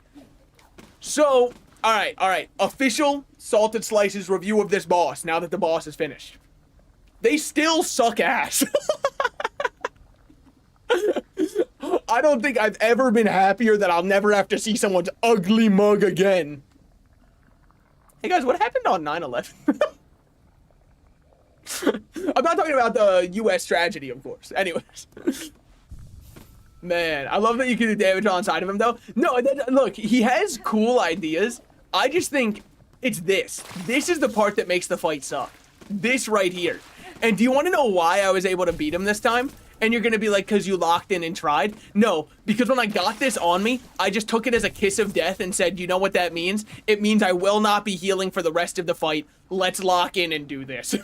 So, alright, official Salted Slices review of this boss, now that the boss is finished. They still suck ass. I don't think I've ever been happier that I'll never have to see someone's ugly mug again. Hey guys, what happened on 9/11? I'm not talking about the US tragedy, of course. Anyways. Man, I love that you can do damage on side of him, though. No, look, he has cool ideas. I just think it's this. This is the part that makes the fight suck. This right here. And do you want to know why I was able to beat him this time? And you're going to be like, because you locked in and tried? No, because when I got this on me, I just took it as a kiss of death and said, you know what that means? It means I will not be healing for the rest of the fight. Let's lock in and do this.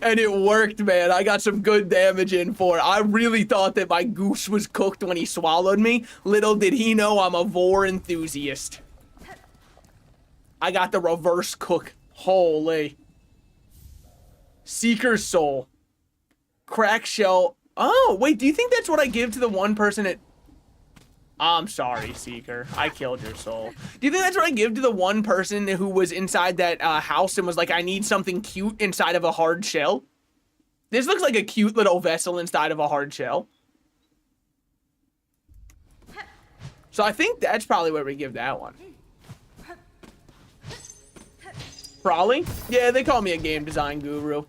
And it worked, man. I got some good damage in for it. I really thought that my goose was cooked when he swallowed me. Little did he know I'm a vor enthusiast. I got the reverse cook. Holy. Seeker's Soul. Crack Shell. Oh, wait, do you think that's what I give to the one person at... I'm sorry, Seeker. I killed your soul. Do you think that's what I give to the one person who was inside that house and was like, I need something cute inside of a hard shell? This looks like a cute little vessel inside of a hard shell. So I think that's probably where we give that one. Probably? Yeah, they call me a game design guru.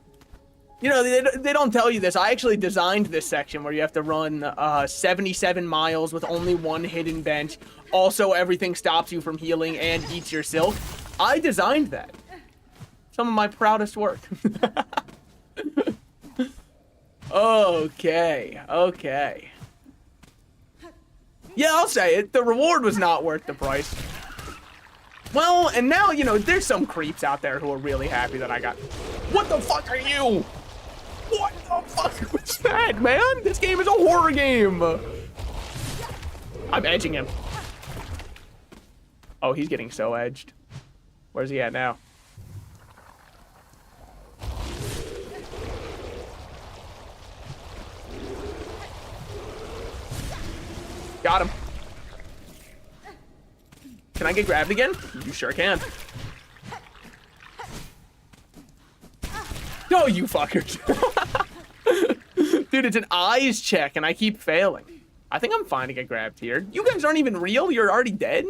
You know, they don't tell you this. I actually designed this section where you have to run 77 miles with only one hidden bench. Also, everything stops you from healing and eats your silk. I designed that. Some of my proudest work. Okay. Yeah, I'll say it. The reward was not worth the price. Well, and now, you know, there's some creeps out there who are really happy that I got... What the fuck are you? What the fuck was that, man? This game is a horror game. I'm edging him. Oh, he's getting so edged. Where's he at now? Got him. Can I get grabbed again? You sure can. Oh, you fuckers. Dude, it's an eyes check and I keep failing. I think I'm fine to get grabbed here. You guys aren't even real? You're already dead?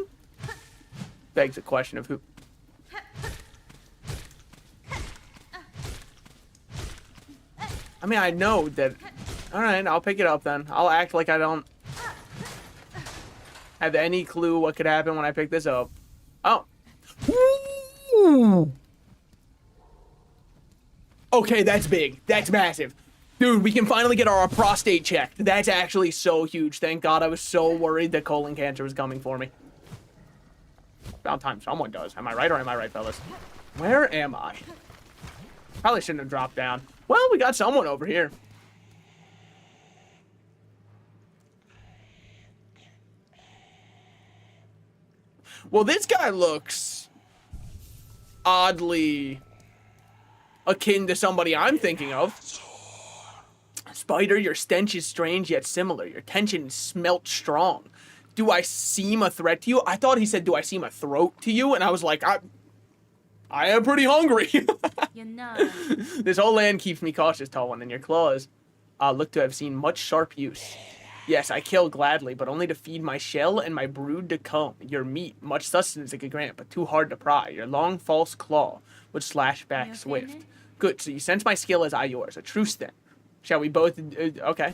Begs the question of who... I mean, I know that... Alright, I'll pick it up then. I'll act like I don't... have any clue what could happen when I pick this up. Oh. Ooh. Okay, that's big. That's massive. Dude, we can finally get our prostate checked. That's actually so huge. Thank God. I was so worried that colon cancer was coming for me. About time someone does. Am I right or am I right, fellas? Where am I? Probably shouldn't have dropped down. Well, we got someone over here. Well, this guy looks oddly akin to somebody I'm thinking of. Spider, your stench is strange yet similar. Your tension smelt strong. Do I seem a threat to you? I thought he said, do I seem a throat to you? And I was like, I am pretty hungry. You're not. This whole land keeps me cautious, tall one, and your claws look to have seen much sharp use. Yes, I kill gladly, but only to feed my shell and my brood to come. Your meat, much sustenance it could grant, but too hard to pry. Your long, false claw would slash back swift. Good, so you sense my skill as I yours. A truce then. Shall we both... okay.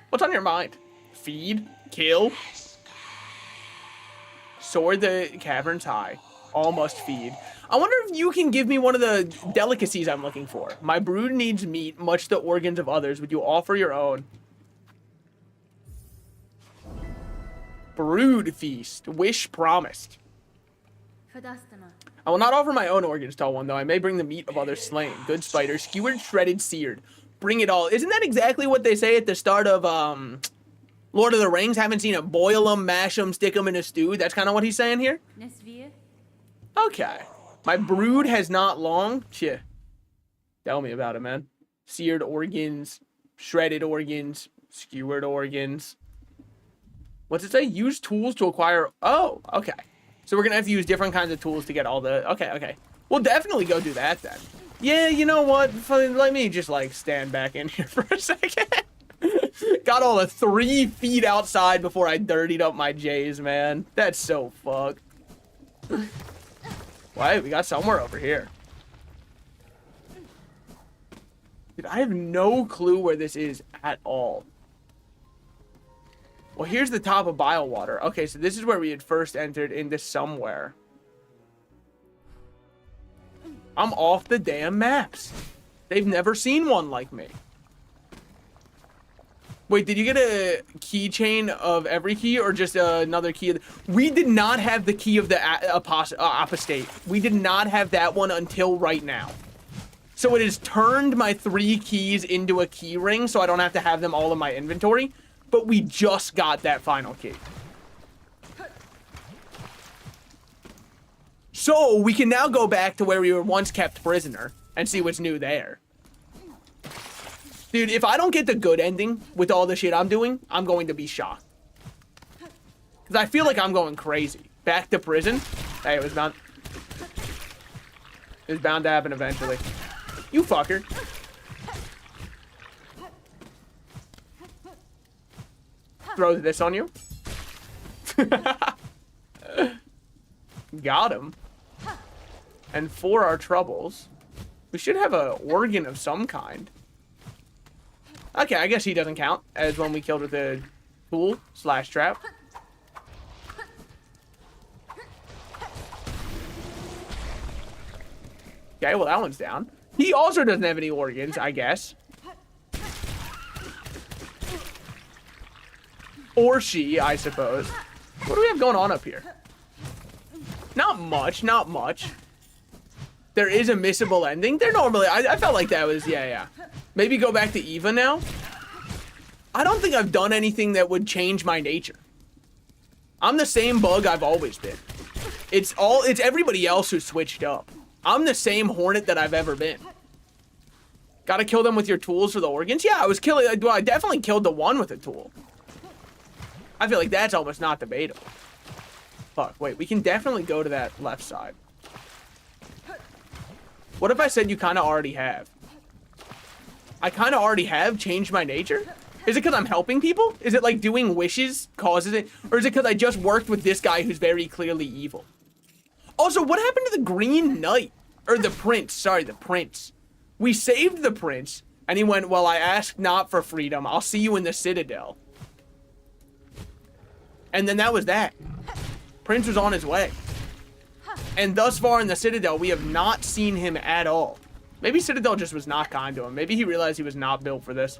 What's on your mind? Feed? Kill? Soar the caverns high. All must feed. I wonder if you can give me one of the delicacies I'm looking for. My brood needs meat, much the organs of others. Would you offer your own? Brood feast. Wish promised. I will not offer my own organs, tall one, though I may bring the meat of others slain. Good spider, skewered, shredded, seared. Bring it all. Isn't that exactly what they say at the start of Lord of the Rings? Haven't seen it. Boil them, mash them, stick them in a stew. That's kind of what he's saying here? Okay. My brood has not long. Shit. Tell me about it, man. Seared organs, shredded organs, skewered organs. What's it say? Use tools to acquire... Oh, okay. So we're going to have to use different kinds of tools to get all the... Okay, okay. We'll definitely go do that then. Yeah, you know what? Let me just, like, stand back in here for a second. Got all the 3 feet outside before I dirtied up my J's, man. That's so fucked. Wait, we got somewhere over here. Dude, I have no clue where this is at all. Well, here's the top of Biowater. Okay, so this is where we had first entered into somewhere. I'm off the damn maps. They've never seen one like me. Wait, did you get a keychain of every key or just another key? We did not have the key of the apostate. We did not have that one until right now. So it has turned my 3 keys into a key ring so I don't have to have them all in my inventory. But we just got that final key. So we can now go back to where we were once kept prisoner and see what's new there. Dude, if I don't get the good ending with all the shit I'm doing, I'm going to be shocked. Because I feel like I'm going crazy. Back to prison? Hey, it was bound to happen eventually. You fucker. Throw this on you. Got him. And for our troubles, we should have an organ of some kind. Okay, I guess he doesn't count as one we killed with a tool / trap. Okay, well that one's down. He also doesn't have any organs, I guess. Or she, I suppose. What do we have going on up here? Not much, not much. There is a missable ending. They're normally... I felt like that was... Yeah. Maybe go back to Eva now? I don't think I've done anything that would change my nature. I'm the same bug I've always been. It's everybody else who switched up. I'm the same hornet that I've ever been. Gotta kill them with your tools for the organs? Yeah, I definitely killed the one with a tool. I feel like that's almost not debatable. Fuck, wait, we can definitely go to that left side. What if I said you kind of already have? I kind of already have changed my nature? Is it because I'm helping people? Is it like doing wishes causes it? Or is it because I just worked with this guy who's very clearly evil? Also, what happened to the Green Knight? Or the Prince, sorry, the Prince. We saved the Prince, and he went, well, I asked not for freedom. I'll see you in the Citadel. And then that was that. Prince was on his way. And thus far in the Citadel, we have not seen him at all. Maybe Citadel just was not kind to him. Maybe he realized he was not built for this.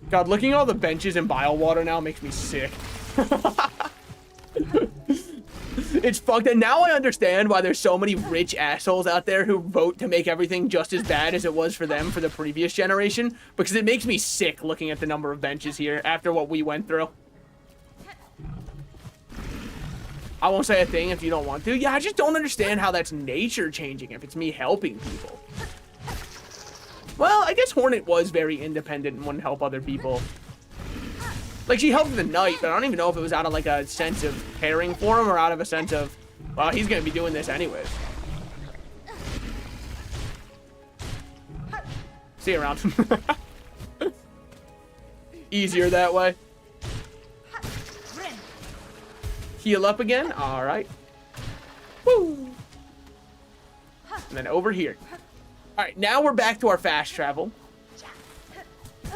God, looking at all the benches in Bile Water now makes me sick. It's fucked. And now I understand why there's so many rich assholes out there who vote to make everything just as bad as it was for them for the previous generation. Because it makes me sick looking at the number of benches here after what we went through. I won't say a thing if you don't want to. Yeah, I just don't understand how that's nature changing if it's me helping people. Well, I guess Hornet was very independent and wouldn't help other people. Like, she helped the knight, but I don't even know if it was out of, like, a sense of caring for him or out of a sense of, well, he's gonna be doing this anyways. See you around. Easier that way. Heal up again. All right. Woo. And then over here. All right, now we're back to our fast travel.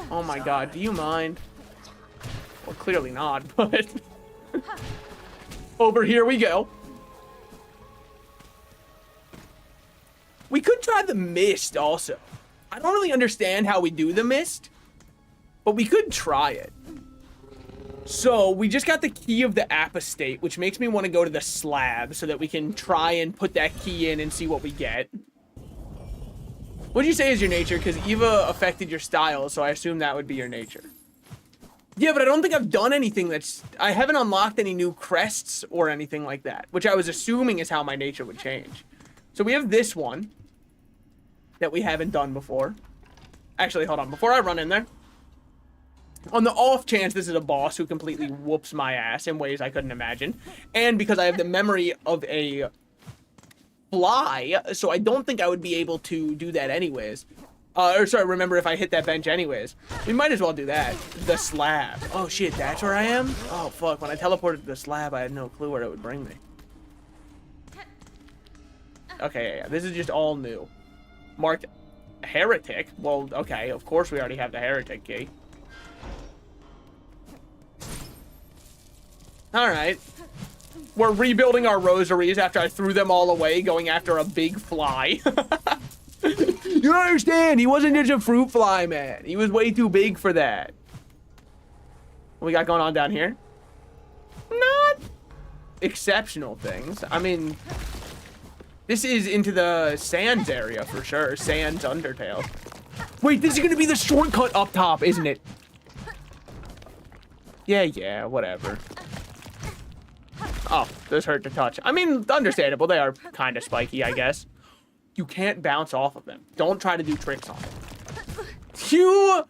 Oh my God, do you mind? Well, clearly not, but over here we go. We could try the mist also. I don't really understand how we do the mist, but we could try it. So we just got the key of the apostate, which makes me want to go to the slab so that we can try and put that key in and see what we get. What'd you say is your nature? Because Eva affected your style, so I assume that would be your nature. Yeah, but I don't think I've done anything that's... I haven't unlocked any new crests or anything like that, which I was assuming is how my nature would change. So we have this one that we haven't done before. Actually, hold on. Before I run in there, on the off chance this is a boss who completely whoops my ass in ways I couldn't imagine, and because I have the memory of a fly, so I don't think I would be able to do that anyways. Remember if I hit that bench anyways. We might as well do that. The slab. Oh shit, that's where I am? Oh fuck, when I teleported to the slab, I had no clue where it would bring me. Okay, yeah, this is just all new. Marked heretic? Well, okay, of course we already have the heretic key. Alright. We're rebuilding our rosaries after I threw them all away, going after a big fly. You don't understand. He wasn't just a fruit fly, man. He was way too big for that. What we got going on down here? Not exceptional things. I mean, this is into the sands area for sure. Sands Undertale. Wait, this is going to be the shortcut up top, isn't it? Yeah, whatever. Oh, those hurt to touch. I mean, understandable. They are kind of spiky, I guess. You can't bounce off of them. Don't try to do tricks on them.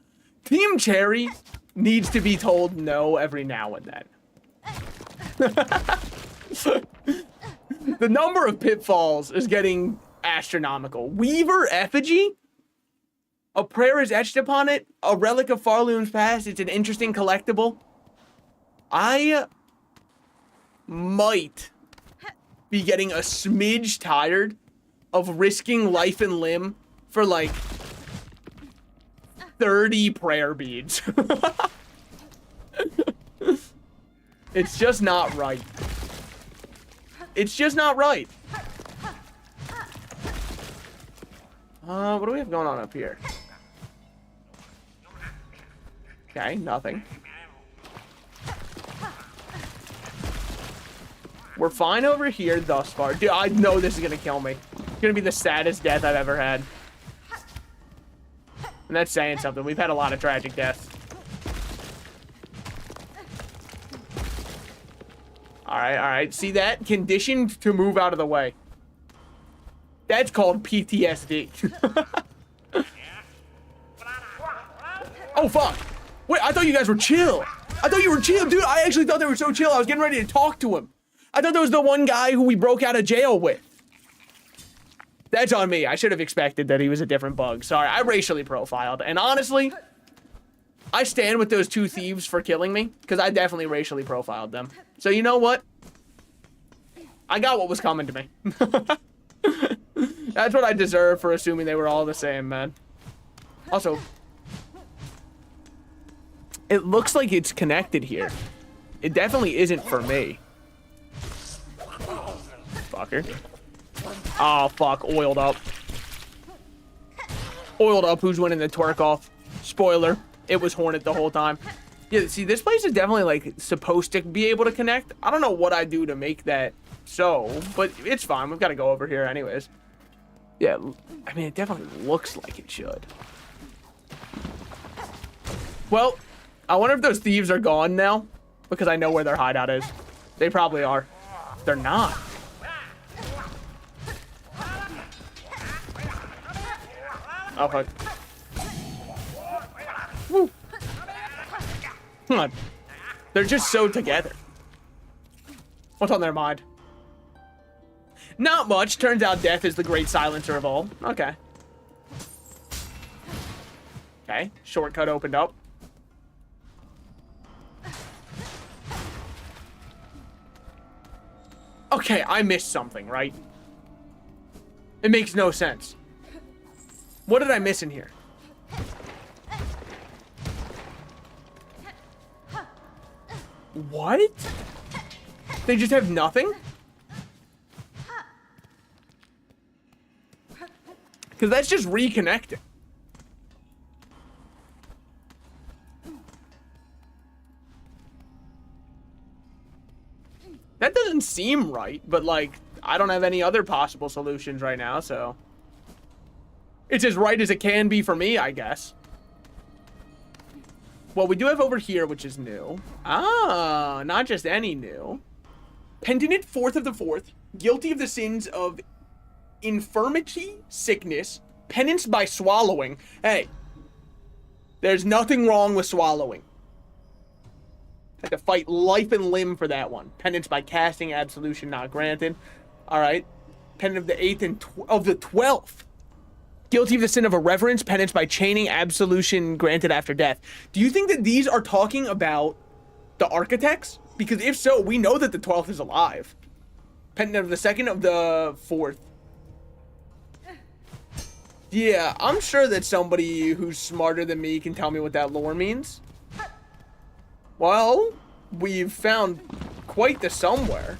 Team Cherry needs to be told no every now and then. The number of pitfalls is getting astronomical. Weaver Effigy? A prayer is etched upon it. A relic of Farloon's past. It's an interesting collectible. I might be getting a smidge tired of risking life and limb for like 30 prayer beads. It's just not right. It's just not right. What do we have going on up here? Okay, nothing. We're fine over here thus far. Dude, I know this is gonna kill me. It's gonna be the saddest death I've ever had. And that's saying something. We've had a lot of tragic deaths. Alright. See that? Conditioned to move out of the way. That's called PTSD. Oh, fuck. Wait, I thought you guys were chill. I thought you were chill. Dude, I actually thought they were so chill. I was getting ready to talk to him. I thought that was the one guy who we broke out of jail with. That's on me. I should have expected that he was a different bug. Sorry, I racially profiled. And honestly, I stand with those two thieves for killing me, because I definitely racially profiled them. So you know what? I got what was coming to me. That's what I deserve for assuming they were all the same, man. Also, It looks like it's connected here. It definitely isn't for me. Fucker. Oh, fuck. Oiled up. Oiled up. Who's winning the twerk off? Spoiler. It was Hornet the whole time. Yeah, see, this place is definitely, like, supposed to be able to connect. I don't know what I do to make that so, but it's fine. We've got to go over here anyways. Yeah, I mean, it definitely looks like it should. Well, I wonder if those thieves are gone now, because I know where their hideout is. They probably are. They're not. Oh, fuck. Woo. Come on. They're just so together. What's on their mind? Not much. Turns out death is the great silencer of all. Okay. Okay. Shortcut opened up. Okay, I missed something, right? It makes no sense. What did I miss in here? What? They just have nothing? Because that's just reconnecting. That doesn't seem right, but like, I don't have any other possible solutions right now, so. It's as right as it can be for me, I guess. Well, we do have over here, which is new. Ah, not just any new. Penitent, fourth of the fourth, guilty of the sins of infirmity, sickness, penance by swallowing. Hey, there's nothing wrong with swallowing. Had to fight life and limb for that one. Penance by casting, absolution not granted. All right. Penitent of the 8th and of the 12th. Guilty of the sin of irreverence, penance by chaining, absolution granted after death. Do you think that these are talking about the architects? Because if so, we know that the 12th is alive. Penitent of the 2nd of the 4th. Yeah, I'm sure that somebody who's smarter than me can tell me what that lore means. Well, we've found quite the somewhere.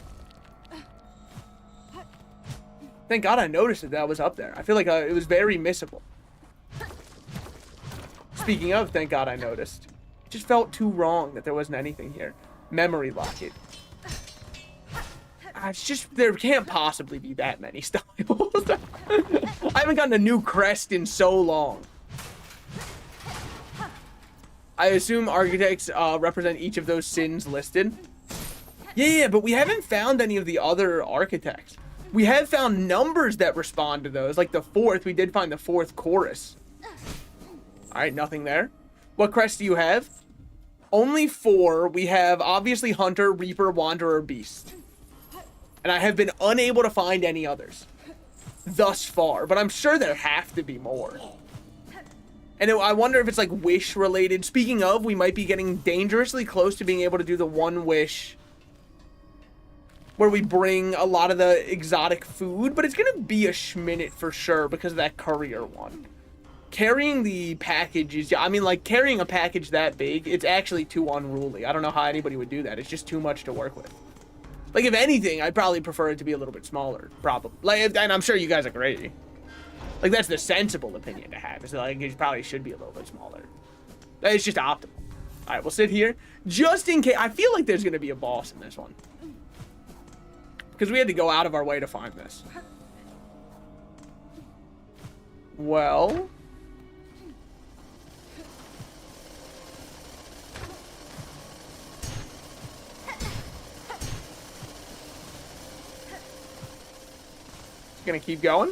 Thank God I noticed that that was up there. I feel like it was very missable. Speaking of, thank God I noticed. It just felt too wrong that there wasn't anything here. Memory locket. It's just, there can't possibly be that many styles. I haven't gotten a new crest in so long. I assume architects represent each of those sins listed. Yeah, but we haven't found any of the other architects. We have found numbers that respond to those, like the 4th. We did find the 4th chorus. All right, nothing there. What crest do you have? Only 4. We have obviously Hunter, Reaper, Wanderer, Beast. And I have been unable to find any others thus far, but I'm sure there have to be more. And I wonder if it's like wish related. Speaking of, we might be getting dangerously close to being able to do the one wish where we bring a lot of the exotic food, but it's going to be a schminute for sure because of that courier one. Carrying the package is, I mean, like, carrying a package that big, it's actually too unruly. I don't know how anybody would do that. It's just too much to work with. Like, if anything, I'd probably prefer it to be a little bit smaller, probably. Like, and I'm sure you guys agree. Like, that's the sensible opinion to have, is that, like, it probably should be a little bit smaller. It's just optimal. All right, we'll sit here. Just in case, I feel like there's going to be a boss in this one. Because we had to go out of our way to find this. Well. Gonna keep going.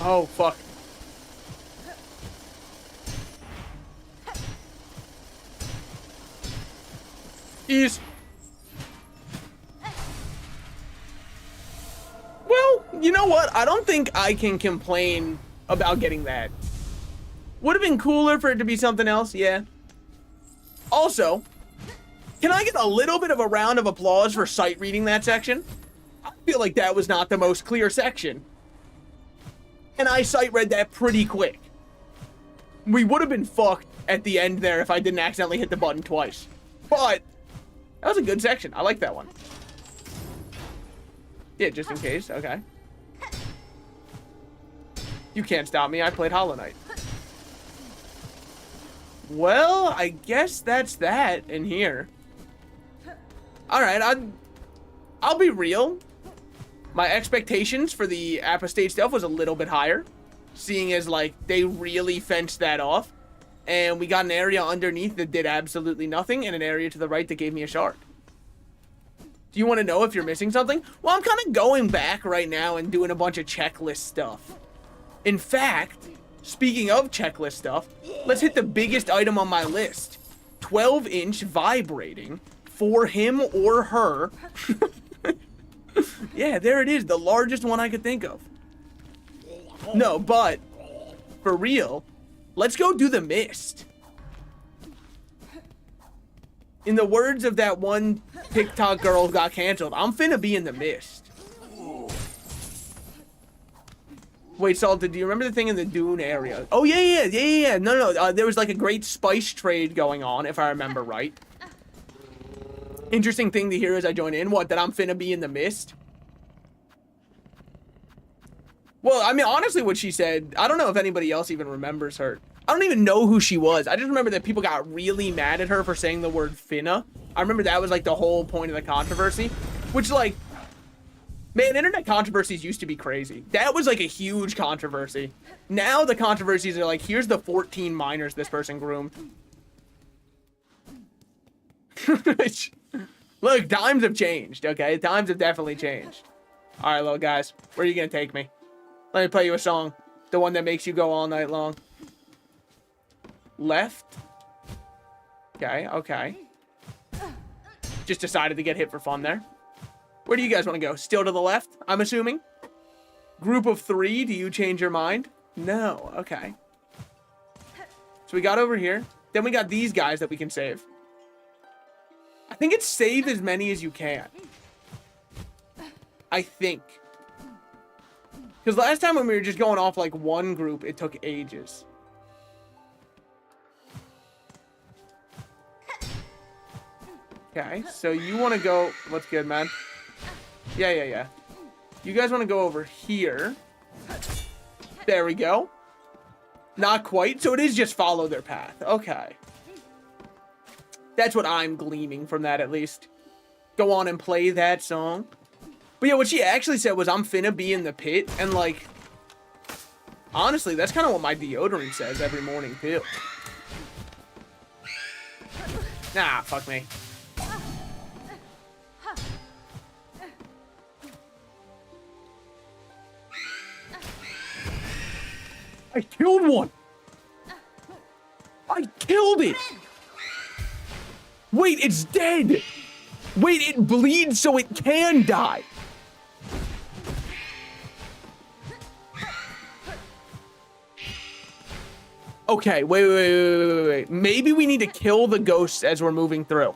Oh, fuck. Ease. Well, you know what? I don't think I can complain about getting that. Would have been cooler for it to be something else, yeah. Also, can I get a little bit of a round of applause for sight reading that section? I feel like that was not the most clear section. And I sight read that pretty quick. We would have been fucked at the end there if I didn't accidentally hit the button twice. But that was a good section. I like that one. Yeah, just in case. Okay. You can't stop me. I played Hollow Knight. Well, I guess that's that in here. Alright, I'll be real. My expectations for the apostate stuff was a little bit higher, seeing as, like, they really fenced that off. And we got an area underneath that did absolutely nothing, and an area to the right that gave me a shard. Do you want to know if you're missing something? Well, I'm kind of going back right now and doing a bunch of checklist stuff. In fact, speaking of checklist stuff, let's hit the biggest item on my list. 12-inch vibrating for him or her. Yeah, there it is. The largest one I could think of. No, but for real, let's go do the mist. In the words of that one TikTok girl who got canceled, I'm finna be in the mist. Wait, Salted, do you remember the thing in the dune area? Oh, yeah. No. There was like a great spice trade going on, if I remember right. Interesting thing to hear as I join in. What, that I'm finna be in the mist? Well, I mean, honestly, what she said, I don't know if anybody else even remembers her. I don't even know who she was. I just remember that people got really mad at her for saying the word finna. I remember that was like the whole point of the controversy, which, like, man, internet controversies used to be crazy. That was like a huge controversy. Now the controversies are like, here's the 14 minors this person groomed. Look, times have changed, okay? Times have definitely changed. All right, little guys, where are you gonna take me? Let me play you a song. The one that makes you go all night long. Left. Okay. Just decided to get hit for fun there. Where do you guys want to go? Still to the left, I'm assuming? Group of 3, do you change your mind? No, okay. So we got over here. Then we got these guys that we can save. I think it's save as many as you can. I think. Because last time when we were just going off like one group, it took ages. Okay, so you want to go... What's good, man? Yeah. You guys want to go over here. There we go. Not quite. So it is just follow their path. Okay. That's what I'm gleaming from that, at least. Go on and play that song. But yeah, what she actually said was, I'm finna be in the pit. And, like, honestly, that's kind of what my deodorant says every morning, too. Nah, fuck me. I killed one. I killed it. Wait, it's dead. Wait, it bleeds so it can die. Okay, wait. Maybe we need to kill the ghosts as we're moving through.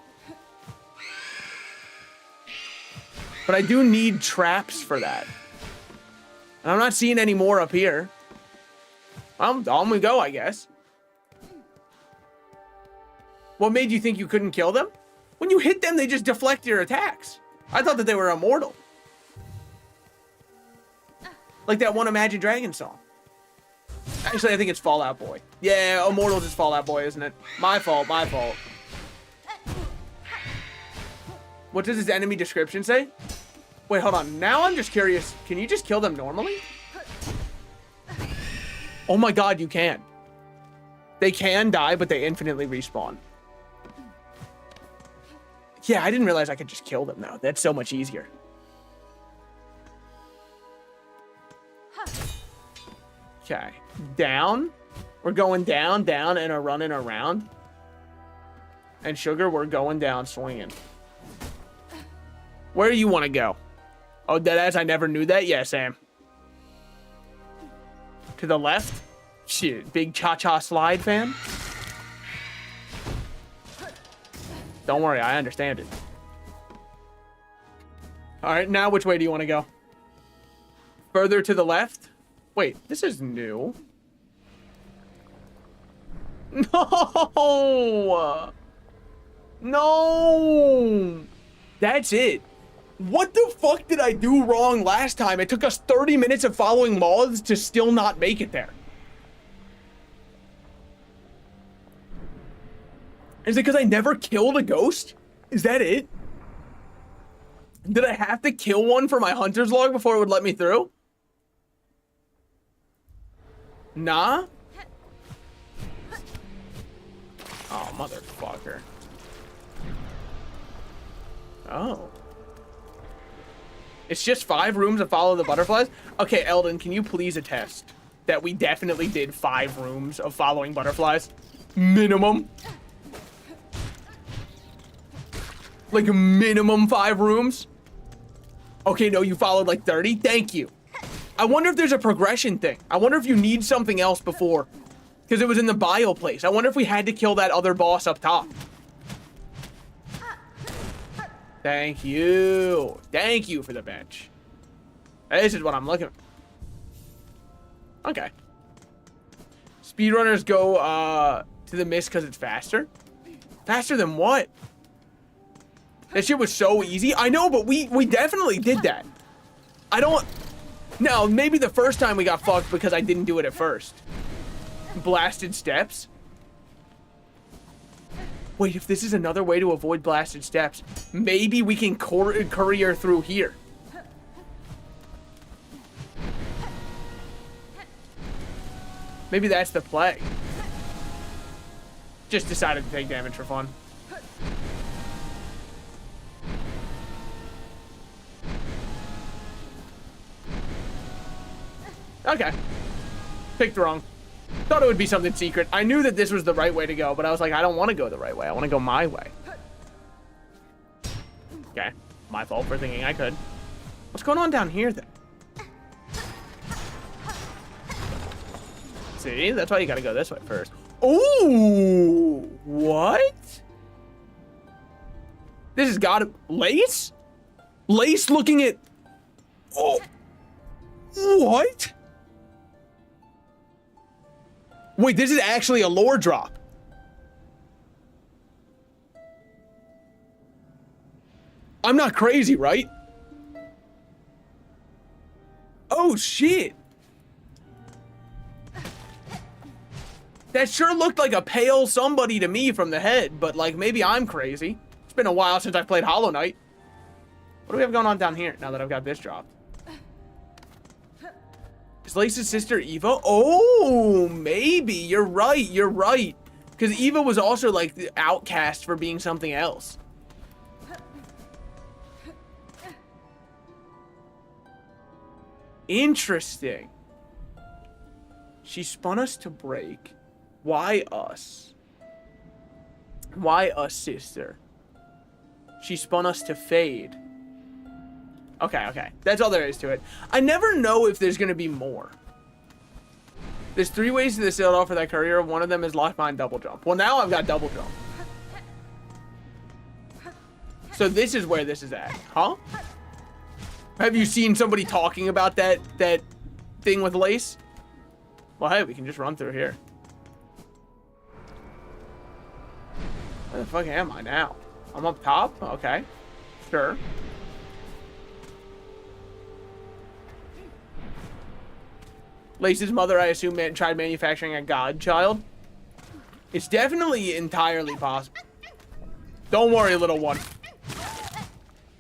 But I do need traps for that. And I'm not seeing any more up here. On we go, I guess. What made you think you couldn't kill them? When you hit them, they just deflect your attacks. I thought that they were immortal. Like that one Imagine Dragons song. Actually, I think it's Fall Out Boy. Yeah, Immortals is Fall Out Boy, isn't it? My fault. What does his enemy description say? Wait, hold on. Now I'm just curious. Can you just kill them normally? Oh my god, you can. They can die, but they infinitely respawn. Yeah, I didn't realize I could just kill them, though. That's so much easier. Okay. Down. We're going down, and are running around. And Sugar, we're going down, swinging. Where do you want to go? Oh, deadass, I never knew that? Yeah, Sam. To the left? Shit, big cha-cha slide fan? Don't worry, I understand it. All right, now which way do you want to go? Further to the left? Wait, this is new. No! No! That's it. What the fuck did I do wrong last time? It took us 30 minutes of following moths to still not make it there. Is it because I never killed a ghost? Is that it? Did I have to kill one for my hunter's log before it would let me through? Nah? Oh, motherfucker. Oh. It's just 5 rooms to follow the butterflies? Okay, Eldon, can you please attest that we definitely did 5 rooms of following butterflies? Minimum. Like minimum 5 rooms? Okay, no, you followed like 30? Thank you. I wonder if there's a progression thing. I wonder if you need something else before. Because it was in the bio place. I wonder if we had to kill that other boss up top. Thank you. Thank you for the bench. This is what I'm looking for. Okay. Speedrunners go to the mist because it's faster. Faster than what? That shit was so easy. I know, but we definitely did that. I don't... No, maybe the first time we got fucked because I didn't do it at first. Blasted steps? Wait, if this is another way to avoid blasted steps, maybe we can courier through here. Maybe that's the play. Just decided to take damage for fun. Okay. Picked wrong. Thought it would be something secret. I knew that this was the right way to go, but I was like, I don't want to go the right way. I want to go my way. Okay. My fault for thinking I could. What's going on down here, then? See? That's why you gotta go this way first. Ooh! What? This has got to... Lace? Lace looking at... Oh! What? Wait, this is actually a lore drop. I'm not crazy, right? Oh, shit. That sure looked like a pale somebody to me from the head, but like maybe I'm crazy. It's been a while since I've played Hollow Knight. What do we have going on down here now that I've got this dropped? Is Lace's sister Eva? Oh, maybe. You're right. You're right. Because Eva was also like the outcast for being something else. Interesting. She spun us to break. Why us? Why us, sister? She spun us to fade. Okay, okay. That's all there is to it. I never know if there's going to be more. There's 3 ways to the sailed off for that courier. One of them is lock mine double jump. Well, now I've got double jump. So this is where this is at. Huh? Have you seen somebody talking about that thing with Lace? Well, hey, we can just run through here. Where the fuck am I now? I'm up top? Okay. Sure. Lace's mother, I assume, tried manufacturing a godchild. It's definitely entirely possible. Don't worry, little one.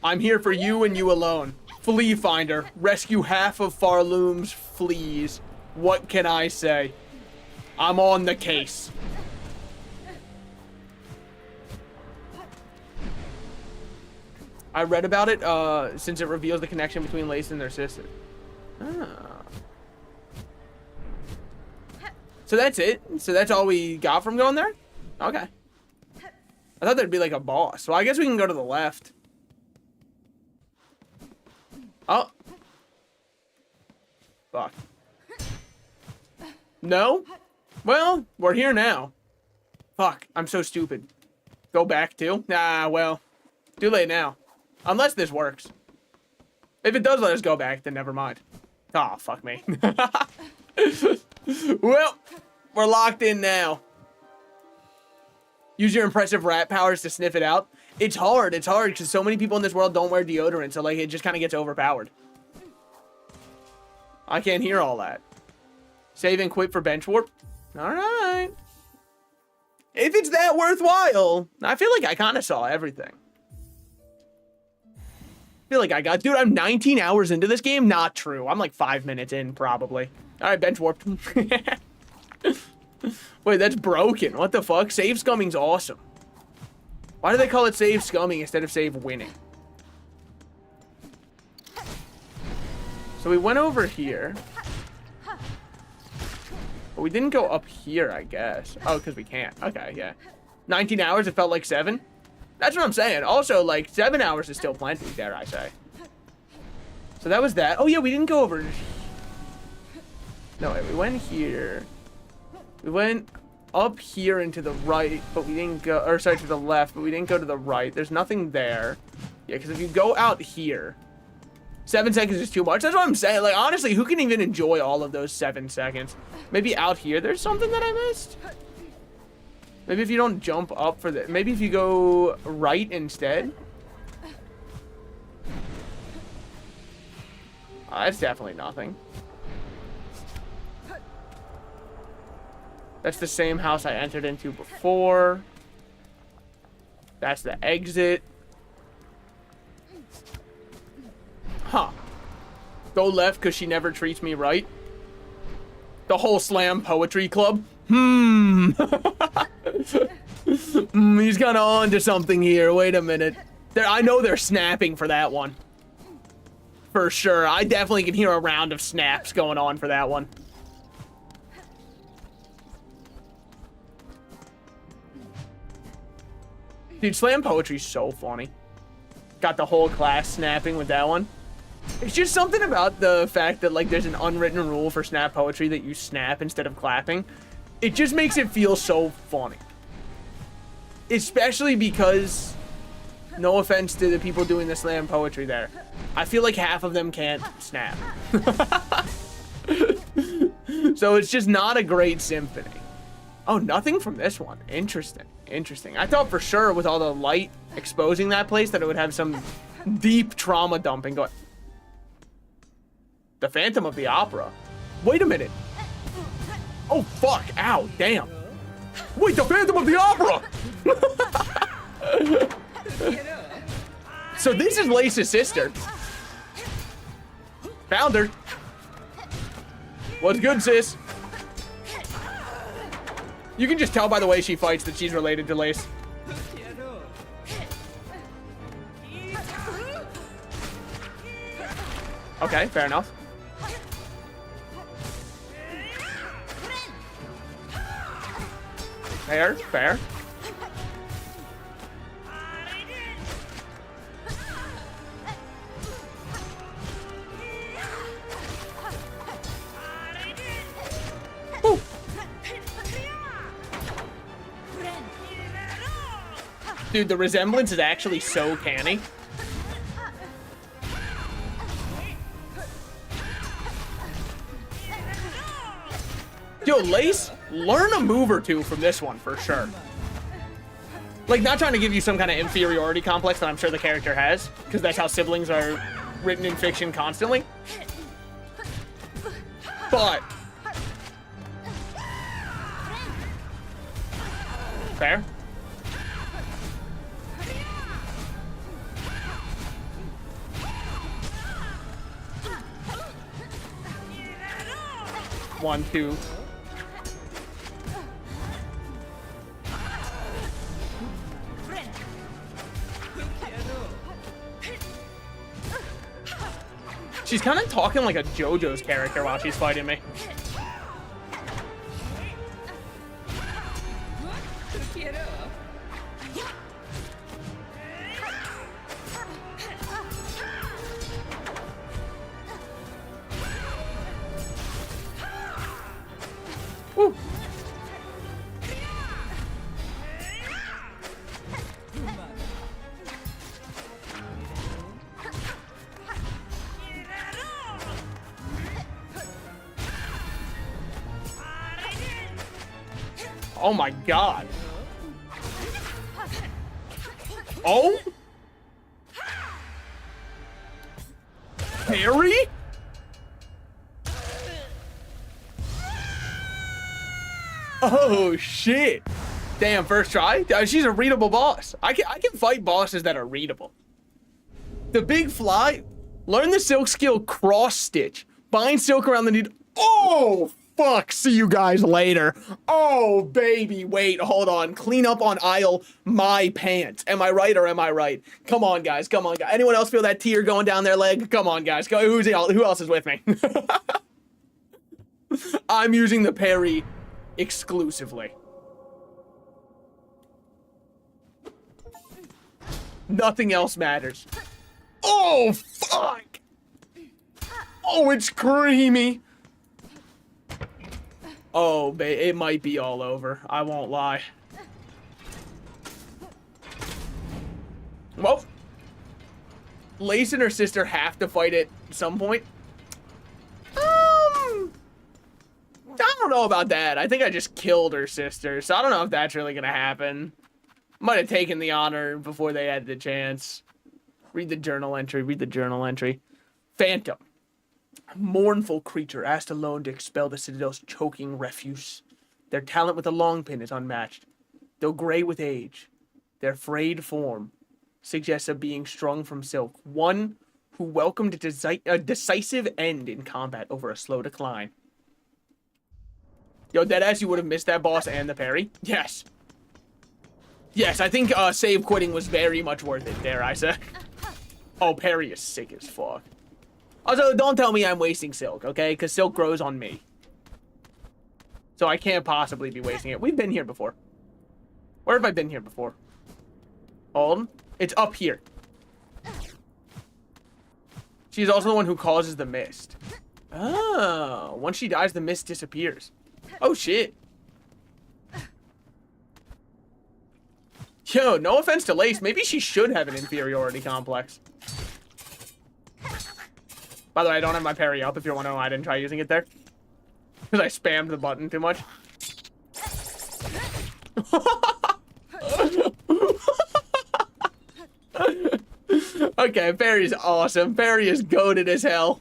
I'm here for you and you alone. Flea finder. Rescue half of Farloom's fleas. What can I say? I'm on the case. I read about it since it reveals the connection between Lace and their sister. Ah. So that's it? So that's all we got from going there? Okay. I thought there'd be like a boss. So I guess we can go to the left. Oh. Fuck. No? Well, we're here now. Fuck, I'm so stupid. Go back too? Nah, well. Too late now. Unless this works. If it does let us go back, then never mind. Oh, fuck me. Well, we're locked in now. Use your impressive rat powers to sniff it out. It's hard because so many people in this world don't wear deodorant, so like it just kind of gets overpowered. I can't hear all that. Save and quit for bench warp. All right. If it's that worthwhile, I feel like I kind of saw everything. I feel like I got, dude, I'm 19 hours into this game. Not true. I'm like 5 minutes in, probably. All right, bench warp. Wait, that's broken. What the fuck? Save scumming's awesome. Why do they call it save scumming instead of save winning? So we went over here. But we didn't go up here, I guess. Oh, because we can't. Okay, yeah. 19 hours, it felt like 7. That's what I'm saying. Also, like, 7 hours is still plenty, dare I say. So that was that. Oh, yeah, we didn't go over... No, wait, we went here. We went up here and to the right, but we didn't go... Or, sorry, to the left, but we didn't go to the right. There's nothing there. Yeah, because if you go out here... 7 seconds is too much. That's what I'm saying. Like, honestly, who can even enjoy all of those 7 seconds? Maybe out here there's something that I missed? Maybe if you don't jump up for the... Maybe if you go right instead? That's definitely nothing. That's the same house I entered into before. That's the exit. Huh. Go left because she never treats me right. The whole slam poetry club. He's kind of on to something here. Wait a minute. I know they're snapping for that one. For sure. I definitely can hear a round of snaps going on for that one. Dude, slam poetry's so funny. Got the whole class snapping with that one. It's just something about the fact that, like, there's an unwritten rule for snap poetry that you snap instead of clapping. It just makes it feel so funny. Especially because, no offense to the people doing the slam poetry there, I feel like half of them can't snap. So it's just not a great symphony. Oh, nothing from this one. Interesting. Interesting. I thought for sure with all the light exposing that place that it would have some deep trauma dumping going. The Phantom of the Opera. Wait a minute. Oh, fuck. Ow. Damn. Wait, the Phantom of the Opera! So this is Lace's sister. Found her. What's good, sis? You can just tell by the way she fights that she's related to Lace. Okay, fair enough. Fair, fair. Ooh. Dude, the resemblance is actually so canny. Yo, Lace, learn a move or two from this one for sure. Like, not trying to give you some kind of inferiority complex that I'm sure the character has, because that's how siblings are written in fiction constantly. But fair. One, two. She's kind of talking like a JoJo's character while she's fighting me. Woo. Oh my god. Oh? Parry? Oh shit. Damn, first try? She's a readable boss. I can fight bosses that are readable. The big fly. Learn the silk skill cross stitch. Bind silk around the needle. Oh, fuck. See you guys later. Oh, baby. Wait, hold on. Clean up on aisle my pants. Am I right or am I right? Come on, guys. Come on, guys. Anyone else feel that tear going down their leg? Come on, guys. Go. Who else is with me? I'm using the parry exclusively. Nothing else matters. Oh, fuck. Oh, it's creamy. Oh, it might be all over. I won't lie. Well, Lace and her sister have to fight at some point. I don't know about that. I think I just killed her sister, so I don't know if that's really gonna happen. Might have taken the honor before they had the chance. Read the journal entry. Read the journal entry. Phantom. A mournful creature asked alone to expel the Citadel's choking refuse. Their talent with the long pin is unmatched. Though gray with age, their frayed form suggests a being strung from silk. One who welcomed a decisive end in combat over a slow decline. Yo, deadass, you would have missed that boss and the parry? Yes. Yes, I think save quitting was very much worth it, dare I say. Oh, parry is sick as fuck. Also, don't tell me I'm wasting silk, okay? Because silk grows on me. So I can't possibly be wasting it. We've been here before. Where have I been here before? Hold. It's up here. She's also the one who causes the mist. Oh, once she dies, the mist disappears. Oh, shit. Yo, no offense to Lace. Maybe she should have an inferiority complex. By the way, I don't have my parry up if you're wondering why I didn't try using it there. Because I spammed the button too much. Okay, parry's awesome. Parry is goated as hell.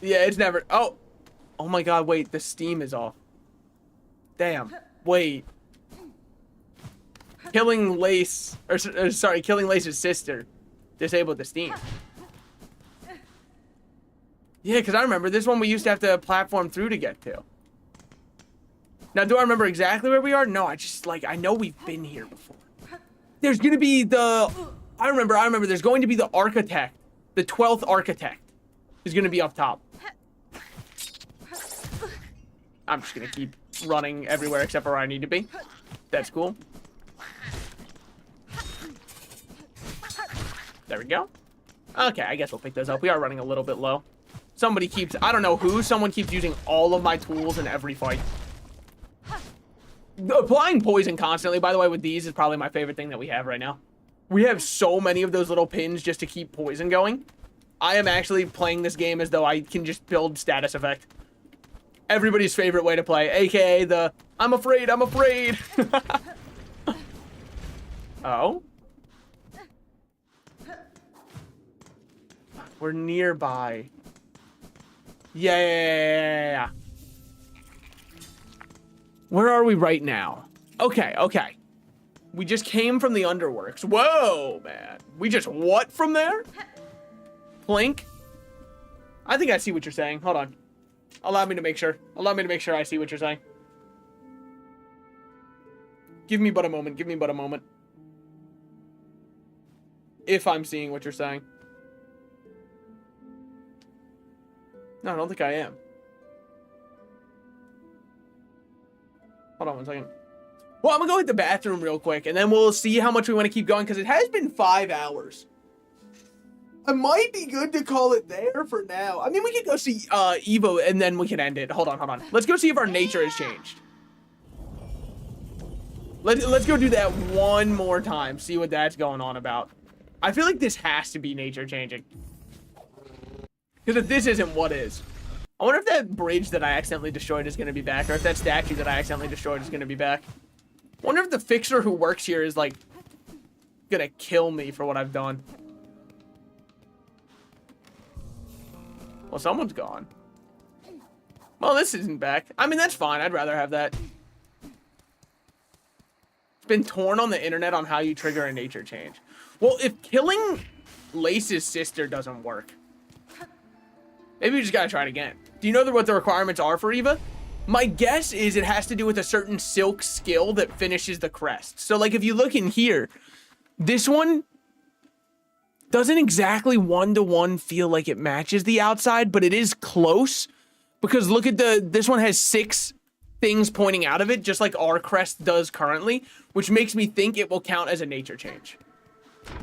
Yeah, it's never... Oh. Oh my god, wait. The steam is off. Damn. Wait. Killing Lace... sorry, killing Lace's sister disabled the steam. Yeah, because I remember this one we used to have to platform through to get to. Now, do I remember exactly where we are? No, I just, like, I know we've been here before. There's going to be the... I remember. There's going to be the architect. The 12th architect is going to be up top. I'm just going to keep running everywhere except for where I need to be. That's cool. There we go. Okay, I guess we'll pick those up. We are running a little bit low. Somebody keeps... I don't know who. Someone keeps using all of my tools in every fight. Applying poison constantly, by the way, with these is probably my favorite thing that we have right now. We have so many of those little pins just to keep poison going. I am actually playing this game as though I can just build status effect. Everybody's favorite way to play, aka the I'm afraid. Oh? We're nearby. Yeah. Where are we right now? Okay. We just came from the underworks. Whoa, man. We just what from there? Plink? I think I see what you're saying. Hold on. Allow me to make sure. I see what you're saying. Give me but a moment. If I'm seeing what you're saying. No, I don't think I am. Hold on 1 second. Well, I'm gonna go hit the bathroom real quick, and then we'll see how much we want to keep going, because it has been 5 hours. It might be good to call it there for now. I mean, we could go see Evo, and then we can end it. Hold on. Let's go see if our nature has changed. Let's go do that one more time, see what that's going on about. I feel like this has to be nature changing. Because if this isn't, what is? I wonder if that bridge that I accidentally destroyed is going to be back, or if that statue that I accidentally destroyed is going to be back. I wonder if the fixer who works here is, like, going to kill me for what I've done. Well, someone's gone. Well, this isn't back. I mean, that's fine. I'd rather have that. It's been torn on the internet on how you trigger a nature change. Well, if killing Lace's sister doesn't work, maybe we just gotta try it again. Do you know what the requirements are for Eva? My guess is it has to do with a certain silk skill that finishes the crest. So, like, if you look in here, this one doesn't exactly one-to-one feel like it matches the outside, but it is close. Because look at this one has 6 things pointing out of it, just like our crest does currently, which makes me think it will count as a nature change.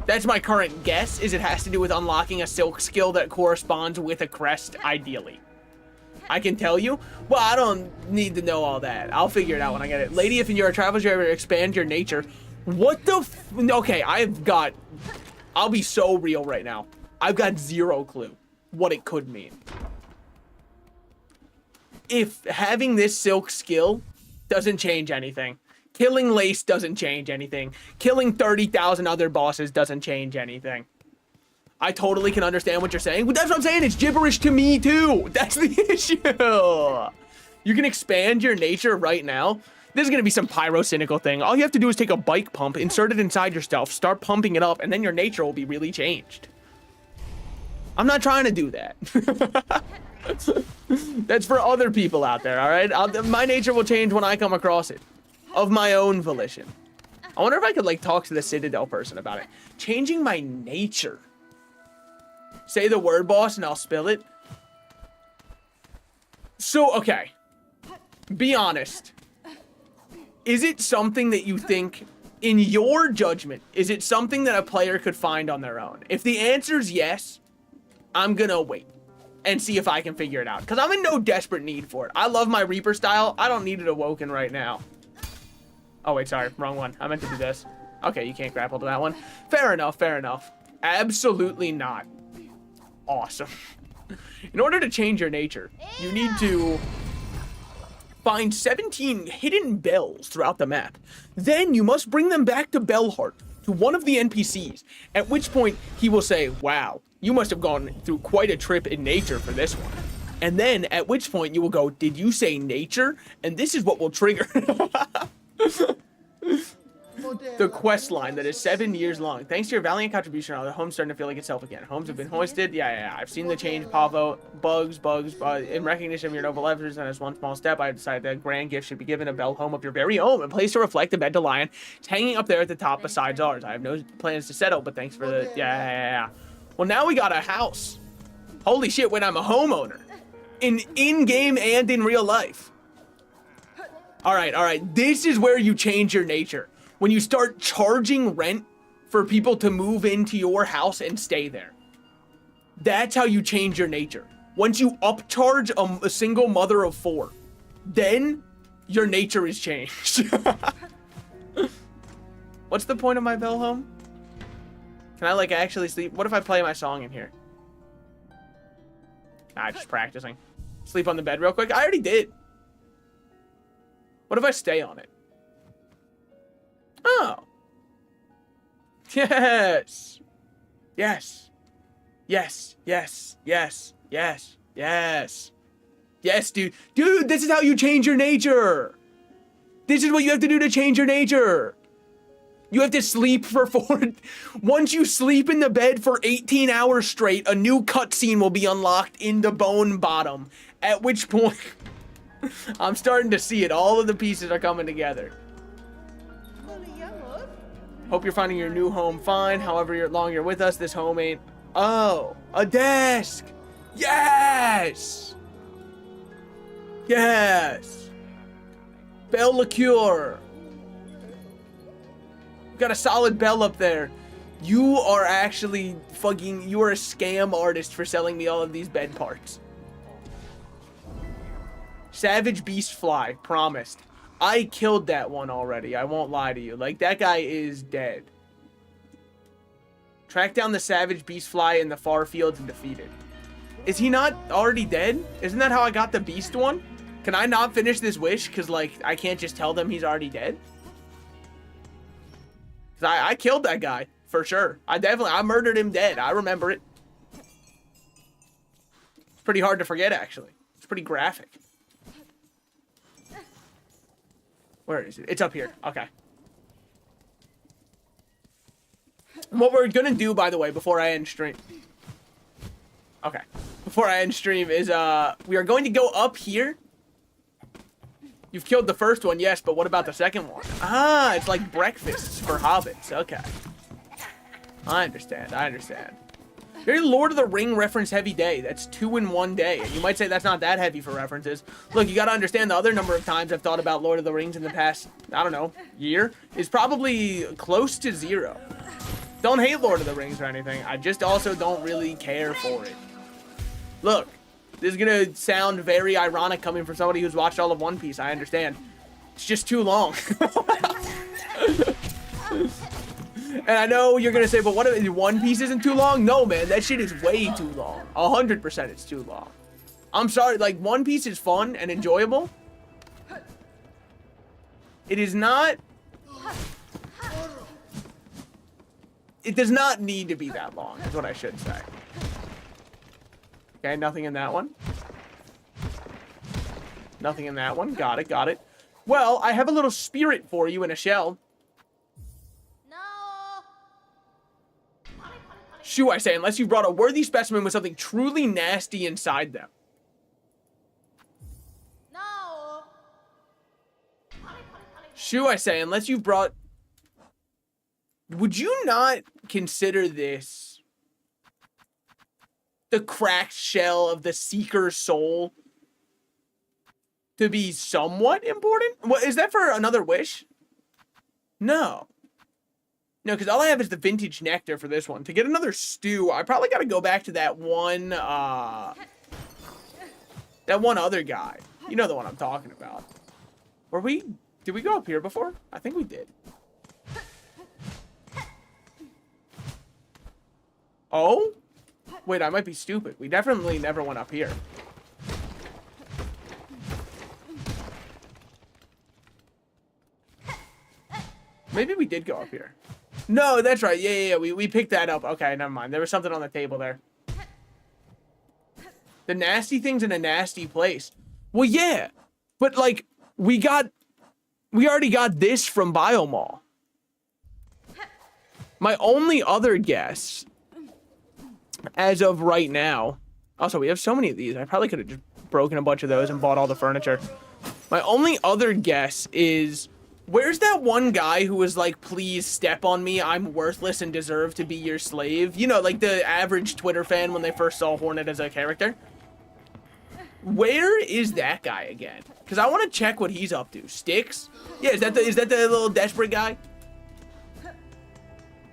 That's my current guess, is it has to do with unlocking a silk skill that corresponds with a crest, ideally. I can tell you. Well, I don't need to know all that. I'll figure it out when I get it. Lady, if you're a traveler, you ever expand your nature. What the okay, I'll be so real right now. I've got 0 clue what it could mean. If having this silk skill doesn't change anything, killing Lace doesn't change anything, killing 30,000 other bosses doesn't change anything, I totally can understand what you're saying, but that's what I'm saying. It's gibberish to me too. That's the issue. You can expand your nature right now. This is going to be some pyrocynical thing. All you have to do is take a bike pump, insert it inside yourself, start pumping it up, and then your nature will be really changed. I'm not trying to do that. That's for other people out there, all right? My nature will change when I come across it, of my own volition. I wonder if I could, like, talk to the Citadel person about it. Changing my nature. Say the word, boss, and I'll spill it. So, okay. Be honest. Is it something that you think, in your judgment, is it something that a player could find on their own? If the answer is yes, I'm gonna wait and see if I can figure it out, because I'm in no desperate need for it. I love my Reaper style. I don't need it awoken right now. Oh, wait, sorry. Wrong one. I meant to do this. Okay, you can't grapple to that one. Fair enough, fair enough. Absolutely not. Awesome. In order to change your nature, you need to find 17 hidden bells throughout the map. Then you must bring them back to Bellheart, to one of the NPCs, at which point he will say, wow, you must have gone through quite a trip in nature for this one. And then at which point you will go, did you say nature? And this is what will trigger the quest line that is 7 years long. Thanks to your valiant contribution, the home's starting to feel like itself again. Homes have been hoisted. Yeah. I've seen the change, Pavo. Bugs. In recognition of your noble efforts and as one small step, I decided that a grand gift should be given, a bell home of your very own, a place to reflect the bed to lie in. It's hanging up there at the top besides ours. I have no plans to settle, but thanks for the... Yeah. Well, now we got a house. Holy shit, when I'm a homeowner. In-game and in real life. All right. This is where you change your nature. When you start charging rent for people to move into your house and stay there. That's how you change your nature. Once you upcharge a single mother of 4, then your nature is changed. What's the point of my bell home? Can I, like, actually sleep? What if I play my song in here? Nah, just practicing. Sleep on the bed real quick. I already did. What if I stay on it? Oh. Yes. Yes. Yes, dude. Dude, this is how you change your nature. This is what you have to do to change your nature. You have to sleep for 4... Once you sleep in the bed for 18 hours straight, a new cutscene will be unlocked in the Bone Bottom. At which point... I'm starting to see it. All of the pieces are coming together. Hope you're finding your new home fine. However long you're with us, this home ain't... Oh, a desk! Yes! Yes! Bell liqueur. Got a solid bell up there. You are actually fucking... You are a scam artist for selling me all of these bed parts. Savage Beast Fly, promised. I killed that one already. I won't lie to you. Like, that guy is dead. Track down the Savage Beast Fly in the far fields and defeat it. Is he not already dead? Isn't that how I got the beast one? Can I not finish this wish? Because, like, I can't just tell them he's already dead? 'Cause I killed that guy, for sure. I murdered him dead. I remember it. It's pretty hard to forget, actually. It's pretty graphic. Where is it? It's up here. Okay. And what we're gonna do, by the way, before I end stream. Okay. Before I end stream is, we are going to go up here. You've killed the first one, yes, but what about the second one? Ah, it's like breakfasts for hobbits. Okay. I understand. I understand. Very Lord of the Ring reference heavy day. That's 2 in 1 day. You might say that's not that heavy for references. Look, you got to understand the other number of times I've thought about Lord of the Rings in the past, I don't know, year is probably close to 0. Don't hate Lord of the Rings or anything. I just also don't really care for it. Look, this is going to sound very ironic coming from somebody who's watched all of One Piece. I understand. It's just too long. And I know you're going to say, but what if One Piece isn't too long? No, man, that shit is way too long. 100% it's too long. I'm sorry, like, One Piece is fun and enjoyable. It is not... It does not need to be that long, is what I should say. Okay, nothing in that one. Nothing in that one. Got it, got it. Well, I have a little spirit for you in a shell. Shoo, I say, unless you brought a worthy specimen with something truly nasty inside them. No. Shoo, I say, unless you brought... Would you not consider this the cracked shell of the Seeker's soul to be somewhat important? What, is that for another wish? No. No, because all I have is the vintage nectar for this one. To get another stew, I probably got to go back to that one other guy. You know the one I'm talking about. Did we go up here before? I think we did. Oh? Wait, I might be stupid. We definitely never went up here. Maybe we did go up here. No, that's right. Yeah. We picked that up. Okay, never mind. There was something on the table there. The nasty thing's in a nasty place. Well, yeah. But, like, we already got this from Biomall. My only other guess, as of right now... Also, we have so many of these. I probably could have just broken a bunch of those and bought all the furniture. My only other guess is... Where's that one guy who was like, please step on me, I'm worthless and deserve to be your slave? You know, like the average Twitter fan when they first saw Hornet as a character. Where is that guy again? Because I want to check what he's up to. Sticks? Yeah, is that the little desperate guy?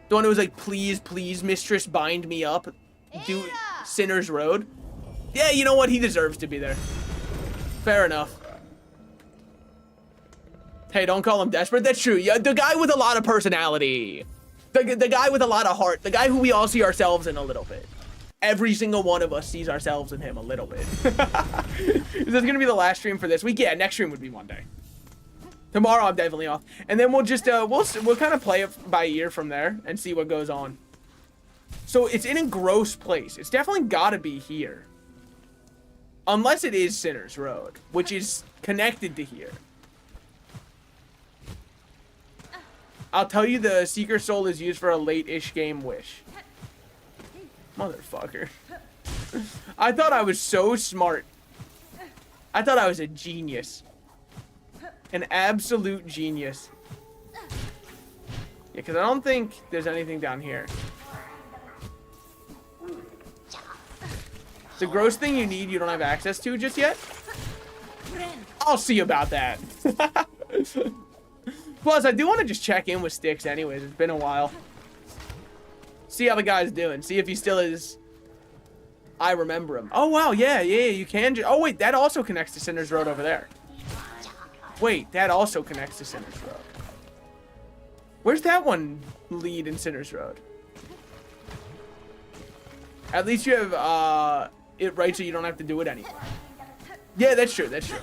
The one who was like, please, please, mistress, bind me up. Do Sinner's Road. Yeah, you know what? He deserves to be there. Fair enough. Hey, don't call him desperate. That's true. Yeah, the guy with a lot of personality. The guy with a lot of heart. The guy who we all see ourselves in a little bit. Every single one of us sees ourselves in him a little bit. Is this going to be the last stream for this week? Yeah, next stream would be Monday. Tomorrow I'm definitely off. And then we'll just, we'll kind of play it by ear from there and see what goes on. So it's in a gross place. It's definitely got to be here. Unless it is Sinner's Road, which is connected to here. I'll tell you the Seeker Soul is used for a late-ish game wish. Motherfucker. I thought I was so smart. I thought I was a genius. An absolute genius. Yeah, because I don't think there's anything down here. The gross thing you need, you don't have access to just yet? I'll see about that. Plus, I do want to just check in with Sticks anyways. It's been a while. See how the guy's doing. See if he still is... I remember him. Oh, wow. Yeah, you can... Oh, wait. That also connects to Sinner's Road over there. Wait, that also connects to Sinner's Road. Where's that one lead in Sinner's Road? At least you have, it right so you don't have to do it anymore. Yeah, that's true. That's true.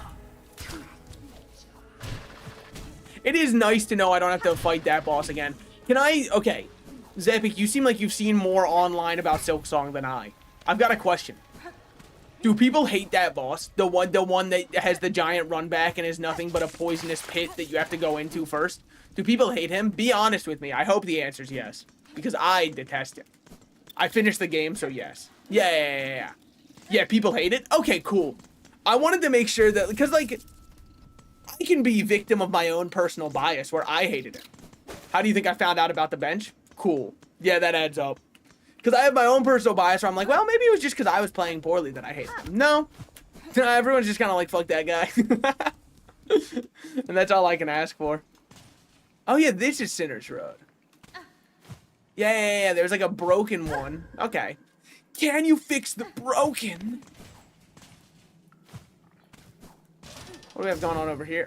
It is nice to know I don't have to fight that boss again. Can I... Okay. Zepic, you seem like you've seen more online about Silksong than I. I've got a question. Do people hate that boss? The one that has the giant run back and is nothing but a poisonous pit that you have to go into first? Do people hate him? Be honest with me. I hope the answer is yes. Because I detest him. I finished the game, so yes. Yeah. Yeah, people hate it? Okay, cool. I wanted to make sure that... Because, like... I can be victim of my own personal bias where I hated him. How do you think I found out about the bench? Cool. Yeah, that adds up. Because I have my own personal bias where I'm like, well, maybe it was just because I was playing poorly that I hated him. No. Everyone's just kind of like, fuck that guy. And that's all I can ask for. Oh, yeah, this is Sinner's Road. Yeah. There's like a broken one. Okay. Can you fix the broken? What do we have going on over here?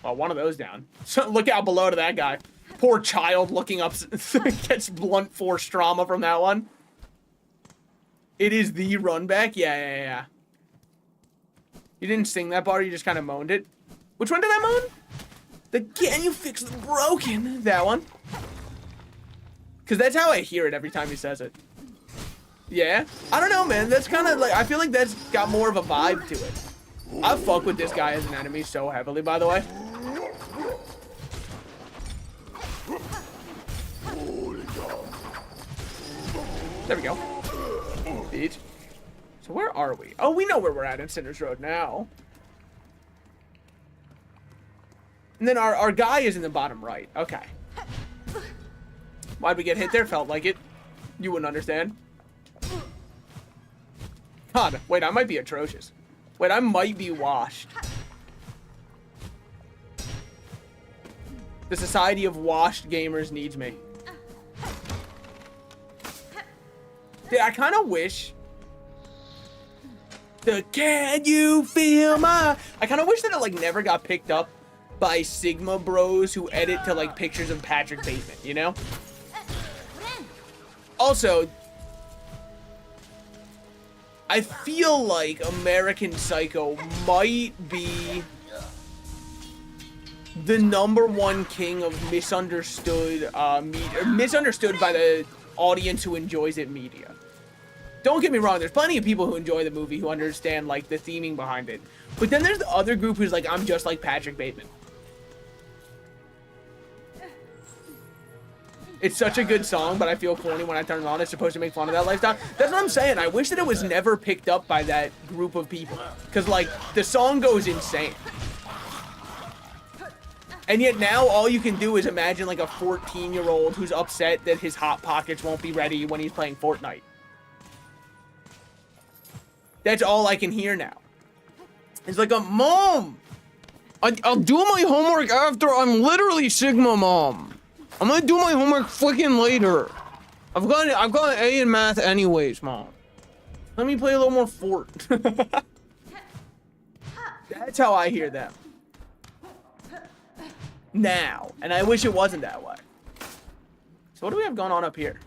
Well, one of those down. So look out below to that guy. Poor child looking up. Gets blunt force trauma from that one. It is the run back? Yeah. You didn't sing that part, you just kind of moaned it. Which one did I moan? The can you fix the broken? That one. Because that's how I hear it every time he says it. Yeah? I don't know, man. That's kind of like, I feel like that's got more of a vibe to it. I fuck with this guy as an enemy so heavily, by the way. There we go. Beach. So where are we? Oh, we know where we're at in Sinner's Road now. And then our guy is in the bottom right. Okay. Why'd we get hit there? Felt like it. You wouldn't understand. God, wait, I might be atrocious. Wait, I might be washed. The society of washed gamers needs me. Dude, I kind of wish... Can you feel my... I kind of wish that it, like, never got picked up by Sigma bros who edit to, like, pictures of Patrick Bateman, you know? Also... I feel like American Psycho might be the #1 king of misunderstood misunderstood by the audience who enjoys it media. Don't get me wrong, there's plenty of people who enjoy the movie who understand like the theming behind it. But then there's the other group who's like, I'm just like Patrick Bateman. It's such a good song, but I feel corny when I turn it on. It's supposed to make fun of that lifestyle. That's what I'm saying. I wish that it was never picked up by that group of people. Because, like, the song goes insane. And yet now all you can do is imagine, like, a 14-year-old who's upset that his Hot Pockets won't be ready when he's playing Fortnite. That's all I can hear now. It's like, Mom! I'll do my homework after. I'm literally Sigma, Mom. I'm gonna do my homework freaking later. I've got an A in math anyways, Mom. Let me play a little more Fort. That's how I hear them. Now. And I wish it wasn't that way. So what do we have going on up here?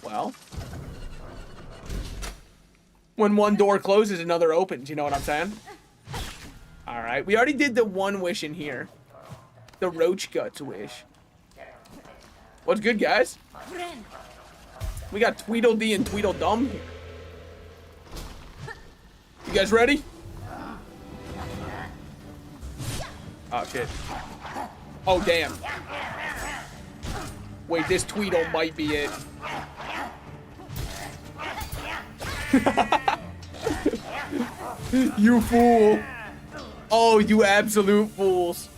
Well. When one door closes, another opens. You know what I'm saying? Alright. We already did the one wish in here. The Roach Guts wish. What's good, guys? We got Tweedledee and Tweedledum here. You guys ready? Oh, shit. Oh, damn. Wait, this Tweedle might be it. You fool. Oh, you absolute fools.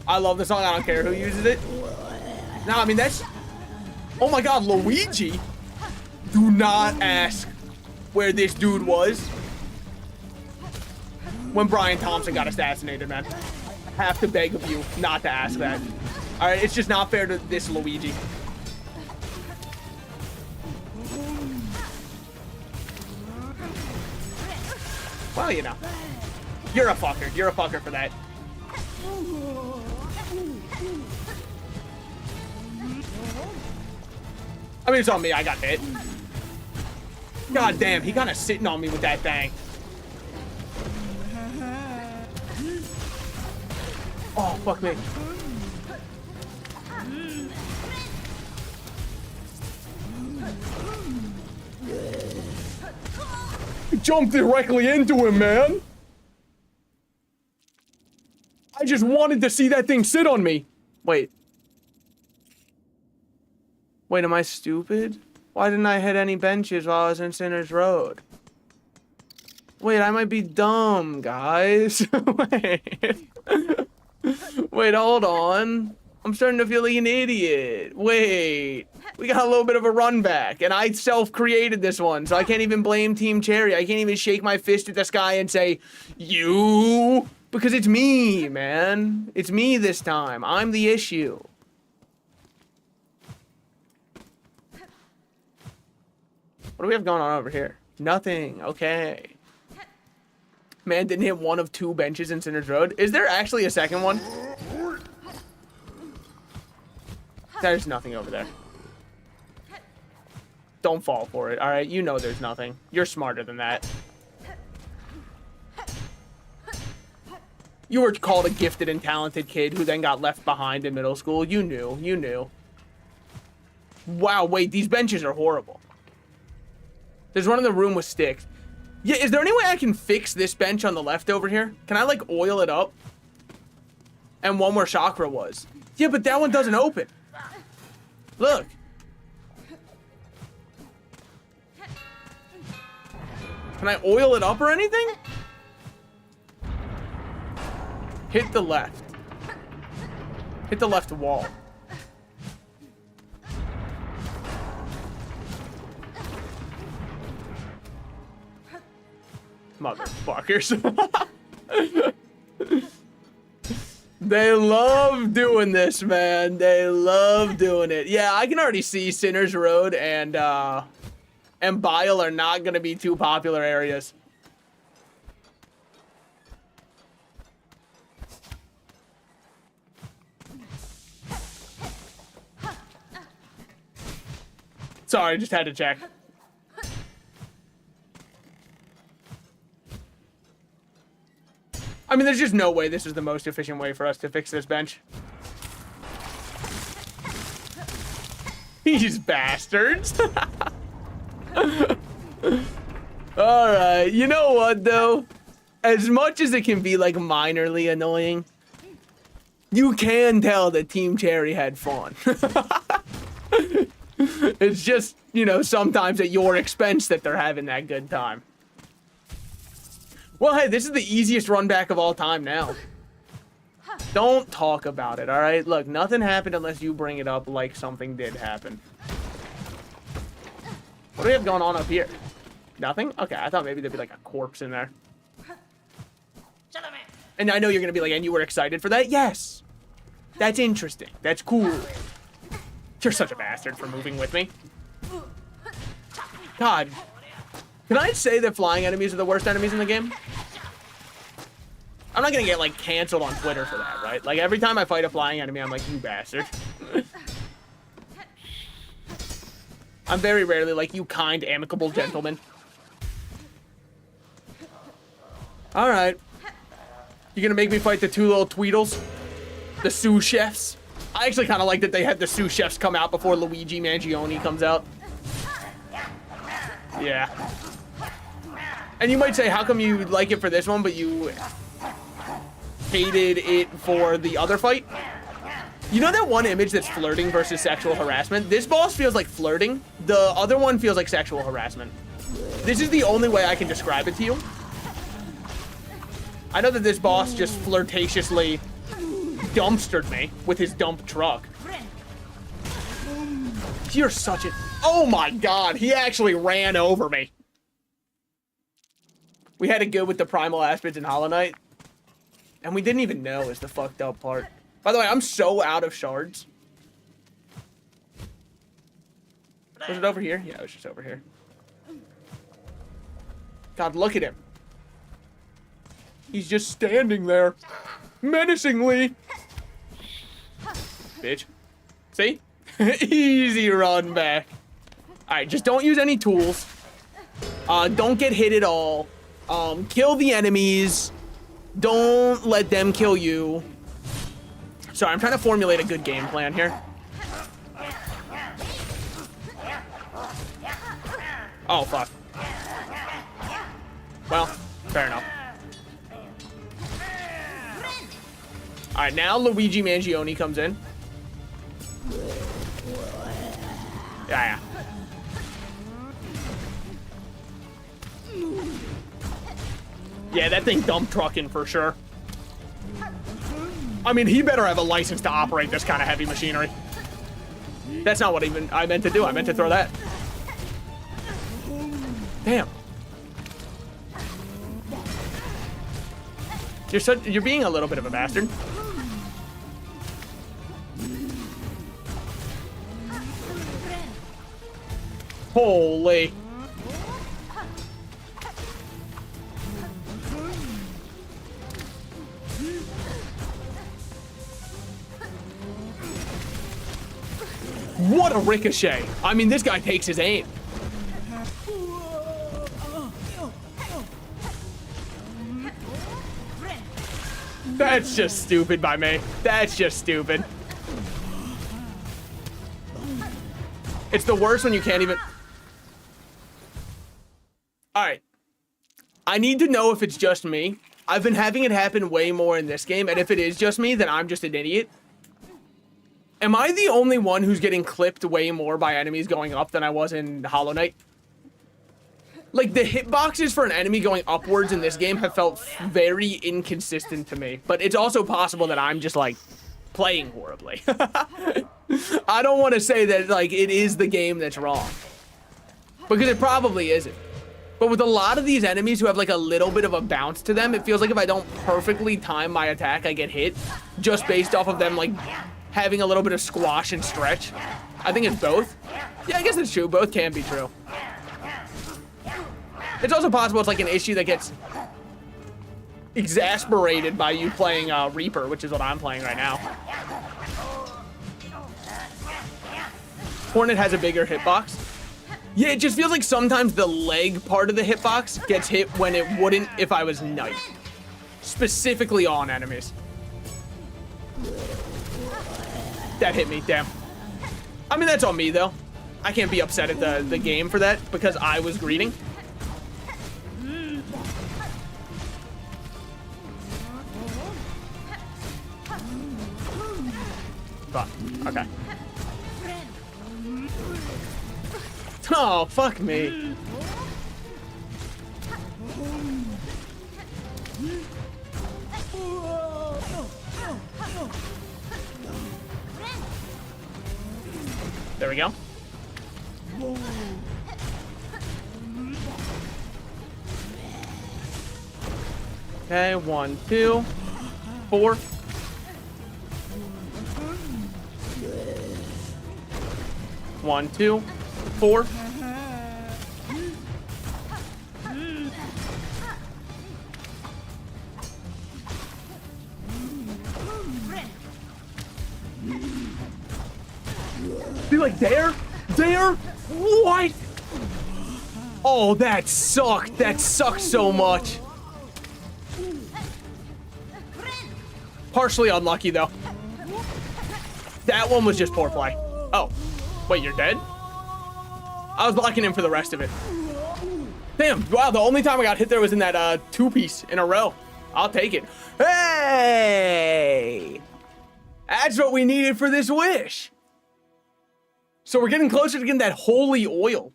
I love the song. I don't care who uses it. No, I mean, that's... Oh my god, Luigi? Do not ask where this dude was when Brian Thompson got assassinated, man. I have to beg of you not to ask that. Alright, it's just not fair to this Luigi. Well, you know. You're a fucker. You're a fucker for that. I mean, it's on me. I got hit. God damn, he kind of sitting on me with that thing. Oh, fuck me. Jumped directly into him, man. I just wanted to see that thing sit on me. Wait. Wait, am I stupid? Why didn't I hit any benches while I was in Sinner's Road? Wait, I might be dumb, guys. Wait. Wait, hold on. I'm starting to feel like an idiot. Wait. We got a little bit of a run back, and I self-created this one, so I can't even blame Team Cherry. I can't even shake my fist at the sky and say, you, because it's me, man. It's me this time. I'm the issue. What do we have going on over here? Nothing. Okay. Man didn't hit one of 2 benches in Sinner's Road. Is there actually a second one? There's nothing over there. Don't fall for it, all right? You know there's nothing. You're smarter than that. You were called a gifted and talented kid who then got left behind in middle school. You knew. You knew. Wow, wait, these benches are horrible. There's one in the room with sticks. Yeah, is there any way I can fix this bench on the left over here? Can I, like, oil it up? And one where Chakra was. Yeah, but that one doesn't open. Look. Can I oil it up or anything? Hit the left. Hit the left wall. Motherfuckers. They love doing this, man. They love doing it. Yeah, I can already see Sinner's Road and Bile are not going to be too popular areas. Sorry, just had to check. I mean, there's just no way this is the most efficient way for us to fix this bench. These bastards. Alright, you know what, though? As much as it can be, like, minorly annoying, you can tell that Team Cherry had fun. It's just, you know, sometimes at your expense that they're having that good time. Well, hey, this is the easiest run back of all time now. Don't talk about it, all right? Look, nothing happened unless you bring it up like something did happen. What do we have going on up here? Nothing? Okay, I thought maybe there'd be like a corpse in there. And I know you're gonna be like, and you were excited for that? Yes! That's interesting. That's cool. You're such a bastard for moving with me. God. Can I say that flying enemies are the worst enemies in the game? I'm not gonna get, like, canceled on Twitter for that, right? Like, every time I fight a flying enemy, I'm like, you bastard. I'm very rarely like, you kind, amicable gentleman. Alright. You gonna make me fight the 2 little Tweedles? The sous chefs? I actually kind of like that they had the sous chefs come out before Luigi Mangione comes out. Yeah. And you might say, how come you like it for this one, but you hated it for the other fight? You know that one image that's flirting versus sexual harassment? This boss feels like flirting. The other one feels like sexual harassment. This is the only way I can describe it to you. I know that this boss just flirtatiously dumpstered me with his dump truck. You're such a... Oh my god, he actually ran over me. We had it good with the Primal Aspids and Hollow Knight. And we didn't even know is the fucked up part. By the way, I'm so out of shards. Was it over here? Yeah, it was just over here. God, look at him. He's just standing there. Menacingly. Bitch. See? Easy run back. Alright, just don't use any tools. Don't get hit at all. Kill the enemies. Don't let them kill you. Sorry, I'm trying to formulate a good game plan here. Oh, fuck. Well, fair enough. All right, now Luigi Mangione comes in. Yeah. Yeah, that thing dump trucking for sure. I mean, he better have a license to operate this kind of heavy machinery. That's not what even I meant to do. I meant to throw that. Damn. You're being a little bit of a bastard. Holy. What a ricochet. I mean, this guy takes his aim. That's just stupid by me. That's just stupid. It's the worst when you can't even... Alright. I need to know if it's just me. I've been having it happen way more in this game, and if it is just me, then I'm just an idiot. Am I the only one who's getting clipped way more by enemies going up than I was in Hollow Knight? Like, the hitboxes for an enemy going upwards in this game have felt very inconsistent to me. But it's also possible that I'm just, like, playing horribly. I don't want to say that, like, it is the game that's wrong. Because it probably isn't. But with a lot of these enemies who have, like, a little bit of a bounce to them, it feels like if I don't perfectly time my attack, I get hit. Just based off of them, like, having a little bit of squash and stretch. I think it's both. Yeah, I guess it's true. Both can be true. It's also possible it's like an issue that gets exasperated by you playing Reaper, which is what I'm playing right now. Hornet has a bigger hitbox. Yeah, it just feels like sometimes the leg part of the hitbox gets hit when it wouldn't if I was Knight. Specifically on enemies. That hit me, damn. I mean, that's on me, though. I can't be upset at the game for that because I was greeting. Fuck. Okay. Oh, fuck me. There we go. Okay, 1, 2, 4. One, 2, 4. Be like, there? What? Oh, that sucked. That sucked so much. Partially unlucky, though. That one was just poor play. Oh. Wait, you're dead? I was blocking him for the rest of it. Damn, wow, the only time I got hit there was in that two-piece in a row. I'll take it. Hey! That's what we needed for this wish. So we're getting closer to getting that holy oil.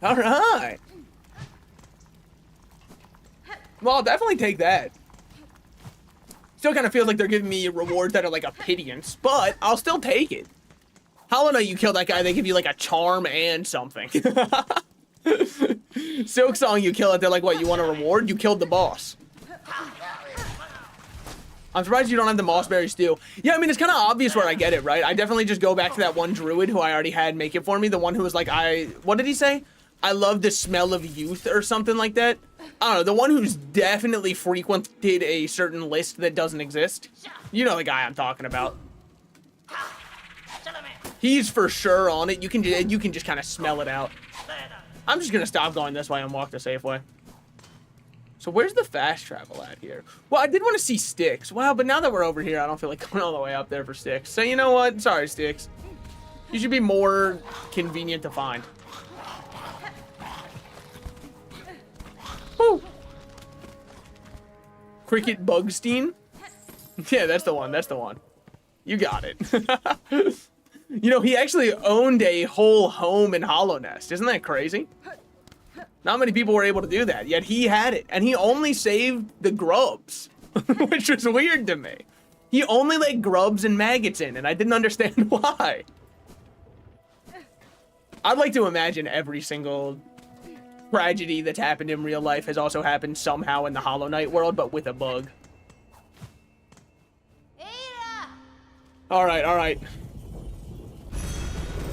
All right. Well, I'll definitely take that. Still kind of feels like they're giving me rewards that are like a pittance, but I'll still take it. Hollow Knight, you kill that guy, they give you like a charm and something. Silksong, you kill it, they're like, what, you want a reward? You killed the boss. I'm surprised you don't have the Mossberry Stew. Yeah, I mean, it's kind of obvious where I get it, right? I definitely just go back to that one druid who I already had make it for me. The one who was like, what did he say? I love the smell of youth or something like that. I don't know, the one who's definitely frequented a certain list that doesn't exist. You know the guy I'm talking about. He's for sure on it. You can just kind of smell it out. I'm just gonna stop going this way and walk the safe way. So where's the fast travel at here? Well, I did want to see Sticks. Wow, but now that we're over here, I don't feel like going all the way up there for Sticks. So you know what? Sorry, Sticks. You should be more convenient to find. Woo. Cricket Bugstein? Yeah, that's the one. That's the one. You got it. You know, he actually owned a whole home in Hollow Nest. Isn't that crazy? Not many people were able to do that, yet he had it. And he only saved the grubs, which was weird to me. He only let grubs and maggots in, and I didn't understand why. I'd like to imagine every single tragedy that's happened in real life has also happened somehow in the Hollow Knight world, but with a bug. All right, all right.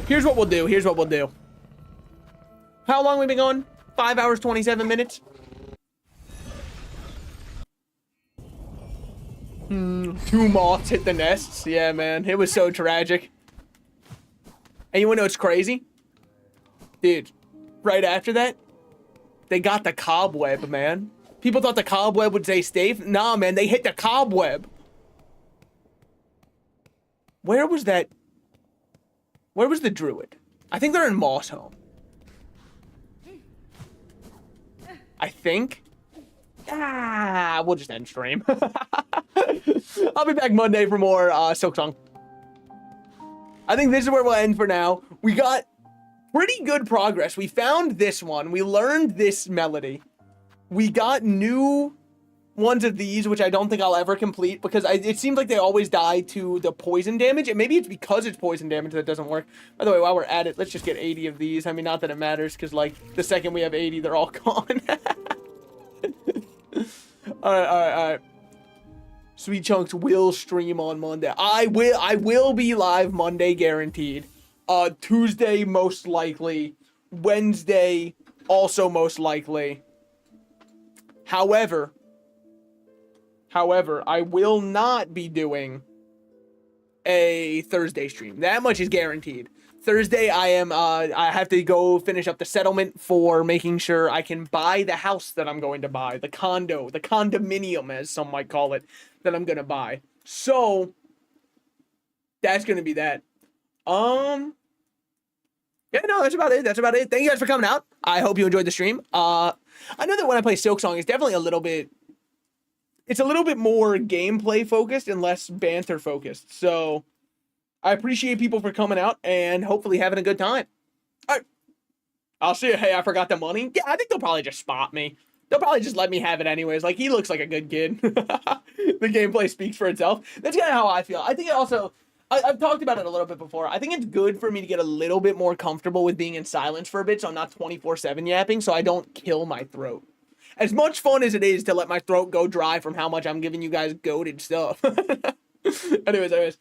Here's what we'll do. Here's what we'll do. How long have we been going? 5 hours, 27 minutes. Two moths hit the nests. Yeah, man. It was so tragic. And you wanna know what's crazy? Dude, right after that, they got the cobweb, man. People thought the cobweb would stay safe. Nah, man, they hit the cobweb. Where was that? Where was the druid? I think they're in Moss Home. I think. We'll just end stream. I'll be back Monday for more Silksong. I think this is where we'll end for now. We got pretty good progress. We found this one. We learned this melody. We got new ones of these, which I don't think I'll ever complete because it seems like they always die to the poison damage. And maybe it's because it's poison damage that doesn't work. By the way, while we're at it, let's just get 80 of these. I mean, not that it matters because, like, the second we have 80, they're all gone. All right. Sweet Chunks will stream on Monday. I will be live Monday, guaranteed. Tuesday, most likely. Wednesday, also most likely. However, I will not be doing a Thursday stream. That much is guaranteed. Thursday, I have to go finish up the settlement for making sure I can buy the house that I'm going to buy. The condo, the condominium, as some might call it, that I'm going to buy. So, that's going to be that. Yeah, no, that's about it. That's about it. Thank you guys for coming out. I hope you enjoyed the stream. I know that when I play Silksong, it's definitely a little bit more gameplay focused and less banter focused. So I appreciate people for coming out and hopefully having a good time. All right. I'll see you. Hey, I forgot the money. Yeah, I think they'll probably just spot me. They'll probably just let me have it anyways. Like, he looks like a good kid. The gameplay speaks for itself. That's kind of how I feel. I think it also, I've talked about it a little bit before. I think it's good for me to get a little bit more comfortable with being in silence for a bit so I'm not 24/7 yapping so I don't kill my throat. As much fun as it is to let my throat go dry from how much I'm giving you guys goated stuff. Anyways.